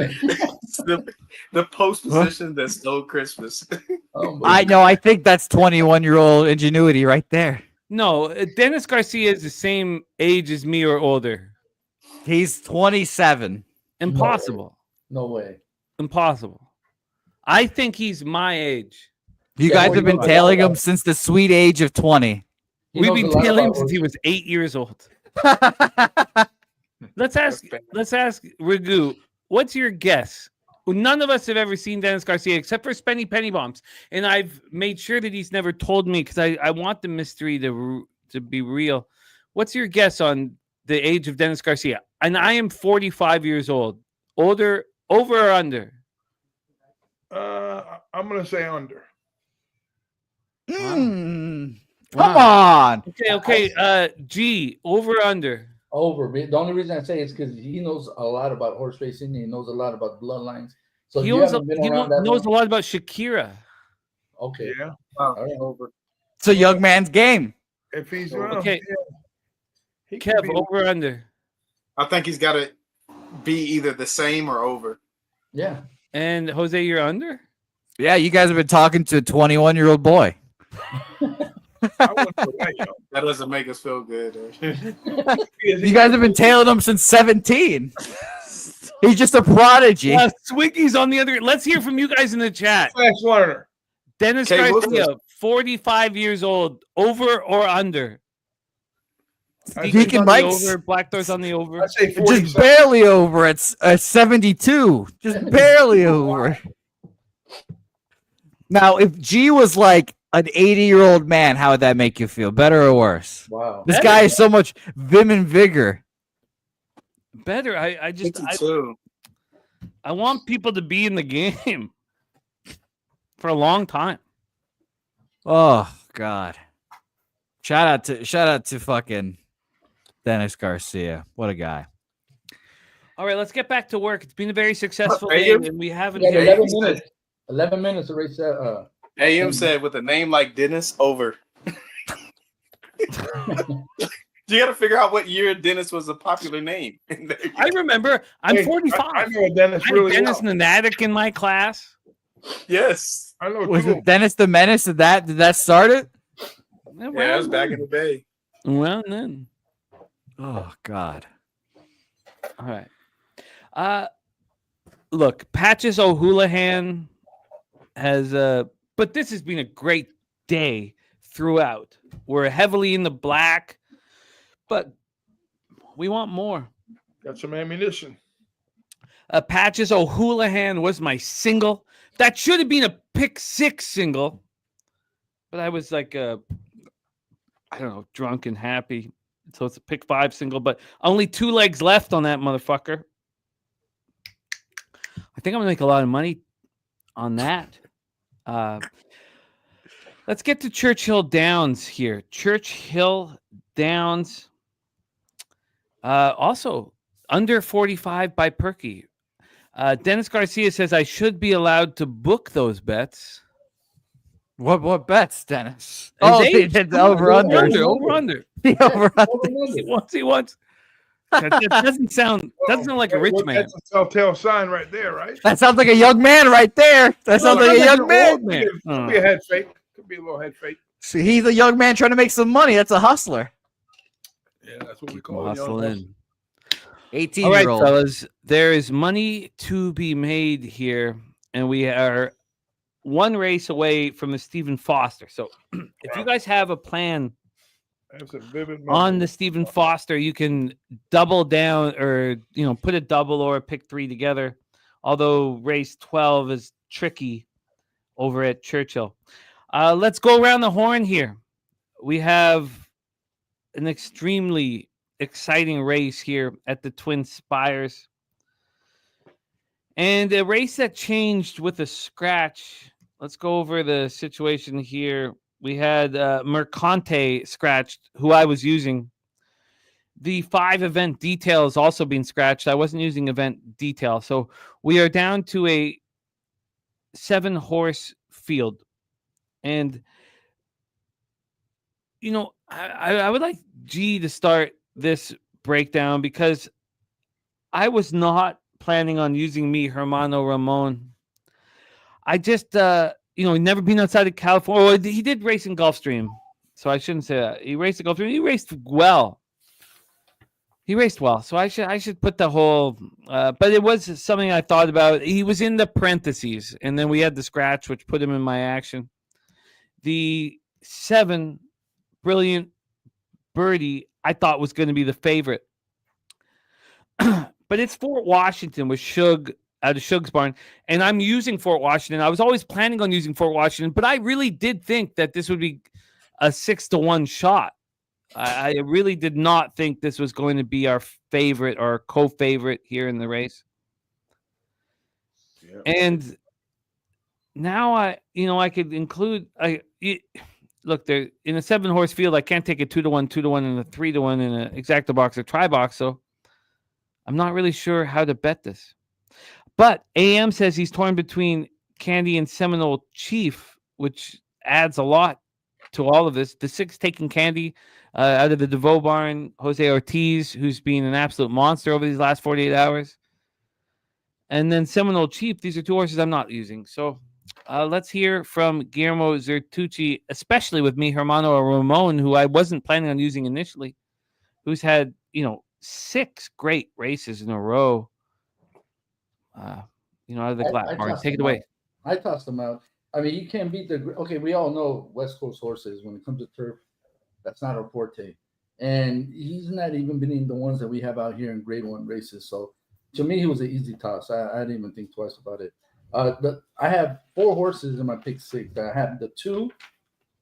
the post position that stole Christmas. Oh, I know. I think that's 21-year-old ingenuity right there. No, Dennis Garcia is the same age as me or older. He's 27. Impossible. No way. Impossible. I think he's my age. You Yeah, guys well, have you been know, tailing him since the sweet age of 20. He We've knows a been lot tailing him about since he horses. was 8 years old. Let's ask Ragu, what's your guess? Well, none of us have ever seen Dennis Garcia except for Spenny Penny Bombs, and I've made sure that he's never told me because I want the mystery to be real. What's your guess on the age of Dennis Garcia? And I am 45 years old. Older, over or under? I'm gonna say under. Come Wow. on. Okay. G, over or under? Over. The only reason I say is because he knows a lot about horse racing. He knows a lot about bloodlines. So He you knows, haven't been he around that knows a long? lot about Shakira. Okay. Yeah. All right. Over. It's a young man's game. If he's Okay. he could Kev, be- over or under? I think he's got to be either the same or over. Yeah. And Jose, you're under? Yeah, you guys have been talking to a 21-year-old boy. I wouldn't go that young. That doesn't make us feel good. You guys have been tailing him since 17. He's just a prodigy. Swiggy's on the other. Let's hear from you guys in the chat. Fast learner. Dennis Okay, Garcia, 45 years old, over or under? I Deacon's Deacon on the Mike's- over, Black Door's on the over. I say Just 47. barely over. It's 72. Just barely over. Now, if G was like an 80-year-old man, how would that make you feel? Better or worse? Wow. This guy has so much vim and vigor. Better. I just 52. I want people to be in the game for a long time. Oh God! Shout out to fucking Dennis Garcia. What a guy! All right, let's get back to work. It's been a very successful Hey, day, you- and we haven't. We got hit- 11 minutes. 11 minutes to race that. AM said with a name like Dennis, over. You got to figure out what year Dennis was a popular name. I remember. I'm Hey, 45. I know Dennis I had really Dennis well. and an attic in my class. Yes. I know Was two. it Dennis the Menace? Did that start it? Yeah, that was back in the day. Well, then. Oh God! All right. Look, Patches O'Houlihan has but this has been a great day throughout. We're heavily in the black, but we want more. Got some ammunition. Patches O'Houlihan was my single. That should have been a pick 6 single, but I was like I don't know, drunk and happy. So it's a pick 5 single, but only 2 legs left on that motherfucker. I think I'm gonna make a lot of money on that. Let's get to Churchill Downs here. Churchill Downs. Also under 45 by Perky. Dennis Garcia says I should be allowed to book those bets. What bets, Dennis? His Oh, age? the over under. Over under. The over under. He wants. That doesn't sound like a rich Well, man. That's a telltale sign right there, right? That sounds like a young man right there. That sounds like a young man. Old man. Could be a head fake. Could be a little head fake. See, he's a young man trying to make some money. That's a hustler. Yeah, that's what we call a young Hustling. 18 All right, year old. fellas, there is money to be made here, and we are one race away from the Stephen Foster. So, if you guys have a plan That's a vivid on memory. the Stephen Foster, you can double down or put a double or a pick 3 together. Although race 12 is tricky over at Churchill. Let's go around the horn here. We have an extremely exciting race here at the Twin Spires. And a race that changed with a scratch. Let's go over the situation here. We had Mercante scratched, who I was using. The 5 event detail is also being scratched. I wasn't using event detail. So we are down to a 7-horse field. And, you know, I would like G to start this breakdown because I was not planning on using me, Hermano Ramon. I just, never been outside of California. Oh, he did race in Gulfstream. So I shouldn't say that. He raced at Gulfstream. He raced well. So I should put the whole, but it was something I thought about. He was in the parentheses, and then we had the scratch, which put him in my action. The 7, Brilliant Birdie, I thought was going to be the favorite. But it's Fort Washington with Shug out of Shug's barn, and I'm using Fort Washington. I was always planning on using Fort Washington, but I really did think that this would be a 6-1 shot. I really did not think this was going to be our favorite or co-favorite here in the race. Yeah. And now I could include look, there in a 7-horse field. I can't take a 2-1, 2-1, and a 3-1 in an exacta box or try box. So I'm not really sure how to bet this. But AM says he's torn between Candy and Seminole Chief, which adds a lot to all of this. The 6 taking Candy out of the DeVoe barn, Jose Ortiz, who's been an absolute monster over these last 48 hours. And then Seminole Chief, these are 2 horses I'm not using. So let's hear from Guillermo Zertucci, especially with me, Hermano Ramon, who I wasn't planning on using initially, who's had, 6 great races in a row. Out of the Glatt barn. Take it away. I tossed them out. I mean, you can't beat we all know West Coast horses. When it comes to turf, that's not our forte. And he's not even been in the ones that we have out here in grade 1 races. So to me, he was an easy toss. I didn't even think twice about it. I have 4 horses in my pick 6. I have the 2,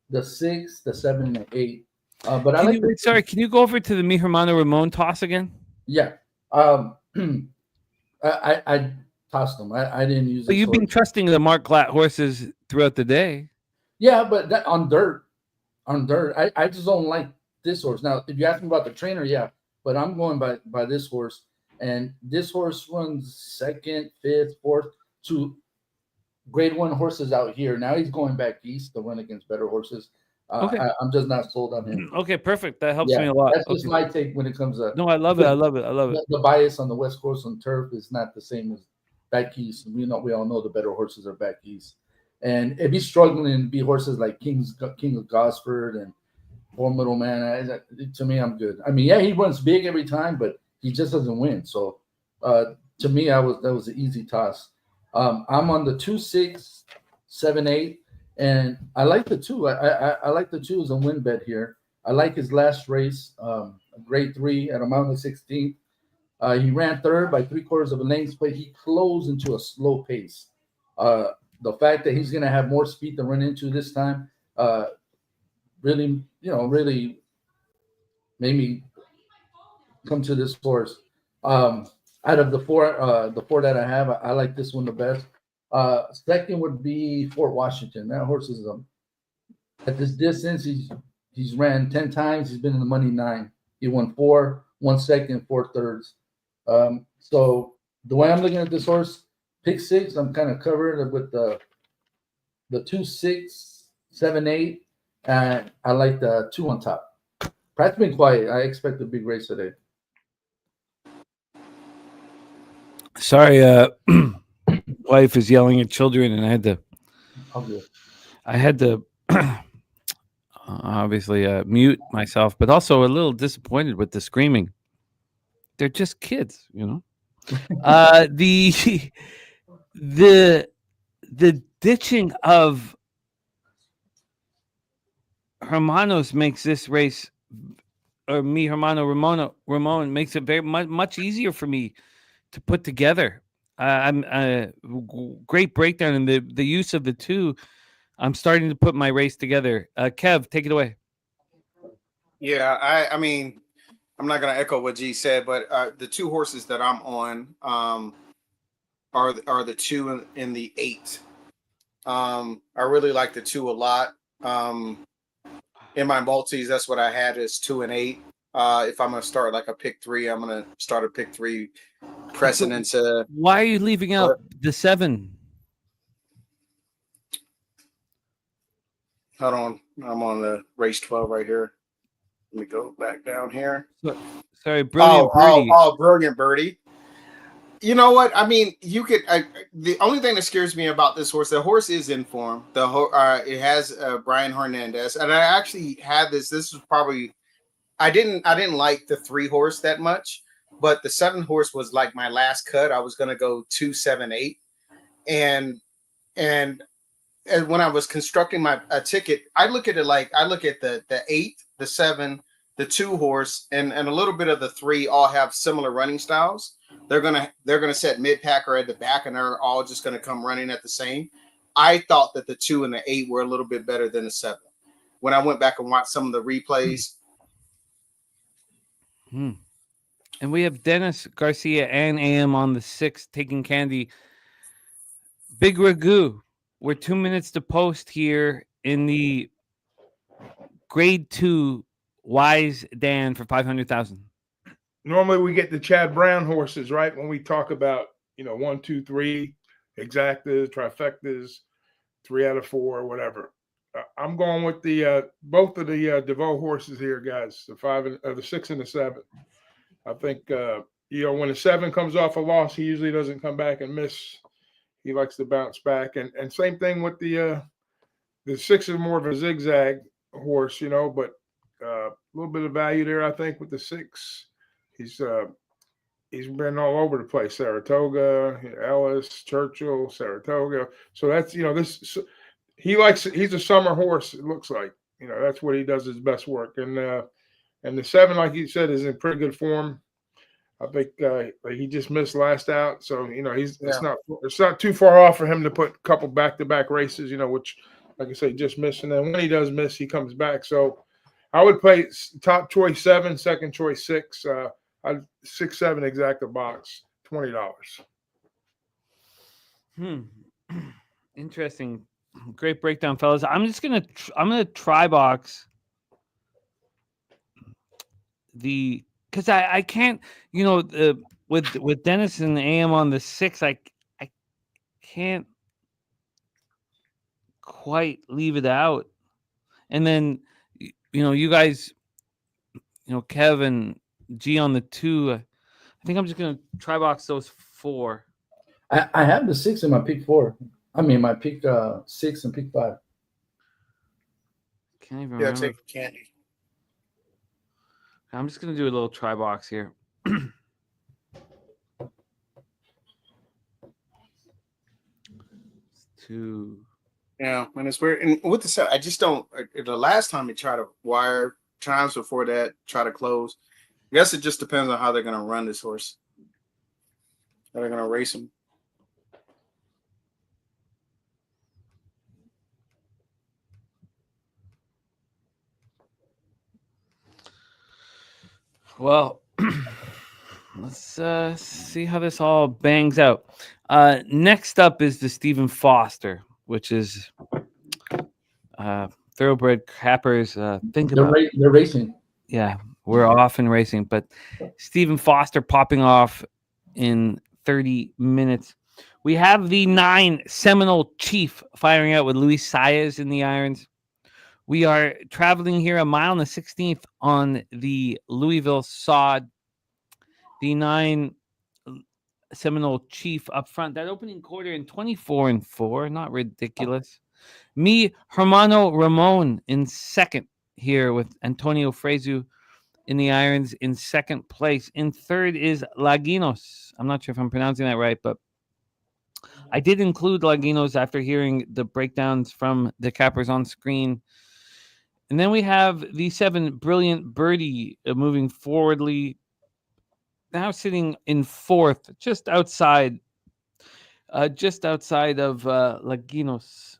the 6, the 7, and the 8. Can you go over to the Mi Hermano Ramon toss again? Yeah. I tossed them. I didn't use it. But you've been trusting the Mark Glatt horses throughout the day. Yeah, but on dirt, I just don't like this horse. Now, if you ask me about the trainer, yeah, but I'm going by this horse. And this horse runs 2nd, 5th, 4th to grade 1 horses out here. Now he's going back east to run against better horses. Okay. I'm just not sold on him. Okay, perfect. That helps me a lot. That's just my take when it comes to. No, I love it. The bias on the West Coast on turf is not the same as back east. We all know the better horses are back east. And if he's struggling to be horses like King of Gosford and Formidable Man, to me, I'm good. I mean, yeah, he runs big every time, but he just doesn't win. So to me, that was an easy toss. I'm on the 2, 6, 7, 8. And I like the 2. I like the 2 as a win bet here. I like his last race, grade 3 at a Mountain 16th. He ran 3rd by 3/4 of a length, but he closed into a slow pace. The fact that he's going to have more speed to run into this time, really made me come to this horse. Out of the 4 that I have, I like this one the best. Second would be Fort Washington. That horse is at this distance. He's ran 10 times. He's been in the money 9. He won 4, 1 second, 4 thirds. So the way I'm looking at this horse, pick 6, I'm kind of covered with the 2, 6, 7, 8, and I like the 2 on top. Pratt's been quiet. I expect a big race today. Sorry, wife is yelling at children, and I had to obviously mute myself, but also a little disappointed with the screaming. They're just kids, the ditching of Hermanos makes this race, or me, Hermano Ramon makes it very much easier for me to put together. I'm great breakdown in the use of the 2. I'm starting to put my race together. Kev, take it away. Yeah, I mean, I'm not going to echo what G said, but the two horses that I'm on are the two in the 8. I really like the 2 a lot. In my multis, that's what I had is 2 and 8. If I'm going to start like a pick 3, I'm going to start a pick 3 pressing into. Why are you leaving out the 7? Hold on. I'm on the race 12 right here. Let me go back down here. Sorry, Brilliant Birdie. Brilliant Birdie. You know what? I mean, you could. The only thing that scares me about this horse, the horse is in form. It has Brian Hernandez, and I actually had this. This was probably I didn't like the 3 horse that much, but the 7 horse was like my last cut. I was going to go 2, 7, 8, and when I was constructing my ticket, I look at it like I look at the 8, the 7, the 2 horse, and a little bit of the 3 all have similar running styles. They're gonna set mid pack or at the back, and they're all just gonna come running at the same. I thought that the 2 and the 8 were a little bit better than the 7. When I went back and watched some of the replays. And we have Dennis Garcia and AM on the 6 taking candy. Big Ragu. We're 2 minutes to post here in the grade 2 Wise Dan for 500,000. Normally we get the Chad Brown horses, right? When we talk about, 1, 2, 3, exactas, trifectas, 3 out of 4, or whatever. I'm going with the both of the DeVoe horses here, guys. The 6 and the 7. I think when the 7 comes off a loss, he usually doesn't come back and miss. He likes to bounce back, and same thing with the 6 is more of a zigzag horse, but a little bit of value there, I think, with the 6. He's been all over the place. Saratoga, Ellis, Churchill, Saratoga. So that's he's a summer horse. It looks like that's what he does his best work. And the 7, like you said, is in pretty good form. I think he just missed last out, so it's not too far off for him to put a couple back-to-back races. Which, like I say, just missed. And then when he does miss, he comes back. So I would play top choice 7, second choice 6. 6, 7 exacta box, $20. Interesting, great breakdown, fellas. I'm gonna try box because I can't, with Dennis and AM on the 6, I can't quite leave it out, and then you guys, Kev and G on the 2. I think I'm just gonna try box those 4. I have the 6 in my pick 4. I mean, my pick 6 and pick 5. Can't even remember. Take candy. I'm just gonna do a little try box here. Yeah, and it's weird. And with the 7, I just don't. The last time he tried to wire, times before that, try to close. I guess it just depends on how they're going to run this horse. How they're going to race him. Well, let's see how this all bangs out. Next up is the Stephen Foster, which is thoroughbred cappers. They're racing. Yeah, we're off and racing, but Stephen Foster popping off in 30 minutes. We have the 9 Seminole Chief firing out with Luis Saez in the irons. We are traveling here 1 mile and 16th on the Louisville sod. The 9 Seminole Chief up front. That opening quarter in 24-4, not ridiculous. Me, Hermano Ramon in second here with Antonio Frezu in the irons in second place. In third is Laginos. I'm not sure if I'm pronouncing that right, but I did include Laginos after hearing the breakdowns from the cappers on screen. And then we have the 7 Brilliant Birdie moving forwardly, now sitting in fourth, just outside of Laginos.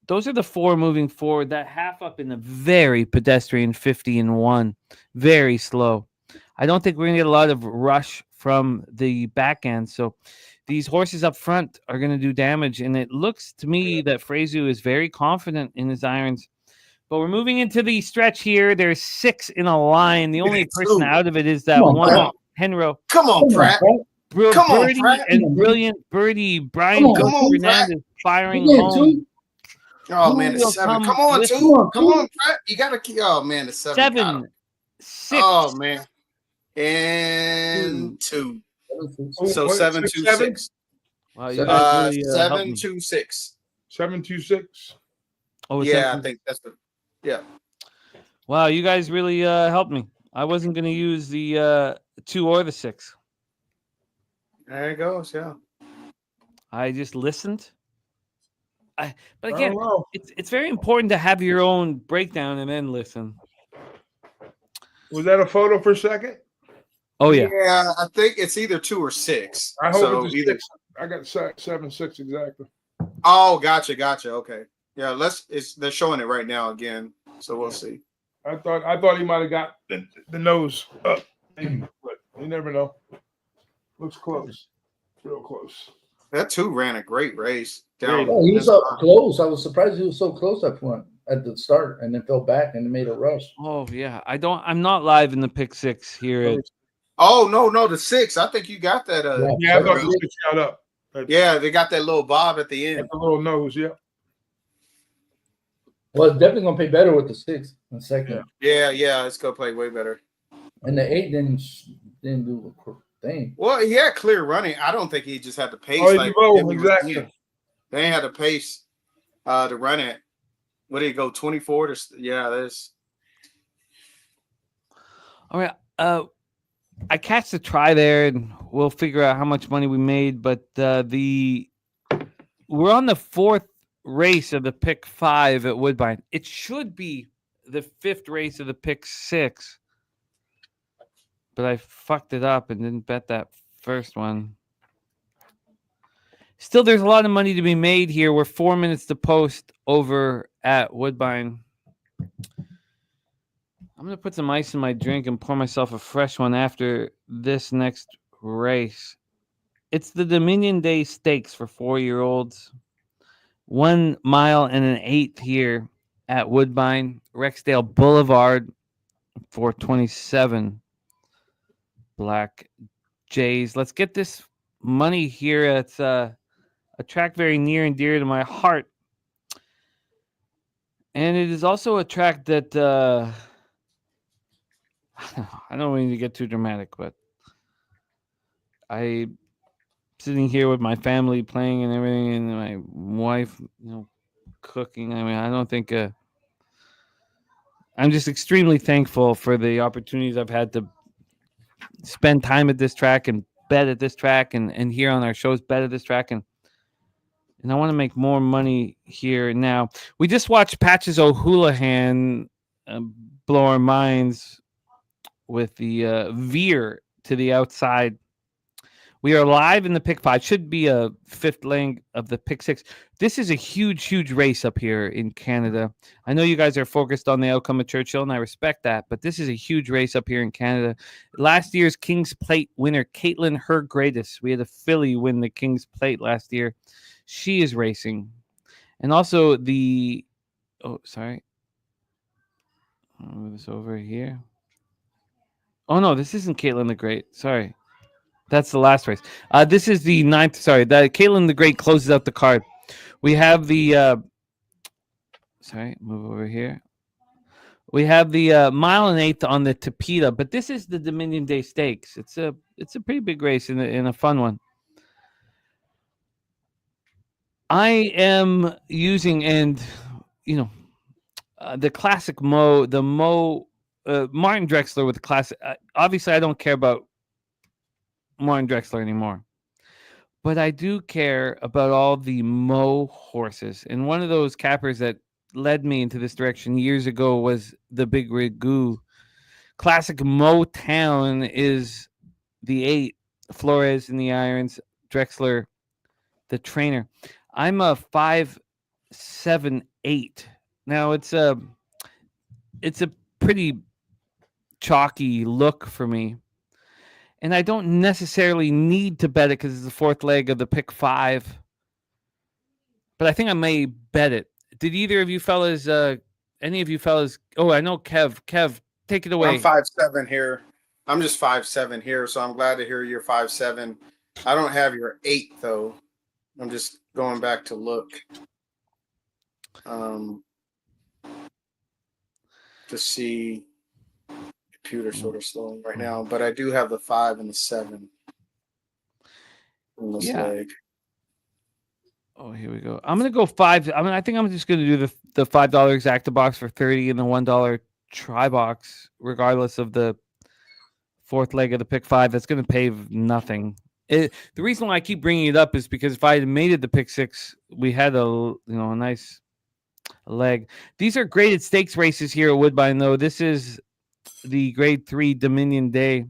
Those are the 4 moving forward. That half up in a very pedestrian 50-1, very slow. I don't think we're going to get a lot of rush from the back end. So these horses up front are going to do damage. And it looks to me that Frezu is very confident in his irons. But we're moving into the stretch here. There's 6 in a line. The only person out of it is that one Henro. Come on, Pratt. Come on, Birdie Pratt. and brilliant birdie. Brian Come on, Fernandez firing home. Oh man, it's 7. Come on, 2. Come on, Pratt. You gotta keep. Oh man, it's 7. 7, 6. Oh man, and 2. So 7, 2, 6. Wow, you guys really, 7, 2, 6. 7, 2, 6. Oh, yeah, I think that's the. Yeah. Wow, you guys really helped me. I wasn't going to use the 2 or the 6. There it goes. Yeah. I just listened. But again, it's very important to have your own breakdown and then listen. Was that a photo for a second? Oh yeah. Yeah, I think it's either 2 or 6. I hope so it's either. 6. I got 7, 6 exactly. Oh, gotcha. Okay. Yeah, they're showing it right now again, so we'll see. I thought he might have got the nose up, but you never know. Looks close, real close. That 2 ran a great race. Down. Oh, he was up close. I was surprised he was so close up front at the start, and then fell back and made a rush. Oh yeah, I'm not live in the pick 6 here. Oh no, the 6. I think you got that. Yeah, I thought the 6 got up. Yeah, they got that little bob at the end. The little nose, yeah. Well, it's definitely gonna play better with the 6 in second. Yeah, it's gonna play way better. And the 8 didn't do a thing. Well, he had clear running. I don't think he just had the pace. Exactly. They ain't had the pace to run it. What did he go 24 to? Yeah, that's. All right. I catch the try there, and we'll figure out how much money we made. But we're on the 4th race of the pick 5 at Woodbine. It should be the 5th race of the pick 6, but I fucked it up and didn't bet that first one. Still, there's a lot of money to be made here. We're 4 minutes to post over at Woodbine. I'm going to put some ice in my drink and pour myself a fresh one after this next race. It's the Dominion Day Stakes for 4-year-olds. 1 mile and an 1/8 here at Woodbine, Rexdale Boulevard, 427 Black Jays. Let's get this money here. It's a track very near and dear to my heart. And it is also a track that I don't need to get too dramatic, but I sitting here with my family playing and everything, and my wife, cooking. I mean, I don't think I'm just extremely thankful for the opportunities I've had to spend time at this track and bet at this track and here on our shows bet at this track, and I want to make more money here now. We just watched Patches O'Houlihan blow our minds with the veer to the outside. We are live in the pick 5. Should be a 5th leg of the pick 6. This is a huge race up here in Canada. I know you guys are focused on the outcome of Churchill, and I respect that, but this is a huge race up here in Canada. Last year's King's Plate winner, Caitlin Her Greatest. We had a filly win the King's Plate last year. She is racing. And also the... Oh, sorry. I'll move this over here. Oh, no, this isn't Caitlin the Great. Sorry. That's the last race. This is the 9th. Sorry, that Caitlin the Great closes out the card. We have the. Sorry, move over here. We have the mile and 1/8 on the Thorpedo, but this is the Dominion Day Stakes. It's a pretty big race and a fun one. I am using the classic Martin Drexler with the classic. Obviously, I don't care about Martin Drexler anymore, but I do care about all the Mo horses. And one of those cappers that led me into this direction years ago was the Big Rigoo. Classic Motown is the 8, Flores in the irons, Drexler the trainer. I'm a 5.78. Now it's a pretty chalky look for me. And I don't necessarily need to bet it because it's the fourth leg of the pick 5. But I think I may bet it. Did either of you fellas, any of you fellas? Oh, I know Kev. Kev, take it away. I'm 5'7" here. I'm just 5'7" here, so I'm glad to hear you're 5'7". I don't have your 8 though. I'm just going back to look. To see. Computer sort of slowing right now, but I do have the 5 and the 7 in this leg. Oh, here we go. I'm gonna go 5. I think I'm just gonna do the $5 exacta box for 30 and the $1 try box, regardless of the fourth leg of the pick 5. That's gonna pay nothing. The reason why I keep bringing it up is because if I had made it the pick 6, we had a nice leg. These are graded stakes races here at Woodbine, though. This is the grade 3 Dominion Day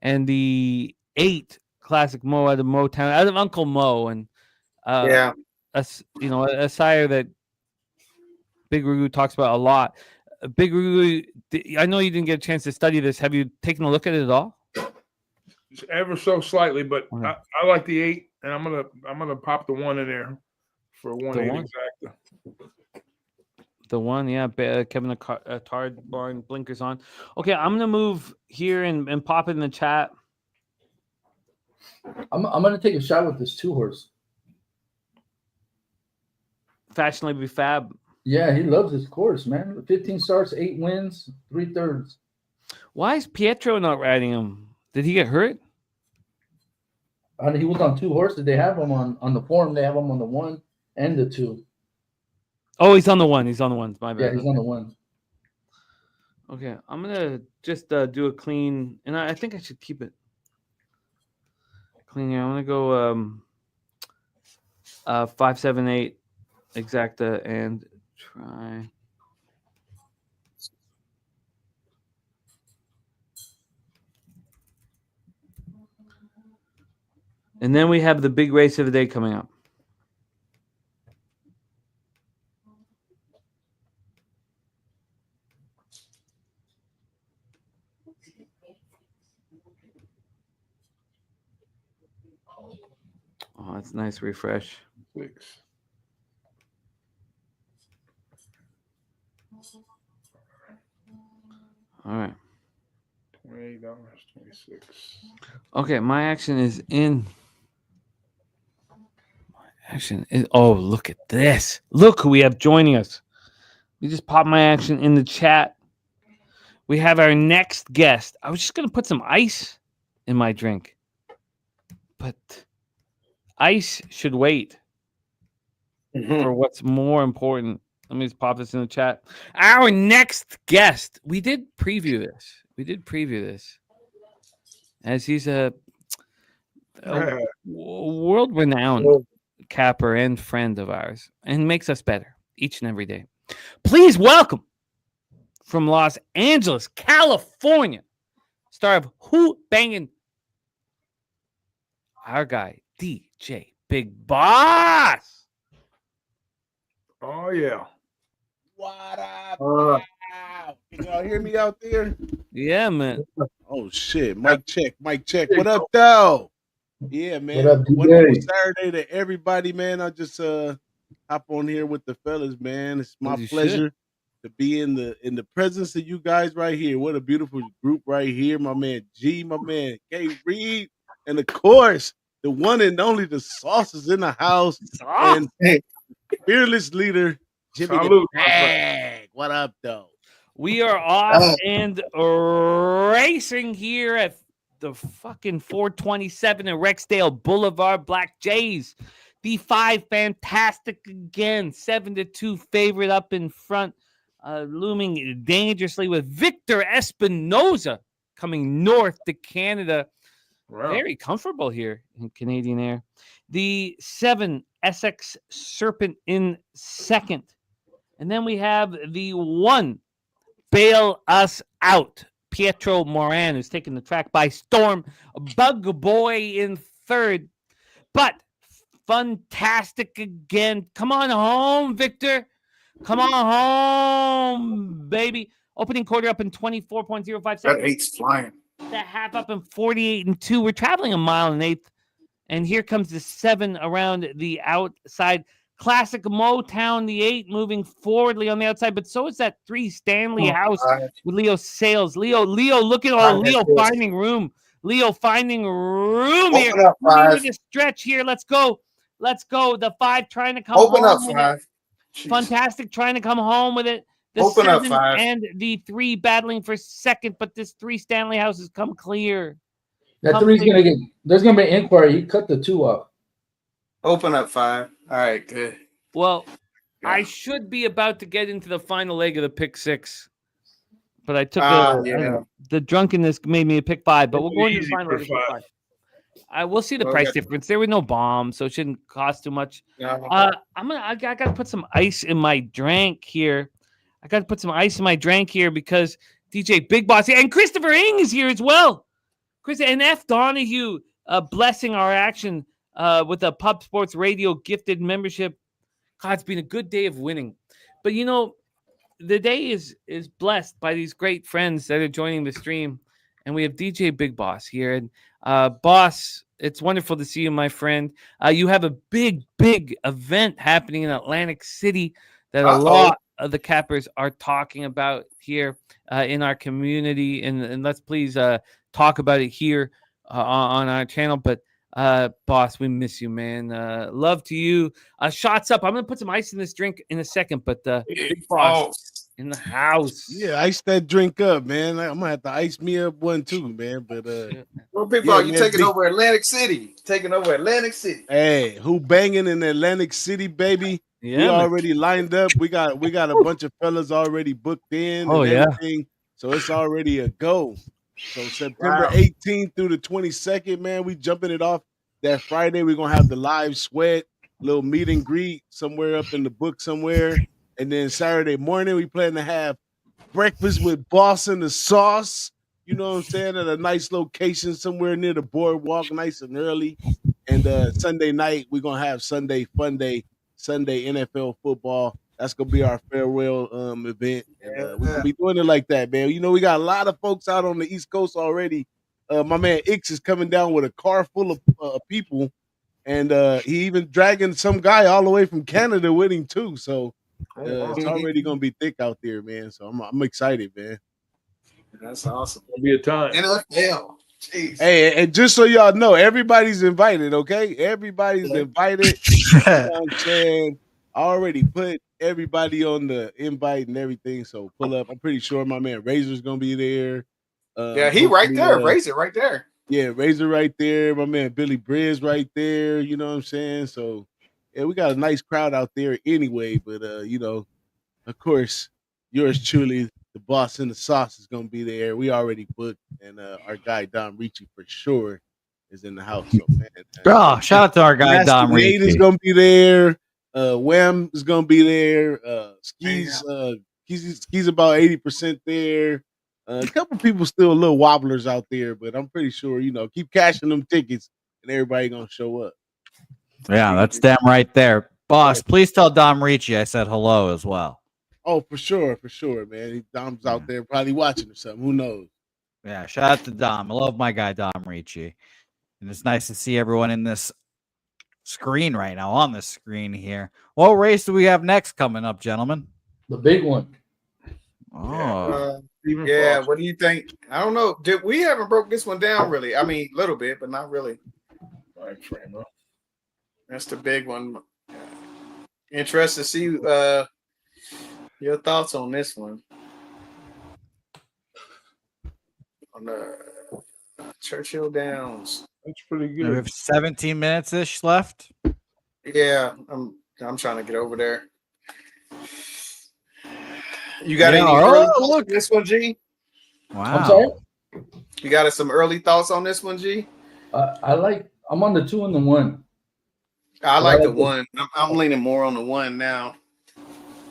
and the 8 Classic Mo out of Motown, out of Uncle Mo, and a sire that Big Rugu talks about a lot. Big Rugu, I know you didn't get a chance to study this. Have you taken a look at it at all? Just ever so slightly, but Okay. I like the 8, and I'm gonna pop the 1 in there for 1-8 exacta. The 1, yeah. Kevin Attard barn blinkers on. Okay, I'm gonna move here and pop it in the chat. I'm gonna take a shot with this 2 horse. Fashionably Fab. Yeah, he loves this course, man. 15 starts, 8 wins, 3/3. Why is Pietro not riding him? Did he get hurt? He was on 2 horses. They have him on the form. They have him on the 1 and the 2. Oh, he's on the 1. He's on the 1. My bad. Yeah, he's on the 1. Okay, I'm gonna just do a clean, and I think I should keep it clean here. I'm gonna go 5, 7, 8 exacta and try. And then we have the big race of the day coming up. Oh, that's a nice refresh. 6. All right. $28, 26. Okay, my action is in. Oh, look at this. Look who we have joining us. We just popped my action in the chat. We have our next guest. I was just going to put some ice in my drink, but ice should wait for what's more important. Let me just pop this in the chat. Our next guest. We did preview this. As he's a world-renowned capper and friend of ours, and makes us better each and every day. Please welcome from Los Angeles, California, star of Who Bangin', our guy, DJ Big Boss. Oh yeah. What up? Can y'all hear me out there? Yeah, man. Oh shit! Mic check. What up, though? Yeah, man. What up, DJ? Wonderful Saturday to everybody, man. I just hop on here with the fellas, man. It's my pleasure to be in the presence of you guys right here. What a beautiful group right here. My man G, my man K Reed, and of course the one and only the Sauce is in the house, and fearless leader Jimmy the Bag. What up, though? We are off and racing here at the fucking 427 in Rexdale Boulevard. Black Jays, the 5 fantastic again, 7-2 favorite up in front, looming dangerously with Victor Espinoza coming north to Canada. Wow. Very comfortable here in Canadian Air. The 7 Essex Serpent in second. And then we have the 1 Bail Us Out, Pietro Moran, who's taking the track by storm. Bug Boy in third. But fantastic again. Come on home, Victor. Come on home, baby. Opening quarter up in 24.05 seconds. That 8's flying. the half up in 48-2. We're traveling 1 mile and 1/8. And here comes the 7 around the outside. Classic Motown, the 8 moving forwardly on the outside, but so is that 3 Stanley House with Leo Sales. Leo, look at Leo finding room. Leo finding room here. Open up, 5. Need a stretch here. Let's go. The 5 trying to come Open home up, with 5. it. Fantastic trying to come home with it. The Open up, 7 5. and the 3 battling for second, but this 3 Stanley House has come clear. That 3's gonna get. There's gonna be an inquiry. He cut the 2 off. Open up, 5. All right, good. Well, I should be about to get into the final leg of the pick 6, but I took the drunkenness made me a pick 5. But we'll go into the final leg of pick 5. We'll see the price difference. There were no bombs, so it shouldn't cost too much. I gotta put some ice in my drink here. Because DJ Big Boss here, and Christopher Ing is here as well. Chris and F. Donahue blessing our action with a Pub Sports Radio gifted membership. God, it's been a good day of winning. But, you know, the day is blessed by these great friends that are joining the stream. And we have DJ Big Boss here. And Boss, it's wonderful to see you, my friend. You have a big event happening in Atlantic City that a lot of the cappers are talking about here in our community. And let's please talk about it here on our channel. But Boss, we miss you, man. Love to you. Shots up. I'm gonna put some ice in this drink in a second, but Big Boss in the house. Yeah, ice that drink up, man. I'm gonna have to ice me up one too, man. But well, Big Boss, you taking over Atlantic City. Hey, who banging in Atlantic City, baby? Yeah, we already lined up. We got a bunch of fellas already booked in. Oh, and yeah. everything. So it's already a go. So September 18th through the 22nd, man, we jumping it off. That Friday, we're gonna have the live sweat, little meet and greet somewhere up in the book somewhere. And then Saturday morning, we plan to have breakfast with Boss and the Sauce. You know what I'm saying? At a nice location somewhere near the boardwalk, nice and early. And Sunday night, we're gonna have Sunday Fun Day, Sunday NFL football. That's gonna be our farewell event. And, we're gonna be doing it like that, man. You know, we got a lot of folks out on the East Coast already. My man Ix is coming down with a car full of people, and he even dragging some guy all the way from Canada with him too. So it's already gonna be thick out there, man. So I'm excited, man. That's awesome. It'll be a time. NFL. Jeez. Hey, and just so y'all know, everybody's invited, okay? Everybody's invited. You know what I'm saying? I already put everybody on the invite and everything, so pull up. I'm pretty sure my man Razor's gonna be there. Yeah, he right there. Razor right there. Yeah, Razor right there. My man Billy Briz right there. You know what I'm saying? So yeah, we got a nice crowd out there anyway. But you know, of course, yours truly, the Boss and the Sauce is gonna be there. We already booked, and our guy Dom Ricci for sure is in the house. So man, shout out to our guy Dom Ricci. is gonna be there. Wham is gonna be there. He's about 80% there. A couple people still a little wobblers out there, but I'm pretty sure, you know, keep cashing them tickets and everybody gonna show up. Yeah, that's damn right there. Boss, please tell Dom Ricci I said hello as well. Oh, for sure, man. Dom's out there probably watching or something. Who knows? Yeah, shout out to Dom. I love my guy Dom Ricci. And it's nice to see everyone in this screen right now, on the screen here. What race do we have next coming up, gentlemen? The big one. Oh. Yeah, what do you think? I don't know. We haven't broke this one down really. I mean, a little bit, but not really. That's the big one. Interested to see your thoughts on this one. On the Churchill Downs. That's pretty We good. have 17 minutes-ish left. Yeah, I'm trying to get over there. You got any Yeah, early oh, thoughts look. on this one, G? Wow. I'm sorry. You got some early thoughts on this one, G? I'm on the 2 and the 1, I like the one. I'm leaning more on the one now.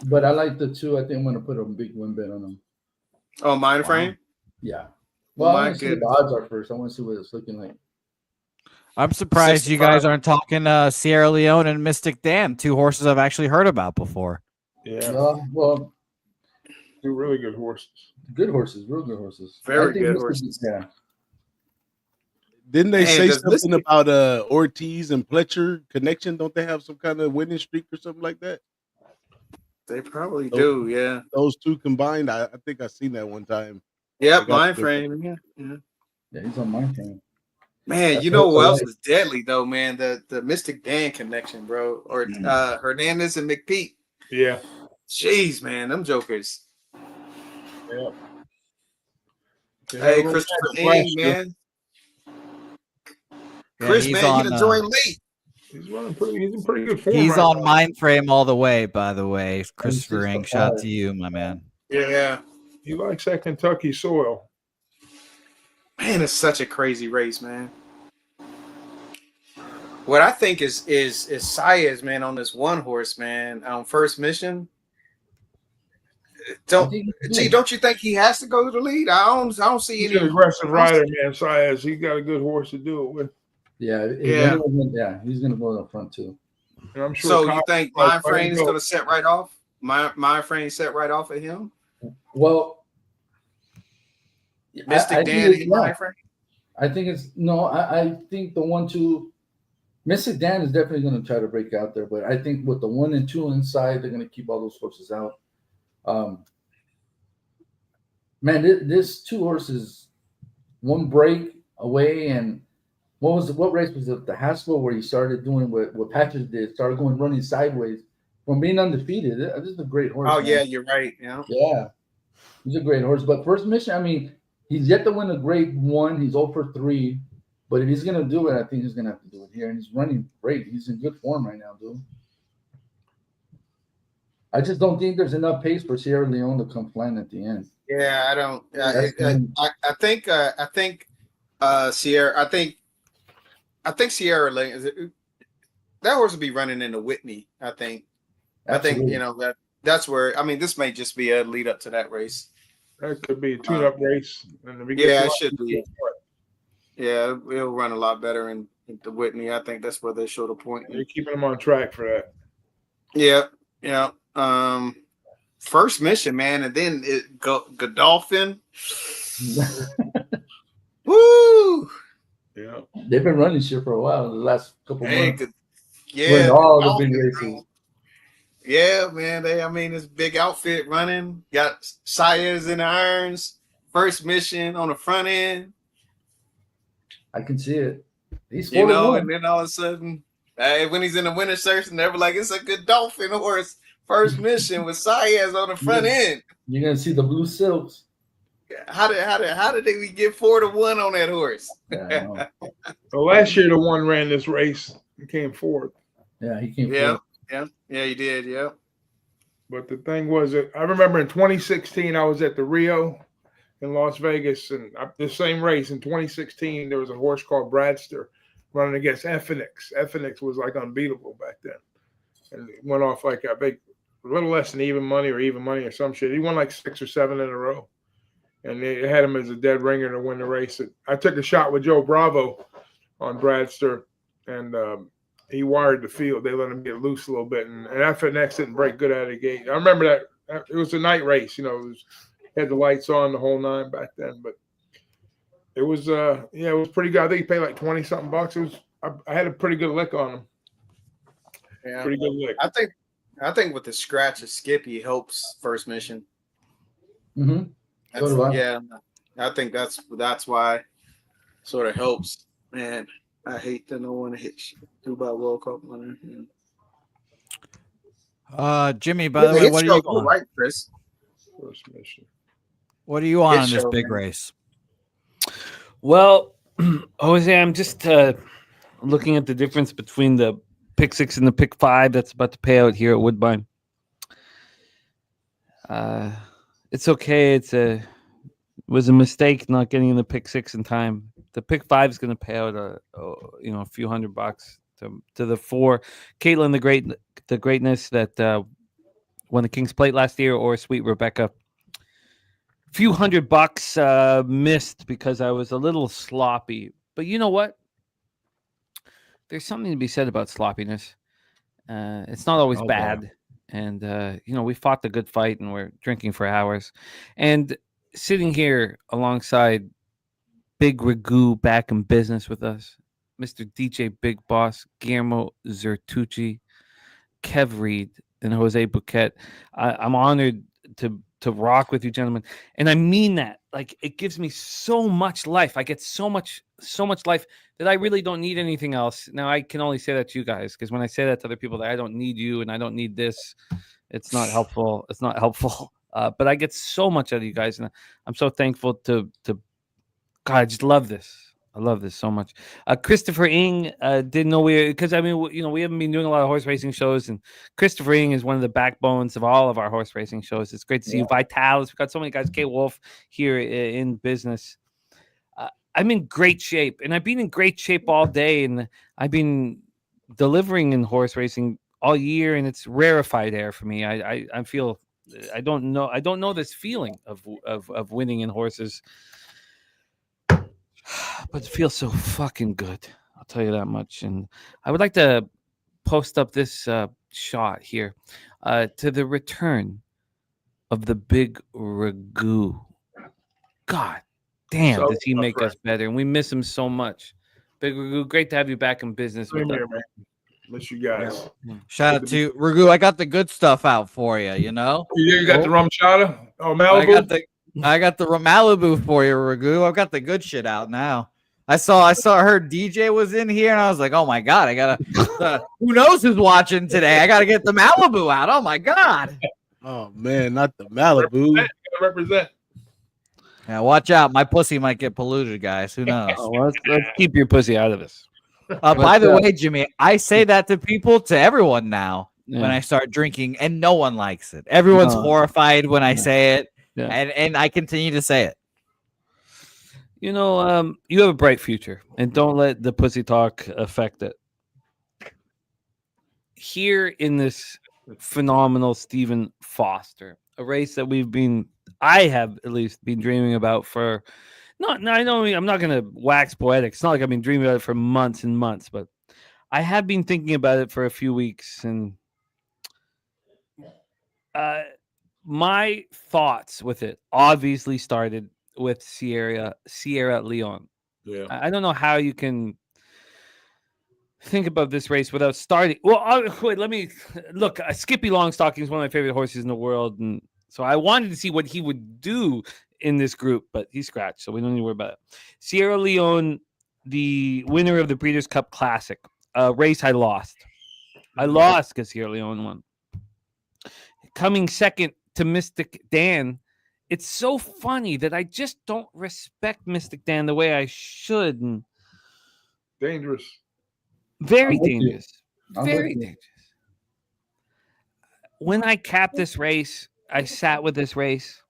but I like the 2. I think I'm gonna put a big win bet on them. Oh, mind frame? Yeah. Well, I my want to see what the odds are first. I want to see what it's looking like. I'm surprised you 65. guys aren't talking Sierra Leone and Mystik Dan, 2 horses I've actually heard about before. Yeah, Well, two really good horses. good horses, real good horses. Very I think good Mystik- horses. Yeah, Didn't they Man, say does something Mystik- about Ortiz and Pletcher connection? Don't they have some kind of winning streak or something like that? They probably Those- do, yeah. Those two combined, I think I seen that one time. Yep, They got mind the- frame. Yeah. Yeah, he's on Mindframe. Man, That's you know who also else like- is deadly though, man? The Mystik Dan connection, bro. Or Hernandez and McPeak. Yeah. Jeez, man, them jokers. Yeah. Hey, Christopher Ing, man. Yeah, Chris, he's man, you on, done joined late. He's in pretty good form. He's right on now. Mindframe all the way, by the way. Christopher 6 Ing, to shout 5. to you, my man. Yeah. He likes that Kentucky soil. Man, it's such a crazy race, man. What I think is Saez, man, on this one horse, man, on first mission. Don't you think he has to go to the lead? I don't see He's any an aggressive rider, man. Saez, he got a good horse to do it with. Yeah, Yeah. He's gonna go in the front too. And I'm sure. So you Kyle think knows Mind where to Frame is go. going to set right off? My frame set right off at him. Well, Mystik Dan hit Mind Frame. I think it's no. I think the 1-2, Mystik Dan is definitely going to try to break out there, but I think with the 1 and 2 inside, they're going to keep all those horses out. Man, this 2 horses, one break away, and what race was it? The Haskell where he started doing what Patrick did, started running sideways from being undefeated. This is a great horse. Oh man. yeah, you're right. Yeah. Yeah, he's a great horse. But first mission, I mean, he's yet to win a grade 1. He's 0 for 3. But if he's gonna do it, I think he's gonna have to do it here. And he's running great. He's in good form right now, dude. I just don't think there's enough pace for Sierra Leone to come flying at the end. Yeah, I don't. I think Sierra. I think Sierra Leone. That horse will be running into Whitney. I think Absolutely. that's where. I mean, this may just be a lead up to that race. That could be a tune-up race. And if he Yeah, it gets should be. Yeah, it'll run a lot better in the Whitney. I think that's where they show the point. They're keeping him on track for that. Yeah. First mission, man, and then Godolphin. Woo! Yeah. They've been running shit for a while. The last couple months. Yeah, Winning all the big Godolphin, races. yeah, man. This big outfit running. Got Saez in the irons. First mission on the front end. I can see it. He's 4-1. You know, and then all of a sudden, when he's in the winter shirt, and they're like, it's a Godolphin horse. First mission with Saez on the front end. You're gonna see the blue silks. How did we get 4-1 on that horse? Yeah, I know. Well, last year the one ran this race and came fourth. Yeah, he came. Yeah, forward. yeah, he did. Yeah. But the thing was that I remember in 2016 I was at the Rio in Las Vegas, and the same race in 2016 there was a horse called Bradster running against Ethnix. Ethnix was like unbeatable back then, and it went off like a little less than even money or some shit. He won like 6 or 7 in a row, and they had him as a dead ringer to win the race. I took a shot with Joe Bravo on Bradster, and he wired the field. They let him get loose a little bit, and Ethnix didn't break good out of the gate. I remember that it was a night race. You know, had the lights on the whole 9 back then, but it was it was pretty good. I think he paid like 20 something bucks. It was I had a pretty good lick on him. Yeah. Pretty good lick. I think with the scratch of Skippy helps first mission. Mm-hmm. So do I. Yeah, I think that's why sort of helps. Man, I hate that no one hit Dubai World Cup winner. Jimmy, by the way, what are you on? Right, Chris? First mission. What are you on Hit this show, big man. race? Well, Jose, I'm just looking at the difference between the pick 6 and the pick 5 that's about to pay out here at Woodbine. It's okay. It was a mistake not getting in the pick 6 in time. The pick 5 is going to pay out a few $100 to the 4. Caitlin the greatness that won the King's Plate last year, or Sweet Rebecca. Few $100 missed because I was a little sloppy. But you know what? There's something to be said about sloppiness. It's not always bad. Boy. And, we fought the good fight and we're drinking for hours. And sitting here alongside Big Ragu back in business with us. Mr. DJ Big Boss, Guillermo Zertucci, Kev Reed, and Jose Bouquet. I'm honored to rock with you, gentlemen, and I mean that. Like, it gives me so much life. I get so much life that I really don't need anything else. Now, I can only say that to you guys, because when I say that to other people, that I don't need you and I don't need this, it's not helpful. It's not helpful. But I get so much out of you guys, and I'm so thankful to God. I just love this. I love this so much. Christopher Ing didn't know because I mean, we haven't been doing a lot of horse racing shows, and Christopher Ing is one of the backbones of all of our horse racing shows. It's great to see you, Vitalis. We've got so many guys. K Wolf here in business. I'm in great shape, and I've been in great shape all day, and I've been delivering in horse racing all year, and it's rarefied air for me. I feel I don't know this feeling of winning in horses. But it feels so fucking good. I'll tell you that much. And I would like to post up this shot here to the return of the Big Ragu. God damn, does he make us better? And we miss him so much. Big Ragu, great to have you back in business with us. Man. Miss you guys. Shout out to Ragu. I got the good stuff out for you. You know. You got the rum chata? Oh, Malibu. I got the Malibu for you, Ragu. I've got the good shit out now. I heard DJ was in here, and I was like, oh my God, I gotta, who knows who's watching today? I gotta get the Malibu out. Oh my God. Oh man, not the Malibu. Represent. Yeah, watch out. My pussy might get polluted, guys. Who knows? Let's keep your pussy out of this. By the way, Jimmy, I say that to everyone now when I start drinking, and no one likes it. Everyone's horrified when I say it. Yeah. And I continue to say it. You have a bright future, and don't let the pussy talk affect it. Here in this phenomenal Stephen Foster, a race that I have at least been dreaming about for, I'm not going to wax poetic. It's not like I've been dreaming about it for months and months, but I have been thinking about it for a few weeks, and my thoughts with it obviously started with Sierra Leone. Yeah. I don't know how you can think about this race without starting. Well, wait, let me look. Skippy Longstocking is one of my favorite horses in the world, and so I wanted to see what he would do in this group, but he scratched, so we don't need to worry about it. Sierra Leone, the winner of the Breeders' Cup Classic, a race I lost. I lost because Sierra Leone won. Coming second to Mystik Dan. It's so funny that I just don't respect Mystik Dan the way I should. And dangerous. Very dangerous. Very dangerous. When I capped this race, I sat with this race.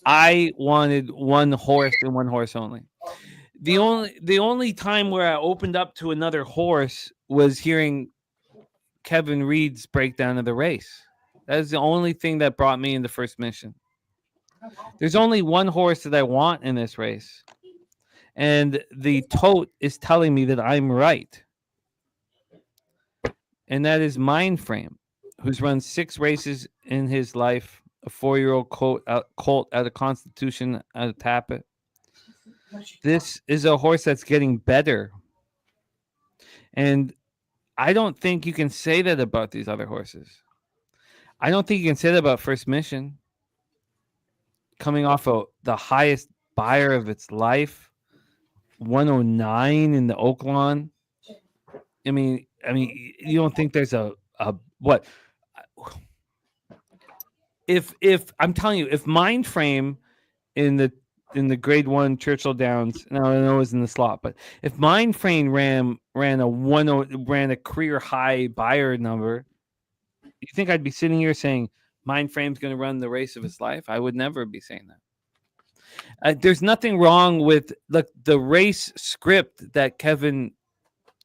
I wanted one horse and one horse only. The only time where I opened up to another horse was hearing Kevin Reed's breakdown of the race. That is the only thing that brought me in the first mission. There's only one horse that I want in this race. And the tote is telling me that I'm right. And that is Mindframe, who's run 6 races in his life, a 4-year-old colt out of Constitution out of Tappet. This is a horse that's getting better. And I don't think you can say that about these other horses. I don't think you can say that about First Mission. Coming off of the highest buyer of its life, 109 in the Oaklawn. I mean, you don't think there's a what? If I'm telling you, if Mindframe in the Grade 1 Churchill Downs, now I know it was in the slot, but if Mindframe ran a career high buyer number, you think I'd be sitting here saying Mindframe's going to run the race of his life? I would never be saying that. There's nothing wrong with the race script that Kevin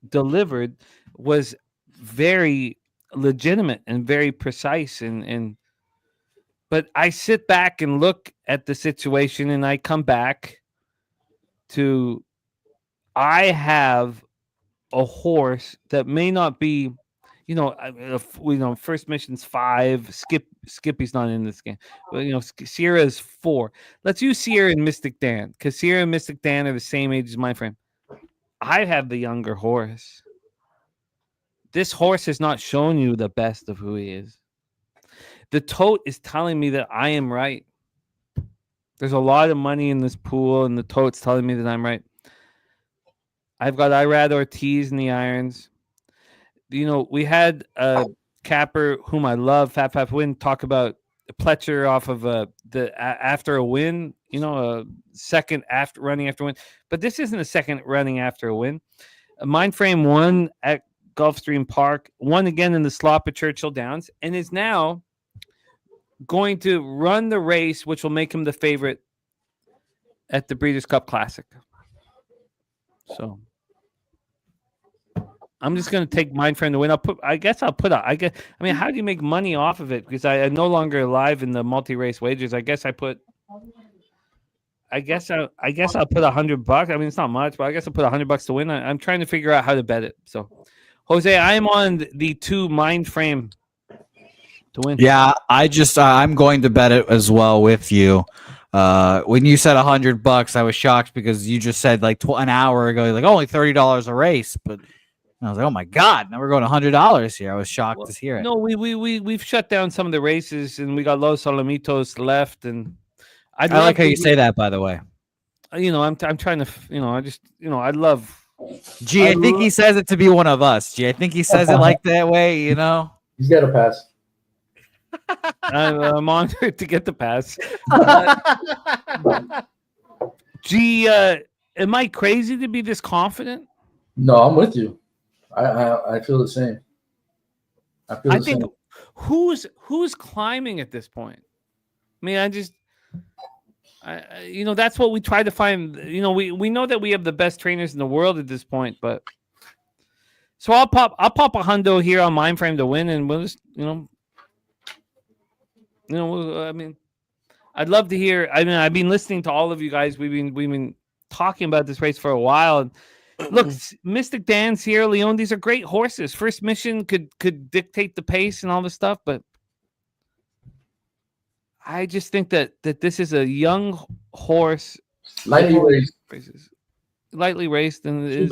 delivered was very legitimate and very precise, but I sit back and look at the situation, and I come back to I have a horse that may not be, First mission's 5. Skippy's not in this game. But Sierra is 4. Let's use Sierra and Mystik Dan, because Sierra and Mystik Dan are the same age as Mindframe. I have the younger horse. This horse has not shown you the best of who he is. The tote is telling me that I am right. There's a lot of money in this pool, and the tote's telling me that I'm right. I've got Irad Ortiz in the irons. We had a capper whom I love, Fat Win, talk about Pletcher off of after a win, a second after running after a win. But this isn't a second running after a win. Mindframe won at Gulfstream Park, won again in the slop at Churchill Downs, and is now going to run the race, which will make him the favorite at the Breeders' Cup Classic. So I'm just going to take Mindframe to win. How do you make money off of it? Because I'm no longer alive in the multi-race wagers. I guess I'll put $100. I mean, it's not much, but I guess I'll put $100 to win. I'm trying to figure out how to bet it. So, Jose, I am on the 2 Mindframe to win. Yeah, I'm going to bet it as well with you. When you said $100, I was shocked because you just said like an hour ago, you're like only $30 a race, but I was like, oh my God, now we're going $100 here. I was shocked to hear it. No, we've shut down some of the races, and we got Los Alamitos left, and I like how you say that, by the way. I'm trying to, I love. I think he says it to be one of us. I think he says it like that way, He's got a pass. I'm honored to get the pass. Am I crazy to be think No, I'm with you. I feel the same. I think who's climbing at this point? I mean, that's what we try to find. We know that we have the best trainers in the world at this point, but so I'll pop a hundo here on Mindframe to win, and we'll just I'd love to hear. I mean, I've been listening to all of you guys. We've been talking about this race for a while. And look, Mystik Dan, Sierra Leone, these are great horses. First Mission could dictate the pace and all this stuff, but I just think that this is a young horse, lightly raced, and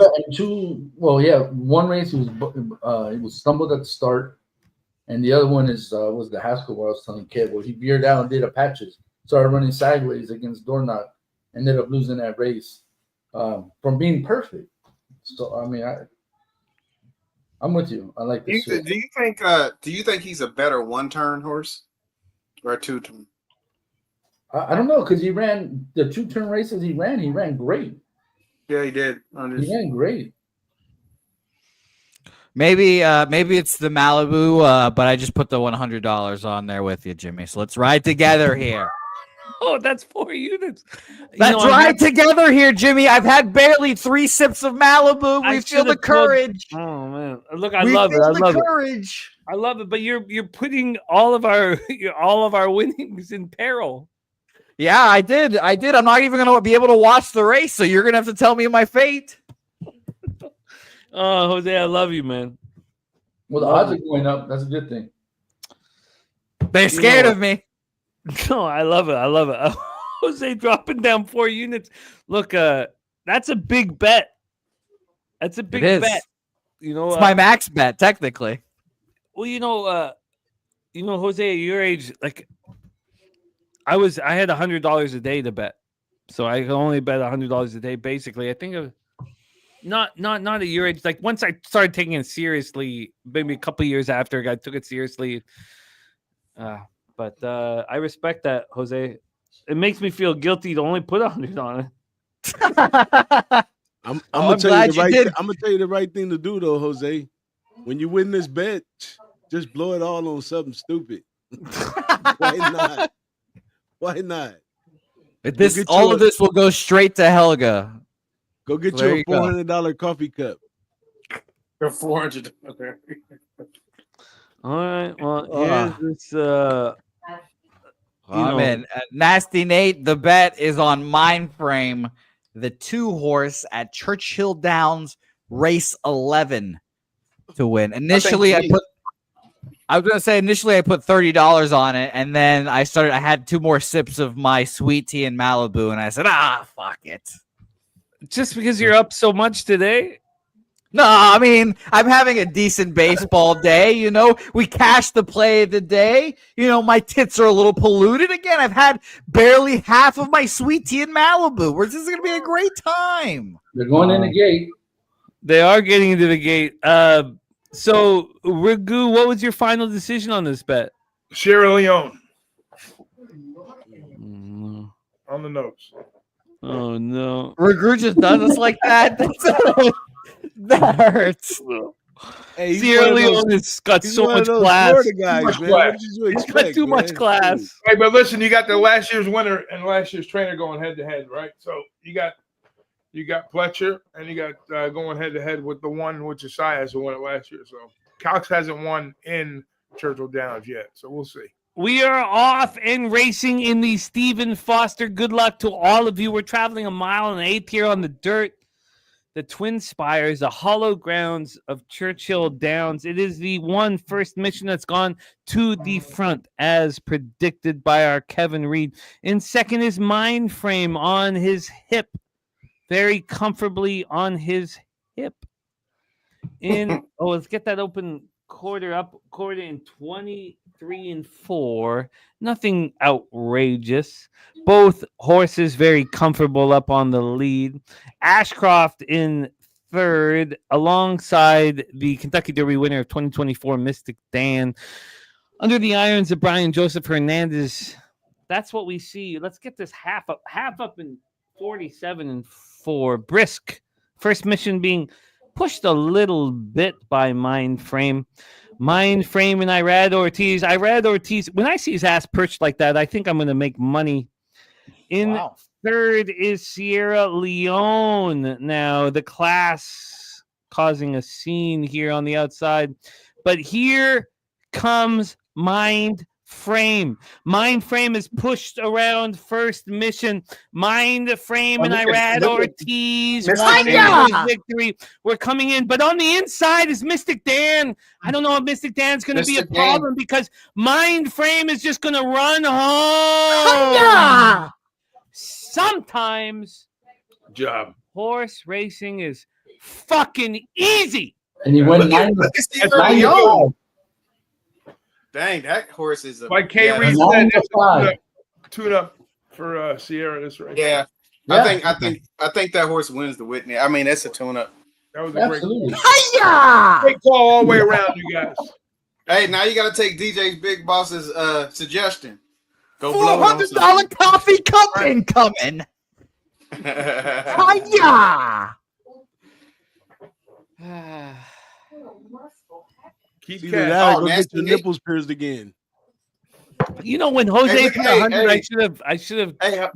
one race it was stumbled at the start, and the other one was the Haskell, where I was telling Kid, where he veered out and did a patches, started running sideways against Dornoch, ended up losing that race from being perfect. So I mean, I'm with you. I like this. Do you think he's a better 1-turn horse or a 2-turn? I don't know, because he ran the 2-turn races. He ran great. Yeah, he did. He ran great. Maybe it's the Malibu, but I just put the $100 on there with you, Jimmy. So let's ride together here. Oh, that's 4 units. Let's ride together here, Jimmy. I've had barely 3 sips of Malibu. We feel the courage. Oh man, look, I love it. I love courage. I love it. But you're putting all of our winnings in peril. Yeah, I did. I'm not even going to be able to watch the race, so you're going to have to tell me my fate. Oh, Jose, I love you, man. Well, the odds are going up. That's a good thing. They're scared of me. No, I love it. Jose dropping down 4 units. Look, that's a big bet. That's a big bet. It's my max bet, technically. Well, Jose, at your age, like I had $100 a day to bet, so I could only bet $100 a day. Basically, I think of not at your age. Like once I started taking it seriously, maybe a couple years after I took it seriously. But I respect that, Jose. It makes me feel guilty to only put 100 on it. I'm gonna tell you the right thing to do, though, Jose. When you win this bet, just blow it all on something stupid. Why not? Why not? All of this will go straight to Helga. Go get you a $400 coffee cup. For $400. All right. Well, here's this. Man, Nasty Nate. The bet is on Mindframe, the 2-horse at Churchill Downs, race 11 to win. Initially, I I was gonna say initially I put $30 on it, and then I had 2 more sips of my sweet tea in Malibu, and I said, fuck it. Just because you're up so much today? No, I mean, I'm having a decent baseball day, you know. We cashed the play of the day. You know, my tits are a little polluted. Again, I've had barely half of my sweet tea in Malibu. This is going to be a great time. They're going in the gate. They are getting into the gate. So, Ragu, what was your final decision on this bet? Sierra Leone. On the nose. Oh, no. Ragu just does us like that. That hurts. Hey, Sierra Leone has got so much class. Guys, man. He's got too much class. Hey, but listen, you got the last year's winner and last year's trainer going head to head, right? So you got Pletcher and you got going head to head with the one which is Sias who won it last year. So Cox hasn't won in Churchill Downs yet, so we'll see. We are off and racing in the Stephen Foster. Good luck to all of you. We're traveling 1.1 miles here on the dirt. The Twin Spires, the hollow grounds of Churchill Downs. It is the first mission that's gone to the front, as predicted by our Kevin Reed. In second is Mindframe on his hip, very comfortably on his hip. Let's get that open quarter in 23 and 4. Nothing outrageous. Both horses very comfortable up on the lead. Ashcroft in third, alongside the Kentucky Derby winner of 2024, Mystik Dan. Under the irons of Brian Joseph Hernandez. That's what we see. Let's get this half up in 47 and 4. Brisk. First mission being pushed a little bit by Mindframe. Mindframe and Irad Ortiz. Irad Ortiz, when I see his ass perched like that, I think I'm going to make money. In third is Sierra Leone. Now, the class causing a scene here on the outside. But here comes Mindframe. Mindframe is pushed around first mission. Mindframe and Irad Ortiz won victory. We're coming in, but on the inside is Mystik Dan. I don't know if Mystik Dan's going to be a problem because Mindframe is just going to run home. Sometimes horse racing is fucking easy. And he went 9. Dang, that horse is a like K. Reed said, tune up for Sierra this race. Yeah. I think that horse wins the Whitney. I mean, that's a tune up. That was a great call all the way around, you guys. Hey, now you got to take DJ's Big Boss's suggestion. Go $400 coffee coming. Hiya! Keep either that or go get your nipples pierced again. You know, when Jose put 100, I should have. Hey,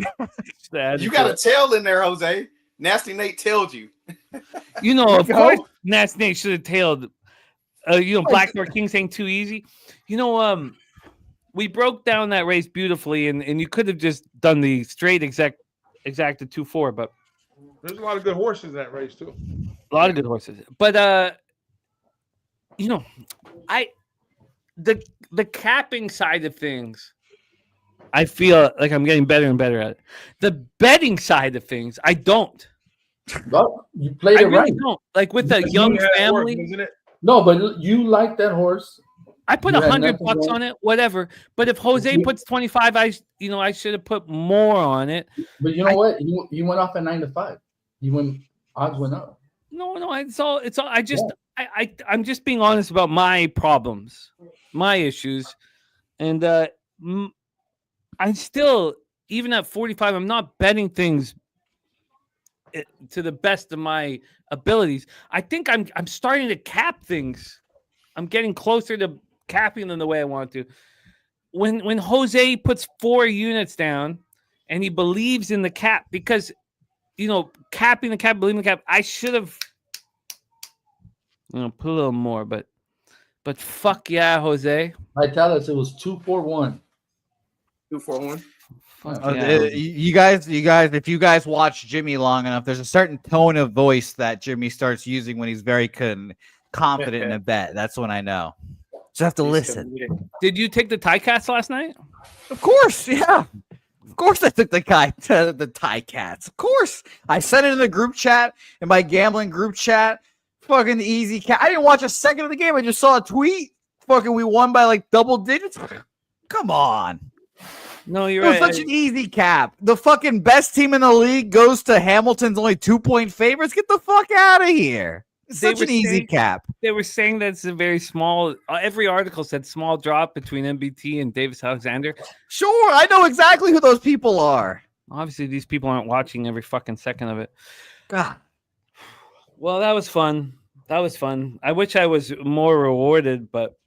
you got a tail in there, Jose. Nasty Nate tailed you. You know, of course, Nasty Nate should have tailed. Blackdoor King saying too easy. You know, we broke down that race beautifully, and you could have just done the straight exacta 2-4, but there's a lot of good horses in that race too. A lot of good horses, but the capping side of things, I feel like I'm getting better and better at it. The betting side of things, I don't. Well, you played it right. Don't. Like with a young family, isn't it? No, but you like that horse. I put $100 on it, whatever. But if Jose puts 25, I should have put more on it. But you know what? He went off at 9-5. Odds went up. No, it's all. I'm just being honest about my problems, my issues, and I'm still, even at 45, I'm not betting things to the best of my abilities. I think I'm starting to cap things. I'm getting closer to capping them the way I want to. When Jose puts 4 units down and he believes in the cap, because capping the cap, believing the cap, I should have put a little more, but fuck yeah, Jose. I tell us it was 2-4-1. 2-4-1. You guys, if you guys watch Jimmy long enough, there's a certain tone of voice that Jimmy starts using when he's very confident in a bet. That's when I know. Just have to listen. Did you take the tie cats last night? Of course, yeah. Of course I took the tie cats. Of course. I sent it in the group chat, in my gambling group chat. Fucking easy cat. I didn't watch a second of the game. I just saw a tweet. Fucking we won by like double digits. Come on. No, you're It was right. such an easy cap. The fucking best team in the league goes to Hamilton's only 2-point favorites. Get the fuck out of here. It's They such were an easy saying- cap. They were saying that it's a very small. Every article said small drop between MBT and Davis Alexander. Sure, I know exactly who those people are. Obviously, these people aren't watching every fucking second of it. God. Well, that was fun. That was fun. I wish I was more rewarded, but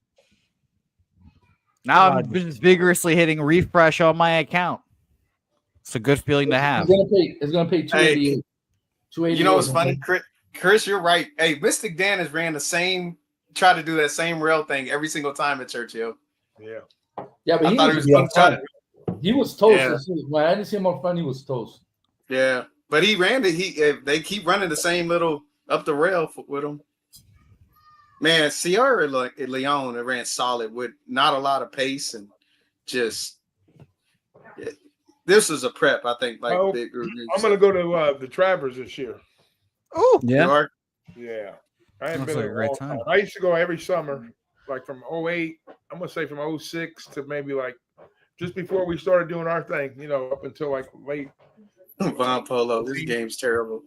Now God. I'm just vigorously hitting refresh on my account. It's a good feeling to have. It's gonna pay 288. 288. You know what's funny, Chris? You're right. Hey, Mystik Dan has ran the same, try to do that same rail thing every single time at Churchill. Yeah. Yeah, but I he thought was, he was gonna try to. he was toast. Yeah. When I didn't see him up front, he was toast. Yeah, but he ran it. They keep running the same little up the rail with him. Man, Sierra like Leone ran solid with not a lot of pace and just. This is a prep, I think. Like I'm gonna go to the Travers this year. Oh, yeah. Yeah, I haven't Sounds been like in a great long time. I used to go every summer, like from 08. I'm gonna say from 06 to maybe like just before we started doing our thing. You know, up until like late. Von Polo, this game's terrible.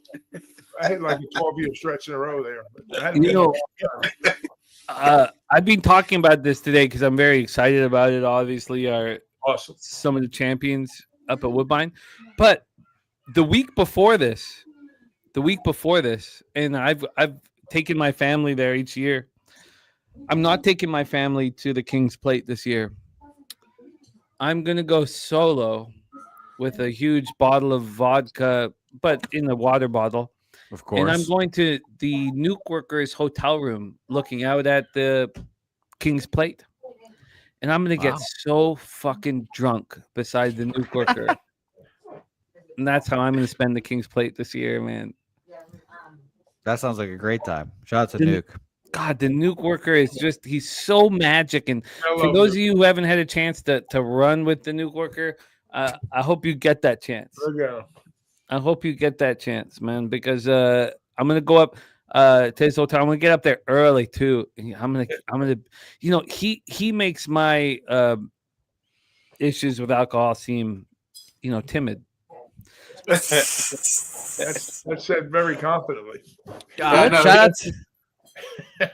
I had like a 12-year stretch in a row there. But I hadn't You been know, in a long time. I've been talking about this today because I'm very excited about it. Obviously, Awesome. some of the champions up at Woodbine, but the week before this, and I've taken my family there each year. I'm not taking my family to the King's Plate this year. I'm gonna go solo with a huge bottle of vodka, but in a water bottle. of course. And I'm going to the Nuke Workers hotel room looking out at the King's Plate. And I'm going to get Wow. so fucking drunk beside the Nuke Worker. And that's how I'm going to spend the King's Plate this year, man. That sounds like a great time. Shout out to Didn't- Nuke. God, the Nuke Worker is just, he's so magic. And I for love those it. of you who haven't had a chance to run with the Nuke Worker, I hope you get that chance. There we go. I hope you get that chance, man, because I'm gonna go up to his hotel. I'm gonna get up there early too. I'm gonna, you know, he makes my issues with alcohol seem, you know, timid. That's said very confidently. God, no, shout out to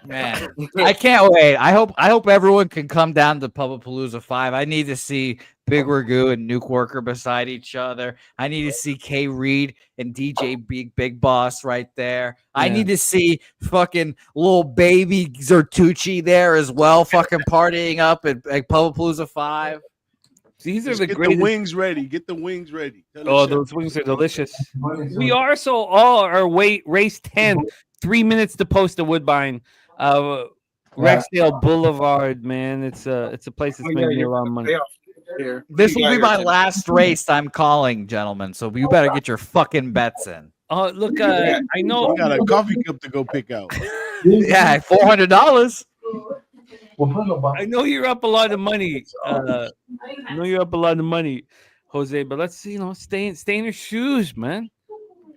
man. I can't wait. I hope everyone can come down to Pubblepalooza 5. I need to see Big Ragu and Nuke Worker beside each other. I need to see K Reed and DJ Big Boss right there. I Yeah. need to see fucking little baby Zertucci there as well, fucking partying up at Pubblepalooza 5. These are Just the get greatest. the wings ready. Get the wings ready. Tell the Oh, chef. those wings are delicious. We are so all our race 10, 3 minutes to post to Woodbine. Rexdale Boulevard, man. It's a place that's making me a lot of money. Here. This will be my Here. last race I'm calling, gentlemen. So you better get your fucking bets in. Oh, look, I know. I got a coffee cup to go pick out. Yeah, $400. I know you're up a lot of money. I know you're up a lot of money, Jose. But let's stay in your shoes, man.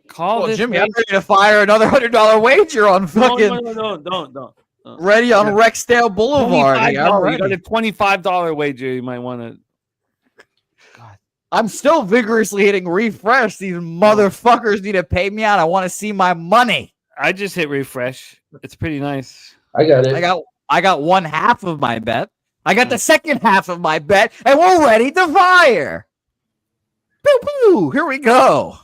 Call Well, this. Jimmy, I'm race. ready to fire another $100 wager on fucking No, don't. ready on Rexdale Boulevard. here. I'm $25. You got ready. a $25 wager. You might want to. I'm still vigorously hitting refresh. These motherfuckers need to pay me out. I want to see my money. I just hit refresh. It's pretty nice. I got it. I got one half of my bet. I got the second half of my bet, and we're ready to fire. Boo boo. Here we go.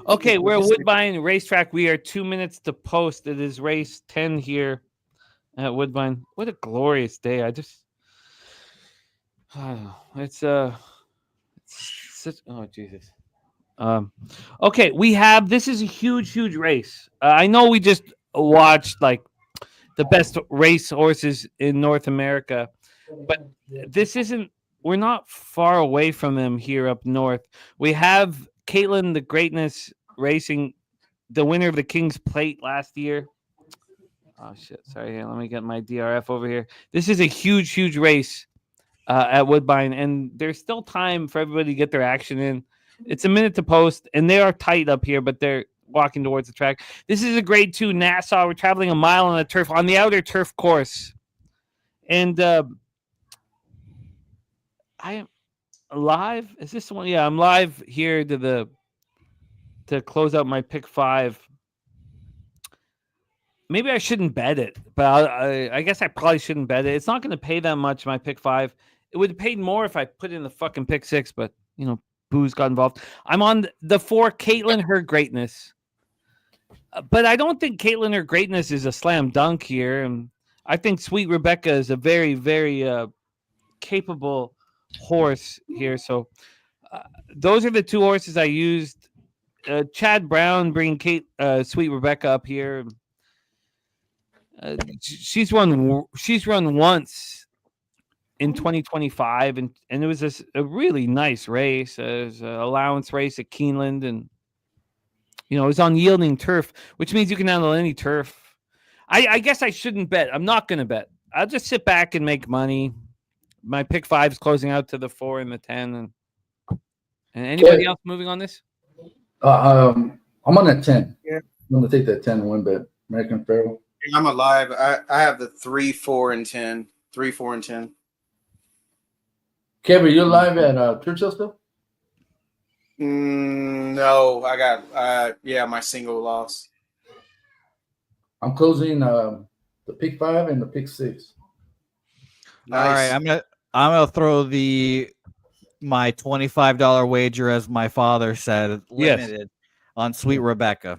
Okay, we're at Woodbine Racetrack. We are 2 minutes to post. It is race 10 here at Woodbine. What a glorious day. I don't know. It's such, oh Jesus. Okay, this is a huge race. I know we just watched like the best race horses in North America, but we're not far away from them here up north. We have Caitlin the Greatness racing, the winner of the King's Plate last year. Oh shit! Sorry, here, let me get my DRF over here. This is a huge race at Woodbine, and there's still time for everybody to get their action in. It's a minute to post, and they are tight up here, but they're walking towards the track. This is a Grade 2 Nassau. We're traveling a mile on the turf, on the outer turf course, and I am live. Is this the one? Yeah, I'm live here to close out my pick 5. Maybe I shouldn't bet it, but I guess I probably shouldn't bet it. It's not going to pay that much, my pick 5. It would have paid more if I put in the fucking pick 6, but, you know, booze got involved. I'm on the 4, Caitlin, Her Greatness. But I don't think Caitlin, Her Greatness is a slam dunk here. And I think Sweet Rebecca is a very, very capable horse here. So those are the 2 horses I used. Chad Brown bringing Sweet Rebecca up here. She's run once in 2025, and it was a really nice race. It was an allowance race at Keeneland, and you know it was on yielding turf, which means you can handle any turf. I guess I shouldn't bet. I'm not going to bet. I'll just sit back and make money. My pick 5 is closing out to the 4 and the 10, and anybody else moving on this? I'm on that 10. Yeah. I'm going to take that 10 and win bet. American Pharoah. I'm alive. I have the 3, 4, and 10. 3, 4, and 10. Kevin, you're live at Churchill still? No, I got my single loss. I'm closing the pick 5 and the pick 6. Nice. All right, I'm gonna throw my $25 wager, as my father said, limited on Sweet Rebecca.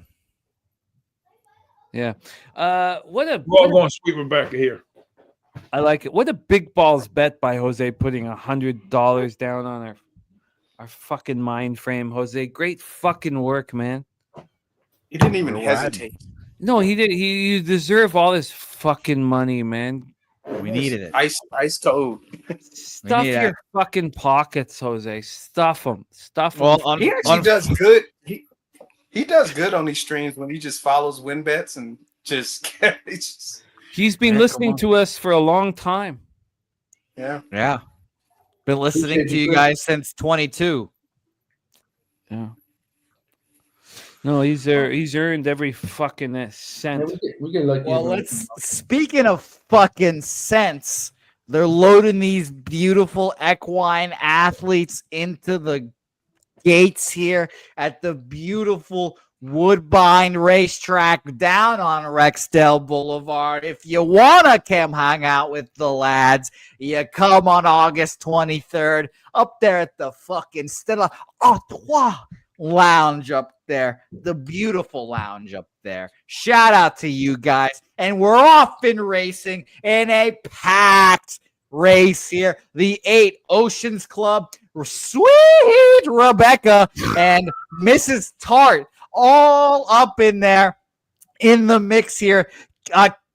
Yeah. We're all going Sweet Rebecca here. I like it. What a big balls bet by Jose, putting $100 down on our fucking mind frame, Jose. Great fucking work, man. He didn't even hesitate. No, he did. You deserve all this fucking money, man. We needed it. Ice cold. Stuff your fucking pockets, Jose. Stuff them. Stuff them. Well, He actually does good. He does good on these streams when he just follows win bets and just. He's been listening to us for a long time. Yeah. Been listening to you guys since 22. Yeah. No, he's earned every fucking cent. Yeah, we get lucky. Well, speaking of fucking cents, they're loading these beautiful equine athletes into the gates here at the beautiful Woodbine racetrack down on Rexdale Boulevard. If you want to come hang out with the lads, you come on August 23rd up there at the fucking Stella Artois lounge up there, the beautiful lounge up there. Shout out to you guys. And we're off in racing in a packed race here. The 8 Oceans Club, Sweet Rebecca and Mrs. Tart all up in there in the mix here.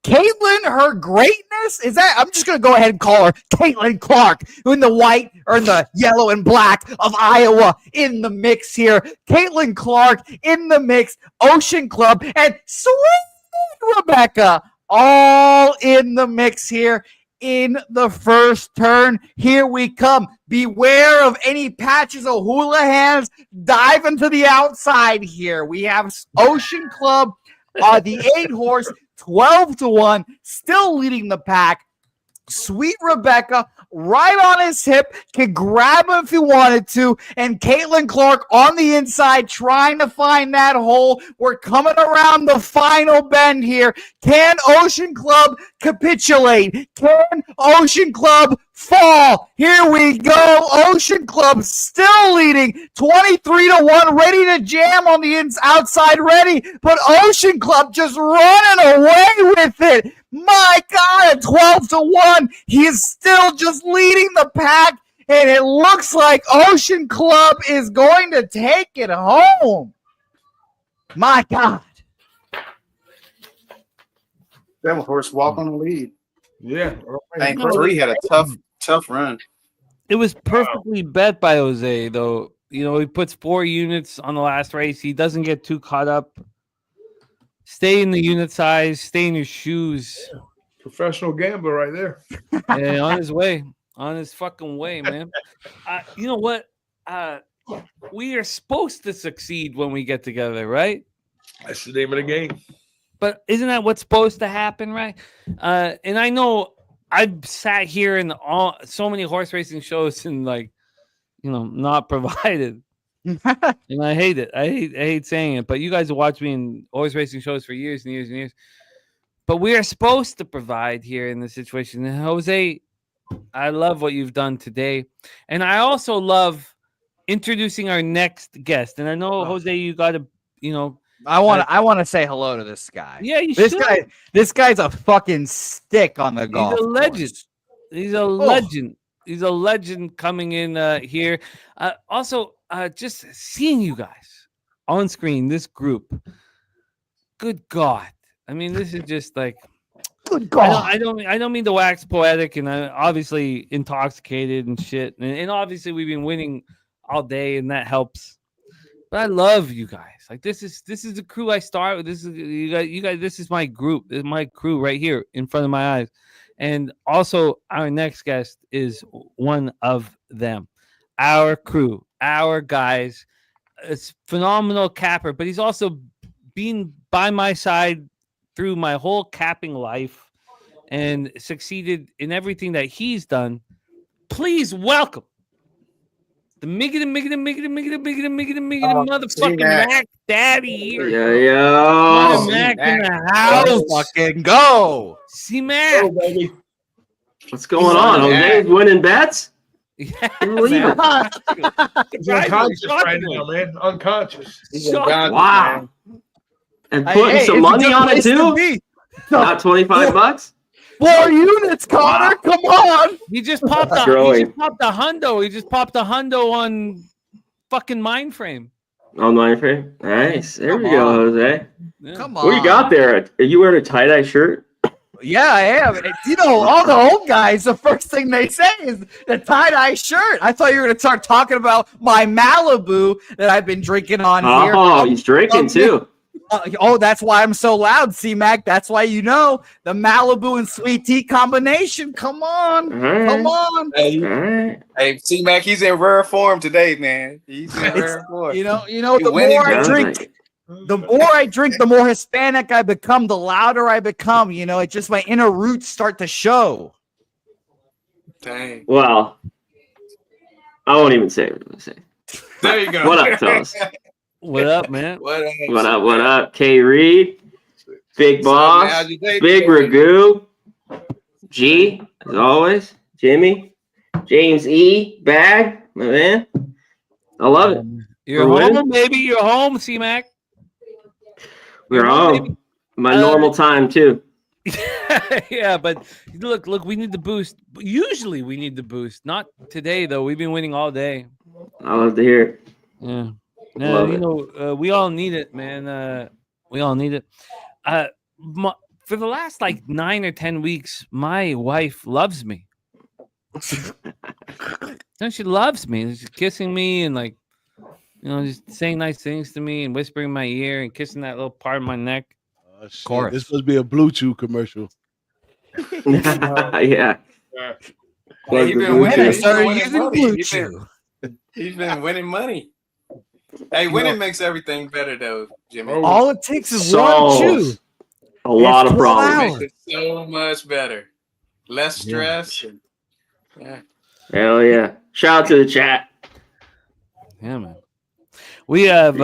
Caitlin, Her Greatness, is that? I'm just going to go ahead and call her Caitlin Clark in the white or in the yellow and black of Iowa in the mix here. Caitlin Clark in the mix, Ocean Club, and Sweet Rebecca all in the mix here in the first turn. Here we come. Beware of any patches of Houlihan's diving to the outside here. We have Ocean Club, the 8 horse, 12-1, still leading the pack. Sweet Rebecca right on his hip, can grab him if he wanted to, and Caitlin Clark on the inside trying to find that hole. We're coming around the final bend here. Can Ocean Club capitulate? Can Ocean Club fall? Here we go. Ocean Club still leading 23-1, ready to jam on the outside, ready, but Ocean Club just running away with it. My God, at 12-1, he is still just leading the pack, and it looks like Ocean Club is going to take it home. My God. That horse walk on the lead. Yeah. Thank 3 had a tough run. It was perfectly bet by Jose, though. You know, he puts 4 units on the last race. He doesn't get too caught up Stay in the unit size. Stay in your shoes. Professional gambler right there. And on his way. On his fucking way, man. You know what? We are supposed to succeed when we get together, right? That's the name of the game. But isn't that what's supposed to happen, right? And I know I've sat here in so many horse racing shows and not provided. And I hate it. I hate saying it. But you guys have watched me in horse racing shows for years and years and years. But we are supposed to provide here in this situation. And Jose, I love what you've done today. And I also love introducing our next guest. And I know, Jose, you got to, I want to say hello to this guy. Yeah, This guy's a fucking stick on the golf. He's a legend. Course. He's a legend. He's a legend coming in here. Also, just seeing you guys on screen, this group. Good God. I mean, this is just like. Good God. I don't mean to wax poetic, and I'm obviously intoxicated and shit. And obviously we've been winning all day, and that helps. But I love you guys. Like this is the crew I start with. This is you guys. This is my group. This is my crew right here in front of my eyes. And also, our next guest is one of them. Our crew, our guys. It's phenomenal capper, but he's also been by my side through my whole capping life and succeeded in everything that he's done. Please welcome the motherfucking Mac Daddy here. Yo. Mac in the house. Fucking go. See, Mac. What's going on? Jose's winning bets? Yeah, Believe it. He's unconscious right now, man. Unconscious. Wow. And putting some money on it too? Not $25? 4 units, Connor. Come on. He just popped a hundo. He just popped a hundo on fucking Mindframe. On Mindframe? Nice. There we go, Jose. Yeah. Come on. What you got there? Are you wearing a tie-dye shirt? Yeah, I am. All the old guys, the first thing they say is the tie-dye shirt. I thought you were going to start talking about my Malibu that I've been drinking on here. Oh, he's drinking too. That's why I'm so loud, C-Mac. That's why the Malibu and sweet tea combination. Come on. Come on. Hey, C-Mac, he's in rare form today, man. He's in rare form. The more I drink, the more Hispanic I become, the louder I become. It's just my inner roots start to show. Dang. Well, I won't even say what I'm going to say. There you go. What up, fellas? What up, man? What up? K Reed, Big Boss, Big Ragu, G, as always, Jimmy, James E, Bag, my man. I love it. You're home, baby. You're home, C-Mac. We're home. My normal time, too. Yeah, but look, we need the boost. Usually we need the boost. Not today, though. We've been winning all day. I love to hear it. Yeah. No, we all need it, man. We all need it. For the last 9 or 10 weeks, my wife loves me. And she loves me. She's kissing me and just saying nice things to me and whispering in my ear and kissing that little part of my neck. Of course. This must be a Blue Chew commercial. Yeah. He's been winning money. Hey, winning makes everything better, though, Jimmy. All it takes is one chew. A lot of problems. Makes it so much better. Less stress. Yeah. Hell yeah. Shout out to the chat. Yeah, man. We have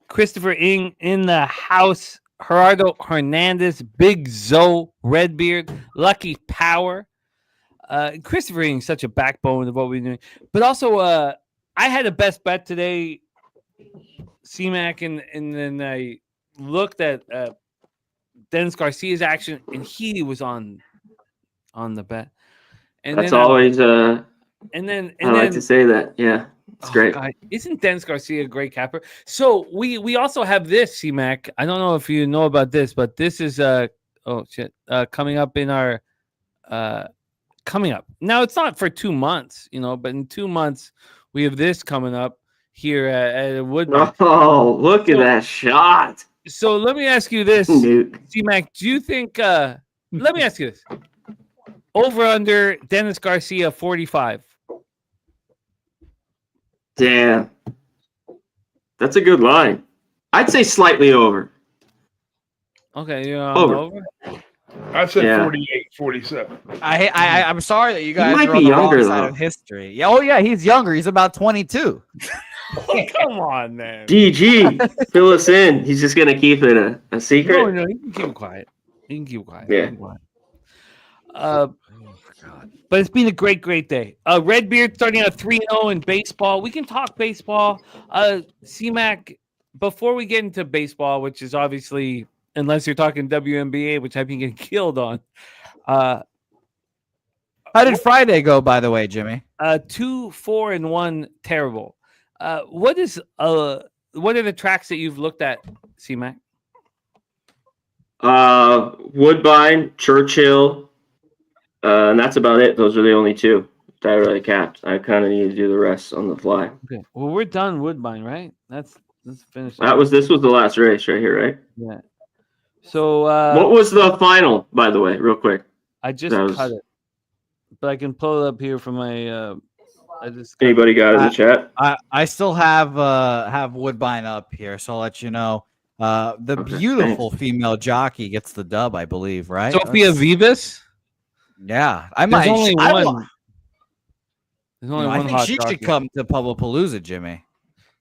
Christopher Ing in the house. Gerardo Hernandez, Big Zoe, Redbeard, Lucky Power. Christopher Ing is such a backbone of what we're doing. But also, I had a best bet today, C-Mac, and then I looked at Dennis Garcia's action, and he was on the bet. And that's always I like to say that. Yeah, it's great. God, isn't Dennis Garcia a great capper? So we also have this, C-Mac. I don't know if you know about this, but this is coming up in our coming up. Now it's not for 2 months, but in 2 months we have this coming up here at Woodbine. Oh, look at that shot. So let me ask you this, Nuke. C-Mac. Do you think? Let me ask you this: over under Dennis Garcia 45. Damn. That's a good line. I'd say slightly over. Okay, you're Over. I said Yeah. 48, 47. I'm sorry that you guys might are be on the younger, wrong side though. of history. Yeah, oh yeah, he's younger. He's about 22. Come on, man. GG. Fill us in. He's just gonna keep it a No, secret. no, you can keep it quiet. You can keep it quiet. Yeah. Keep it quiet. But it's been a great day. Redbeard starting out 3-0 in baseball. We can talk baseball. C-Mac, before we get into baseball, which is obviously, unless you're talking WNBA, which I've been getting killed on. How did Friday go, by the way, Jimmy? 2-4-1, terrible. What are the tracks that you've looked at, C-Mac? Woodbine, Churchill, and that's about it. Those are the only two that I really capped. I kind of need to do the rest on the fly. Okay. Well, we're done Woodbine, right? Let's finish. This was the last race right here, right? Yeah. So What was the final, by the way, real quick? I just cut it, but I can pull it up here from my. Anybody got it in the chat? I still have Woodbine up here, so I'll let you know. The Okay, beautiful female jockey gets the dub, I believe, right? Sophia Vivas. Yeah, I There's might. only one. There's only I one think hot she jockey. should come to Pubblepalooza, Jimmy.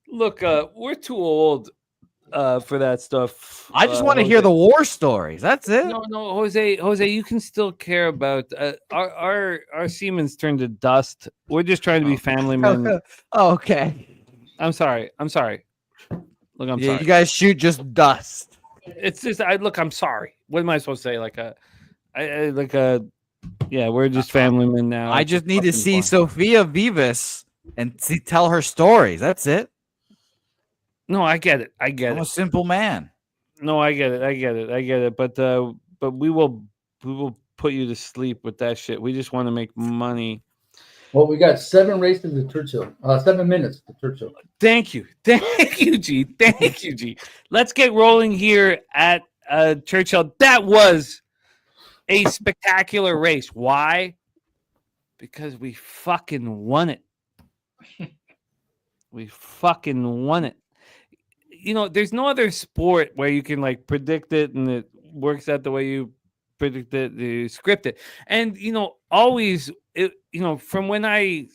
Look, we're too old for that stuff. I just want to hear the war stories. That's it. No, Jose, you can still care about our Siemens turned to dust. We're just trying to be family men. Okay. I'm sorry. Look, I'm sorry. You guys shoot just dust. It's just I'm sorry. What am I supposed to say? Yeah, we're just family men now. I just need to see Sophia Vivas and tell her stories. That's it. No, I get it. I'm a simple man. No, I get it. But we will put you to sleep with that shit. We just want to make money. Well, we got 7 races to Churchill. 7 minutes to Churchill. Thank you, G. Thank you, G. Let's get rolling here at Churchill. That was a spectacular race. Why? Because we fucking won it. We fucking won it. You know, there's no other sport where you can like predict it and it works out the way you predict it, you script it. And always, from when I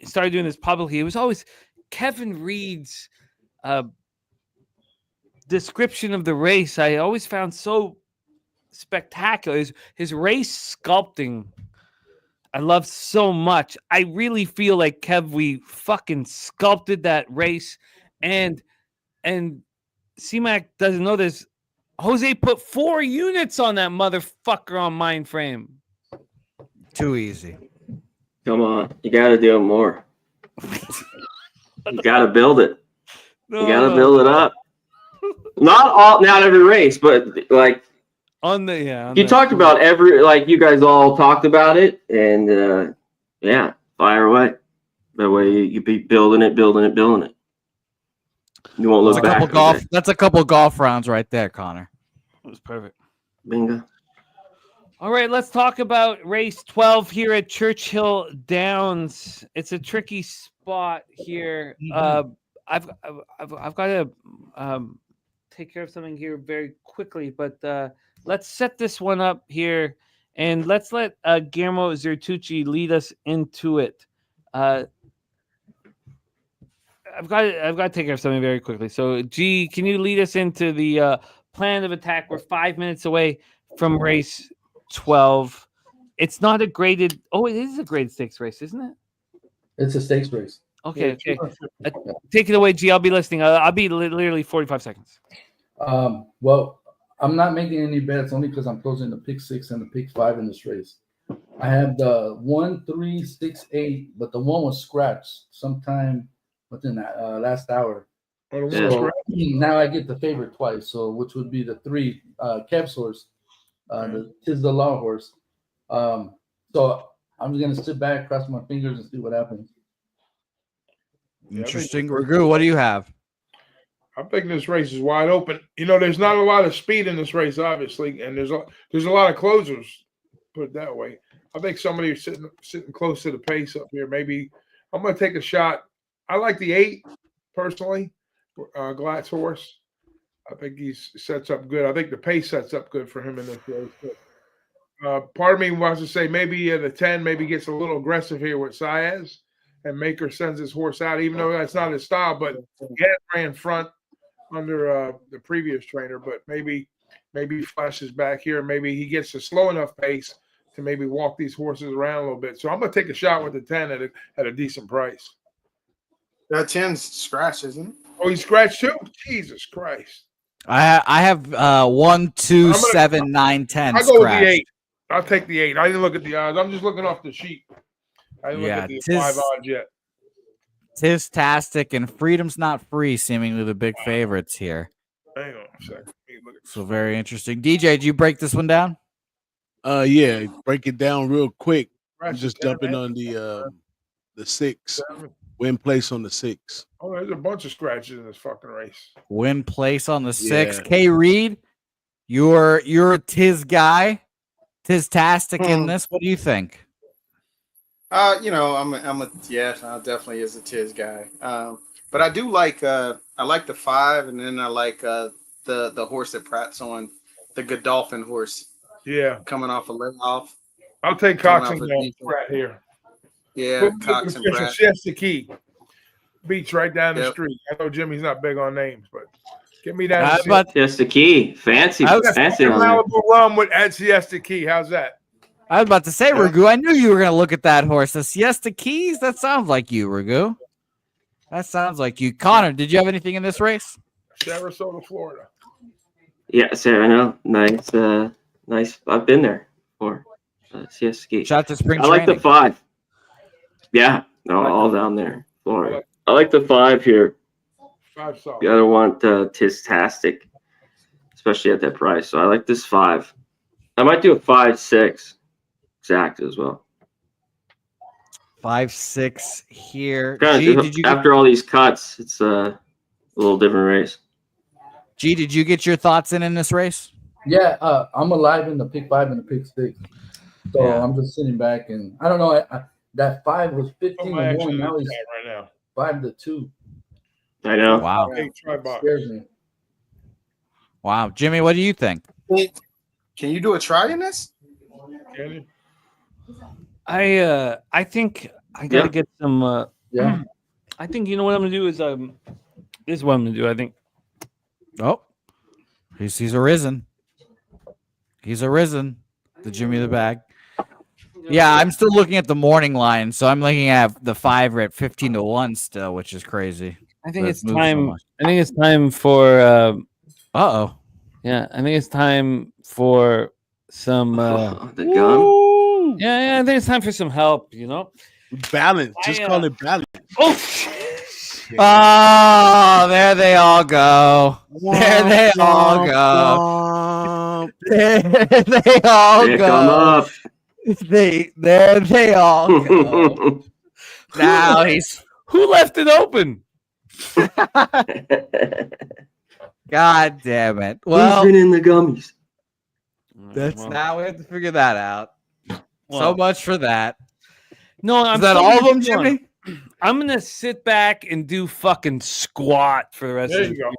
started doing this publicly, it was always Kevin Reed's description of the race. I always found so spectacular. His race sculpting, I love so much. I really feel like Kev, we fucking sculpted that race, and C-Mac doesn't know this. Jose put 4 units on that motherfucker on Mindframe. Too easy. Come on, you got to do more. You got to build it. You got to build it up. Not every race, but like you talked about you guys all talked about it, and fire away. That way you be building it. You won't look back. That's a couple golf rounds right there, Connor. That was perfect. Bingo. All right, let's talk about race 12 here at Churchill Downs. It's a tricky spot here. I've got to take care of something here very quickly, but let's set this one up here, and let's let Guillermo Zertucci lead us into it. I've got to take care of something very quickly. So, G, can you lead us into the plan of attack? We're 5 minutes away from race 12. It's not a graded. Oh, it is a graded stakes race, isn't it? It's a stakes race. Okay. Take it away, G. I'll be listening. I'll be literally 45 seconds. Well, I'm not making any bets only because I'm closing the pick 6 and the pick 5 in this race. I have the 1, 3, 6, 8, but the 1 was scratched sometime within that last hour. So now I get the favorite twice, so which would be the 3 Kev's horse, the Tis the Law horse. So I'm just gonna sit back, cross my fingers, and see what happens. Interesting. Ragu, what do you have? I'm thinking this race is wide open. You know, there's not a lot of speed in this race, obviously, and there's a lot of closers. Put it that way. I think somebody sitting close to the pace up here. Maybe I'm going to take a shot. I like the 8 personally. Glatt's horse. I think he sets up good. I think the pace sets up good for him in this race. But, part of me wants to say maybe the 10 maybe gets a little aggressive here with Saez, and Maker sends his horse out, even though that's not his style. But he had ran front under the previous trainer. But maybe he flashes back here. Maybe he gets a slow enough pace to maybe walk these horses around a little bit. So I'm going to take a shot with the 10 at a decent price. That 10's scratched, isn't it? Oh, he scratched too? Jesus Christ. I have 1, 2, 7, 9, 10. I'll go with the 8. I'll take the 8. I didn't look at the odds. I'm just looking off the sheet. I didn't look at the 5 odds yet. Tistastic and Freedom's Not Free, seemingly the big favorites here. Hang on a second. So very interesting. DJ, did you break this one down? Yeah, break it down real quick. I'm just jumping on the 6. Win place on the 6. Oh, there's a bunch of scratches in this fucking race. Win place on the 6. K Reed, you're a Tiz guy. Tistastic in this. What do you think? You know, I'm a I definitely is a Tiz guy. But I do like I like the 5, and then I like the horse that Pratt's on, the Godolphin horse. Yeah, coming off a off. I'll take Cox and Pratt here. Yeah, Cox and Pratt. Siesta Key. Beach right down the street. I know Jimmy's not big on names, but get me down. Siesta Key, fancy on Malibu rum at Siesta Key. How's that? I was about to say, Ragu, I knew you were going to look at that horse. The Siesta Keys? That sounds like you, Ragu. That sounds like you. Connor, did you have anything in this race? Sarasota, Florida. Yeah, Sarah, no. Nice. Nice. I've been there before. Siesta Key. Shout out to spring I like the 5. Yeah, no, all down there, Florida. I like the 5 here. 5 solid. The other one, Tistastic, especially at that price. So I like this 5. I might do a 5-6 exact as well. 5-6 here. G, after all these cuts, it's a little different race. G, did you get your thoughts in this race? Yeah, I'm alive in the pick 5 and the pick 6. So I'm just sitting back, and I don't know. That 5 was 15-1. Now he's right now 5-2. I know. Wow. Scares me. Wow, Jimmy, what do you think? Can you do a try in this? I think I gotta get some. Yeah. I think you know what I'm gonna do is this is what I'm gonna do. I think. Oh, he's arisen. He's arisen. The Jimmy the Bag. Yeah, I'm still looking at the morning line, so I'm looking at the 5 at 15-1 still, which is crazy. I think it's time. I think it's time for. Yeah, I think it's time for some. The gun. Yeah, I think it's time for some help. You know, balance. Just call it balance. Oh. Oh, there they all go. There they all go. There they all go. There they all go. Now he's who left it open? God damn it. Well, who's been in the gummies? Now we have to figure that out. So much for that. No, is that all of them, Jimmy? I'm gonna sit back and do fucking squat for the rest of the go.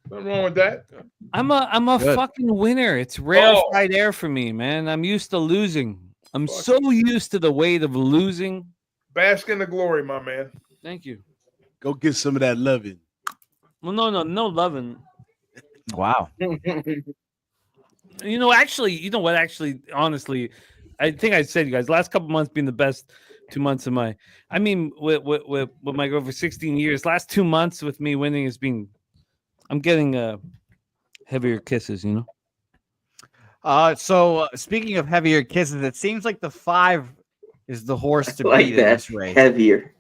Nothing wrong with that. I'm a fucking winner. It's rarefied air for me, man. I'm used to losing. I'm so used to the weight of losing. Bask in the glory, my man. Thank you. Go get some of that loving. Well, no loving. Wow. You know what? Actually, honestly, I think I said, you guys, last couple months being the best 2 months of my. I mean, with my girl for 16 years, last 2 months with me winning has been. I'm getting heavier kisses, you know. So speaking of heavier kisses, it seems like the 5 is the horse to like beat that. In this race. Heavier.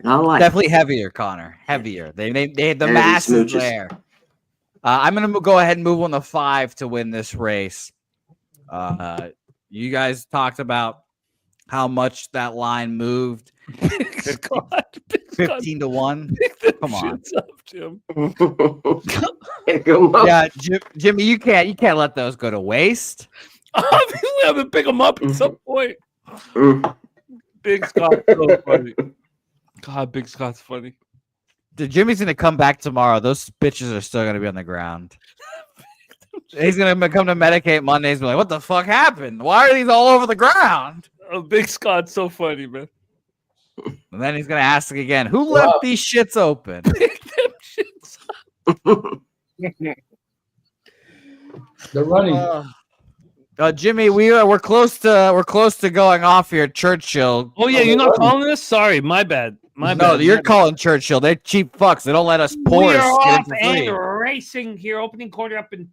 Definitely heavier, Connor. Heavier. They the mass is there. I'm gonna go ahead and move on the 5 to win this race. You guys talked about how much that line moved. 15-1. Come on. Shit's up, Jim. Yeah, Jimmy, you can't let those go to waste. Obviously, I'm gonna pick them up at some point. Big Scott's so funny. God, Big Scott's funny. Jimmy's gonna come back tomorrow. Those bitches are still gonna be on the ground. He's gonna come to Medicate Mondays and be like, what the fuck happened? Why are these all over the ground? Oh, Big Scott's so funny, man. And then he's gonna ask again, who left these shits open? They're running. Jimmy, we're close to going off here at Churchill. Oh yeah, you're not calling us? Sorry, my bad. No, you're calling Churchill. They're cheap fucks. They don't let us pour. We're off and racing here, opening quarter up in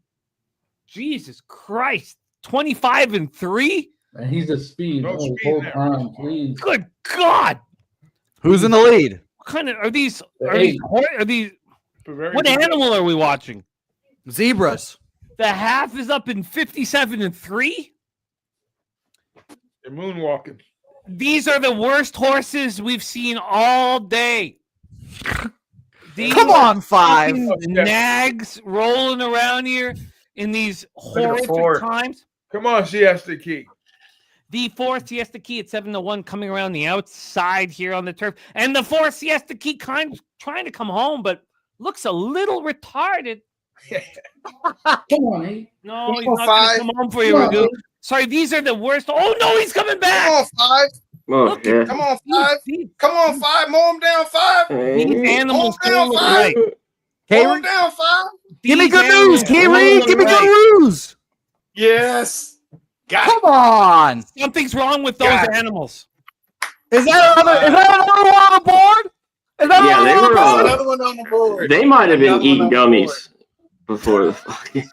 Jesus Christ, 25-3. And he's a speed. No speed whole there. time, please. Good God! Who's in the lead? What kind of are these? Hey. Are these? Very What good. animal are we watching? Zebras. The half is up in 57-3. They're moonwalking. These are the worst horses we've seen all day. These Come on, 5. fucking nags rolling around here in these horrific four. times. Come on, Siesta Key. The 4 Siesta Key at 7-1 coming around the outside here on the turf. And the 4 Siesta Key kind of trying to come home, but looks a little retarded. Come on, hey. No, he's Come not on, going to five. come home for you, Come on, Raghu. Sorry, these are the worst. Oh, no, he's coming Come back. on, 5. Oh, yeah. Come on, 5. These, Come on, 5. Mow him down, 5. these animals Hold don't down, look five. right. Mow him down, 5. Give me These good animals news, Key don't Reed. look Give me right. good news. Yes. Got Come it. on. Something's wrong with those God. animals. Is that another one on the board? Is that Yeah, another they one on the were, board? Another one on the board. They might have been Another one eating on the gummies before the fucking.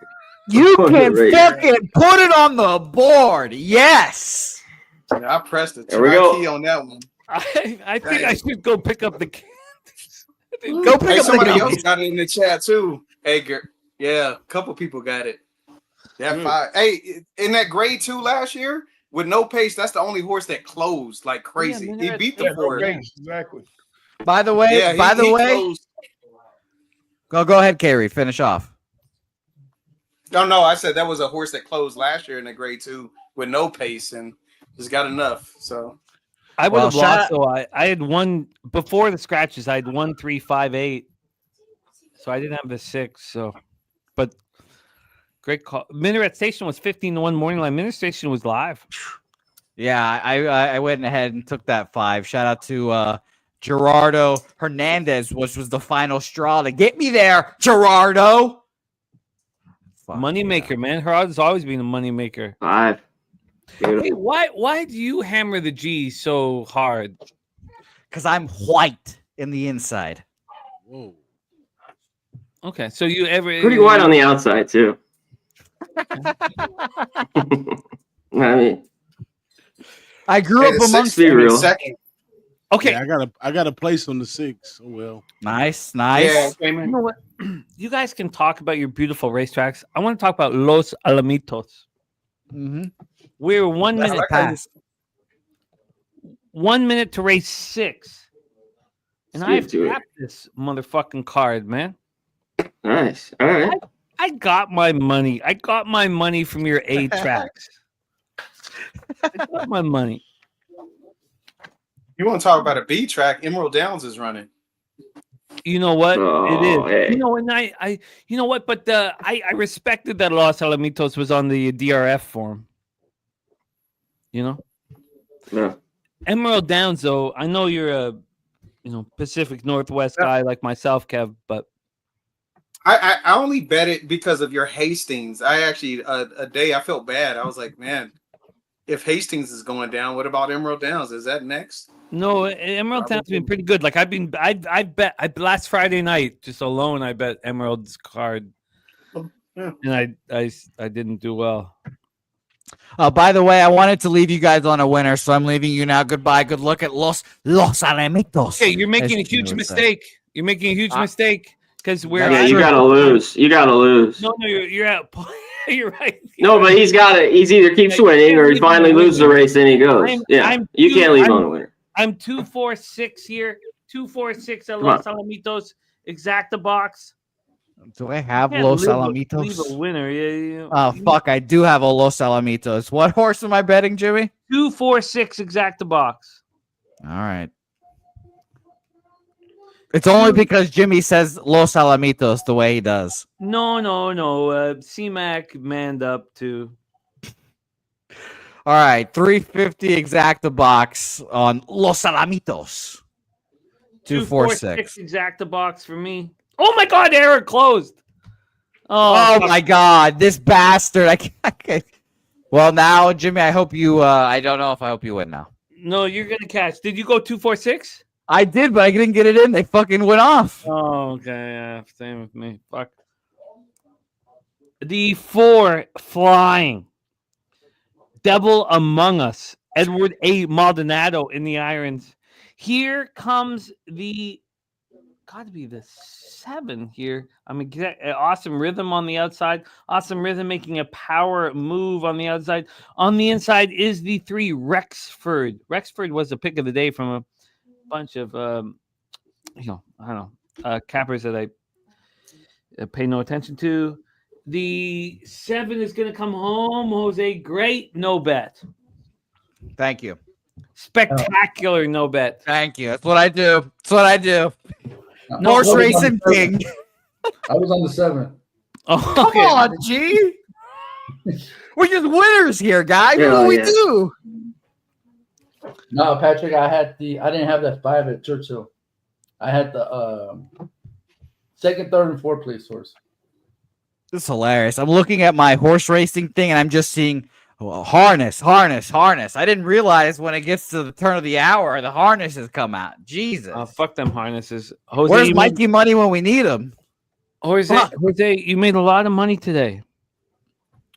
You on can the radio. fucking put it on the board. Yes. Yeah, I pressed the There we go. key on that one. I think I should go pick up the candies. Go pick Hey, up the somebody gummies. else got it in the chat too. Edgar. Yeah, a couple people got it. Yeah, 5. Hey, in that grade 2 last year with no pace, that's the only horse that closed like crazy. man, He that's- beat Yeah, the no four. base, exactly. By the way, Yeah, he closed. go ahead, Carrie. Finish off. No, I said that was a horse that closed last year in the grade 2 with no pace and just got enough. So I would Well, have shout lost. So I had one before the scratches. I had 1, 3, 5, 8. So I didn't have the 6. So, but great call. Minaret Station was 15-1 morning line. Minaret Station was live. Yeah, I went ahead and took that 5. Shout out to Gerardo Hernandez, which was the final straw to get me there. Gerardo. Fuck Moneymaker, man. Gerardo's always been a moneymaker. 5. Hey, Beautiful. why do you hammer the G so hard? Because I'm white in the inside. Whoa. Okay, so you ever Pretty white on the outside too. I mean, I grew Hey, up the amongst 6 came in real. second. Okay, Yeah, I got a place on the 6. Oh well. nice. Yeah, it came you in. know what? You guys can talk about your beautiful racetracks. I want to talk about Los Alamitos. Mm-hmm. We're 1 That's minute like Pass. 1 minute to race 6. And Let's I've get to it. tapped this motherfucking card, man. nice. All right. I got my money. I got my money from your A tracks. I got my money. You want to talk about a B track? Emerald Downs is running. You know what? It is. Oh, hey. You know, and I you know what? But I respected that Los Alamitos was on the DRF form. You know, No. Emerald Downs, though. I know you're a, Pacific Northwest guy like myself, Kev. But I only bet it because of your Hastings. I actually a day I felt bad. I was like, man, if Hastings is going down, what about Emerald Downs? Is that next? no, Emerald Downs been pretty good. Like I bet last Friday night just alone. I bet Emerald's card, Yeah. and I didn't do well. By the way, I wanted to leave you guys on a winner, so I'm leaving you now. Goodbye. Good luck at Los Alamitos. Okay, you're making a As Jimmy huge would say. mistake. You're making a huge mistake because we're Yeah, you gotta lose. You gotta lose. No, you're at. You're right. No, but he's got to. He's either keeps winning or he finally loses the race and he goes. I'm Yeah, too- you can't leave I'm- on a winner. I'm 2-4-6 here. 246 at Come on. Los Alamitos. Exacta box. Do I have Can't Los leave a Alamitos? winner. Yeah. Oh, fuck. I do have a Los Alamitos. What horse am I betting, Jimmy? 246 exacta box. All right. It's only because Jimmy says Los Alamitos the way he does. No. C-Mac manned up to. All right. 350 exacta box on Los Alamitos. 246. Exacta box for me. Oh my God, Eric closed. Oh my God, this bastard! I can't. Well, now, Jimmy, I hope you. I don't know if I hope you win now. No, you're gonna catch. Did you go 246? I did, but I didn't get it in. They fucking went off. Oh, okay. Yeah, same with me. Fuck. The 4 flying. Devil Among Us. Edward A. Maldonado in the irons. Here comes the. Got to be the 7 here. Awesome Rhythm on the outside. Awesome Rhythm making a power move on the outside. On the inside is the 3 Rexford. Rexford was the pick of the day from a bunch of, cappers that I pay no attention to. The 7 is going to come home. Jose, great no bet. Thank you. Spectacular no bet. Thank you. That's what I do. Horse racing king. I was on the 7. Oh, Come on, G. We're just winners here, guys. Hell What do we yeah. do? No, Patrick, I didn't have that 5 at Churchill. I had the second, third, and fourth place horse. This is hilarious. I'm looking at my horse racing thing, and I'm just seeing harness. I didn't realize when it gets to the turn of the hour, the harnesses come out. Jesus. Fuck them harnesses. Jose, Where's Mikey Money when we need him? Jose, you made a lot of money today.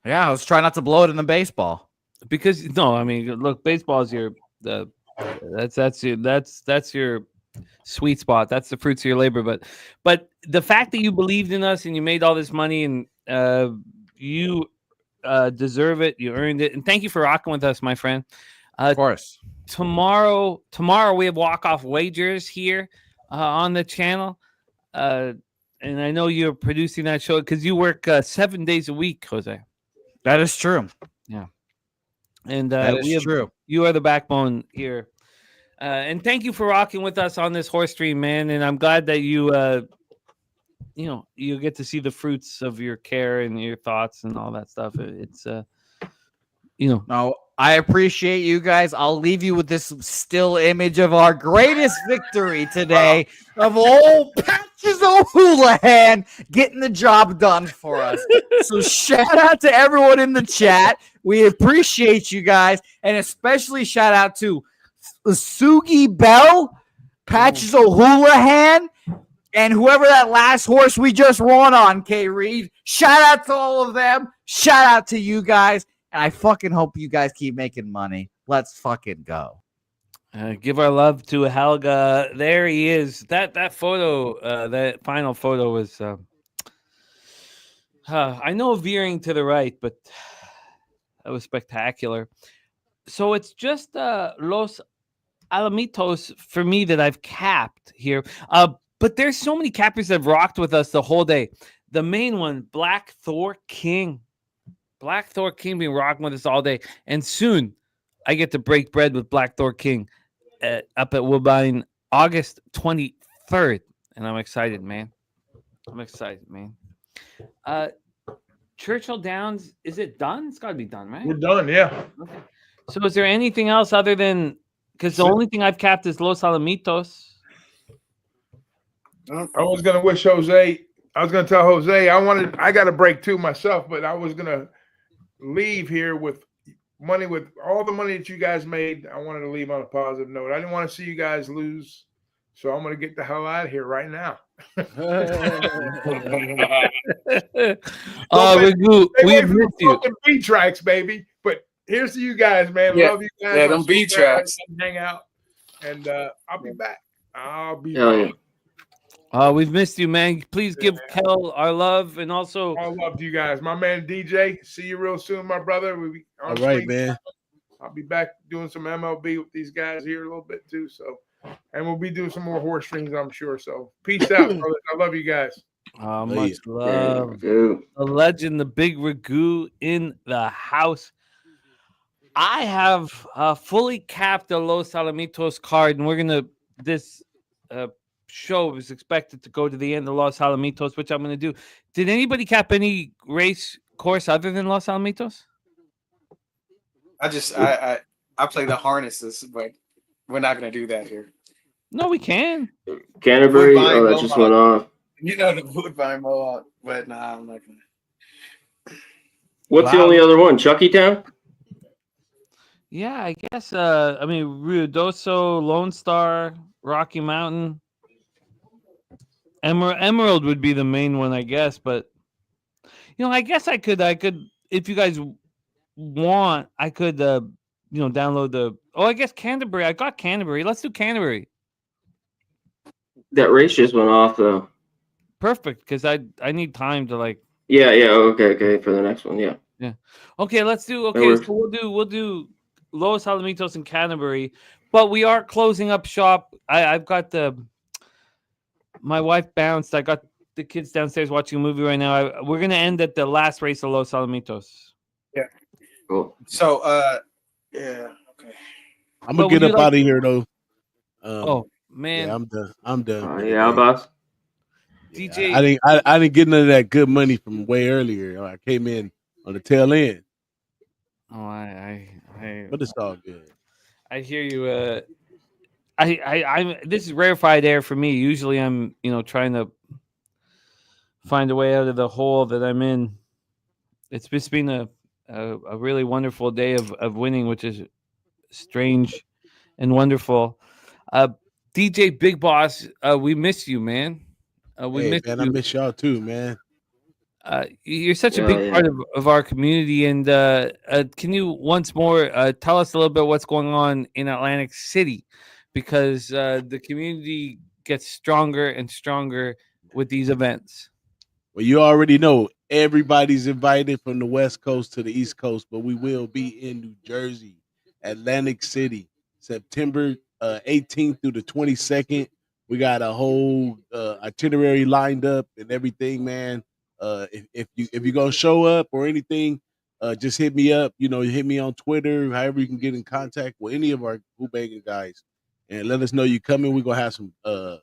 Yeah, I was trying not to blow it in the baseball. Because look, baseball is your that's your sweet spot. That's the fruits of your labor. But the fact that you believed in us and you made all this money and you deserve it, you earned it, and thank you for rocking with us, my friend. Of course. Tomorrow we have walk-off wagers here on the channel. And I know you're producing that show because you work 7 days a week, Jose. That is true. Yeah. And that is true. You are the backbone here. And thank you for rocking with us on this horse stream, man. And I'm glad that you get to see the fruits of your care and your thoughts and all that stuff. It's No, I appreciate you guys. I'll leave you with this still image of our greatest victory today of old Patches O'Houlihan getting the job done for us. So shout out to everyone in the chat. We appreciate you guys. And especially shout out to Sugi Bell, Patches O'Houlihan, and whoever that last horse we just won on, K. Reed. Shout out to all of them. Shout out to you guys. And I fucking hope you guys keep making money. Let's fucking go. Give our love to Helga. There he is. That photo, that final photo was, I know veering to the right, but that was spectacular. So it's just Los Alamitos for me that I've capped here. But there's so many cappers that have rocked with us the whole day. The main one, Black Thor King. Black Thor King being rocking with us all day. And soon I get to break bread with Black Thor King up at Woodbine August 23rd. And I'm excited, man. Churchill Downs, is it done? It's got to be done, right? We're done, yeah. Okay. So is there anything else other than, because the only thing I've capped is Los Alamitos. I was going to wish Jose, I was going to tell Jose, I got a break too myself, but I was going to leave here with money, with all the money that you guys made. I wanted to leave on a positive note. I didn't want to see you guys lose, so I'm going to get the hell out of here right now. We've missed you. B tracks, baby. But here's to you guys, man. Yeah. Love you guys. Yeah, them B tracks. Hang out, and I'll be back. We've missed you, man. Please give Kel our love, and also all love to you guys. My man DJ, see you real soon, my brother. All right, man. I'll be back doing some MLB with these guys here a little bit too. So And we'll be doing some more horse streams, I'm sure. So peace out, brothers. I love you guys. Much love. Ragu. The legend, the big Ragu in the house. I have fully capped the Los Alamitos card, and we're gonna this show is expected to go to the end of Los Alamitos, which I'm gonna do. Did anybody cap any race course other than Los Alamitos? I play the harnesses, but we're not gonna do that here. No, we can. Canterbury. Woodbine, Oh, that just went Mohawk. off. You know the Woodbine Mohawk, but nah, I'm not gonna. What's the Wow. only other one? Chucky Town? Yeah, I guess. I mean, Ruidoso, Lone Star, Rocky Mountain, Emerald would be the main one, I guess. But I guess I could, if you guys want, I could, download the. Oh, I guess Canterbury. I got Canterbury. Let's do Canterbury. That race just went off though. Perfect, because I need time to like. Yeah. Okay. For the next one, yeah. Yeah. Okay, let's do. That Okay, works. so we'll do Los Alamitos and Canterbury, but we are closing up shop. I've got my wife bounced. I got the kids downstairs watching a movie right now. We're gonna end at the last race of Los Alamitos. Yeah. Cool. So yeah. Okay. I'm But gonna would get you up like- out of here though. Oh man, Yeah, I'm done. I'm done. Oh for the yeah, day. boss. Yeah, DJ. I didn't get none of that good money from way earlier. I came in on the tail end, Oh, I but it's all good. I hear you. I'm. This is rarefied air for me. Usually, I'm trying to find a way out of the hole that I'm in. It's just been a really wonderful day of winning, which is strange and wonderful. DJ Big Boss, we miss you, man. We Hey, miss man, you. I miss y'all too, man. You're such a Yeah, big yeah. part of our community, and can you once more tell us a little bit what's going on in Atlantic City, because the community gets stronger and stronger with these events. Well, you already know everybody's invited from the West Coast to the East Coast, but we will be in New Jersey, Atlantic City, September 18th through the 22nd. We got a whole itinerary lined up and everything, man. If you're gonna show up or anything, just hit me up. Hit me on Twitter, however you can get in contact with any of our Hoop-Banging guys, and let us know you coming. We're gonna have some. I'm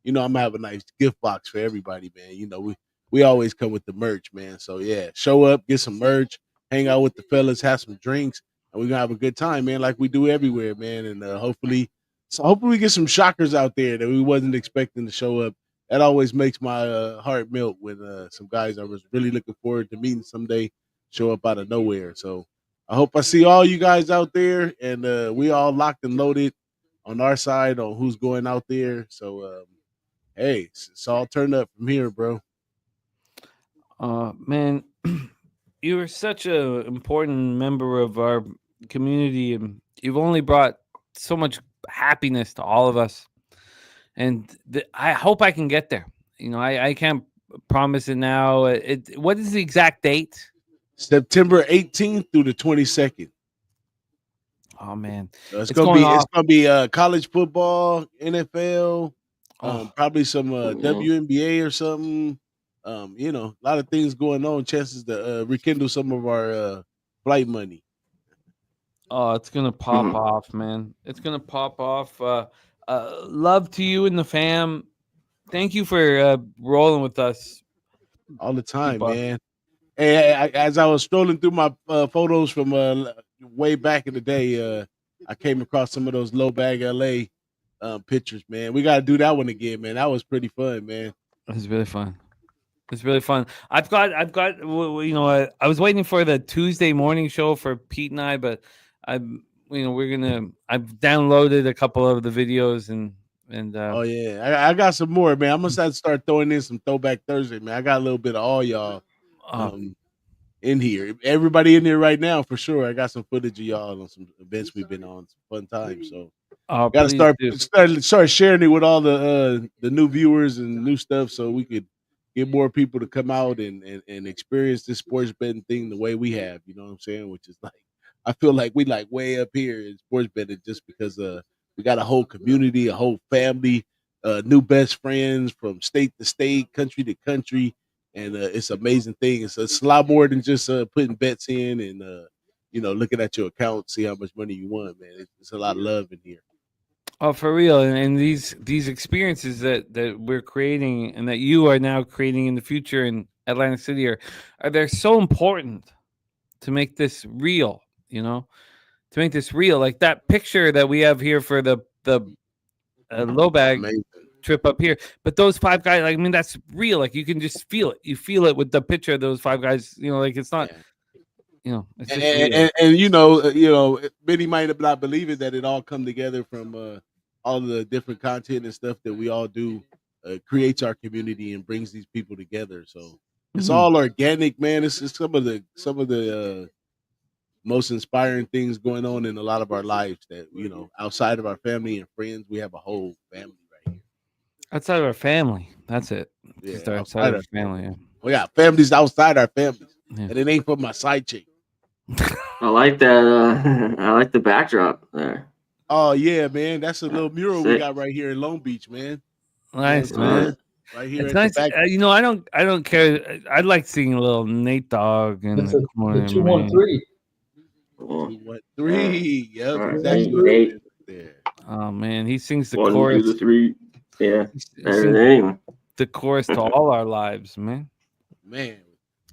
gonna have a nice gift box for everybody, man. We always come with the merch, man. So yeah, show up, get some merch, hang out with the fellas, have some drinks, and we're gonna have a good time, man, like we do everywhere, man. And hopefully we get some shockers out there that we wasn't expecting to show up. That always makes my heart melt when some guys I was really looking forward to meeting someday show up out of nowhere. So I hope I see all you guys out there, and we all locked and loaded on our side on who's going out there. So hey, it's all turned up from here, bro. Man, you are such a important member of our community, and you've only brought so much happiness to all of us. And I hope I can get there. I can't promise it now. What is the exact date? September 18th through the 22nd. Oh man, So it's going off. gonna be college football, NFL, probably some WNBA or something. A lot of things going on. Chances to rekindle some of our flight money. Oh, it's gonna pop off, man. It's gonna pop off. Love to you and the fam. Thank you for rolling with us all the time, Big man. Hey, as I was strolling through my photos from way back in the day, I came across some of those low bag LA pictures, man. We got to do that one again, man. That was pretty fun, man. It was really fun. It's really fun. I've got. I was waiting for the Tuesday morning show for Pete and I, but I've downloaded a couple of the videos and. Oh yeah, I got some more, man. I must have to start throwing in some Throwback Thursday, man. I got a little bit of all y'all in here. Everybody in here right now for sure. I got some footage of y'all on some events we've been on, some fun times. So got to start sharing it with all the new viewers and new stuff, so we could get more people to come out and experience this sports betting thing the way we have. You know what I'm saying? Which is like, I feel like we like way up here in sports betting just because We got a whole community, a whole family, new best friends from state to state, country to country, and it's an amazing thing. It's a lot more than just putting bets in and looking at your account, see how much money you won, man. It's a lot of love in here. Oh, for real. And these experiences that we're creating and that you are now creating in the future in Atlantic City are they're so important to make this real, to make this real. Like that picture that we have here for the low bag Amazing. trip up here. But those 5 guys, I mean, that's real. Like you can just feel it. You feel it with the picture of those 5 guys, like it's not, it's just real. And many might not believe it that it all come together from all the different content and stuff that we all do creates our community and brings these people together. So it's all organic, man. It's some of the most inspiring things going on in a lot of our lives that, outside of our family and friends, we have a whole family right here. Outside of our family. That's it. Yeah, Just outside of our family. Yeah. We got families outside our families. Yeah. And it ain't for my side chick. I like that. I like the backdrop there. Oh yeah, man. That's a little mural we Sick. got right here in Long Beach, man. Nice, You know what I'm man. saying? Right here. It's at nice. the back. I don't care. I'd like seeing a little Nate Dogg in That's the corner. the 213. 213. Yep, All right, exactly. Nate. There. Oh man, he sings the 1, 2, chorus. 3. Yeah, He better sings than anyone. the chorus to all our lives, man. Man,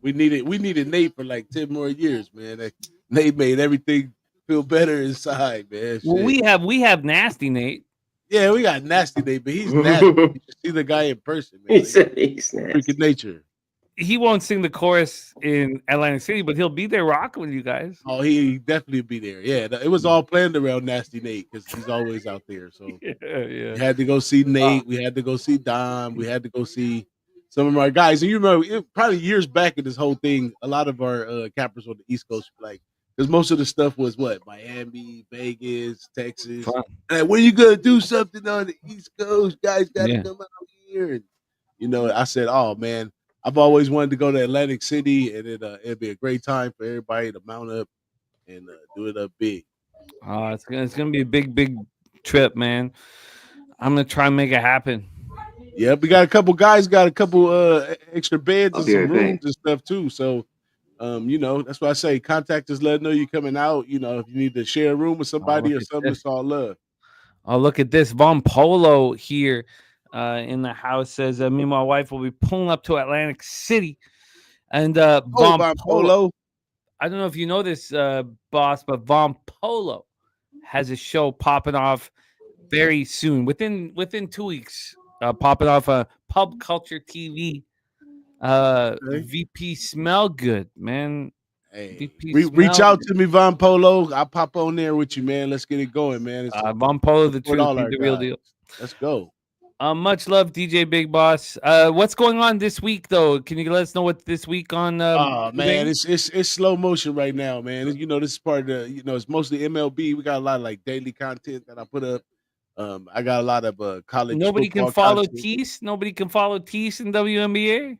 we needed Nate for like 10 more years, man. Nate made everything feel better inside, man. Well, Shit. we have Nasty Nate. Yeah, we got Nasty Nate, but he's nasty. You should see the guy in person, man. He said he's nasty. Freaking nature. He won't sing the chorus in Atlantic City, but he'll be there rocking with you guys. Oh, he definitely be there. Yeah, it was all planned around Nasty Nate because he's always out there. So Yeah. we had to go see Nate. We had to go see Dom. We had to go see some of our guys. And you remember, probably years back in this whole thing, a lot of our campers on the East Coast, like, because most of the stuff was what? Miami, Vegas, Texas. Fun. And when you gonna do something on the East Coast, guys got to Yeah. come out here. And I said, oh man, I've always wanted to go to Atlantic City, and it'd be a great time for everybody to mount up and do it up big. Oh, it's gonna be a big trip, man. I'm gonna try and make it happen. Yeah, we got a couple guys, got a couple extra beds I'll and be some right rooms back. and stuff too. So, that's why I say contact us, let us know you're coming out. If you need to share a room with somebody look or at something, this. it's all love. Oh, look at this. Von Polo here in the house says, me and my wife will be pulling up to Atlantic City. And Von Polo, I don't know if you know this, boss, but Von Polo has a show popping off very soon, within 2 weeks, popping off a Pub Culture TV. VP Smell Good, man. Hey, VP reach Smell out to me, Von Polo. I'll pop on there with you, man. Let's get it going, man. Von Polo, the support truth, all he's our the real guys. deal. Let's go. Much love, DJ Big Boss. What's going on this week, though? Can you let us know what this week on? Oh man, things? it's slow motion right now, man. This is part of the, it's mostly MLB. We got a lot of like daily content that I put up. I got a lot of college. Nobody can football follow content. Tease. Nobody can follow Tease in WNBA.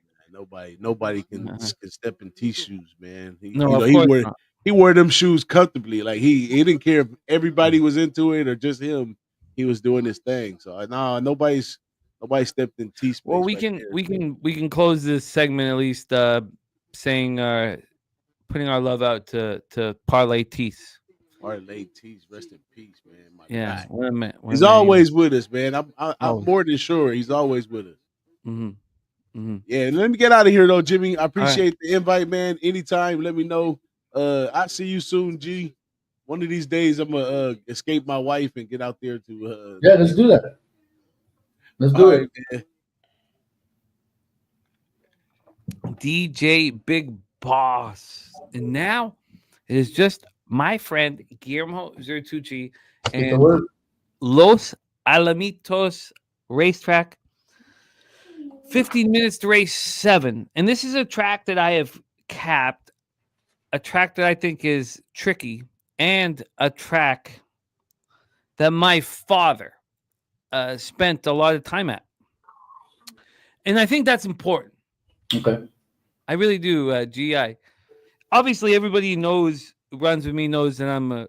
Nobody can step in T shoes, man. He wore them shoes comfortably. Like he didn't care if everybody was into it or just him. He was doing his thing. So nobody stepped in T space. Well, we can close this segment at least saying putting our love out to Parlay Tease. Parlay Tease, rest in peace, man. My Yeah, guy. He's always with us, man. I'm more than sure he's always with us. Mm-hmm. Mm-hmm. Yeah, and let me get out of here though, Jimmy. I appreciate the invite, man. Anytime, let me know. I'll see you soon, G. One of these days, I'm gonna escape my wife and get out there to. Yeah, let's do that. Let's do it. Man. DJ Big Boss, and now it is just my friend Guillermo Zertucci and Los Alamitos Racetrack. 15 minutes to race 7. And this is a track that I have capped, a track that I think is tricky, and a track that my father spent a lot of time at. And I think that's important. Okay. I really do, GI. Obviously, everybody who runs with me knows that I'm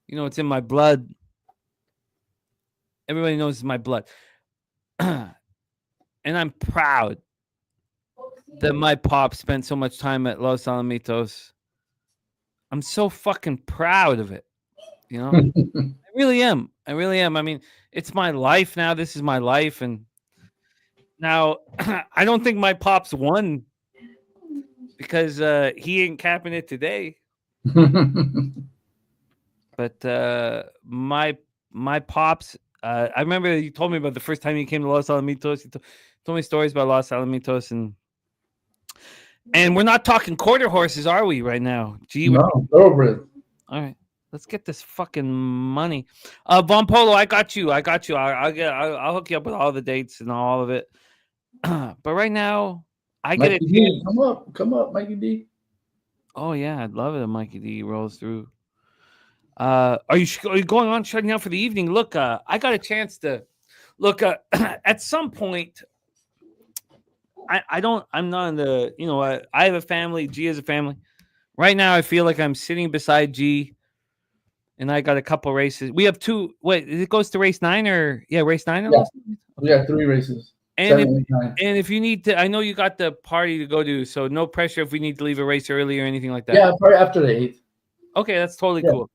it's in my blood. Everybody knows it's my blood. And I'm proud that my pop spent so much time at Los Alamitos. I'm so fucking proud of it. You know, I really am. I really am. I mean, it's my life now. This is my life. And now I don't think my pops won because he ain't capping it today. But my pops, I remember you told me about the first time you came to Los Alamitos. You told me stories about Los Alamitos, and we're not talking quarter horses, are we? Right now, gee, No, thoroughbred. all right, let's get this fucking money. Von Polo, I got you. I'll hook you up with all the dates and all of it. But right now, I get it. D, come up, Mikey D. Oh yeah, I'd love it if Mikey D rolls through. Are you going on shutting out for the evening? Look, I got a chance to look at some point. I'm not in the, I have a family. G has a family. Right now, I feel like I'm sitting beside G, and I got a couple races. We have two. Wait, it goes to race 9 or race 9? Yeah. We got 3 races. And if you need to, I know you got the party to go to, so no pressure if we need to leave a race early or anything like that. Yeah, probably after the 8th. Okay, that's totally cool.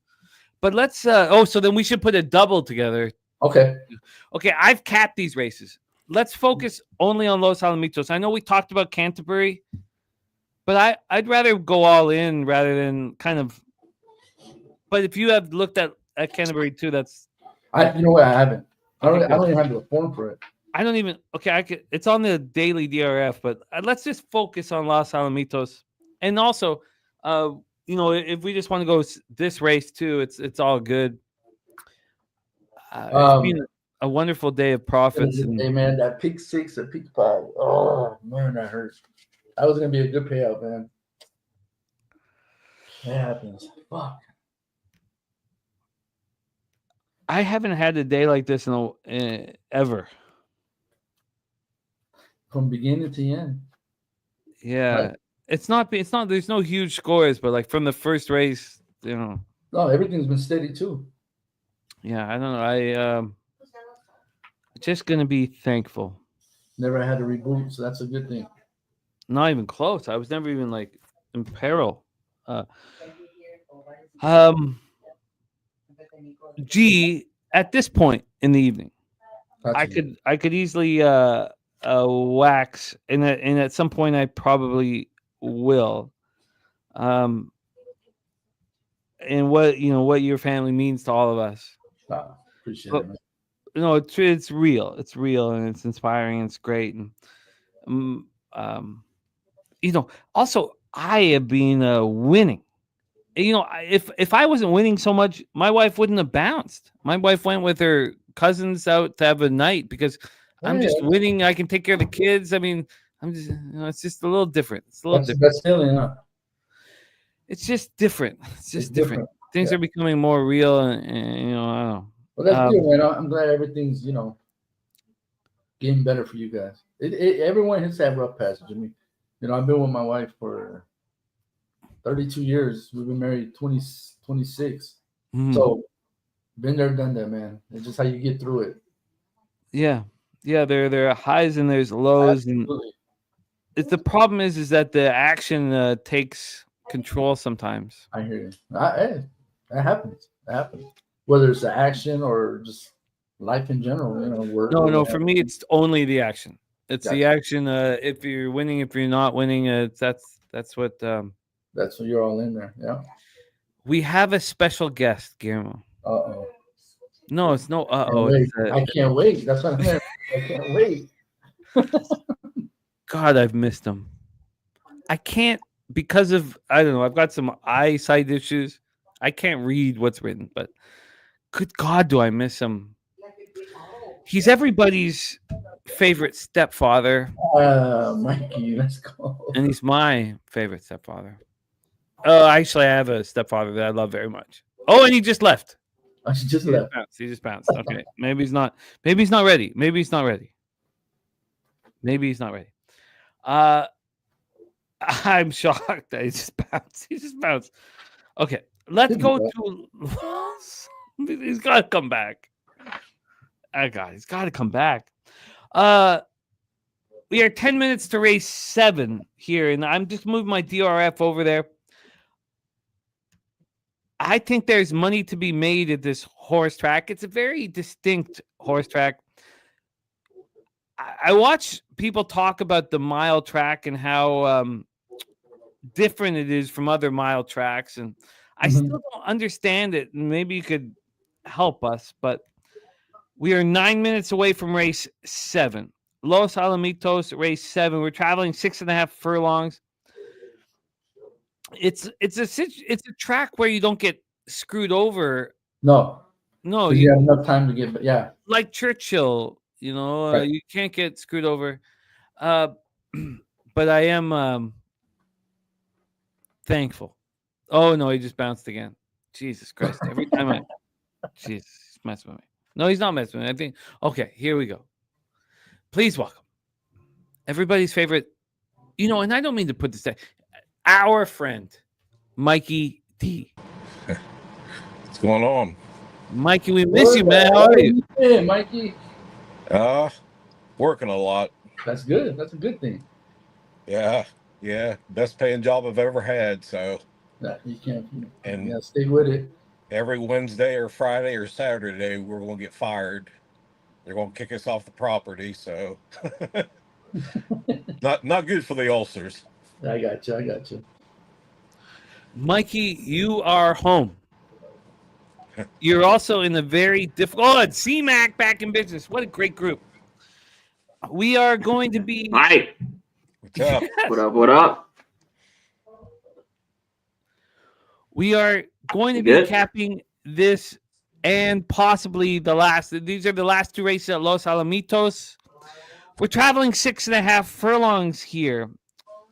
But let's. So then we should put a double together. Okay. Okay, I've capped these races. Let's focus only on Los Alamitos. I know we talked about Canterbury, but I'd rather go all in rather than kind of. But if you have looked at Canterbury too, that's. You know what? I haven't. I don't even have the form for it. I don't even. Okay, it's on the daily DRF, but let's just focus on Los Alamitos, and also, if we just want to go this race too, it's all good. It's been a wonderful day of profits. Hey man, that pick 6 at pick 5. Oh man, that hurts. That was gonna be a good payout, man. It happens. Fuck. I haven't had a day like this ever. From beginning to end. Yeah, right. It's not. There's no huge scores, but like from the first race, No, everything's been steady too. Yeah, I don't know. Just gonna be thankful. Never had to reboot, so that's a good thing. Not even close. I was never even like in peril. G, at this point in the evening, I could easily wax, and at some point I probably will. And what your family means to all of us. Appreciate it, man. No, it's real. It's real, and it's inspiring. And it's great, and also I have been winning. If I wasn't winning so much, my wife wouldn't have bounced. My wife went with her cousins out to have a night because I'm just winning. I can take care of the kids. I mean, I'm just, it's just a little different. It's a little different. That's feeling, huh? It's just different. It's just different. Things are becoming more real, and I don't know. Well, that's good, man. I'm glad everything's, getting better for you guys. Everyone hits that rough patch. I mean, I've been with my wife for 32 years. We've been married 26. Mm-hmm. So, been there, done that, man. It's just how you get through it. Yeah. Yeah, there are highs and there's lows. Absolutely. And the problem is that the action takes control sometimes. I hear you. That happens. That happens. Whether it's the action or just life in general, work. No. For me, it's only the action. It's the action. If you're winning, if you're not winning, that's what. That's what you're all in there. Yeah. We have a special guest, Guillermo. Uh-oh. No, it's no. Uh-oh. I can't wait. That's what I'm saying. I can't wait. God, I've missed him. I can't because of I don't know. I've got some eyesight issues. I can't read what's written, but. Good God, do I miss him? He's everybody's favorite stepfather. Mikey, let's go. And he's my favorite stepfather. Oh, actually, I have a stepfather that I love very much. Oh, and he just left. Oh, he just left. He just bounced. Okay, maybe he's not ready. Maybe he's not ready. I'm shocked that he just bounced. Okay, let's go to. He's got to come back. He's got to come back. We are 10 minutes to race 7 here, and I'm just moving my DRF over there. I think there's money to be made at this horse track. It's a very distinct horse track. I watch people talk about the mile track and how different it is from other mile tracks, and I still don't understand it. Maybe you could help us, but we are 9 minutes away from race 7. Los Alamitos, race 7. We're traveling 6.5 furlongs. It's a track where you don't get screwed over. No, you have enough time to get. Yeah, like Churchill, Right. you can't get screwed over. But I am thankful. Oh no, he just bounced again. Jesus Christ! Every time Jesus, he's messing with me. No, he's not messing with me. I think. Okay, here we go. Please welcome everybody's favorite. And I don't mean to put this down. Our friend, Mikey D. What's going on? Mikey, we miss you, man. How are you? Yeah, Mikey. Working a lot. That's good. That's a good thing. Yeah. Best paying job I've ever had. So You can't. and Yeah, stay with it. every Wednesday or Friday or Saturday, we're going to get fired. They're going to kick us off the property. So not good for the ulcers. I got you. Mikey, you are home. You're also in a very difficult. Oh, it's CMAC back in business. What a great group. We are going to be. Hi. What's up? What up? We are going to be Good. capping this and possibly the last. These are the last 2 races at Los Alamitos. We're traveling 6.5 furlongs here,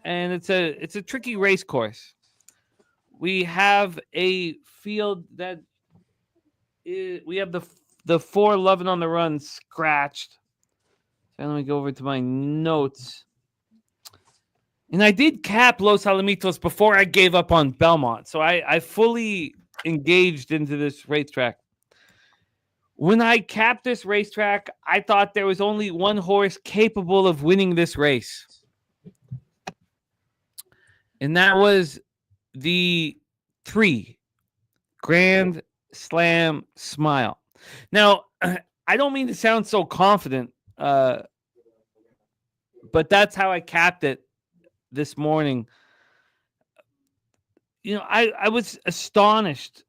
and it's a tricky race course. We have a field that we have the 4 Lovin' on the Run scratched. So let me go over to my notes. And I did cap Los Alamitos before I gave up on Belmont. So I fully engaged into this racetrack. When I capped this racetrack, I thought there was only one horse capable of winning this race. And that was the 3 Grand Slam Smile. Now, I don't mean to sound so confident, but that's how I capped it this morning. I was astonished.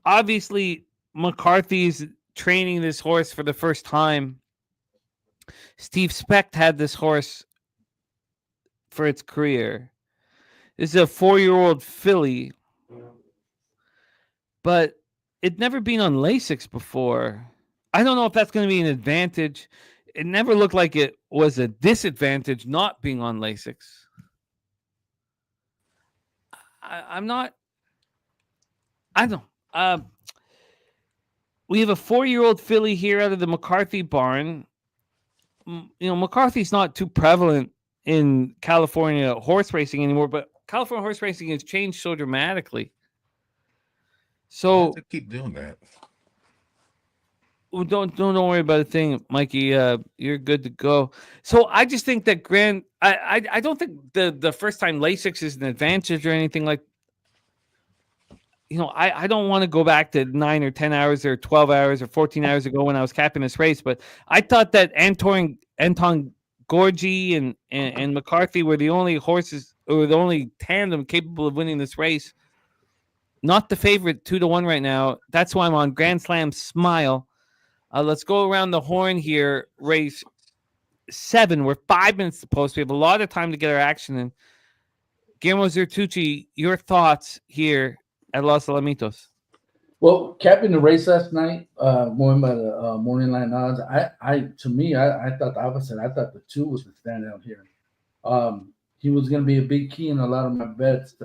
Obviously, McCarthy's training this horse for the first time. Steve Specht had this horse for its career. This is a 4-year-old filly, but it'd never been on Lasix before. I don't know if that's going to be an advantage. It never looked like it was a disadvantage not being on Lasix. I don't. We have a 4-year-old filly here out of the McCarthy barn. McCarthy's not too prevalent in California horse racing anymore, but California horse racing has changed so dramatically. So keep doing that. Don't worry about a thing, Mikey. You're good to go. So I just think that I don't think the first time Lasix is an advantage or anything like. I don't want to go back to 9 or 10 hours or 12 hours or 14 hours ago when I was capping this race, but I thought that Anton Gorgie and McCarthy were the only horses or the only tandem capable of winning this race. Not the favorite 2-1 right now. That's why I'm on Grand Slam Smile. Let's go around the horn here. Race 7. We're 5 minutes to post. We have a lot of time to get our action in. Guillermo Zertucci, your thoughts here at Los Alamitos? Well, capping the race last night, going by the morning line odds, I thought the opposite. I thought the 2 was the standout here. He was going to be a big key in a lot of my bets.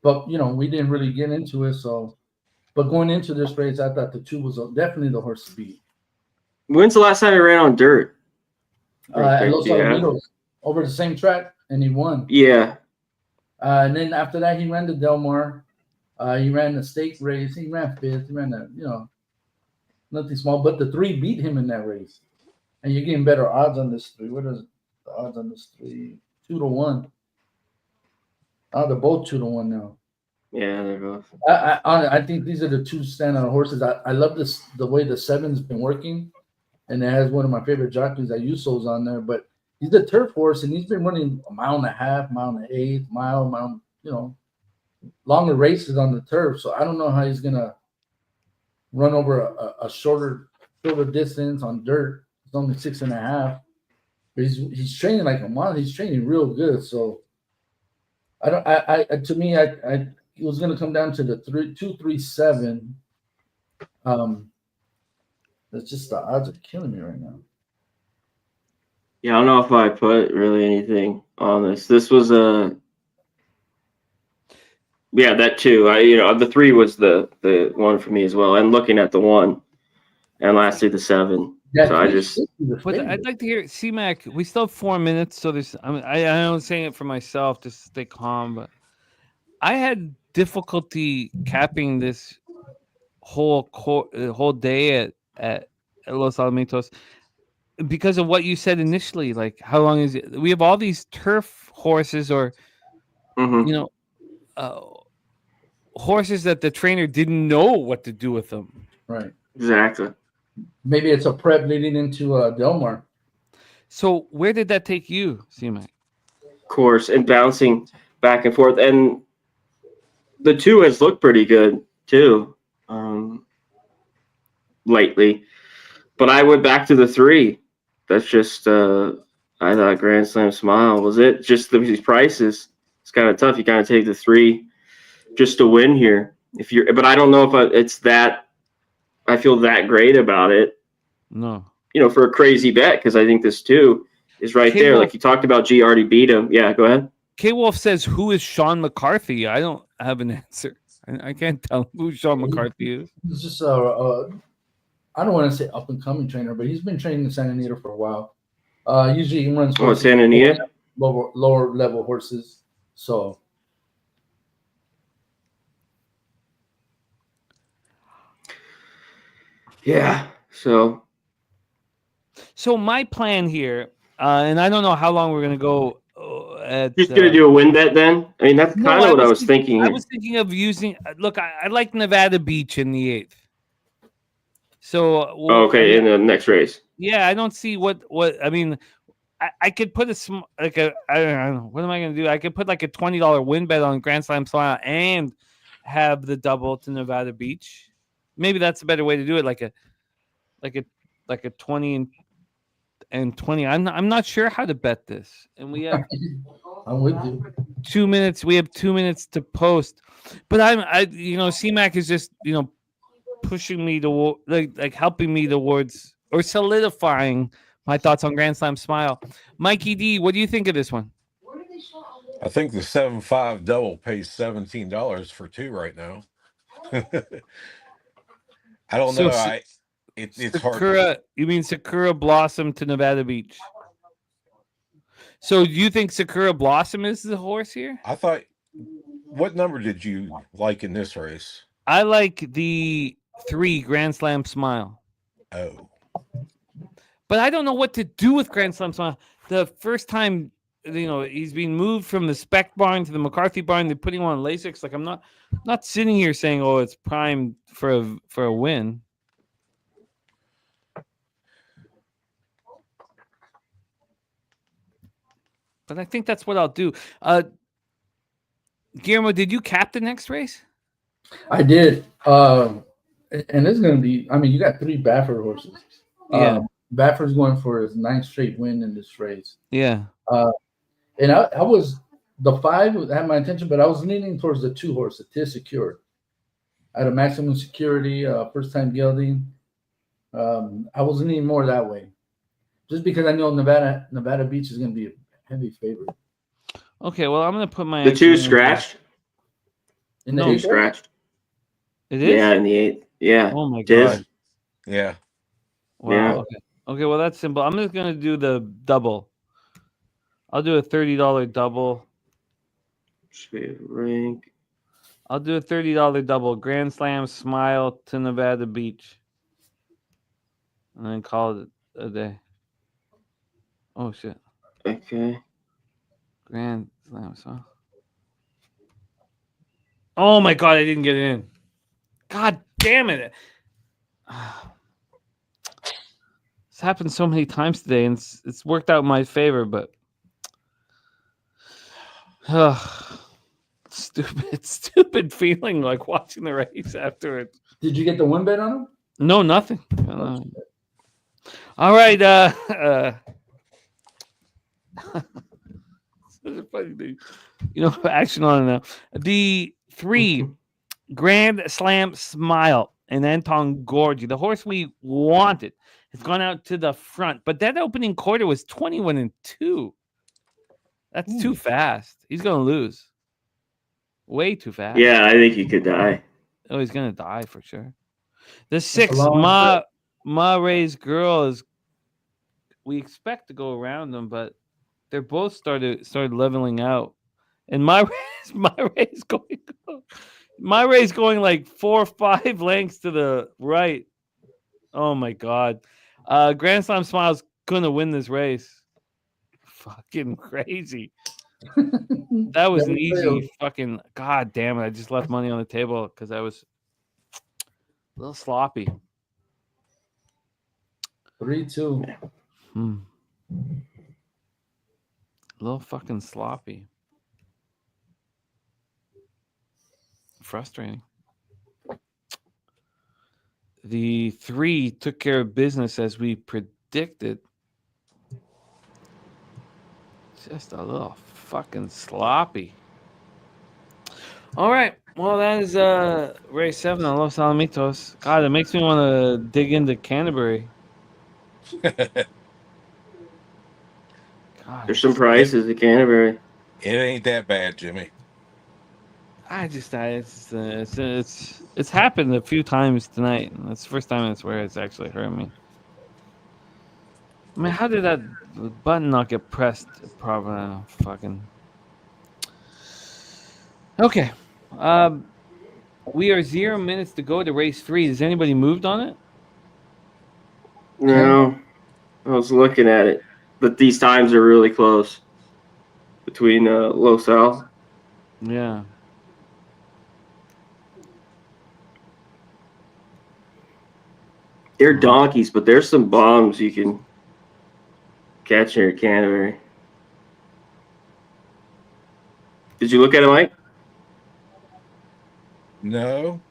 But we didn't really get into it. So, but going into this race, I thought the 2 was definitely the horse to beat. When's the last time he ran on dirt? At Los Alamitos, over the same track, and he won. Yeah. And then after that, he ran the Del Mar. He ran the stake race. He ran 5th. He ran the, nothing small. But the 3 beat him in that race, and you're getting better odds on this 3. What is the odds on this 3? 2-1. Oh, they're both 2-1 now. Yeah, they're both. I think these are the 2 standout horses. I love this the way the 7's been working, and it has one of my favorite jockeys. I use those on there, but he's a turf horse, and he's been running a 1.5 miles, mile and an eighth, mile, longer races on the turf. So I don't know how he's gonna run over a shorter distance on dirt. It's only 6.5. But he's training like a month. He's training real good. So to me, it was gonna come down to the 2-3-7. That's just the odds are killing me right now. Yeah, I don't know if I put really anything on this. This was that 2. The 3 was the one for me as well. And looking at the 1, and lastly the 7. Yeah, so But I'd like to hear C-Mac. We still have 4 minutes, so there's. I am saying it for myself to stay calm, but I had difficulty capping this whole day at Los Alamitos because of what you said initially. Like, how long is it? We have all these turf horses, or horses that the trainer didn't know what to do with them. Right. Exactly. Maybe it's a prep leading into Del Mar. So where did that take you, C-Mac? Course and bouncing back and forth, and the 2 has looked pretty good too lately. But I went back to the 3. That's just I thought Grand Slam Smile was it. Just these prices, it's kind of tough. You kind of take the 3 just to win here. But I don't know if it's that. I feel that great about it. No. For a crazy bet, because I think this 2 is right there. Wolf, like you talked about, G already beat him. Yeah, go ahead. K-Wolf says, who is Sean McCarthy? I don't have an answer. I can't tell who Sean McCarthy is. He's just I don't want to say up and coming trainer, but he's been training in Santa Anita for a while. Usually he runs Santa Anita? Lower level horses. So yeah. So my plan here, and I don't know how long we're gonna go. Just gonna do a win bet then? I mean, that's kind of what I was thinking. I was thinking of using. Look, I like Nevada Beach in the 8th. So in the next race. Yeah, I don't see what I mean. I could put I don't know. What am I gonna do? I could put like a $20 win bet on Grand Slam Smile and have the double to Nevada Beach. Maybe that's a better way to do it. Like a 20 and 20. I'm not sure how to bet this. And we have I'm with you. 2 minutes. We have 2 minutes to post. But C-Mac is just pushing me to like helping me towards or solidifying my thoughts on Grand Slam Smile. Mikey D, what do you think of this one? I think the 7-5 double pays $17 for 2 right now. I don't know. It's Sakura, hard. You mean Sakura Blossom to Nevada Beach? So do you think Sakura Blossom is the horse here? I thought. What number did you like in this race? I like the 3 Grand Slam Smile. Oh. But I don't know what to do with Grand Slam Smile. The first time, he's being moved from the Spec barn to the McCarthy barn. They're putting him on Lasix. Like I'm not sitting here saying, "Oh, it's primed for a win." But I think that's what I'll do. Guillermo, did you cap the next race? I did. And it's going to be, you got 3 Baffert horses. Yeah. Baffert's going for his 9th straight win in this race. Yeah. And I was, the 5 had my attention, but I was leaning towards the 2 horse, the Tis Secure. I had a maximum security, first time gelding. I was leaning more that way. Just because I know Nevada Beach is going to be a heavy favorite. Okay, well, I'm going to put my... The 2 scratched? In the 2 scratched. It is? Yeah, in the 8th. Yeah. Oh, my God. Yeah. Wow. Yeah. Okay, well, that's simple. I'm just going to do the double. I'll do a $30 double. Rank. I'll do a $30 double. Grand Slam Smile to Nevada Beach. and then call it a day. Oh shit! Okay. Grand Slam. So. Oh my god! I didn't get in. God damn it! It's happened so many times today, and it's worked out in my favor, but stupid feeling like watching the race afterwards. Did you get the win bet on him? No, nothing. All right. Such a funny thing. Action on it now. The 3 Grand Slam Smile and Anton Gorgie, the horse we wanted, has gone out to the front, but that opening quarter was 21-2. That's too fast. He's gonna lose. Way too fast. Yeah, I think he could die. Oh, he's gonna die for sure. The 6 Ma Ray's Girl is. We expect to go around them, but they're both started leveling out, and my Ray's going like 4 or 5 lengths to the right. Oh my god. Grand Slam Smile's gonna win this race. Fucking crazy. That was an easy fucking god damn it. I just left money on the table because I was a little sloppy. 3-2. A little fucking sloppy. Frustrating. The 3 took care of business as we predicted. Just a little fucking sloppy. All right. Well, that is race 7 on Los Alamitos. God, it makes me want to dig into Canterbury. God, There's some prices at Canterbury. It ain't that bad, Jimmy. it's happened a few times tonight. That's the first time where it's actually hurt me. I mean, how did that button not get pressed properly? Fucking. Okay. We are 0 minutes to go to race 3. Has anybody moved on it? No, I was looking at it, but these times are really close between Los Al. Yeah. They're donkeys, but there's some bombs you can catch here at Canterbury. Did you look at it, Mike? No,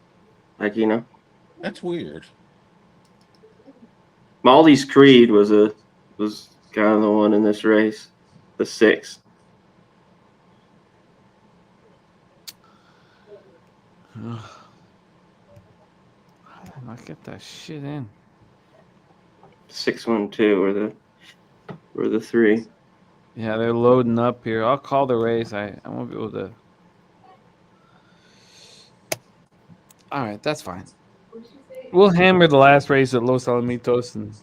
Like, that's weird. Maldy's Creed was kind of the one in this race, the 6. How did I not get that shit in? 6-1-2 or the 3. Yeah, they're loading up here. I'll call the race. I won't be able to. All right, that's fine. We'll hammer the last race at Los Alamitos and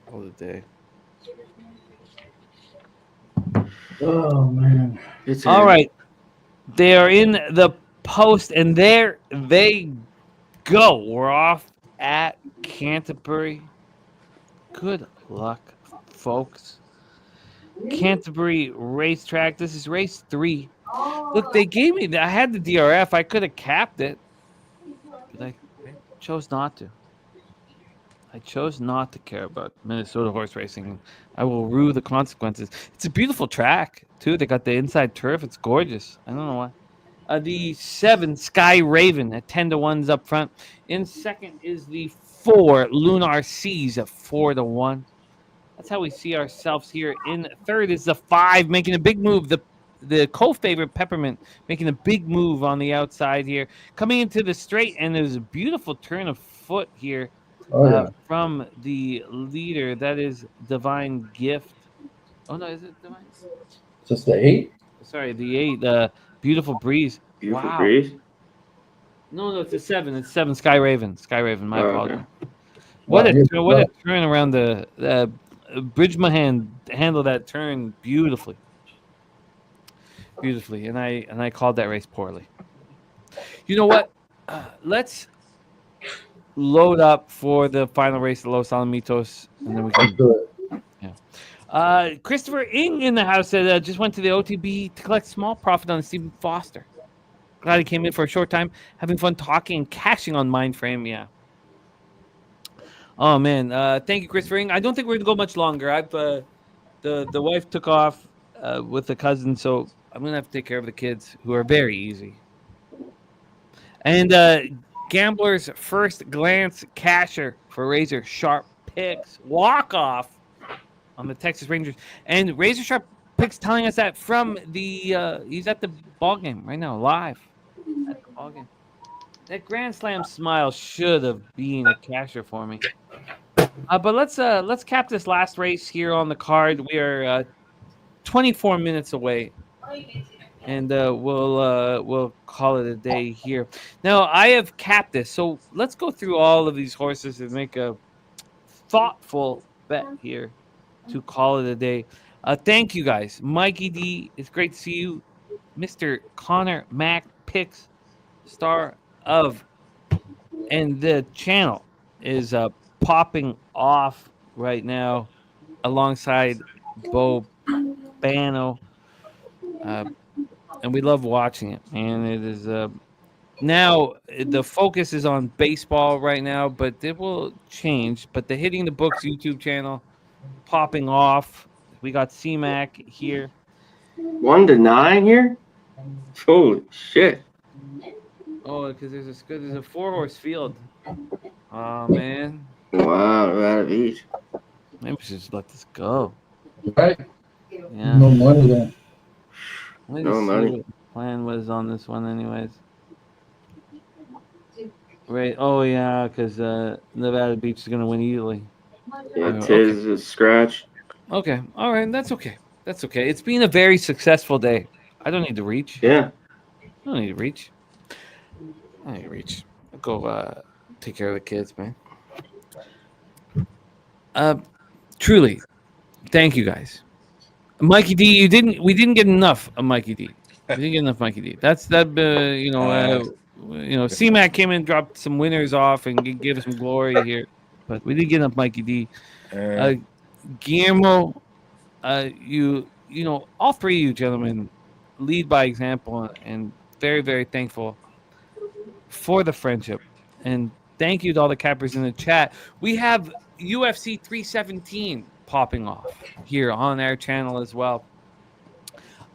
call it a day. Oh man. All right. They are in the post, and there they go. We're off at Canterbury. Good luck, folks. Canterbury racetrack. This is race 3. Look, they gave me. I had the DRF. I could have capped it, but I chose not to. I chose not to care about Minnesota horse racing. I will rue the consequences. It's a beautiful track too. They got the inside turf. It's gorgeous. I don't know why. The 7 Sky Raven at 10-1 up front. In second is the 4 Lunar Seas at 4-1. That's how we see ourselves here. In third is the 5 making a big move. The co-favorite Peppermint making a big move on the outside here. Coming into the straight, and there's a beautiful turn of foot here from the leader. That is Divine Gift. Oh, no, is it Divine? Just the 8? Sorry, the 8. Beautiful Breeze. Beautiful Wow. Breeze? No, it's a 7. It's 7 Sky Raven. Sky Raven, my apologies. Okay. What a turn around the Bridgman handled that turn beautifully. Beautifully, and I called that race poorly. You know what? Let's load up for the final race at Los Alamitos, and then we can do it. Christopher Ing in the house said just went to the OTB to collect small profit on Stephen Foster. Glad he came in for a short time, having fun talking and cashing on Mindframe. Yeah. Oh man, thank you, Christopher Ing. I don't think we're gonna go much longer. I've the wife took off with the cousin, so I'm gonna have to take care of the kids, who are very easy. And Gambler's first glance casher for Razor Sharp Picks walk off on the Texas Rangers, and Razor Sharp Picks telling us that from the he's at the ball game right now, live at the ball game. That Grand Slam smile should have been a casher for me. But let's cap this last race here on the card. We are 24 minutes away, and we'll call it a day here. Now I have capped this, so let's go through all of these horses and make a thoughtful bet here to call it a day. Thank you guys, Mikey D. It's great to see you, Mr. Connor Mac Picks, star of, and the channel is popping off right now alongside Bo Bano, and we love watching it, and it is now the focus is on baseball right now, but it will change. But the Hitting the Books YouTube channel popping off. We got C-Mac here. 1-9 here. Holy shit! Oh, because there's a 4-horse field. Oh man. Wow, right at beach. Maybe we should just let this go. Right? Yeah. No money then. Let me No see money. what the plan was on this one, anyways. Right. Oh yeah, because Nevada Beach is gonna win easily. Yeah, Tiz is scratch. Okay. All right. That's okay. That's okay. It's been a very successful day. I don't need to reach. Yeah. I don't need to reach. I need to reach. I'll go take care of the kids, man. Truly, thank you guys. Mikey D, we didn't get enough of Mikey D. We didn't get enough Mikey D. That's that. C-Mac came in, dropped some winners off, and gave us some glory here, but we didn't get enough Mikey D. Guillermo, all three of you gentlemen lead by example, and very, very thankful for the friendship. And thank you to all the cappers in the chat. We have UFC 317 popping off here on our channel as well.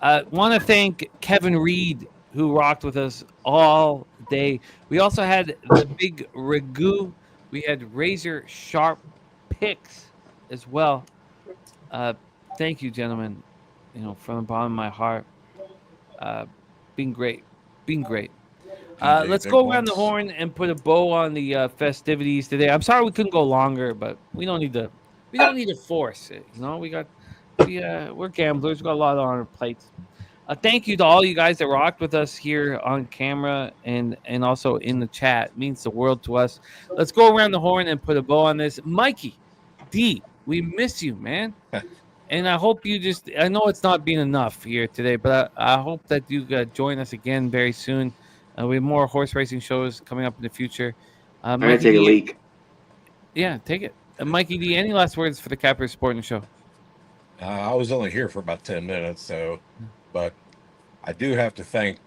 Want to thank Kevin Reed, who rocked with us all day. We also had the big Ragu. We had Razor Sharp Picks as well. Thank you, gentlemen. From the bottom of my heart. Being great. Let's go around the horn and put a bow on the festivities today. I'm sorry we couldn't go longer, but we don't need to force it. We're gamblers. We've got a lot on our plates. Thank you to all you guys that rocked with us here on camera and also in the chat. It means the world to us. Let's go around the horn and put a bow on this. Mikey D, we miss you, man. And I hope I know it's not been enough here today, but I hope that you join us again very soon. We have more horse racing shows coming up in the future. I'm going to take a leak. Yeah, take it. Mikey D, any last words for the Capper Sporting Show? I was only here for about 10 minutes, but I do have to thank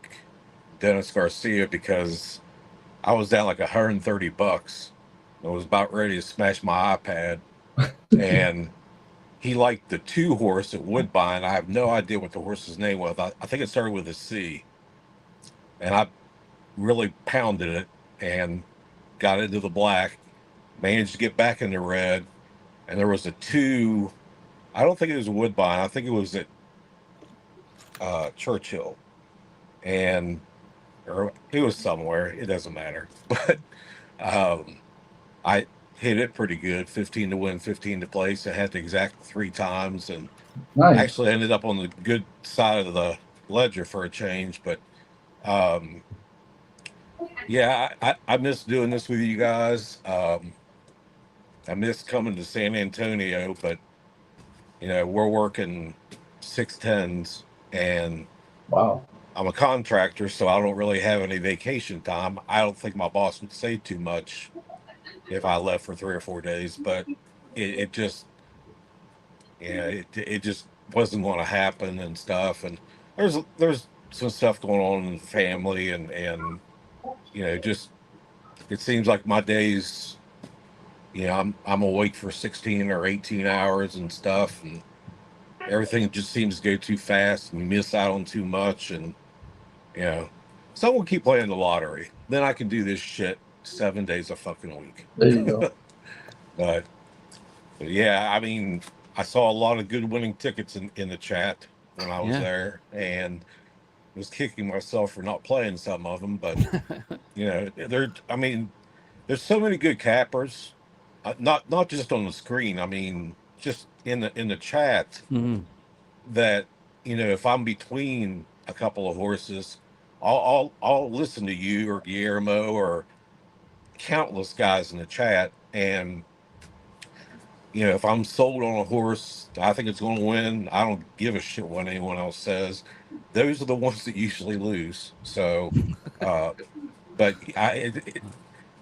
Dennis Garcia because I was down like $130. I was about ready to smash my iPad, and he liked the 2-horse at Woodbine. I have no idea what the horse's name was. I think it started with a C, and I really pounded it and got into the black, managed to get back in the red, and there was a 2. I don't think it was a Woodbine. I think it was at Churchill, or it was somewhere. It doesn't matter. But I hit it pretty good. 15 to win, 15 to place. I had the exact 3 times, and Nice. actually ended up on the good side of the ledger for a change. But yeah, I miss doing this with you guys. I miss coming to San Antonio, but we're working 6/10s, and Wow. I'm a contractor, so I don't really have any vacation time. I don't think my boss would say too much if I left for 3 or 4 days, but it just, it just wasn't going to happen and stuff. And there's some stuff going on in the family, and just it seems like my days, I'm awake for 16 or 18 hours and stuff, and everything just seems to go too fast, and you miss out on too much. And someone keep playing the lottery, then I can do this shit 7 days a fucking week. There you go. But yeah, I mean, I saw a lot of good winning tickets in the chat when I was there, and was kicking myself for not playing some of them. But there's so many good cappers, not just on the screen. I mean, just in the chat, that if I'm between a couple of horses, I'll listen to you or Guillermo or countless guys in the chat, and if I'm sold on a horse, I think it's going to win. I don't give a shit what anyone else says. Those are the ones that usually lose. So, but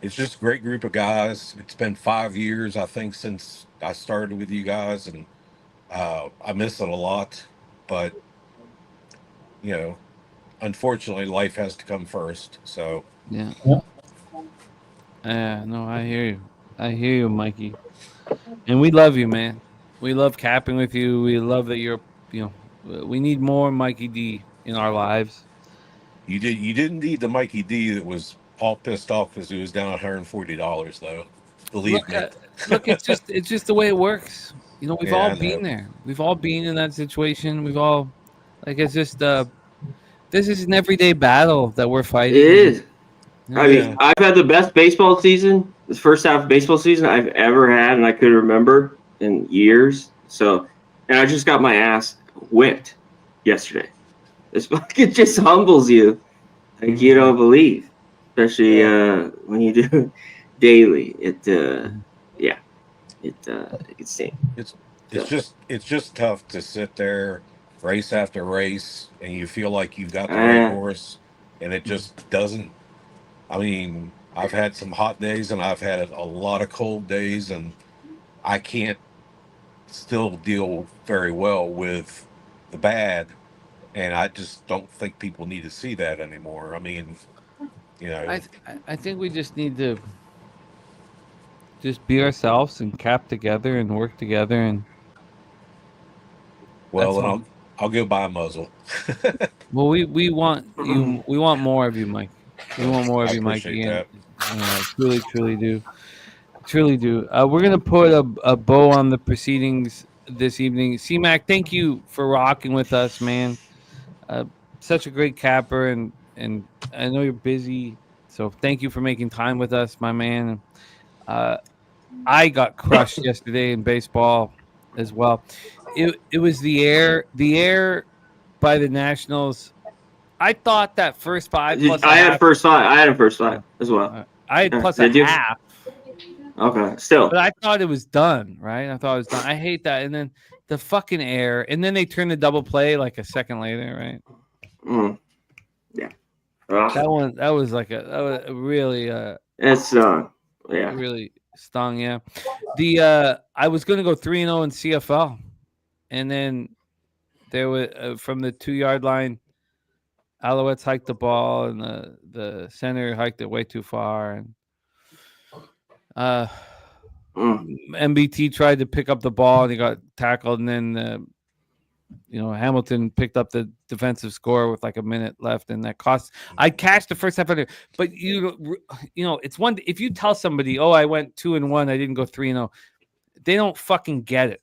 it's just a great group of guys. It's been 5 years, I think, since I started with you guys, and I miss it a lot. But unfortunately, life has to come first. So no, I hear you, Mikey. And we love you, man. We love capping with you. We love that you're, we need more Mikey D in our lives. You didn't need the Mikey D that was all pissed off because he was down $140 though. Believe me. Look, it's just the way it works. We've all been there. We've all been in that situation. We've all, it's just this is an everyday battle that we're fighting. It is. I mean, I've had the best baseball season, the first half of baseball season I've ever had, and I could remember in years. So, and I just got my ass whipped yesterday. It just humbles you, like you don't believe, especially when you do daily. It's just tough to sit there race after race, and you feel like you've got the right horse, and it just doesn't. I mean, I've had some hot days and I've had a lot of cold days, and I can't still deal very well with the bad. And I just don't think people need to see that anymore. I mean, I think we just need to just be ourselves and cap together and work together. And well, I'll go buy a muzzle. Well, we want you. We want more of you, Mike. We want more of you, Mikey. Truly do. We're gonna put a bow on the proceedings this evening. C-Mac, thank you for rocking with us, man. Such a great capper, and I know you're busy, so thank you for making time with us, my man. I got crushed yesterday in baseball as well. It was the air by the Nationals. I thought that first five. I had first five as well. I had plus a half. Okay, still. But I thought it was done, right? I thought it was done. I hate that. And then the fucking air. And then they turned the double play like a second later, right? Yeah. That was really it's really stung, yeah. I was gonna go 3-0 in CFL, and then there was from the 2-yard line, Alouettes hiked the ball, and the center hiked it way too far, and MBT tried to pick up the ball and he got tackled, and then Hamilton picked up the defensive score with like a minute left, and that cost. I cashed the first half of it, but it's one. If you tell somebody, "Oh, I went 2-1, I didn't go 3-0," they don't fucking get it.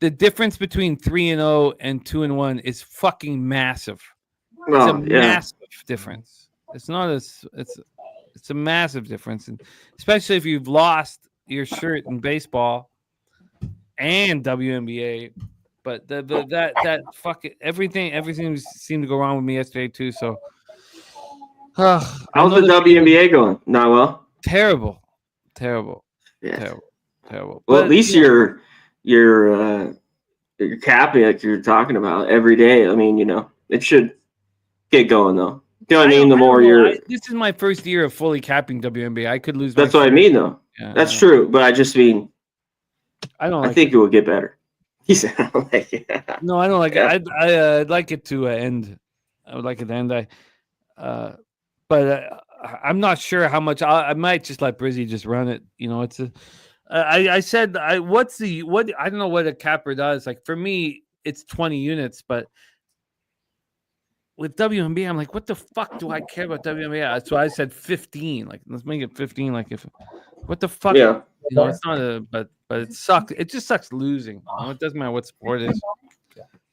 The difference between 3-0 and 2-1 is fucking massive. It's a massive difference. It's not as it's a massive difference, and especially if you've lost your shirt in baseball and WNBA. But that fucking everything seemed to go wrong with me yesterday too. So how's the WNBA going? Not well. Terrible. Yeah. Terrible. Well, at least you're capping like you're talking about every day. I mean, it should get going though. You know what I mean? The more you're. This is my first year of fully capping WNBA. I could lose. That's what I mean, though. Yeah, that's true, but I just mean. I think it would get better. He said, "I don't like it." No, I don't like it. I'd like it to end. I would like it to end. But I'm not sure how much. I might just let Brizzy just run it. You know, it's a. I said, what I don't know what a capper does. Like for me, it's 20 units, but with WNBA, I'm like, what the fuck do I care about WNBA? So I said 15. Like, let's make it 15. Like, what the fuck? Yeah. You know, it's not but it sucks. It just sucks losing. You know, it doesn't matter what sport it is.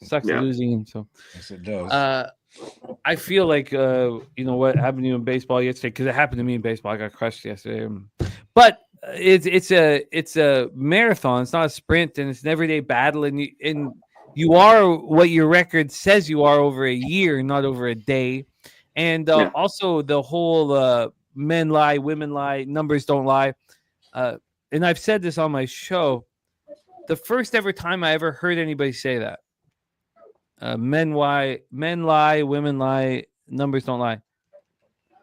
It sucks losing. So, yes, it does. I feel like you know what happened to you in baseball yesterday, because it happened to me in baseball. I got crushed yesterday, but it's a marathon. It's not a sprint, and it's an everyday battle. And you are what your record says you are over a year, not over a day. And also the whole men lie, women lie, numbers don't lie. And I've said this on my show. The first ever time I ever heard anybody say that. Men lie, women lie, numbers don't lie.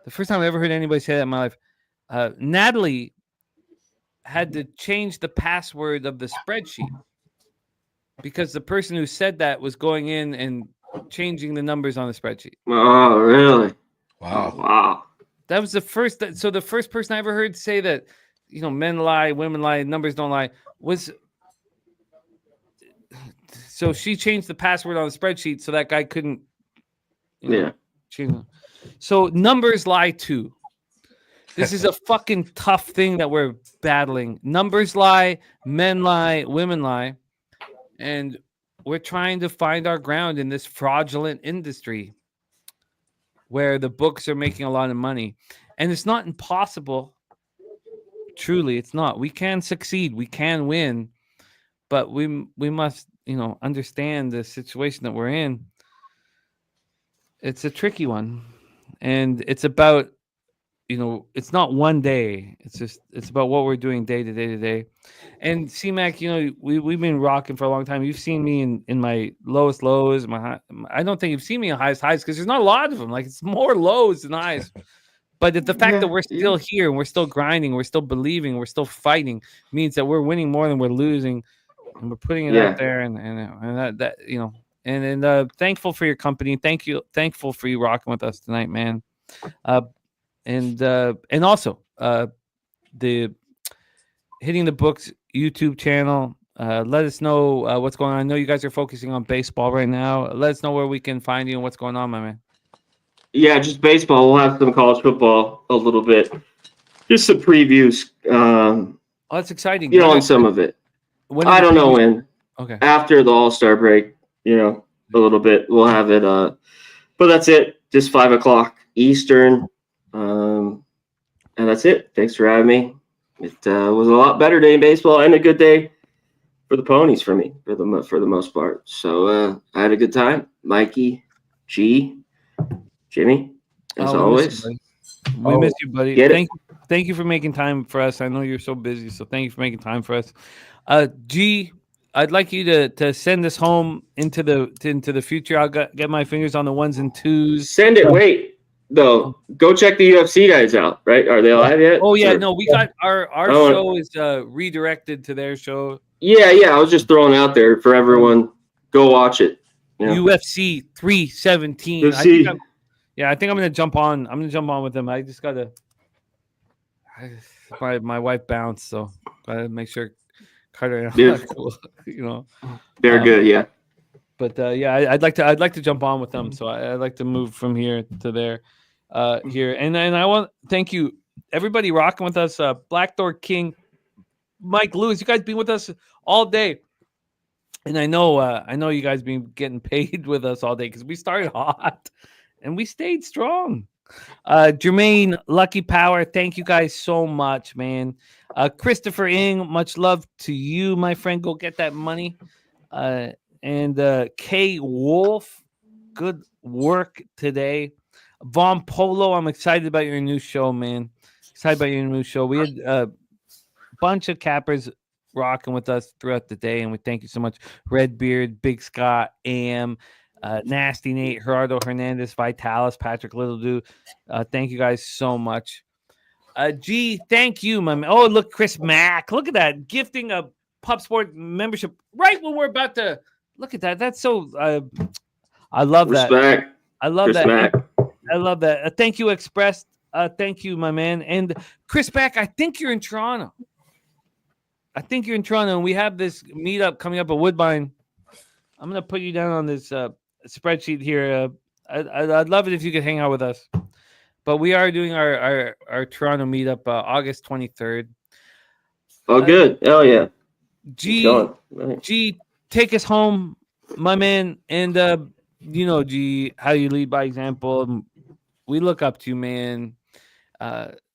The first time I ever heard anybody say that in my life. Natalie had to change the password of the spreadsheet because the person who said that was going in and changing the numbers on the spreadsheet. Oh, really? Wow. Wow. That was the first. So the first person I ever heard say that, you know, men lie, women lie, numbers don't lie, was. So she changed the password on the spreadsheet so that guy couldn't. Change. So numbers lie too. This is a fucking tough thing that we're battling. Numbers lie, men lie, women lie. And we're trying to find our ground in this fraudulent industry where the books are making a lot of money. And it's not impossible. Truly, it's not. We can succeed. We can win. But we must, you know, understand the situation that we're in. It's a tricky one. And it's about, you know, it's not one day. It's about what we're doing day to day to day. And C-Mac, you know, we've been rocking for a long time. You've seen me in my lowest lows. I don't think you've seen me in highest highs because there's not a lot of them. Like, it's more lows than highs. But the fact that we're still here and we're still grinding, we're still believing, we're still fighting means that we're winning more than we're losing, and we're putting it out there. And that you know, and thankful for your company. Thankful for you rocking with us tonight, man. And also the Hitting the Books YouTube channel. Let us know what's going on. I know you guys are focusing on baseball right now. Let us know where we can find you and what's going on, my man. Yeah, just baseball. We'll have some college football a little bit. Just some previews. That's exciting. You know, on some of it. I don't know when. Okay. After the All-Star break, you know, a little bit. We'll have it. But that's it. Just 5:00 Eastern. And that's it. Thanks for having me. It was a lot better day in baseball and a good day for the ponies for me for the most part. So I had a good time. Mikey, G, Jimmy, as always. We miss you, buddy. Thank you for making time for us. I know you're so busy, so thank you for making time for us. G, I'd like you to send this home into the future. I'll get my fingers on the ones and twos. Send it. Wait. Though, go check the UFC guys out, right? Are they live yet? Oh yeah, no, we got our show is redirected to their show. Yeah, I was just throwing out there for everyone. Go watch it. You know? UFC 317. I think I'm gonna jump on. I'm gonna jump on with them. I just gotta. My wife bounced, so gotta make sure Carter and I cool. You know, they're good, yeah. But I'd like to jump on with them. So I'd like to move from here to there. Here and I want to thank you everybody rocking with us. Black Door King, Mike Lewis, you guys been with us all day, and I know you guys been getting paid with us all day because we started hot and we stayed strong. Jermaine, Lucky Power, thank you guys so much, man. Christopher Ing, much love to you, my friend. Go get that money. And K Wolf, good work today. Von Polo, I'm excited about your new show, man. Excited about your new show. We had a bunch of cappers rocking with us throughout the day, and we thank you so much. Redbeard, Big Scott, Am, Nasty Nate, Gerardo Hernandez, Vitalis, Patrick Littledew. Thank you guys so much. G, thank you, my man. Oh, look, Chris Mack. Look at that. Gifting a Pub Sport membership right when we're about to look at that. That's so I love Respect. that. I love Chris that. Mack. I love that. Thank you, Express. Thank you, my man. And Chris Mack, I think you're in Toronto. And we have this meetup coming up at Woodbine. I'm gonna put you down on this spreadsheet here. I'd love it if you could hang out with us. But we are doing our Toronto meetup August 23rd. Oh, good. Hell yeah. G, take us home, my man. And G, how you lead by example. We look up to you, man.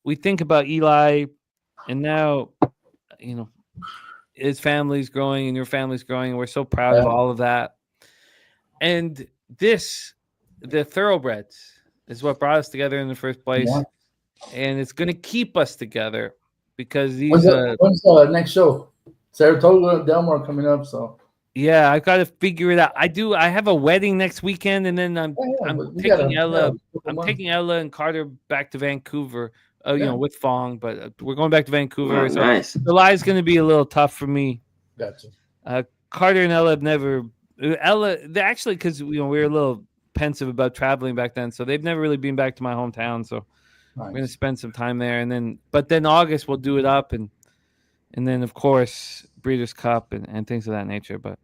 We think about Eli, and now, his family's growing and your family's growing. And we're so proud of all of that. And the thoroughbreds, is what brought us together in the first place, and it's going to keep us together because these. When's the next show? Saratoga, Delmar coming up, so. Yeah, I got to figure it out. I have a wedding next weekend, and then I'm taking Ella. I'm taking Ella and Carter back to Vancouver. With Fong, but we're going back to Vancouver. Oh, so nice. July's going to be a little tough for me. Gotcha. Carter and Ella have never. Ella, actually, because we were a little pensive about traveling back then, so they've never really been back to my hometown, so we're gonna spend some time there, and then August we'll do it up, and then of course Breeders' Cup and things of that nature. But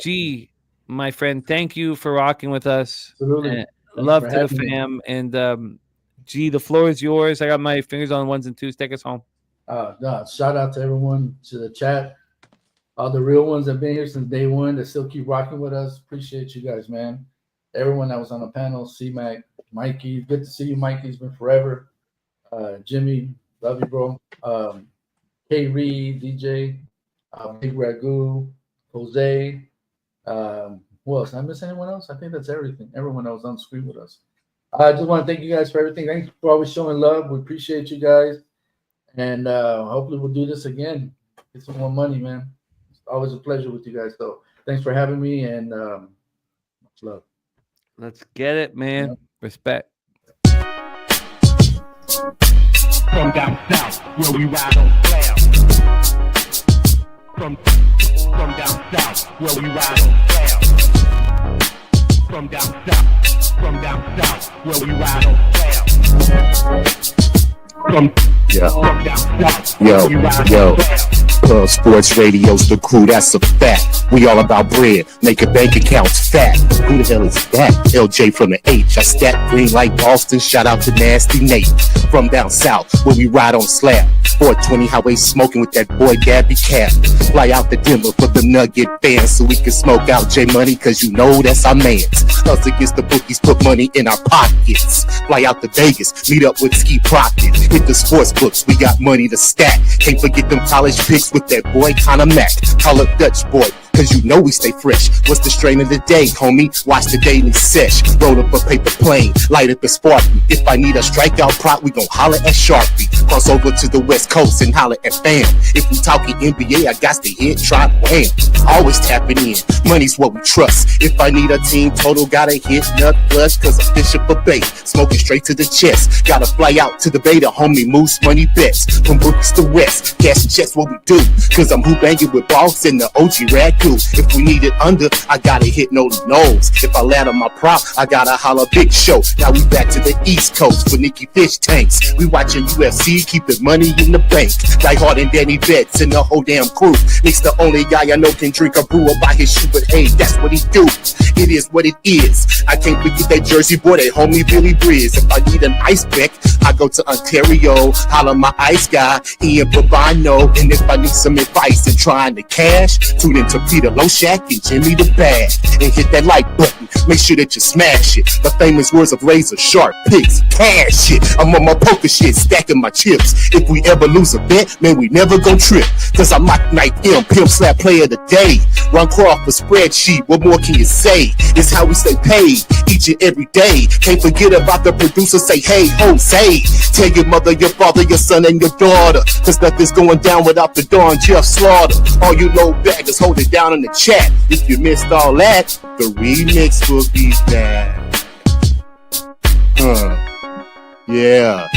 G, my friend, thank you for rocking with us. Absolutely. Love to the fam. And G, the floor is yours. I got my fingers on ones and twos. Take us home. Shout out to everyone, to the chat, all the real ones that have been here since day one that still keep rocking with us. Appreciate you guys, man. Everyone that was on the panel, C-Mac, Mikey, good to see you, Mikey. It's been forever. Jimmy, love you, bro. K. Reed, DJ, Big Ragu, Jose. Who else? Did I miss anyone else? I think that's everything. Everyone that was on the screen with us. I just want to thank you guys for everything. Thanks for always showing love. We appreciate you guys. And hopefully we'll do this again. Get some more money, man. It's always a pleasure with you guys. So thanks for having me, and much love. Let's get it, man. Respect. From down south, where we ride on clouds. From down south, where we ride on clouds. From down south, where we ride on clouds. From down south, where we ride on clouds. Pub Sports Radio's the crew, that's a fact. We all about bread, making bank accounts fat. Who the hell is that? LJ from the H. I stack green like Boston, shout out to Nasty Nate. From down south, where we ride on slab. 420 highway smoking with that boy Gabby Cap. Fly out to Denver for the Nugget fans so we can smoke out J Money, cause you know that's our mans. Us against the bookies, put money in our pockets. Fly out to Vegas, meet up with Ski Crockett. Hit the sports books, we got money to stack. Can't forget them college picks with that boy Conor Mack. Call up Dutch boy, cause you know we stay fresh. What's the strain of the day, homie? Watch the daily sesh. Roll up a paper plane, light up a sparky. If I need a strikeout prop, we gon' holler at Sharpie. Cross over to the West Coast and holler at fam. If we talking NBA, I got to hit, try, wham. Always tapping in, money's what we trust. If I need a team total, gotta hit nut flush, cause I'm fishing for bait. Smoking straight to the chest. Gotta fly out to the beta, homie, moose money bets. From books to west, cash and checks what we do. Cause I'm hoop-banging with Boss and the OG Ragu. If we need it under, I gotta hit no nose. If I land on my prop, I gotta holler Big Show. Now we back to the East Coast for Nicky Fish tanks. We watching UFC, keeping money in the bank. Die Hard and Danny Betts and the whole damn crew. Nick's the only guy I know can drink a brew by his shoe, but hey, that's what he do. It is what it is. I can't forget that Jersey boy, that homie Billy Breeze. If I need an ice pick, I go to Ontario, holler my ice guy, Ian Babano. And if I need some advice in trying to cash, tune in to Peter Loshak and Jimmy the Bag. And hit that like button, make sure that you smash it. The famous words of razor sharp picks, cash it. I'm on my poker shit, stacking my chips. If we ever lose a bet, man, we never gon' trip. Cause I'm like Night M, pimp slap player of the day. Ron Crawford spreadsheet, what more can you say? It's how we stay paid each and every day. Can't forget about the producer, say hey Jose. Tell your mother, your father, your son and your daughter, cause nothing's going down without the Don Jeff Slaughter. All you low baggers hold it down down in the chat. If you missed all that, the remix will be back. Yeah.